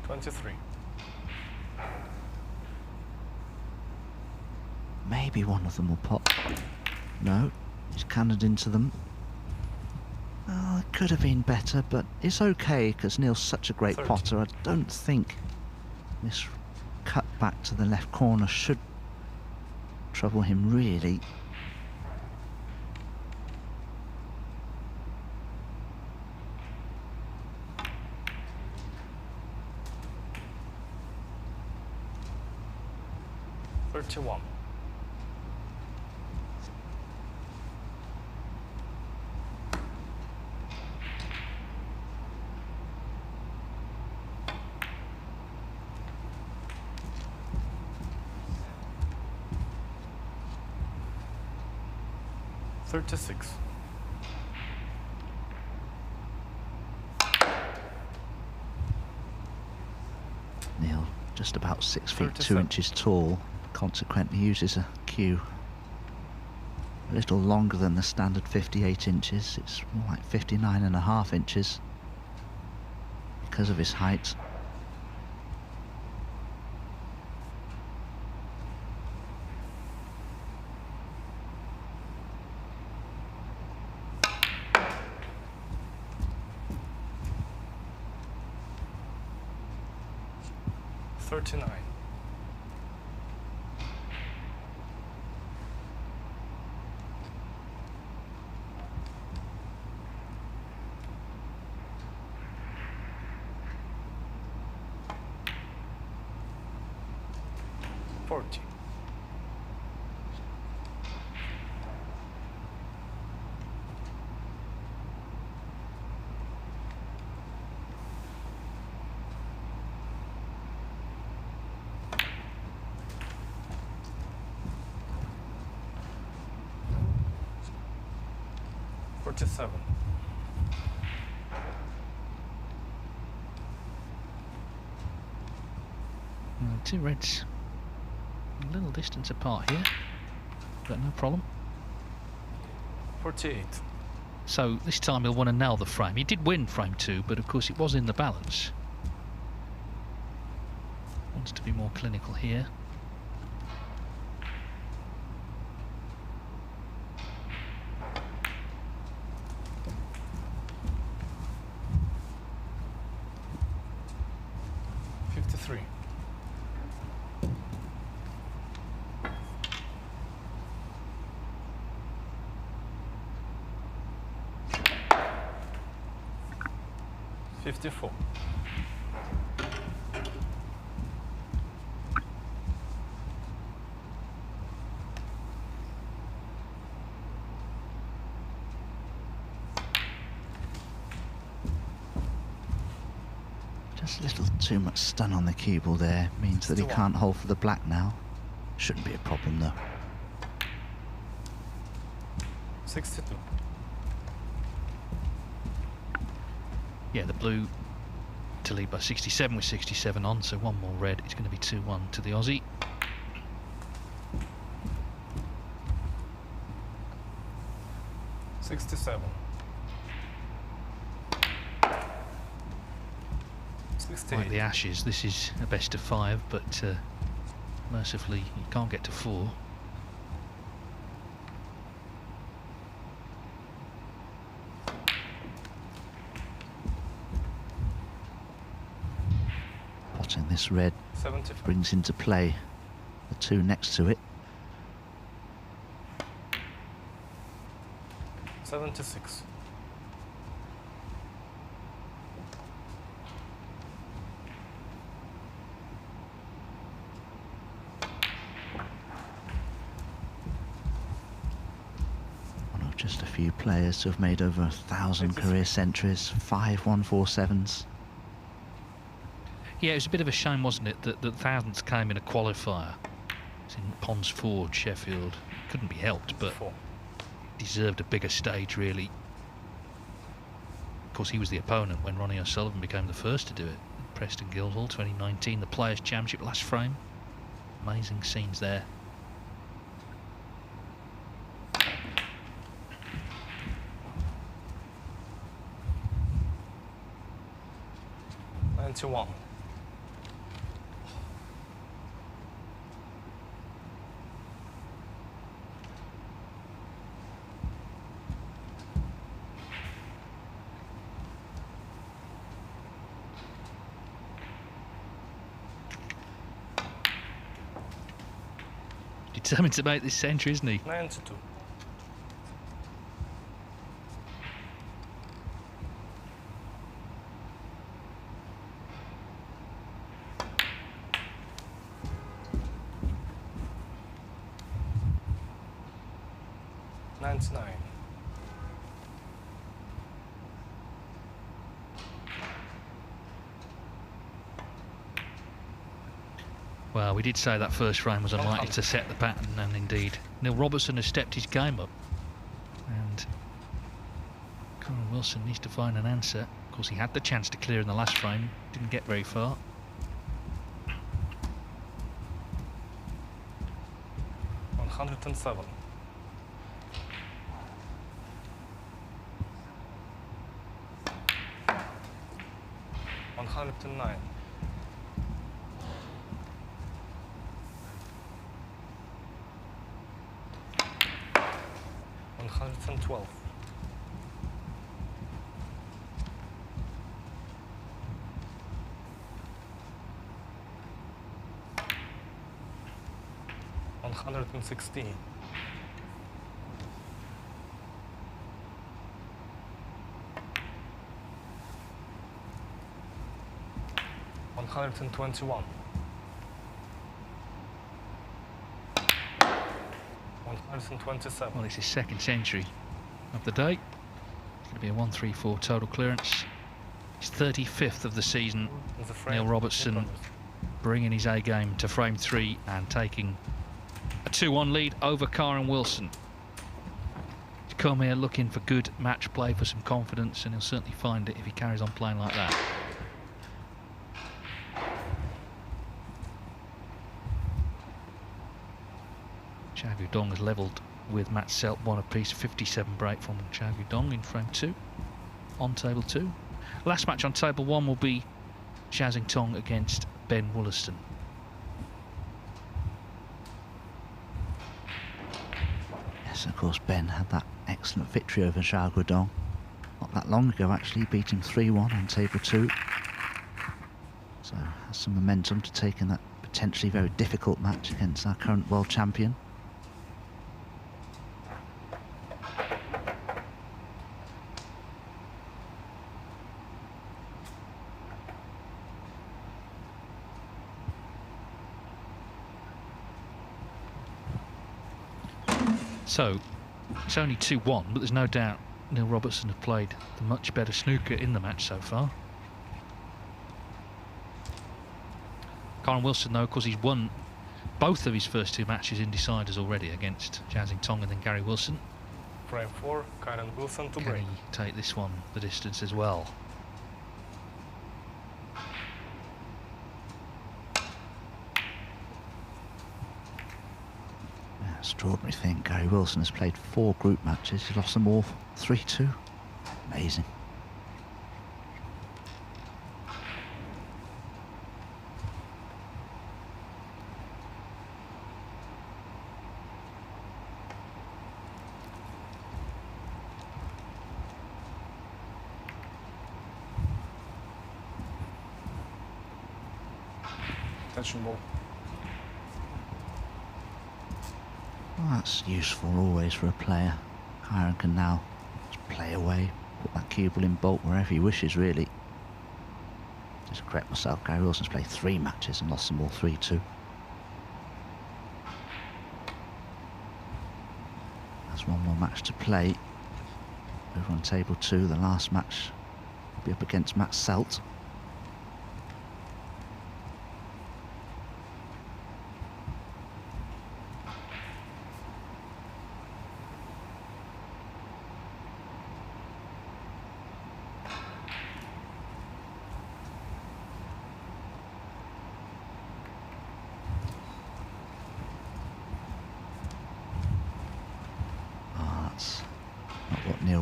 $23.
Maybe one of them will pop. No, he's cannoned into them. Oh, it could have been better, but it's okay because Neil's such a great
30.
potter. I don't think this cut back to the left corner should trouble him really.
31.
Neil, just about 6 feet 2 inches tall, consequently uses a cue a little longer than the standard 58 inches. It's more like 59.5 inches because of his height.
Two reds a little distance apart here, but no problem.
48.
So this time he'll want to nail the frame. He did win frame 2, but of course it was in the balance. Wants to be more clinical here.
Just a little too much stun on the cue ball there, means that he can't hold for the black now. Shouldn't be a problem though.
62.
Yeah, the blue to lead by 67 with 67 on, so one more red. It's going to be 2-1 to the Aussie. Like the Ashes, this is a best of 5, but mercifully you can't get to 4.
Potting this red
75.
brings into play the 2 next to it.
76.
Just a few players who have made over 1,000 career centuries, 5 147s.
Yeah, it was a bit of a shame, wasn't it, that the thousands came in a qualifier. It's in Ponds Ford, Sheffield. Couldn't be helped, but deserved a bigger stage, really. Of course, he was the opponent when Ronnie O'Sullivan became the first to do it. Preston Guildhall, 2019, the Players' Championship last frame. Amazing scenes there.
To 1.
Determined to make this century, isn't he?
92. 199.
Well, we did say that first frame was unlikely to set the pattern, and indeed, Neil Robertson has stepped his game up. And Kyren Wilson needs to find an answer. Of course, he had the chance to clear in the last frame, didn't get very far.
$107. $109. $112. $116. $121. $127.
Well, it's his second century of the day. It's going to be a 134 total clearance. His 35th of the season. Neil Robertson bringing his A game to frame 3 and taking a 2-1 lead over Kyren Wilson. He's come here looking for good match play, for some confidence, and he'll certainly find it if he carries on playing like that. Xiao Guodong has levelled with Matt Selt, one apiece. 57 break from Xiao Guodong in frame 2 on table 2. Last match on table 1 will be Xintong against Ben Wollaston.
Yes, of course, Ben had that excellent victory over Xiao Guodong not that long ago, actually, beating 3-1 on table 2. So has some momentum to take in that potentially very difficult match against our current world champion.
So, it's only 2-1, but there's no doubt Neil Robertson has played the much better snooker in the match so far. Kyren Wilson, though, of course, he's won both of his first 2 matches in deciders already against Xintong and then Gary Wilson.
Frame 4, Kyren Wilson to
Can
break.
he take this one the distance as well?
Extraordinary thing, Gary Wilson has played 4 group matches, he's lost them all 3-2. Amazing.
Attention ball.
Well, that's useful always for a player. Kyren can now just play away, put that cue ball in bulk wherever he wishes, really. Just correct myself, Gary Wilson's played 3 matches and lost them all 3-2. That's one more match to play. Over on table 2, the last match will be up against Matt Selt.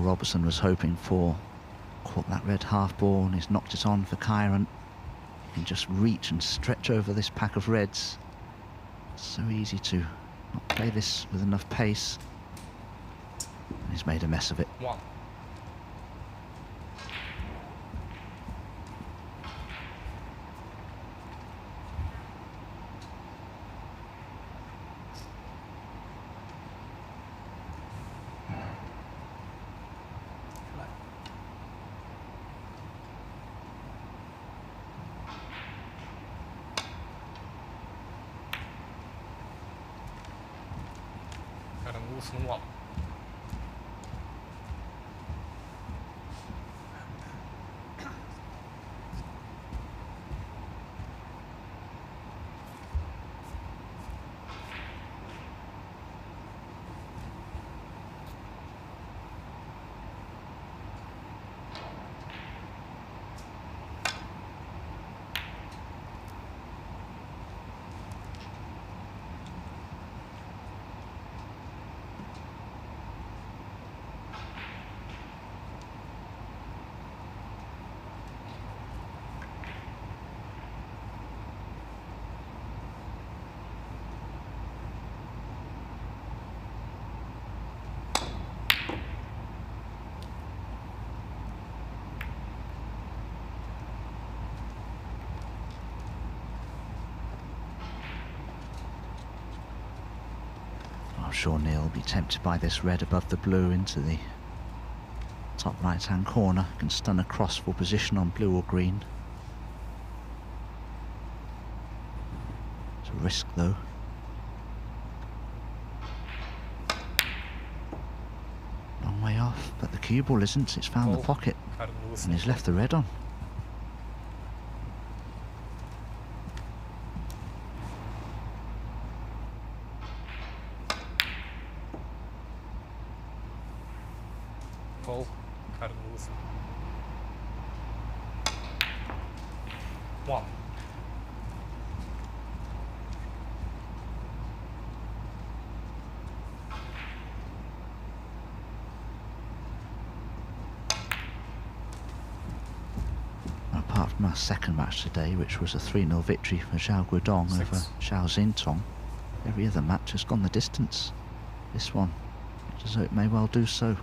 Robertson was hoping for. Caught that red half ball and he's knocked it on for Kyren. He can just reach and stretch over this pack of reds. So easy to not play this with enough pace. And he's made a mess of it.
1. Wilson 1.
sure Neil will be tempted by this red above the blue into the top right hand corner. Can stun across for position on blue or green. It's a risk though. Long way off, but the cue ball isn't. It's found the pocket and he's left the red on.
Call. Kyren Wilson. 1.
Apart from our second match today, which was a 3-0 victory for Zhao Guodong over Xiao Xintong, every other match has gone the distance. This one, so it may well do so.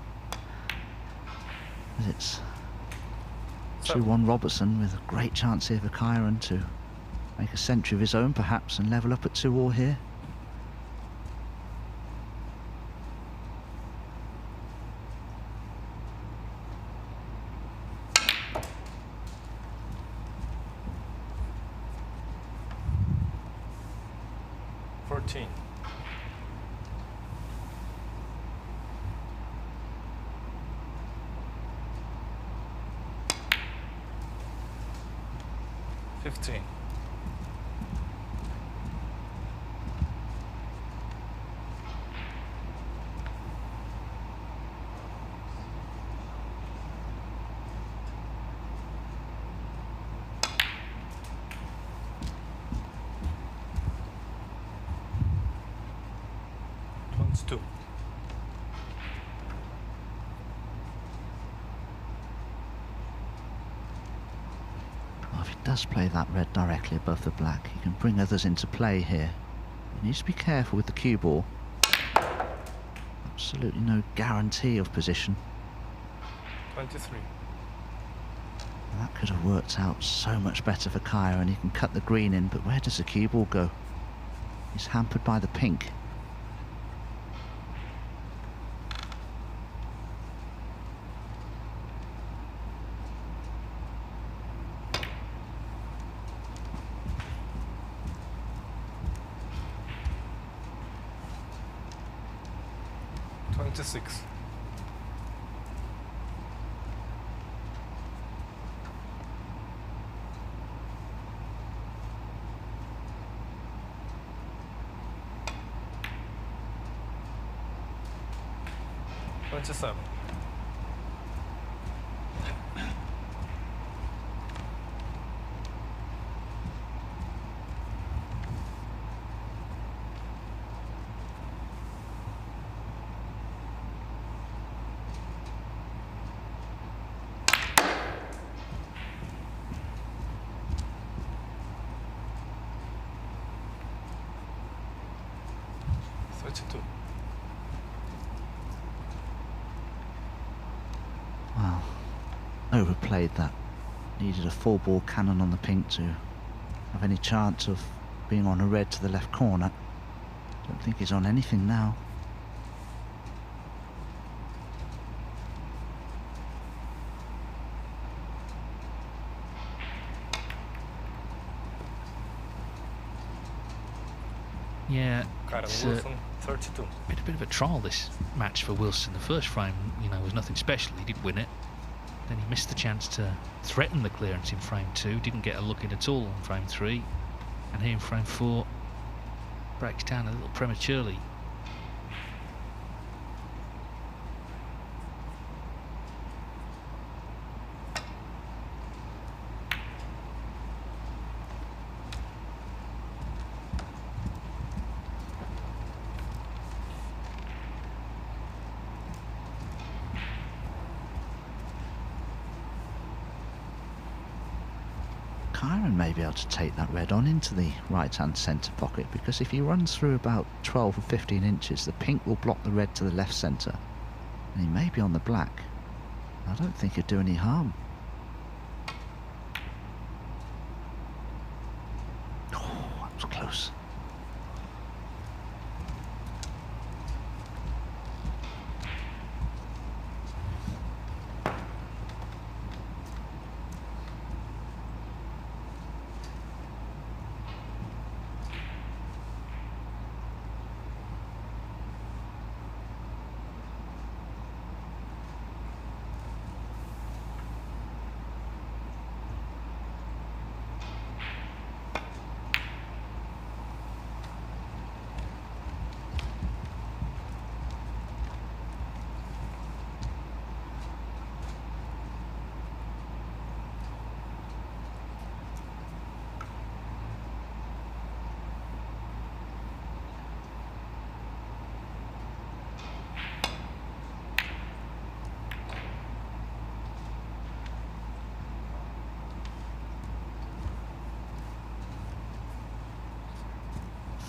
As it's 2-1 Robertson, with a great chance here for Kyren to make a century of his own perhaps and level up at 2-2 here.
$14. 15. 22.
If he does play that red directly above the black, he can bring others into play here. He needs to be careful with the cue ball. Absolutely no guarantee of position.
23.
And that could have worked out so much better for Kyren. He can cut the green in, but where does the cue ball go? He's hampered by the pink.
Six. $27.
Wow, overplayed that. Needed a full ball cannon on the pink to have any chance of being on a red to the left corner. Don't think he's on anything now.
Yeah,
Kyren Wilson, 32.
A bit of a trial this match for Wilson. The first frame, you know, was nothing special. He did win it. Then he missed the chance to threaten the clearance in frame 2. Didn't get a look in at all in frame 3. And here in frame 4, breaks down a little prematurely.
Kyren may be able to take that red on into the right-hand centre pocket, because if he runs through about 12 or 15 inches, the pink will block the red to the left centre, and he may be on the black. I don't think he'd do any harm. Oh, that was close.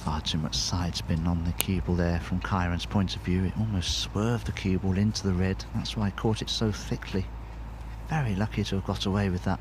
Far too much side spin on the cue ball there from Kyren's point of view. It almost swerved the cue ball into the red. That's why I caught it so thickly. Very lucky to have got away with that.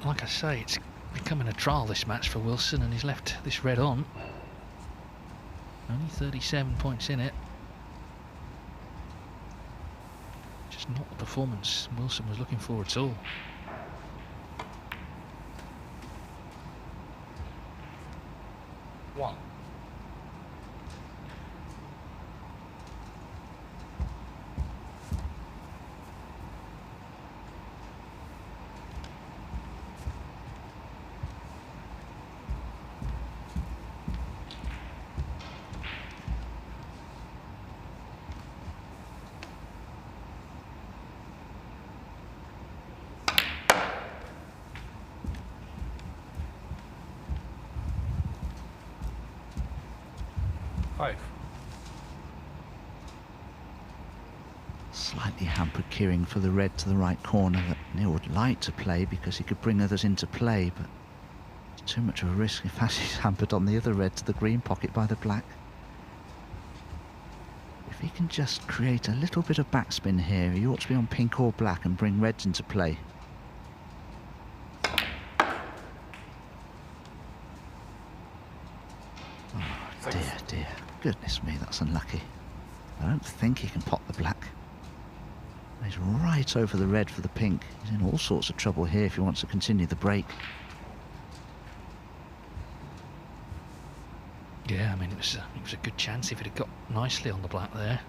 Like I say, it's becoming a trial, this match for Wilson, and he's left this red on. Only 37 points in it. Just not the performance Wilson was looking for at all.
One. Five.
Slightly hampered queuing for the red to the right corner that Neil would like to play because he could bring others into play, but it's too much of a risk. In fact, he's hampered on the other red to the green pocket by the black. If he can just create a little bit of backspin here, he ought to be on pink or black and bring reds into play. Oh dear, dear. Goodness me, that's unlucky. I don't think he can pot the black. He's right over the red for the pink. He's in all sorts of trouble here if he wants to continue the break.
Yeah, I mean, it was a good chance if it had got nicely on the black there.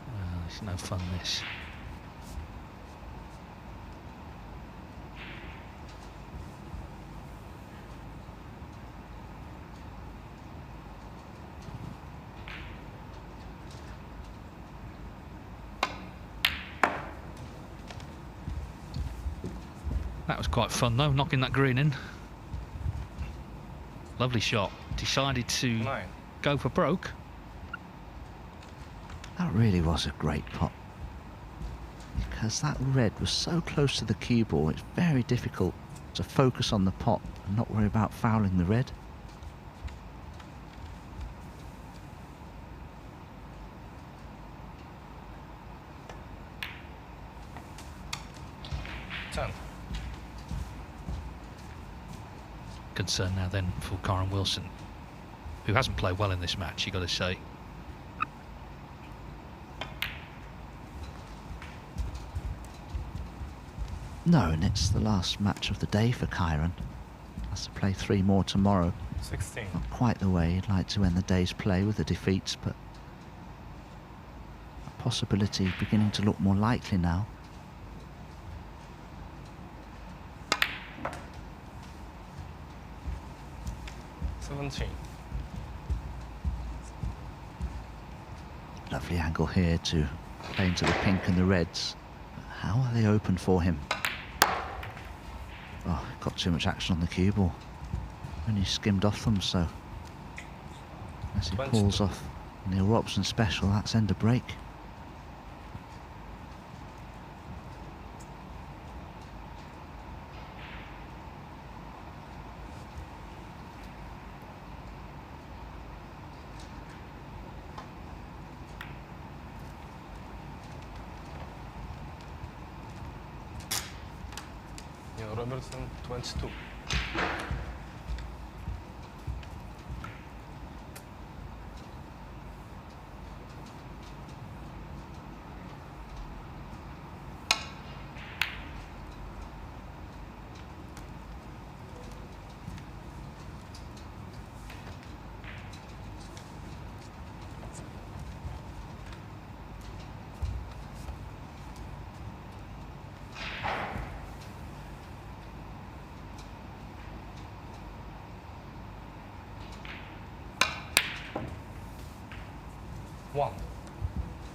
Well, it's no fun, this. That was quite fun though, knocking that green in. Lovely shot. Decided to go for broke.
That really was a great pot. Because that red was so close to the cue ball, it's very difficult to focus on the pot and not worry about fouling the red.
Concern now then for Kyren Wilson, who hasn't played well in this match, you got to say.
No, and it's the last match of the day for Kyren. Has to play 3 more tomorrow.
16.
Not quite the way he'd like to end the day's play with the defeats, but a possibility beginning to look more likely now. Lovely angle here to play into the pink and the reds. How are they open for him? Oh, got too much action on the cue ball. Only skimmed off them, so as he pulls off Neil Robson special, that's end of break.
Robertson 22. 1.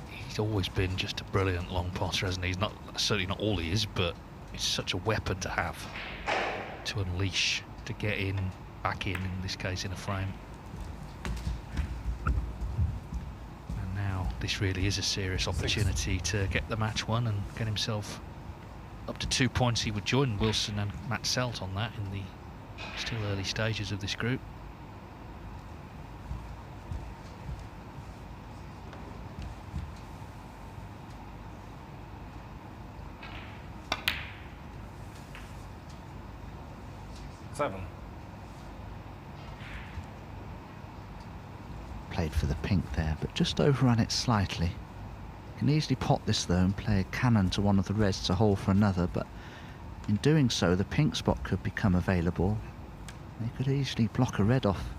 He's always been just a brilliant long potter, hasn't he? He's not certainly not all he is, but it's such a weapon to have, to unleash, to get in, back in this case, in a frame. And now this really is a serious opportunity to get the match won and get himself up to 2 points. He would join Wilson and Matt Selt on that in the still early stages of this group.
Played for the pink there, but just overran it slightly. Can easily pot this though and play a cannon to one of the reds to hold for another, but in doing so the pink spot could become available. They could easily block a red off.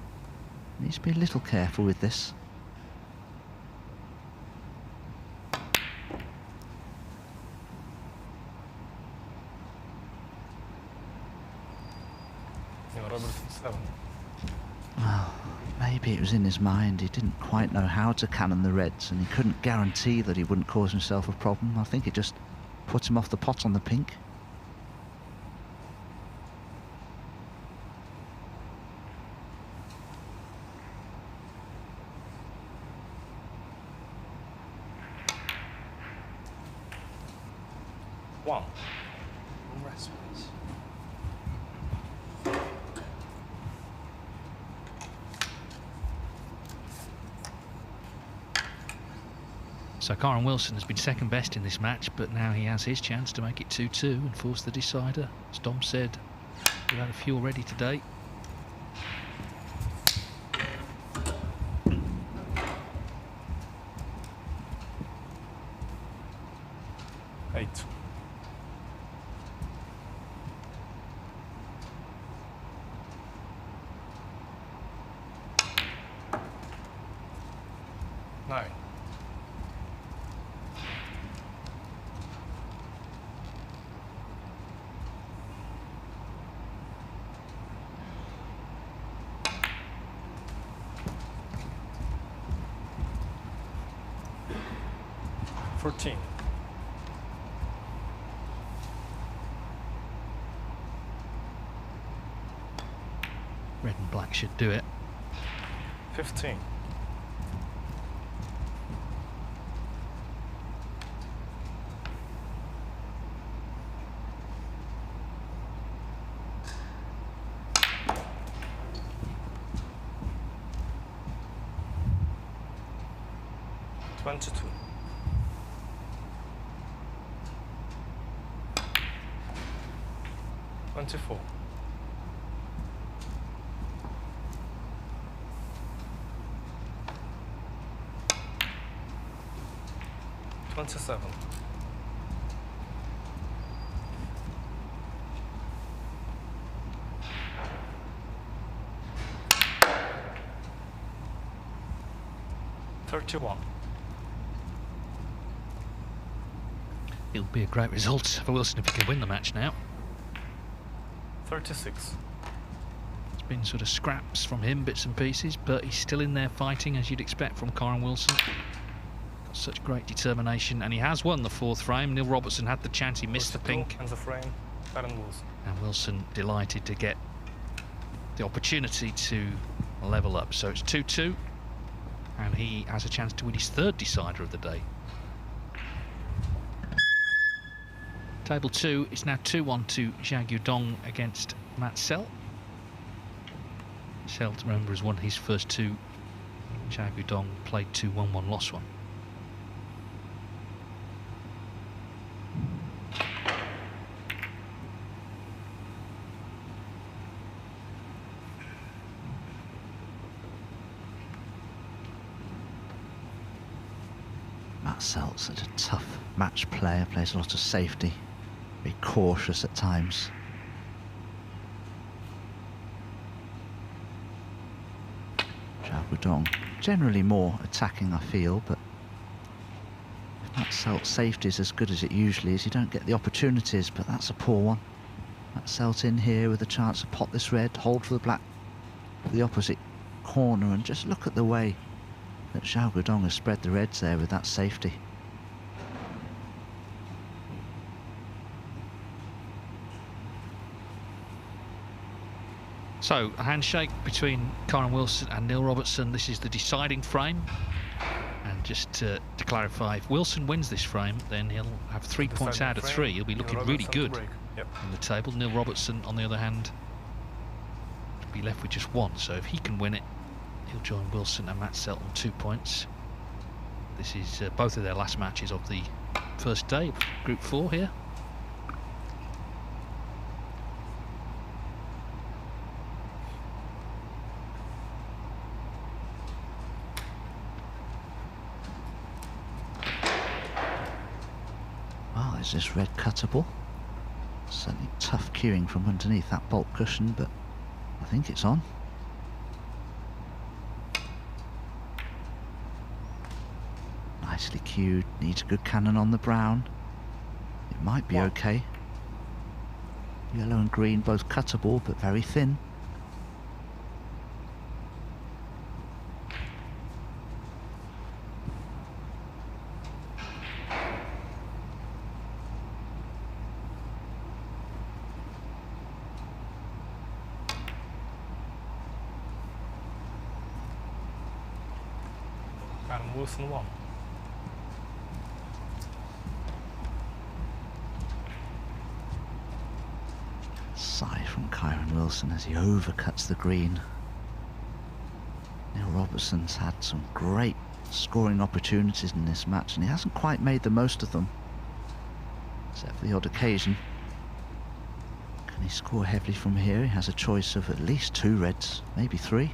Needs to be a little careful with this. Well, maybe it was in his mind. He didn't quite know how to cannon the reds, and he couldn't guarantee that he wouldn't cause himself a problem. I think it just put him off the pot on the pink.
So Kyren Wilson has been second best in this match, but now he has his chance to make it 2-2 and force the decider. As Dom said, we've had a few already today. Red and black should do it.
15. $22. 24. 27. 31.
It'll be a great result for Wilson if he can win the match now.
36.
It's been sort of scraps from him, bits and pieces, but he's still in there fighting, as you'd expect from Kyren Wilson. Got such great determination, and he has won the fourth frame. Neil Robertson had the chance, he missed the pink.
And the frame, Kyren Wilson.
And Wilson delighted to get the opportunity to level up. So it's 2-2, and he has a chance to win his third decider of the day. Table 2, it's now 2-1 to Zhao Guodong against Matt Selt. Selt, remember, has won his first two. Zhao Guodong played 2-1-1, lost one.
Matt Selt's such a tough match player, plays a lot of safety. Be cautious at times. Zhao Guodong, generally more attacking, I feel, but if Matt Selt's safety is as good as it usually is, you don't get the opportunities, but that's a poor one. Matt Selt in here with a chance to pot this red, hold for the black, for the opposite corner, and just look at the way that Zhao Guodong has spread the reds there with that safety.
So, a handshake between Kyren Wilson and Neil Robertson. This is the deciding frame. And just to clarify, if Wilson wins this frame, then he'll have 3 points out of 3. He'll be looking really good on the table. Neil Robertson, on the other hand, will be left with just 1. So if he can win it, he'll join Wilson and Matt Selton 2 points. This is both of their last matches of the first day of Group 4 here.
Is this red cuttable? Certainly tough cueing from underneath that bolt cushion, but I think it's on. Nicely cued, needs a good cannon on the brown. It might be okay. Yellow and green both cuttable, but very thin.
Kyren Wilson 1.
Sigh from Kyren Wilson as he overcuts the green. Neil Robertson's had some great scoring opportunities in this match and he hasn't quite made the most of them, except for the odd occasion. Can he score heavily from here? He has a choice of at least 2 reds, maybe 3.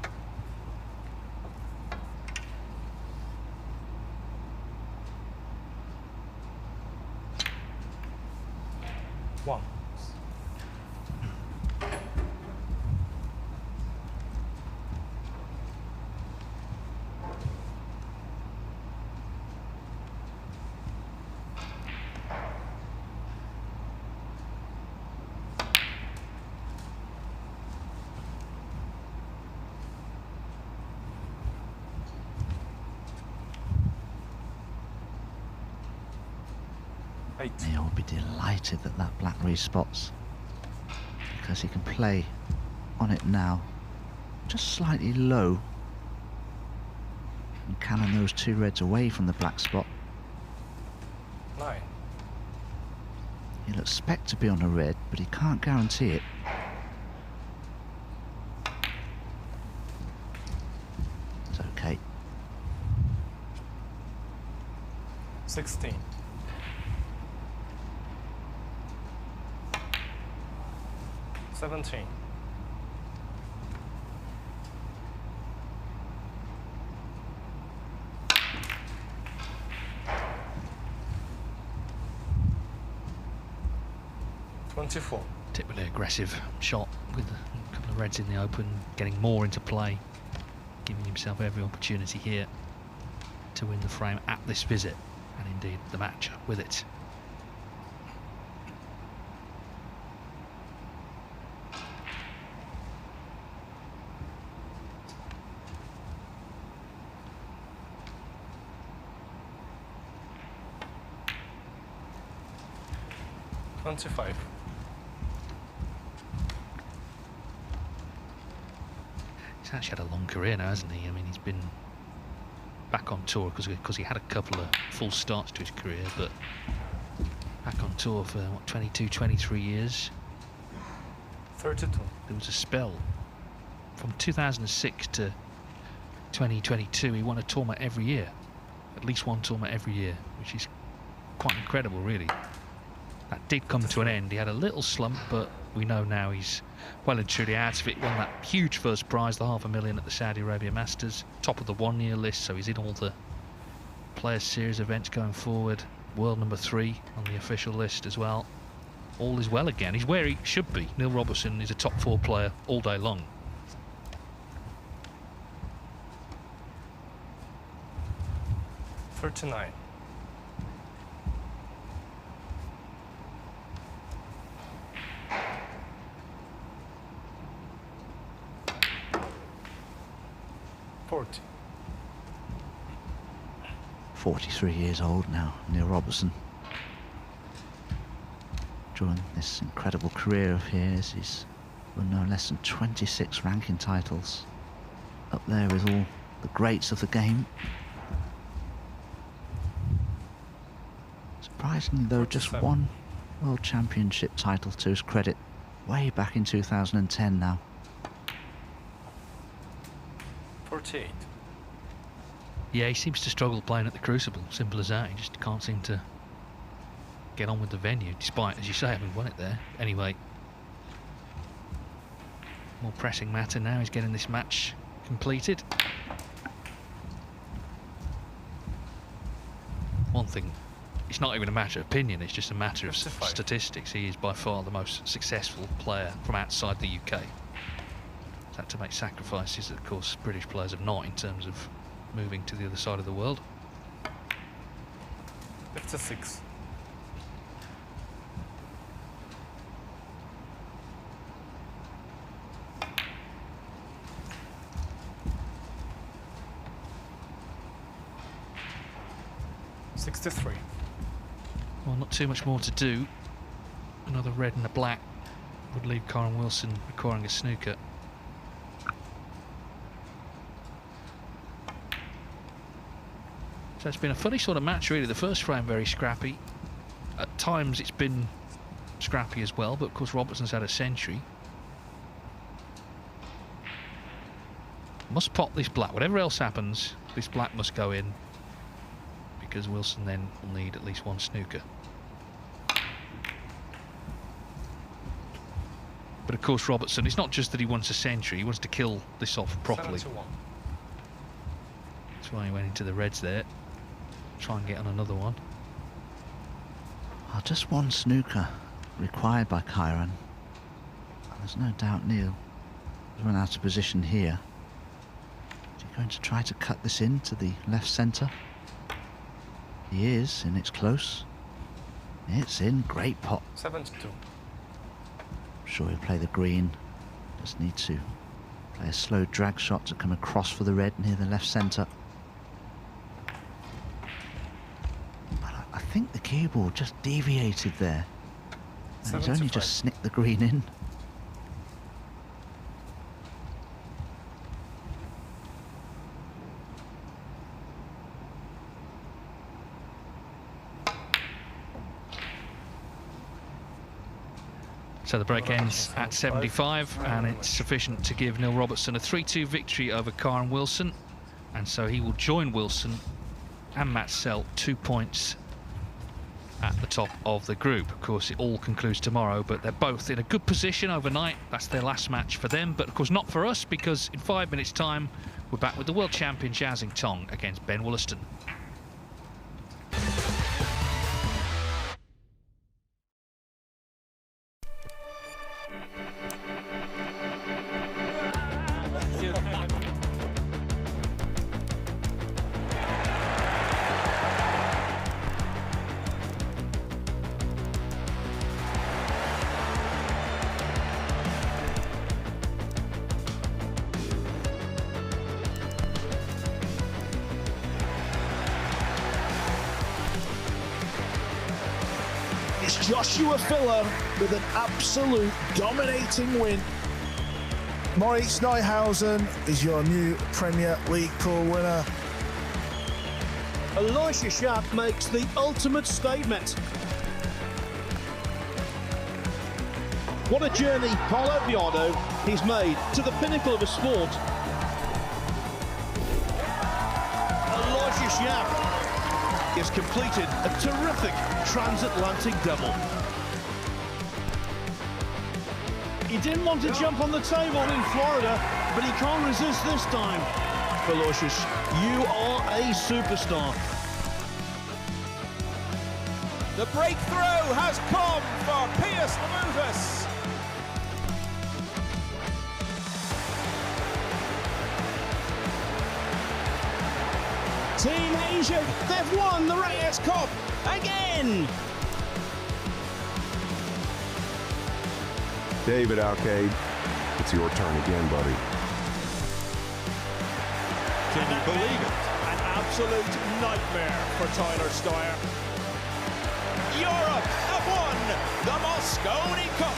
Neil will be delighted that that black respots, because he can play on it now just slightly low and cannon those 2 reds away from the black spot.
9.
He'll expect to be on a red, but he can't guarantee it. It's okay.
16. 17. 24.
Particularly aggressive shot with a couple of reds in the open, getting more into play, giving himself every opportunity here to win the frame at this visit, and indeed the match with it.
$25.
He's actually had a long career now, hasn't he? I mean, he's been back on tour because he had a couple of full starts to his career, but back on tour for what, 22, 23 years.
32.
There was a spell from 2006 to 2022. He won a tournament every year, at least one tournament every year, which is quite incredible, really. That did come to an end. He had a little slump, but we know now he's well and truly out of it. Won that huge first prize, the $500,000 at the Saudi Arabia Masters, top of the 1-year list, so he's in all the Players Series events going forward. World number 3 on the official list as well. All is well again. He's where he should be. Neil Robertson is a top 4 player all day long.
$39. 40.
43 years old now, Neil Robertson. During this incredible career of his, he's won no less than 26 ranking titles. Up there with all the greats of the game. Surprisingly though, just one World Championship title to his credit, way back in 2010 now.
48.
Yeah, he seems to struggle playing at the Crucible, simple as that. He just can't seem to get on with the venue, despite, as you say, having won it there. Anyway, more pressing matter now, he's getting this match completed. One thing, it's not even a matter of opinion, it's just a matter of statistics. He is by far the most successful player from outside the UK. He's had to make sacrifices that, of course, British players have not in terms of moving to the other side of the world.
56.
Well, not too much more to do. Another red and a black would leave Kyren Wilson requiring a snooker. So it's been a funny sort of match, really. The first frame very scrappy. At times it's been scrappy as well, but of course Robertson's had a century. Must pot this black. Whatever else happens, this black must go in, because Wilson then will need at least one snooker. But of course Robertson, it's not just that he wants a century, he wants to kill this off properly.
7-1.
That's why he went into the reds there. Try and get on another one.
Well, just one snooker required by Kyren. There's no doubt Neil has run out of position here. Is he going to try to cut this in to the left centre? He is, and it's close. It's in, great pot.
7-2.
I'm sure he'll play the green. Just need to play a slow drag shot to come across for the red near the left centre. I think the cue ball just deviated there. And he's only just snicked the green in.
So the break ends at 75, and it's sufficient to give Neil Robertson a 3-2 victory over Kyren Wilson, and so he will join Wilson and Matt Selt 2 points at the top of the group. Of course, it all concludes tomorrow, but they're both in a good position overnight. That's their last match for them, but of course not for us, because in 5 minutes' time we're back with the world champion Zhao Xintong against Ben Wollaston.
It's Joshua Filler with an absolute dominating win. Moritz Neuhausen is your new Premier League pool winner.
Aloysius Xiao makes the ultimate statement. What a journey Paulo Guodong he's made to the pinnacle of a sport. Aloysius Xiao has completed a terrific transatlantic double. He didn't want to jump on the table in Florida, but he can't resist this time. Aloysius, you are a superstar.
The breakthrough has come for Piers Lamuvis.
Team Asia, they've won the Reyes Cup again.
David Alcade, it's your turn again, buddy.
Can you believe it?
An
absolute nightmare for Tyler Steuer. Europe have won the Moscone Cup.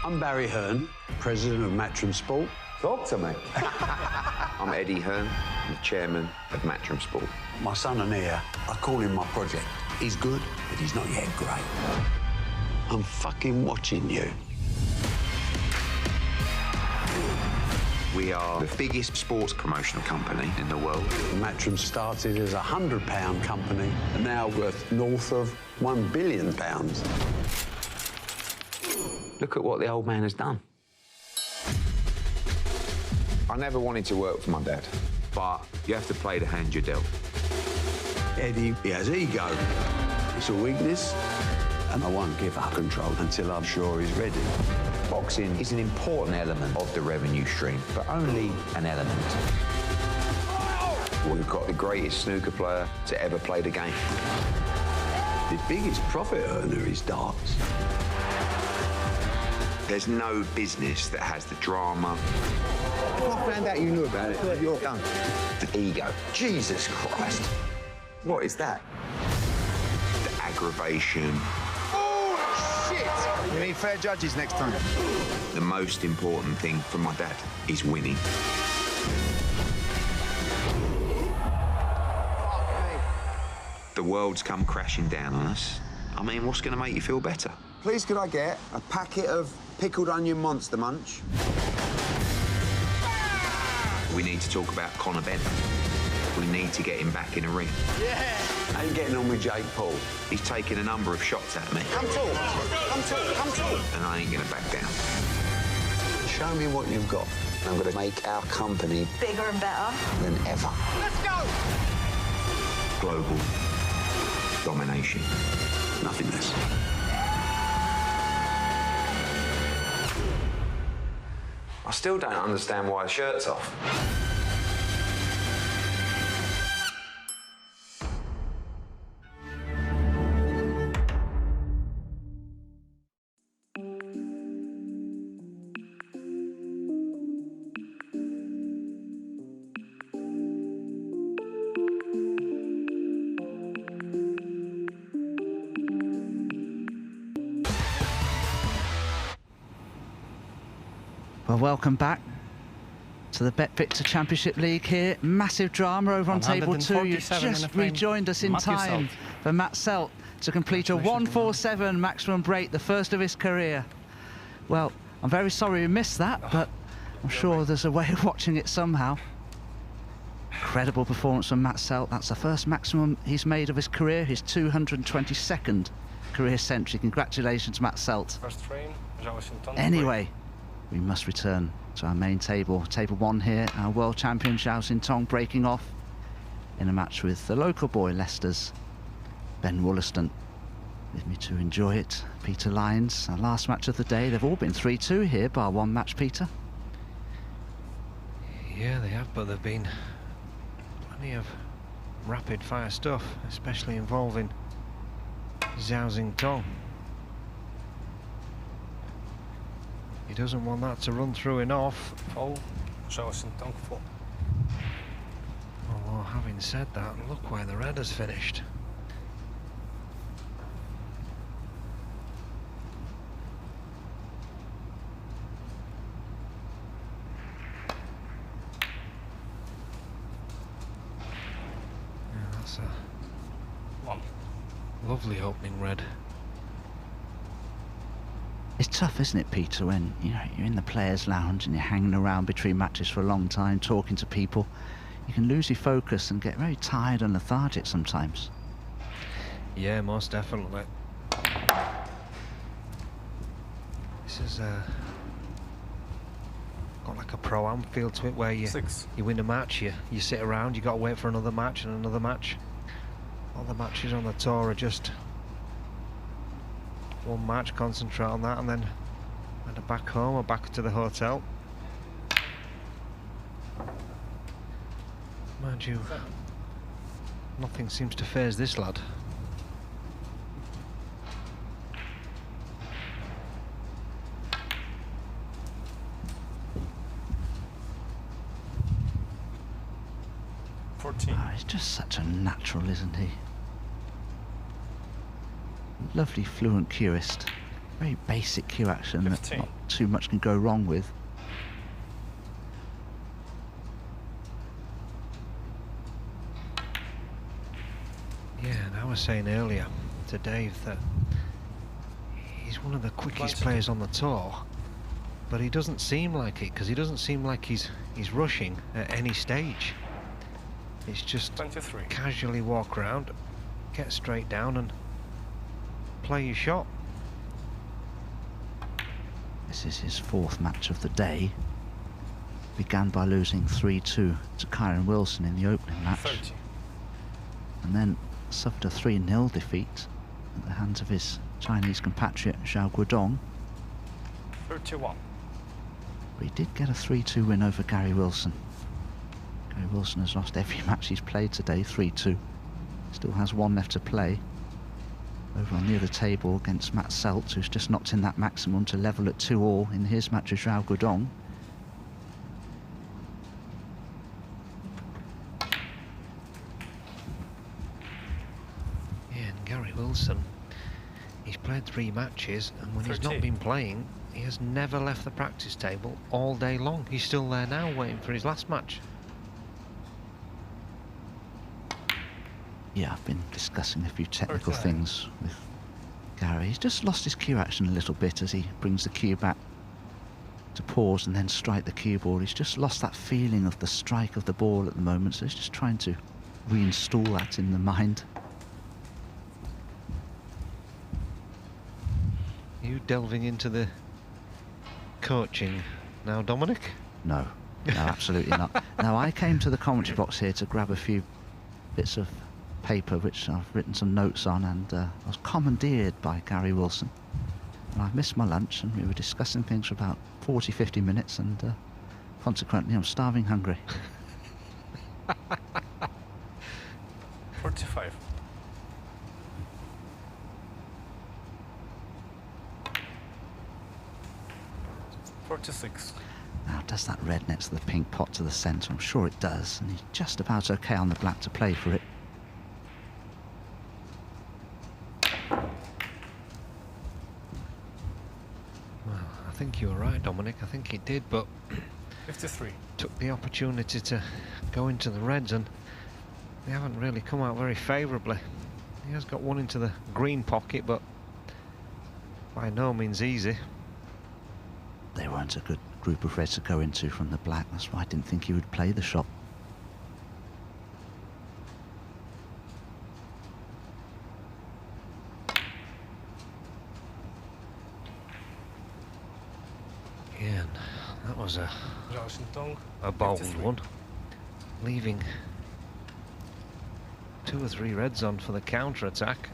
I'm Barry Hearn, president of Matchroom Sport.
Talk to me. I'm Eddie Hearn, the chairman of Matchroom Sport.
My son and heir, I call him my project. He's good, but he's not yet great. I'm fucking watching you.
We are the biggest sports promotional company in the world.
Matchroom started as a £100 company and now worth north of £1 billion.
Look at what the old man has done. I never wanted to work for my dad, but you have to play the hand you're dealt.
Eddie, he has ego. It's a weakness, and I won't give up control until I'm sure he's ready.
Boxing is an important element of the revenue stream, but only an element. We've got the greatest snooker player to ever play the game.
The biggest profit earner is darts.
There's no business that has the drama.
I found out you knew about it. You're done.
The ego. Jesus Christ. What is that? The aggravation.
Oh, shit! You need fair judges next time.
The most important thing from my dad is winning. The world's come crashing down on us. I mean, what's going to make you feel better?
Please, could I get a packet of pickled onion Monster Munch?
We need to talk about Conor Bennett. We need to get him back in a ring.
Yeah! I ain't getting on with Jake Paul.
He's taken a number of shots at me.
Come talk. Come talk. Come talk.
And I ain't going to back down.
Show me what you've got.
I'm going to make our company
bigger and better
than ever.
Let's go!
Global domination.
Nothing less.
I still don't understand why the shirt's off.
Well, welcome back to the BetVictor Championship League here. Massive drama over on table 2. You just rejoined us in time for Matt Selt to complete a 147 maximum break, the first of his career. Well, I'm very sorry we missed that, but I'm sure there's a way of watching it somehow. Incredible performance from Matt Selt. That's the first maximum he's made of his career, his 222nd career century. Congratulations, Matt Selt.
First frame, Zhao Xintong.
Anyway, we must return to our main table. Table 1 here, our world champion Xiao Xintong breaking off in a match with the local boy Leicester's Ben Wollaston. With me to enjoy it, Peter Lyons. Our last match of the day. They've all been 3-2 here, bar one match, Peter.
Yeah, they have, but they've been plenty of rapid-fire stuff, especially involving Zhao Xintong. He doesn't want that to run through and off.
Oh, Zhao Xintong full.
Although, having said that, look where the red has finished. Yeah, that's a lovely opening red.
It's tough, isn't it, Peter, when you're in the players' lounge and you're hanging around between matches for a long time, talking to people. you can lose your focus and get very tired and lethargic sometimes.
Yeah, most definitely. This is got like a pro-am feel to it, where you win a match, you sit around, you got to wait for another match and another match. All the matches on the tour are just one match, concentrate on that, and then either back home or back to the hotel. Mind you, nothing seems to faze this lad.
Oh, he's just such a natural, isn't he? Lovely fluent cueist. Very basic cue action that not too much can go wrong with.
Yeah, and I was saying earlier to Dave that he's one of the quickest players on the tour, but he doesn't seem like it, because he doesn't seem like he's rushing at any stage. It's just
23.
Casually walk around, get straight down and play your shot.
This is his 4th match of the day. Began by losing 3-2 to Kyren Wilson in the opening match.
30.
And then suffered a 3-0 defeat at the hands of his Chinese compatriot Zhao Guodong.
31.
But he did get a 3-2 win over Gary Wilson. Gary Wilson has lost every match he's played today, 3-2. Still has 1 left to play. Over on the other table against Matt Selt, who's just knocked in that maximum to level at 2-all in his match with Zhao Guodong.
Yeah, and Gary Wilson, he's played 3 matches, and when
13.
he's not been playing, he has never left the practice table all day long. He's still there now, waiting for his last match.
Yeah, I've been discussing a few technical things with Gary. He's just lost his cue action a little bit as he brings the cue back to pause and then strike the cue ball. He's just lost that feeling of the strike of the ball at the moment, so he's just trying to reinstall that in the mind.
You delving into the coaching now, Dominic?
No, absolutely not. Now, I came to the commentary box here to grab a few bits of paper which I've written some notes on, and I was commandeered by Gary Wilson, and I missed my lunch, and we were discussing things for about 40-50 minutes, and consequently I'm starving hungry.
45.
Now, does that red next to the pink pot to the centre? I'm sure it does, and he's just about okay on the black to play for it.
Well, I think you were right, Dominic. I think he did, but
53.
Took the opportunity to go into the reds, and they haven't really come out very favourably. He has got one into the green pocket, but by no means easy.
They weren't a good group of reds to go into from the black. That's why I didn't think he would play the shot.
Yeah, and that was a
Xintong,
bold one, leaving 2 or 3 reds on for the counter attack.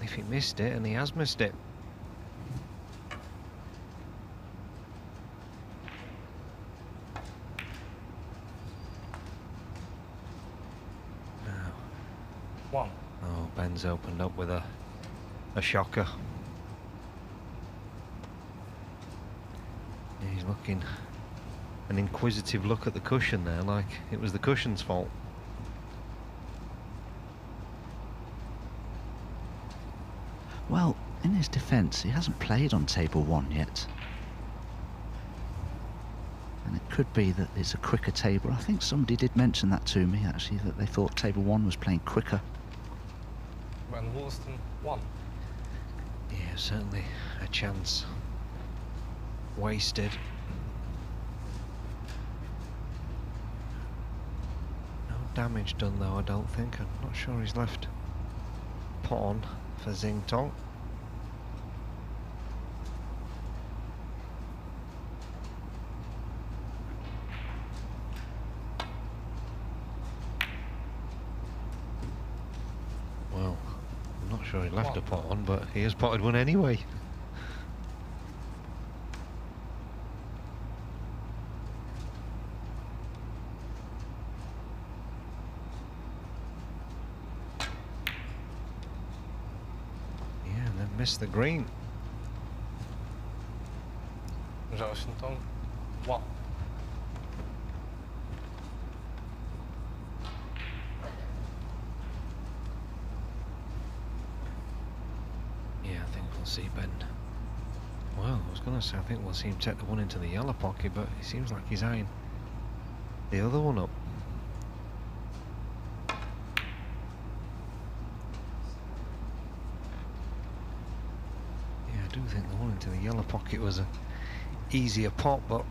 If he missed it, and he has missed it.
One.
Oh, Ben's opened up with a shocker. He's looking an inquisitive look at the cushion there, like it was the cushion's fault.
Well, in his defence, he hasn't played on table 1 yet. And it could be that it's a quicker table. I think somebody did mention that to me, actually, that they thought table 1 was playing quicker.
Van Woolston, 1.
Yeah, certainly a chance wasted. damage done though, I don't think. I'm not sure he's left pot on for Xintong. Well, I'm not sure he left a pot on, but he has potted one anyway. Missed the green.
Zhao Xintong. Wow.
Yeah, I think we'll see Ben. Well, I was going to say I think we'll see him take the one into the yellow pocket, but it seems like he's eyeing the other one up. I do think the one into the yellow pocket was a easier pot, but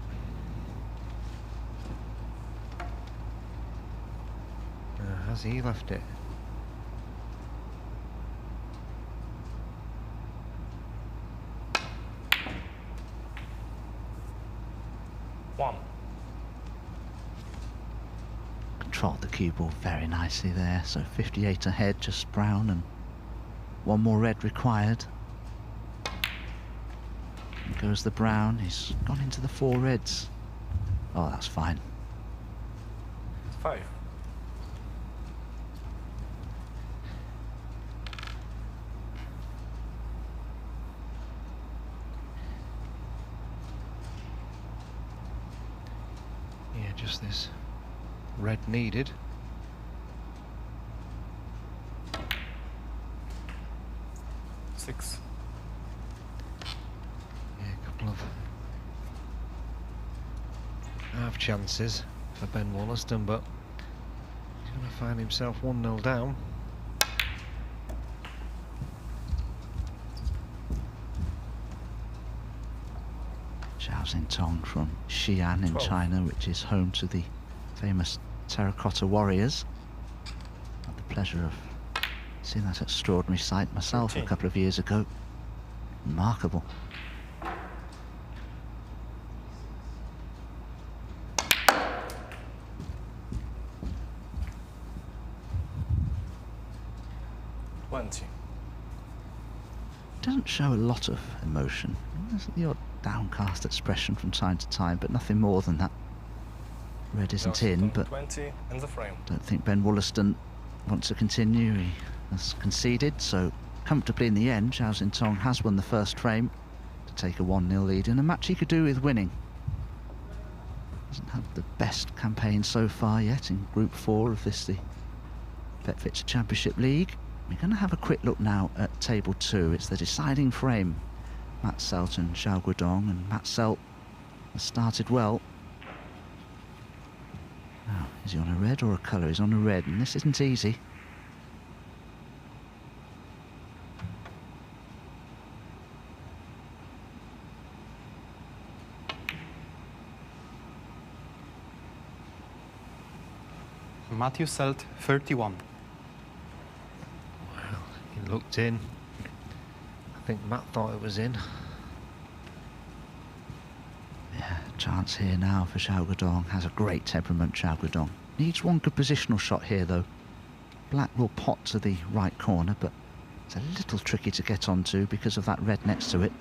has he left it?
One.
Controlled the cue ball very nicely there, so 58 ahead, just brown, and one more red required. Goes the brown, he's gone into the 4 reds. Oh, that's fine.
5.
Yeah, just this red needed.
Six.
Of half chances for Ben Wollaston, but he's going to find himself 1-0 down.
Xiao Xintong from Xi'an in China, which is home to the famous terracotta warriors. Had the pleasure of seeing that extraordinary sight myself a couple of years ago. Remarkable. Doesn't show a lot of emotion. There's the odd downcast expression from time to time, but nothing more than that. Red isn't in, but
20 in the frame.
Don't think Ben Wollaston wants to continue. He has conceded, so comfortably in the end, Xiao Xintong has won the first frame to take a 1-0 lead in a match he could do with winning. Doesn't have the best campaign so far yet in Group 4 of this, the BetVictor Championship League. We're going to have a quick look now at Table 2. It's the deciding frame. Matt Selt and Zhao Guodong, and Matt Selt has started well. Now, is he on a red or a colour? He's on a red, and this isn't easy.
Matthew Selt, 31.
He looked in. I think Matt thought it was in.
Yeah, chance here now for Zhao Guodong. Has a great temperament, Zhao Guodong. Needs one good positional shot here, though. Black will pot to the right corner, but it's a little tricky to get onto because of that red next to it.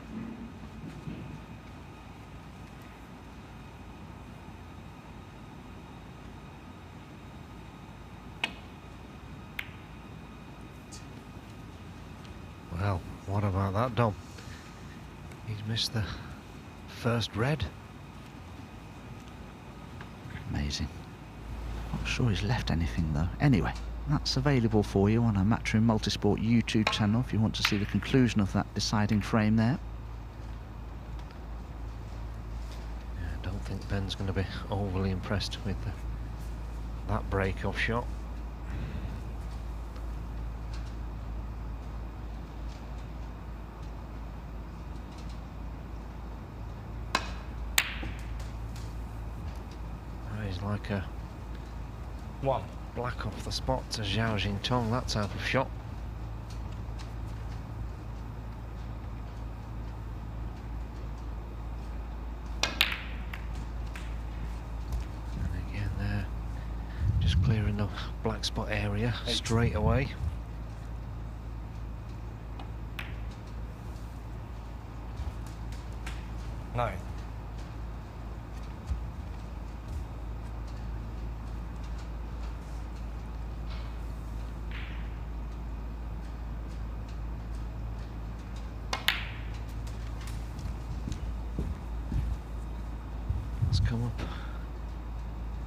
Well, what about that, Dom? He's missed the first red.
Amazing. Not sure he's left anything though. Anyway, that's available for you on our Matchroom Multisport YouTube channel if you want to see the conclusion of that deciding frame there.
Yeah, I don't think Ben's going to be overly impressed with that break-off shot. Like a
1.
black off the spot to Zhao Xintong, that type of shot. And again there, just clearing the black spot area straight away.
Nine.
It's come up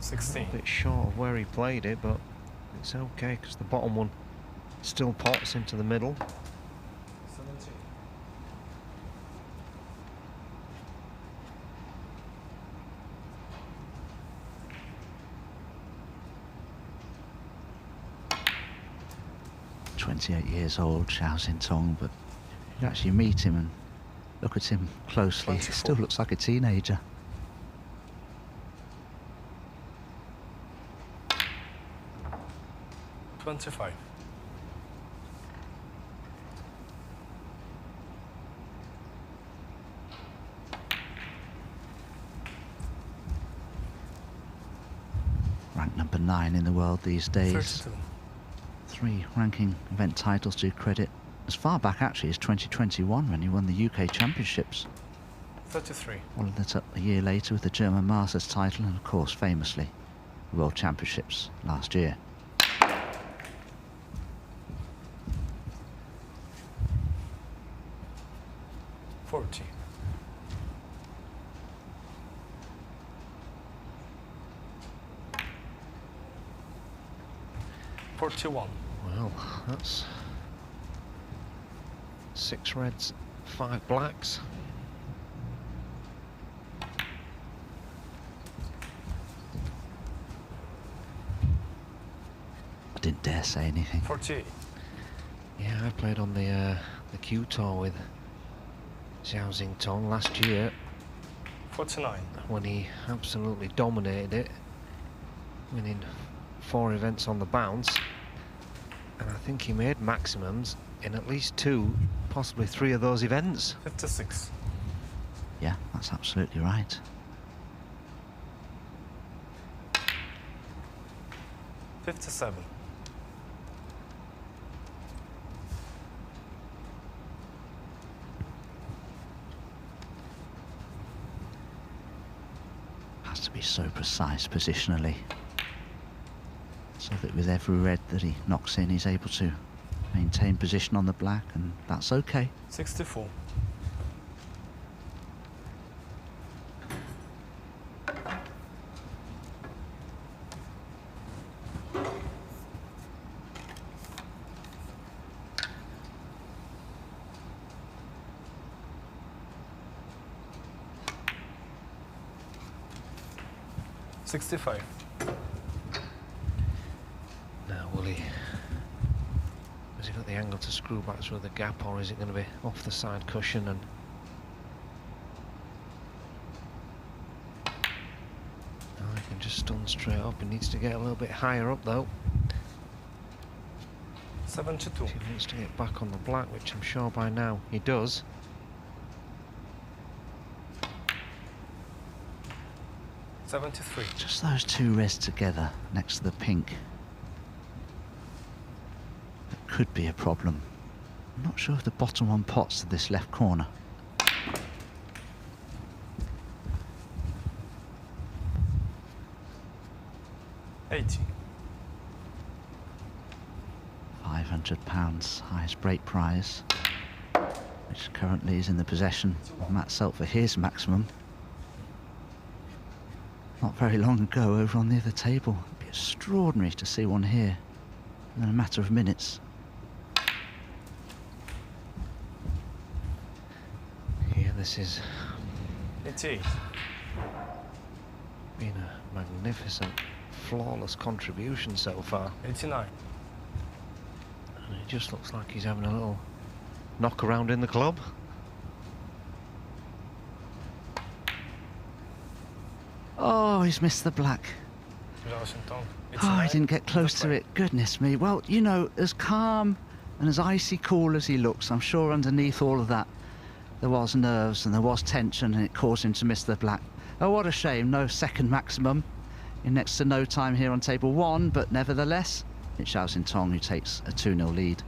16.
a bit short of where he played it, but it's okay because the bottom one still pots into the middle.
17.
Years old, Xiao Xintong, but you actually meet him and look at him closely,
24.
he still looks like a teenager.
$25.
Ranked number 9 in the world these days.
32.
3 ranking event titles to credit as far back actually as 2021 when he won the UK Championships.
33.
Followed that up a year later with the German Masters title and of course famously the World Championships last year.
$40. $41.
Well, that's 6 reds, 5 blacks.
I didn't dare say anything.
48.
Yeah, I played on the Q Tour with Xiao Xintong last year
49.
when he absolutely dominated it, winning 4 events on the bounce, and I think he made maximums in at least 2, possibly 3 of those events.
56.
Yeah, that's absolutely right.
$57.
Has to be so precise positionally, so that with every red that he knocks in he's able to maintain position on the black, and that's okay.
64. $65.
Now, will he... has he got the angle to screw back through the gap, or is it going to be off the side cushion? And oh, he can just stun straight up. He needs to get a little bit higher up, though.
72.
He wants to get back on the black, which I'm sure by now he does.
73.
Just those 2 reds together next to the pink. That could be a problem. I'm not sure if the bottom one pots to this left corner.
$80.
£500, highest break prize, which currently is in the possession of Matt Selt for his maximum. Not very long ago over on the other table. It'd be extraordinary to see one here in a matter of minutes.
Yeah, this is
88.
been a magnificent, flawless contribution so far.
89.
And it just looks like he's having a little knock around in the club.
Oh, he's missed the black. Oh, he didn't get close to it. Goodness me. Well, you know, as calm and as icy cool as he looks, I'm sure underneath all of that there was nerves and there was tension, and it caused him to miss the black. Oh, what a shame. No second maximum in next to no time here on table 1, but nevertheless, it's Xiao Xintong who takes a 2-0 lead.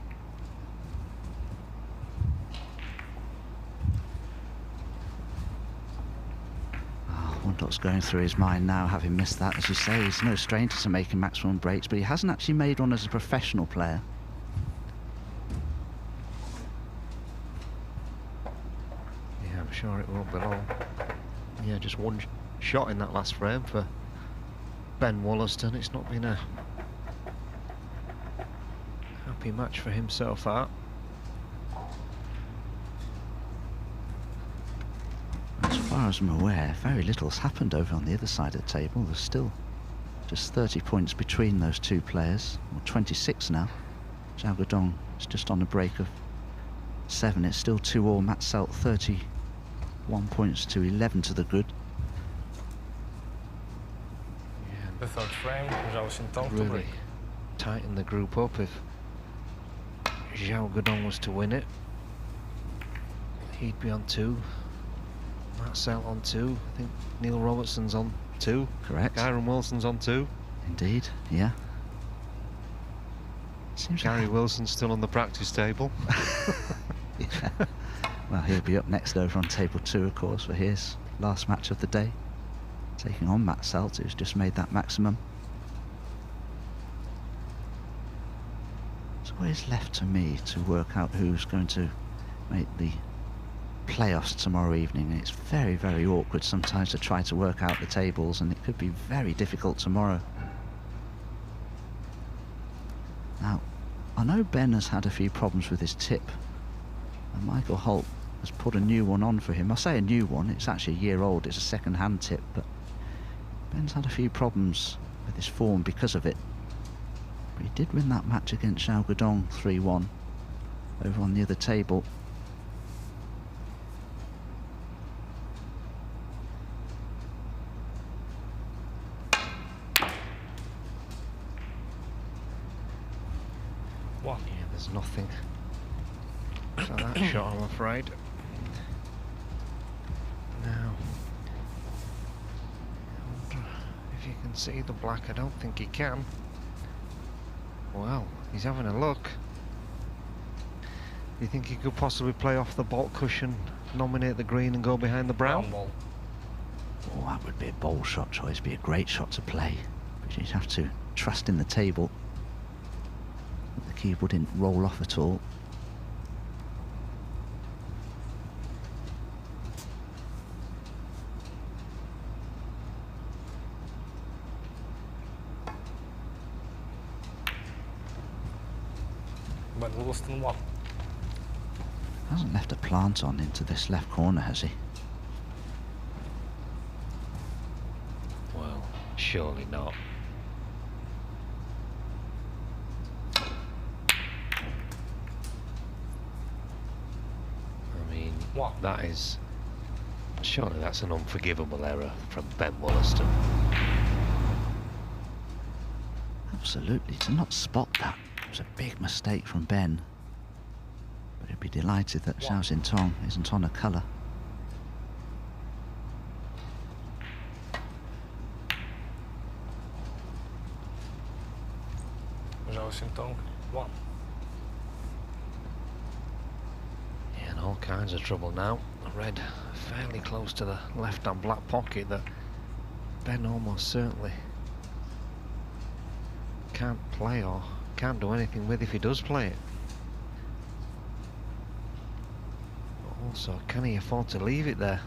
I wonder what's going through his mind now, having missed that. As you say, he's no stranger to making maximum breaks, but he hasn't actually made one as a professional player.
Yeah, I'm sure it won't be long. Yeah, just one shot in that last frame for Ben Wollaston. It's not been a happy match for him so far.
As far as I'm aware, very little's happened over on the other side of the table. There's still just 30 points between those two players, or 26 now. Zhao Guodong is just on a break of 7. It's still 2-all. Matt Selt 31 points to 11 to the good.
The third frame, Zhao Xintong to
Really
break.
tighten the group up if Zhao Guodong was to win it. He'd be on 2. Matt Selt on 2. I think Neil Robertson's on 2.
Correct.
Kyren Wilson's on 2.
Indeed, yeah. Seems
Kyren Wilson's still on the practice table.
Yeah. Well, he'll be up next over on table 2, of course, for his last match of the day, taking on Matt Selt, who's just made that maximum. So what is left to me to work out who's going to make the playoffs tomorrow evening? And it's very, very awkward sometimes to try to work out the tables, and it could be very difficult tomorrow. Now, I know Ben has had a few problems with his tip, and Michael Holt has put a new one on for him. I say a new one, it's actually a year old, it's a second-hand tip, but Ben's had a few problems with his form because of it. But he did win that match against Xiao Guodong 3-1 over on the other table.
What? Yeah, there's nothing for that shot, I'm afraid. Now, I wonder if you can see the black. I don't think he can. Well, he's having a look. Do you think he could possibly play off the baulk cushion, nominate the green and go behind the brown?
Oh, that would be a bold shot choice, be a great shot to play. But you'd have to trust in the table. The key wouldn't roll off at all.
Ben Wollaston 1.
Hasn't left a plant on into this left corner, has he?
Well, surely not. I mean, that is... Surely that's an unforgivable error from Ben Wollaston.
Absolutely, to not spot that was a big mistake from Ben. But he'd be delighted that Xiao Xintong isn't on a colour.
Zhao Xintong 1.
Yeah, in all kinds of trouble now. The red fairly close to the left and black pocket that Ben almost certainly can't play or can't do anything with if he does play it. But also, can he afford to leave it there?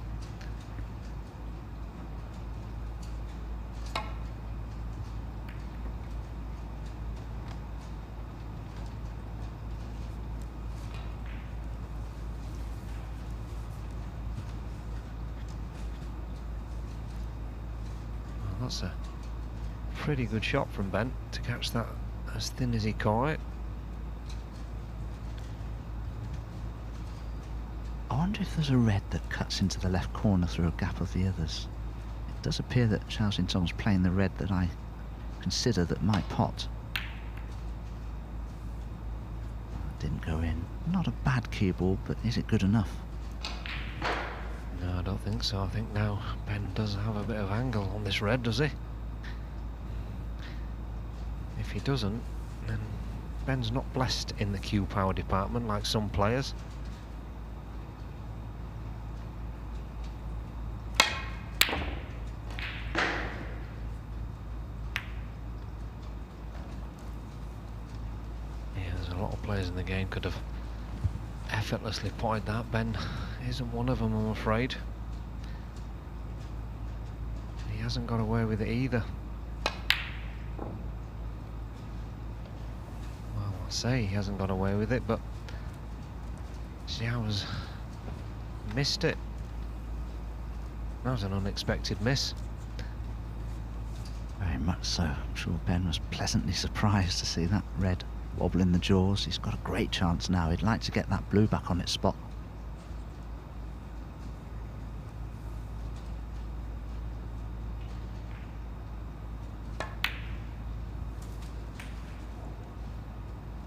Well, that's a pretty good shot from Ben to catch that as thin as he caught it.
I wonder if there's a red that cuts into the left corner through a gap of the others. It does appear that Xiao Xintong's playing the red that I consider that my pot didn't go in. Not a bad cue ball, but is it good enough?
No, I don't think so. I think now Ben does have a bit of angle on this red, does he? If he doesn't, then Ben's not blessed in the cue power department like some players. Players in the game could have effortlessly potted that. Ben isn't one of them, I'm afraid. He hasn't got away with it either. Well, I say he hasn't got away with it, but Xiao's missed it. That was an unexpected miss.
Very much so. I'm sure Ben was pleasantly surprised to see that red wobble in the jaws. He's got a great chance now. He'd like to get that blue back on its spot.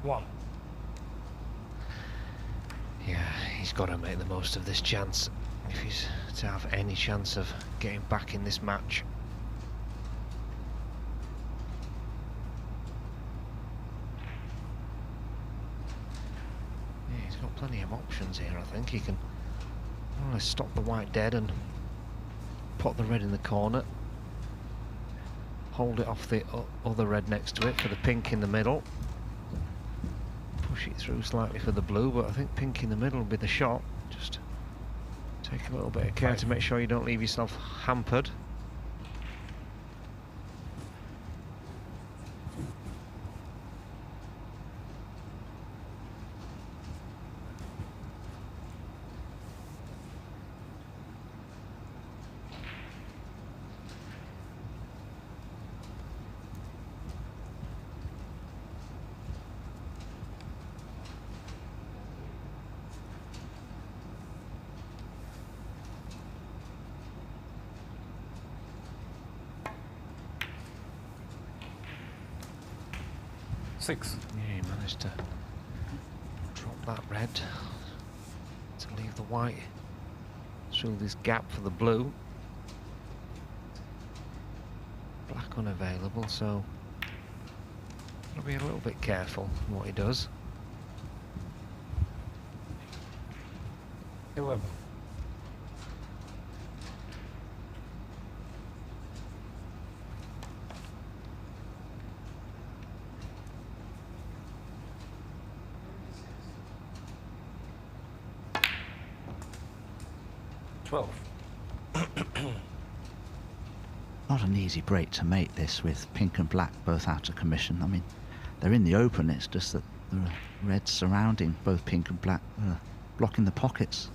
One.
Yeah, he's got to make the most of this chance if he's to have any chance of getting back in this match. Plenty of options here. I think he can stop the white dead and put the red in the corner, hold it off the other red next to it for the pink in the middle, push it through slightly for the blue, but I think pink in the middle will be the shot. Just take a little bit of care to make sure you don't leave yourself hampered.
Six.
Yeah, he managed to drop that red to leave the white through this gap for the blue. Black unavailable, so he'll be a little bit careful in what he does.
11.
Not an easy break to make this with pink and black both out of commission. I mean, they're in the open, it's just that there are reds surrounding both pink and black, blocking the pockets.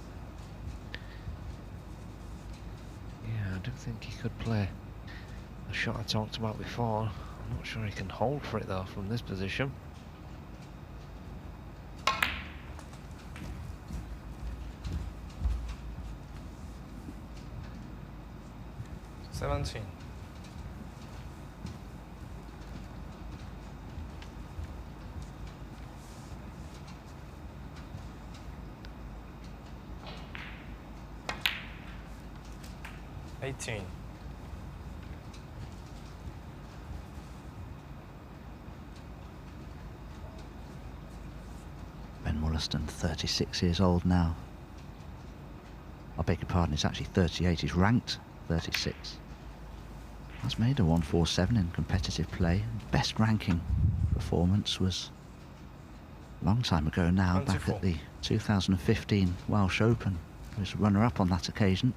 Yeah, I do think he could play the shot I talked about before. I'm not sure he can hold for it though from this position.
17.
Ben Wollaston, 36 years old now. I beg your pardon, it's actually 38. He's ranked 36. Has made a 147 in competitive play. Best ranking performance was a long time ago now, 24. Back at the 2015 Welsh Open. He was runner-up on that occasion.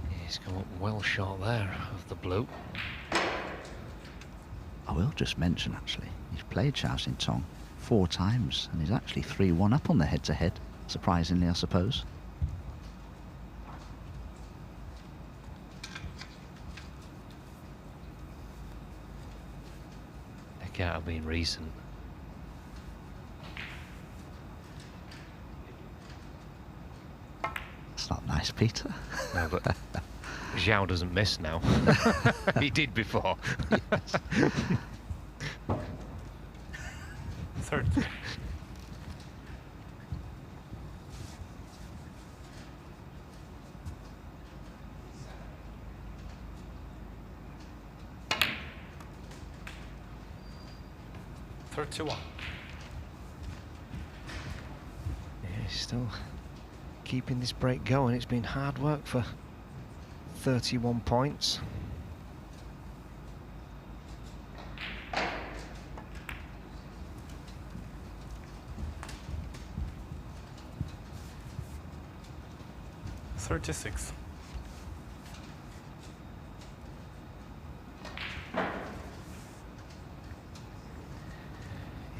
He's come up well short there of the blue.
I will just mention, actually, he's played Xiao Xintong 4 times, and he's actually 3-1 up on the head-to-head, surprisingly, I suppose.
It can't have been recent.
Nice, Peter.
No, but Xiao doesn't miss now. He did before.
Yes. 30.31.
Yeah, he's still keeping this break going. It's been hard work for 31 points.
$36.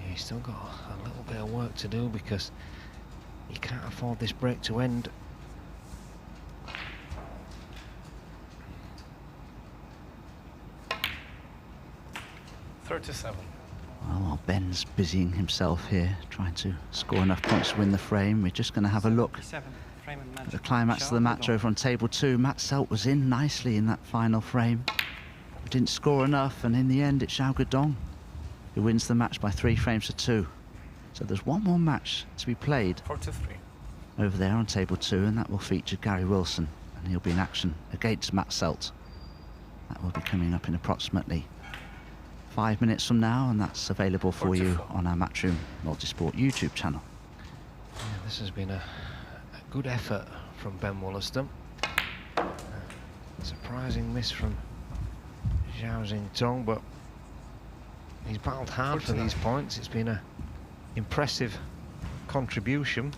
He's still got a little bit of work to do because he can't afford this break to end.
$37.
Well, while Ben's busying himself here, trying to score enough points to win the frame, we're just going to have a look at the climax of the match over on table 2. Matt Selt was in nicely in that final frame, but didn't score enough, and in the end it's Zhao Guodong who wins the match by 3 frames to 2. So there's one more match to be played
43.
over there on table 2, and that will feature Kyren Wilson, and he'll be in action against Matt Selt. That will be coming up in approximately 5 minutes from now, and that's available for 44. You on our Matchroom Multisport YouTube channel.
Yeah, this has been a good effort from Ben Wollaston. Surprising miss from Xiao Xintong, but he's battled hard 49. For these points. It's been an impressive contribution.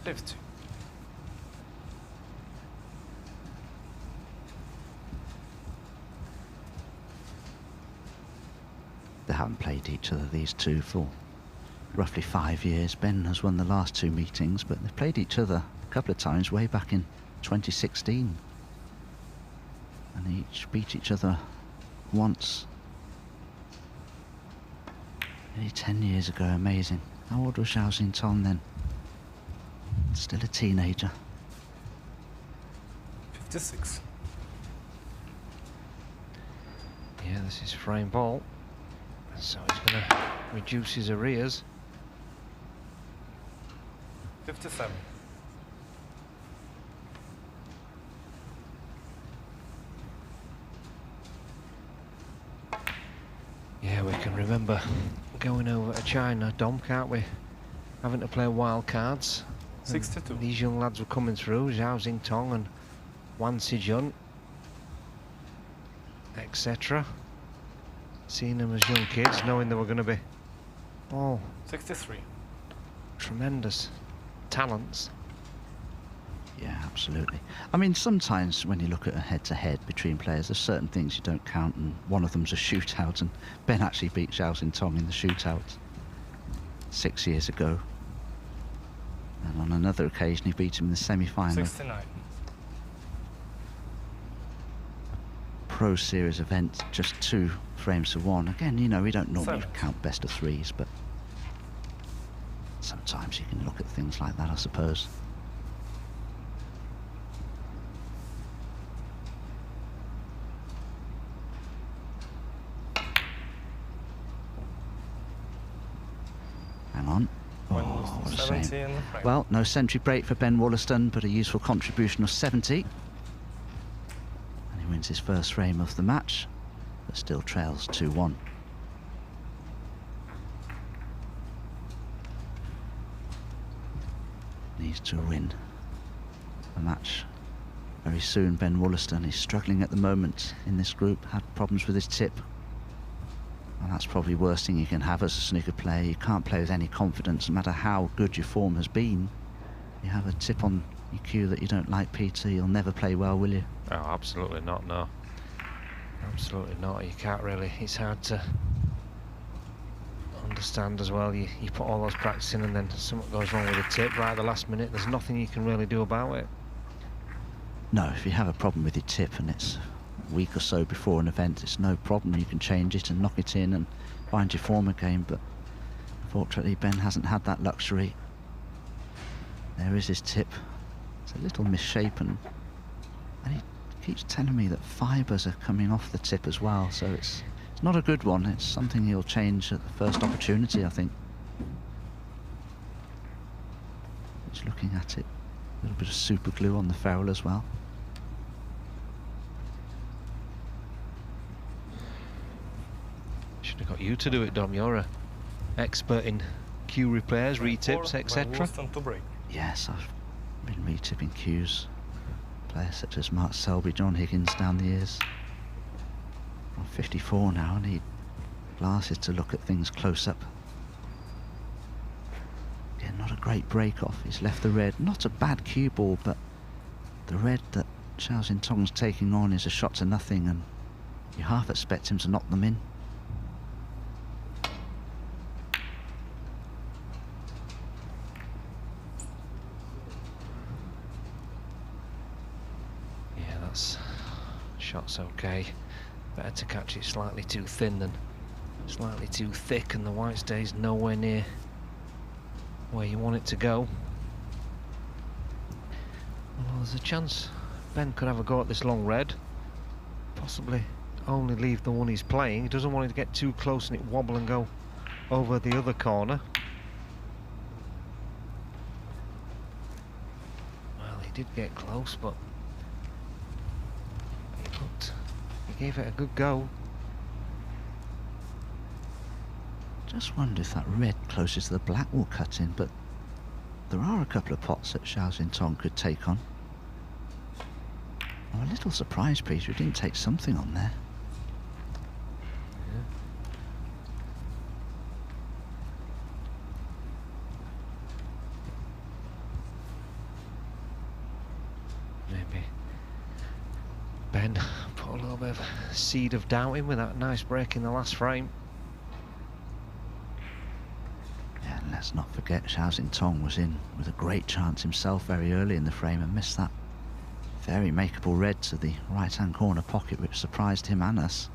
$50.
They haven't played each other, these two, for roughly 5 years. Ben has won the last 2 meetings, but they've played each other a couple of times way back in 2016. And they each beat each other once. Nearly 10 years ago, amazing. How old was Xiao Xintong then? Still a teenager.
56.
Yeah, this is frame ball. So he's going to reduce his arrears.
57.
Yeah, we can remember going over to China, Dom, can't we? Having to play wild cards.
62.
These young lads were coming through, Zhao Xintong and Wan Sijun, etc. Seeing them as young kids, knowing they were going to be all
63.
Tremendous talents.
Yeah, absolutely. I mean, sometimes when you look at a head-to-head between players, there's certain things you don't count, and one of them's a shootout, and Ben actually beat Zhao Xintong in the shootout 6 years ago. And on another occasion, he beat him in the semi-final.
69.
Pro Series event, just 2 frames to 1. Again, you know, we don't normally count best of 3s, but sometimes you can look at things like that, I suppose. Hang on. Oh, what a shame. Well, no century break for Ben Wollaston, but a useful contribution of 70. And he wins his first frame of the match, but still trails 2-1. Needs to win the match very soon. Ben Wollaston is struggling at the moment in this group, had problems with his tip. And that's probably the worst thing you can have as a snooker player. You can't play with any confidence, no matter how good your form has been. You have a tip on your cue that you don't like, Peter, you'll never play well, will you?
Oh, absolutely not, no. Absolutely not. You can't really. It's hard to understand as well. You put all those practice in and then something goes wrong with the tip right at the last minute. There's nothing you can really do about it.
No, if you have a problem with your tip and it's a week or so before an event, it's no problem. You can change it and knock it in, and find your form again, but unfortunately Ben hasn't had that luxury. There is his tip. It's a little misshapen, and he keeps telling me that fibres are coming off the tip as well, so it's not a good one. It's something he'll change at the first opportunity, I think. Just looking at it, a little bit of super glue on the ferrule as well.
Should have got you to do it, Dom. You're an expert in cue repairs, retips, etc.
Yes, I've been retipping cues. Players such as Mark Selby, John Higgins down the years. I'm 54 now, and need glasses to look at things close up. Again, not a great break off. He's left the red. Not a bad cue ball, but the red that Xiao Xintong's taking on is a shot to nothing, and you half expect him to knock them in.
Yeah, that's shot's okay. Better to catch it slightly too thin than slightly too thick, and the white stays nowhere near where you want it to go. Well, there's a chance Ben could have a go at this long red. Possibly only leave the one he's playing. He doesn't want it to get too close and it wobble and go over the other corner. Well, he did get close, but he gave it a good go.
Just wonder if that red closest to the black will cut in, but there are a couple of pots that Xiao Xintong could take on. I'm a little surprised, Peter, he didn't take something on there.
Maybe Ben put a little bit of seed of doubt in with that nice break in the last frame.
Yeah, and let's not forget Xiao Xintong was in with a great chance himself very early in the frame and missed that very makeable red to the right hand corner pocket, which surprised him and us.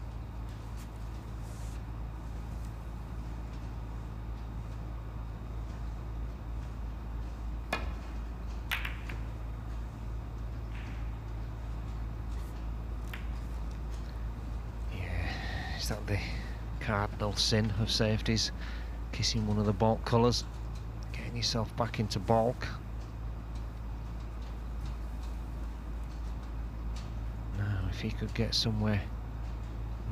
Is that the cardinal sin of safeties? Kissing one of the baulk colours, getting yourself back into baulk. Now, if he could get somewhere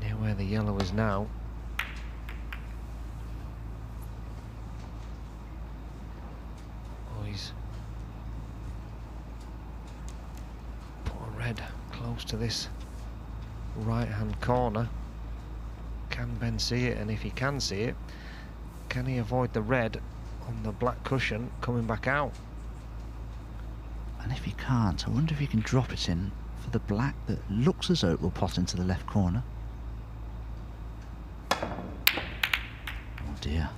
near where the yellow is now. Oh, he's put a red close to this right hand corner. Can Ben see it? And if he can see it, can he avoid the red on the black cushion coming back out?
And if he can't, I wonder if he can drop it in for the black that looks as though it will pot into the left corner. Oh dear.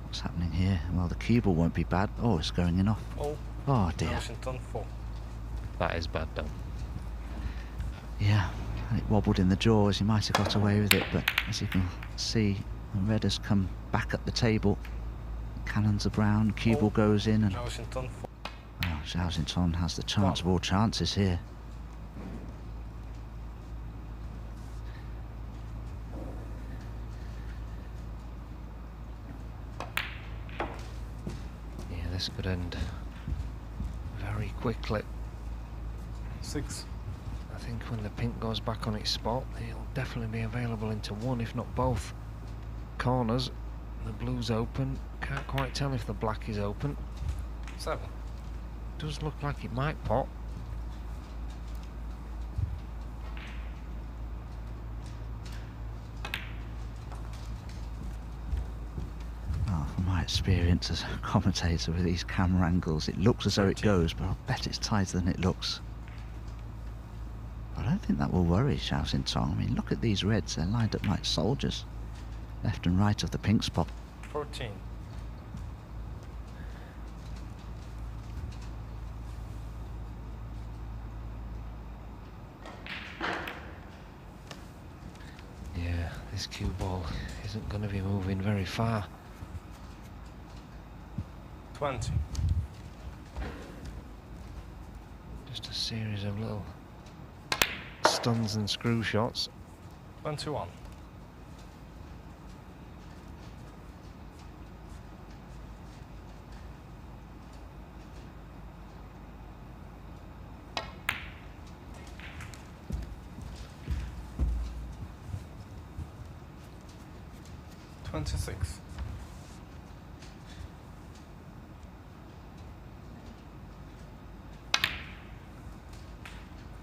What's happening here? Well, the cue ball won't be bad. Oh, it's going in off. Oh dear.
That is bad done.
Yeah. And it wobbled in the jaws. He might have got away with it, but as you can see, the red has come back up the table. Cannons are brown, cue ball goes in, and Xiao Xintong has the chance of all chances here.
Yeah, this could end very quickly.
6.
I think when the pink goes back on its spot, it'll definitely be available into one, if not both corners. The blue's open. Can't quite tell if the black is open.
7.
Does look like it might pot.
Oh, from my experience as a commentator with these camera angles, it looks as though it goes, but I'll bet it's tighter than it looks. I don't think that will worry Xiao Xintong. I mean, look at these reds, they're lined up like soldiers, left and right of the pink spot.
14.
Yeah, This cue ball isn't going to be moving very far.
20.
Just a series of little stuns and screw shots.
21.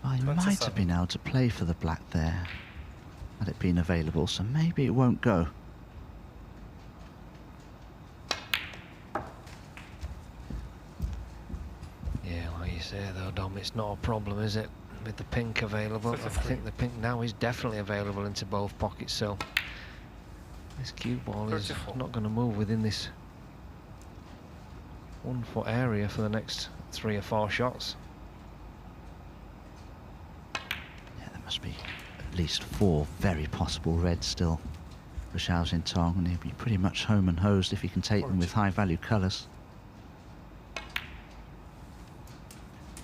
Well, he might have been able to play for the black there, had it been available, so maybe it won't go.
Yeah, like you say though, Dom, it's not a problem, is it? With the pink available.
53.
I think the pink now is definitely available into both pockets, so this cue ball
34.
is not going to move within this 1 foot area for the next 3 or 4 shots.
Yeah, there must be at least 4 very possible reds still for Xiao Xintong, and he'll be pretty much home and hosed if he can take them with high value colours.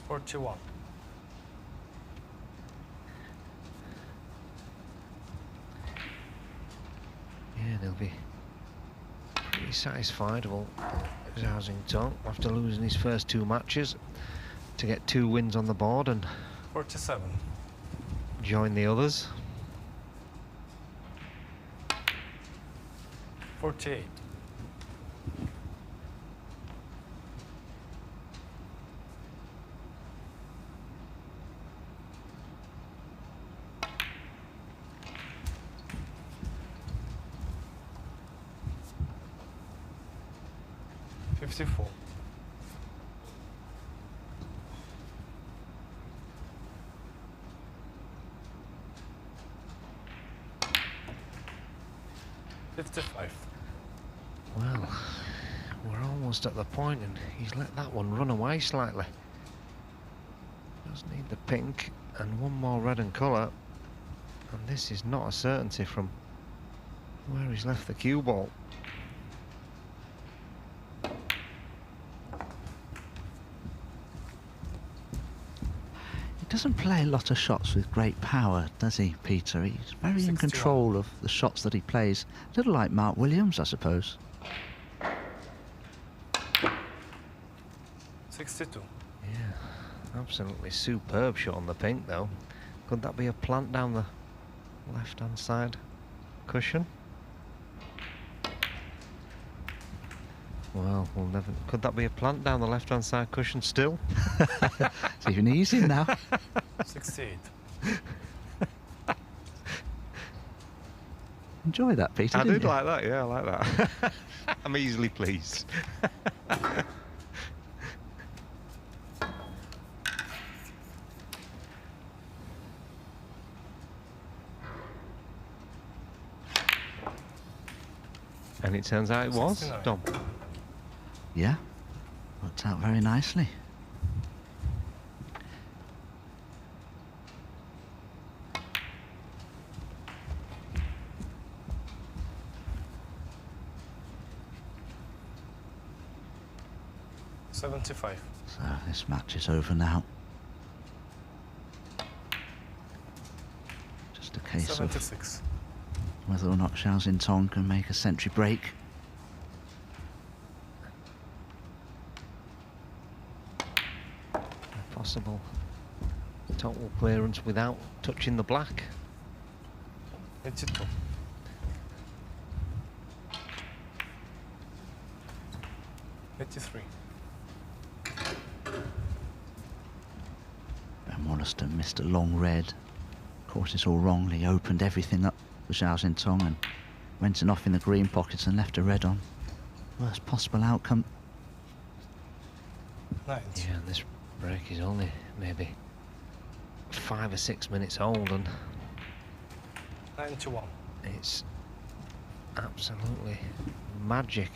41.
Yeah, they'll be pretty satisfied. Well, Zhao Xintong, after losing his first 2 matches, to get 2 wins on the board and
47.
join the others.
48. $54. 55.
Well, we're almost at the point, and he's let that one run away slightly. Does need the pink and 1 more red and colour, and this is not a certainty from where he's left the cue ball.
He doesn't play a lot of shots with great power, does he, Peter? He's very in control of the shots that he plays. A little like Mark Williams, I suppose.
62.
Yeah, absolutely superb shot on the pink, though. Could that be a plant down the left-hand side cushion? Well, we'll never... Could that be a plant down the left-hand side cushion still?
It's even easier now.
68.
Enjoy that, Peter.
I
didn't
did
you?
like that, yeah, I like that. I'm easily pleased. And it turns out it was,
69.
Dom.
Yeah, worked out very nicely.
$75.
So this match is over now. Just a case
76.
of whether or not Xiao Xintong can make a century break.
Possible total clearance without touching the black.
82. $83.
And Wollaston missed a long red. Of course, it's all wrongly opened everything up for Xiao Xintong and went off in the green pockets and left a red on. Worst possible outcome.
90.
Yeah, this break is only maybe 5 or 6 minutes old, and
91.
it's absolutely magic.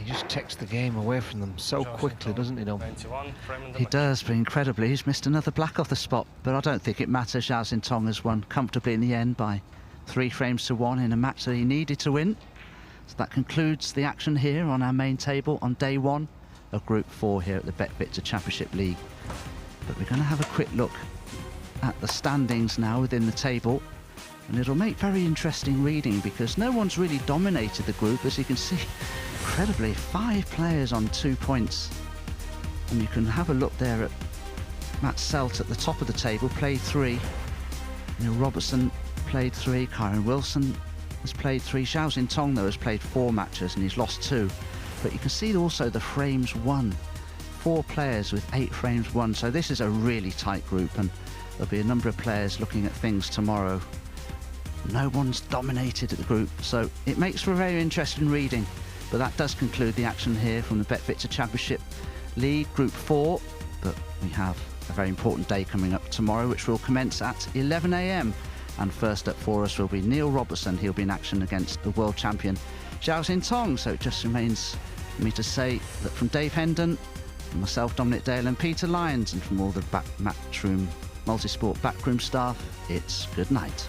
He just takes the game away from them so quickly, doesn't he, Dom?
He does, but incredibly, he's missed another black off the spot. But I don't think it matters. Xiao Xintong has won comfortably in the end by 3 frames to 1 in a match that he needed to win. So that concludes the action here on our main table on day 1 of Group 4 here at the BetVictor Championship League. But we're going to have a quick look at the standings now within the table. And it'll make very interesting reading because no one's really dominated the group, as you can see. Incredibly, 5 players on 2 points. And you can have a look there at Matt Selt at the top of the table, played 3. Neil Robertson played 3. Kyren Wilson has played 3. Xiao Xintong, though, has played 4 matches and he's lost 2. But you can see also the frames won. 4 players with 8 frames won. So this is a really tight group, and there'll be a number of players looking at things tomorrow. No one's dominated the group, so it makes for a very interesting reading. But that does conclude the action here from the BetVictor Championship League Group 4. But we have a very important day coming up tomorrow, which will commence at 11 AM. And first up for us will be Neil Robertson. He'll be in action against the world champion Xiao Xintong. So it just remains for me to say that from Dave Hendon, from myself, Dominic Dale, and Peter Lyons, and from all the Matchroom Multisport backroom staff, it's good night.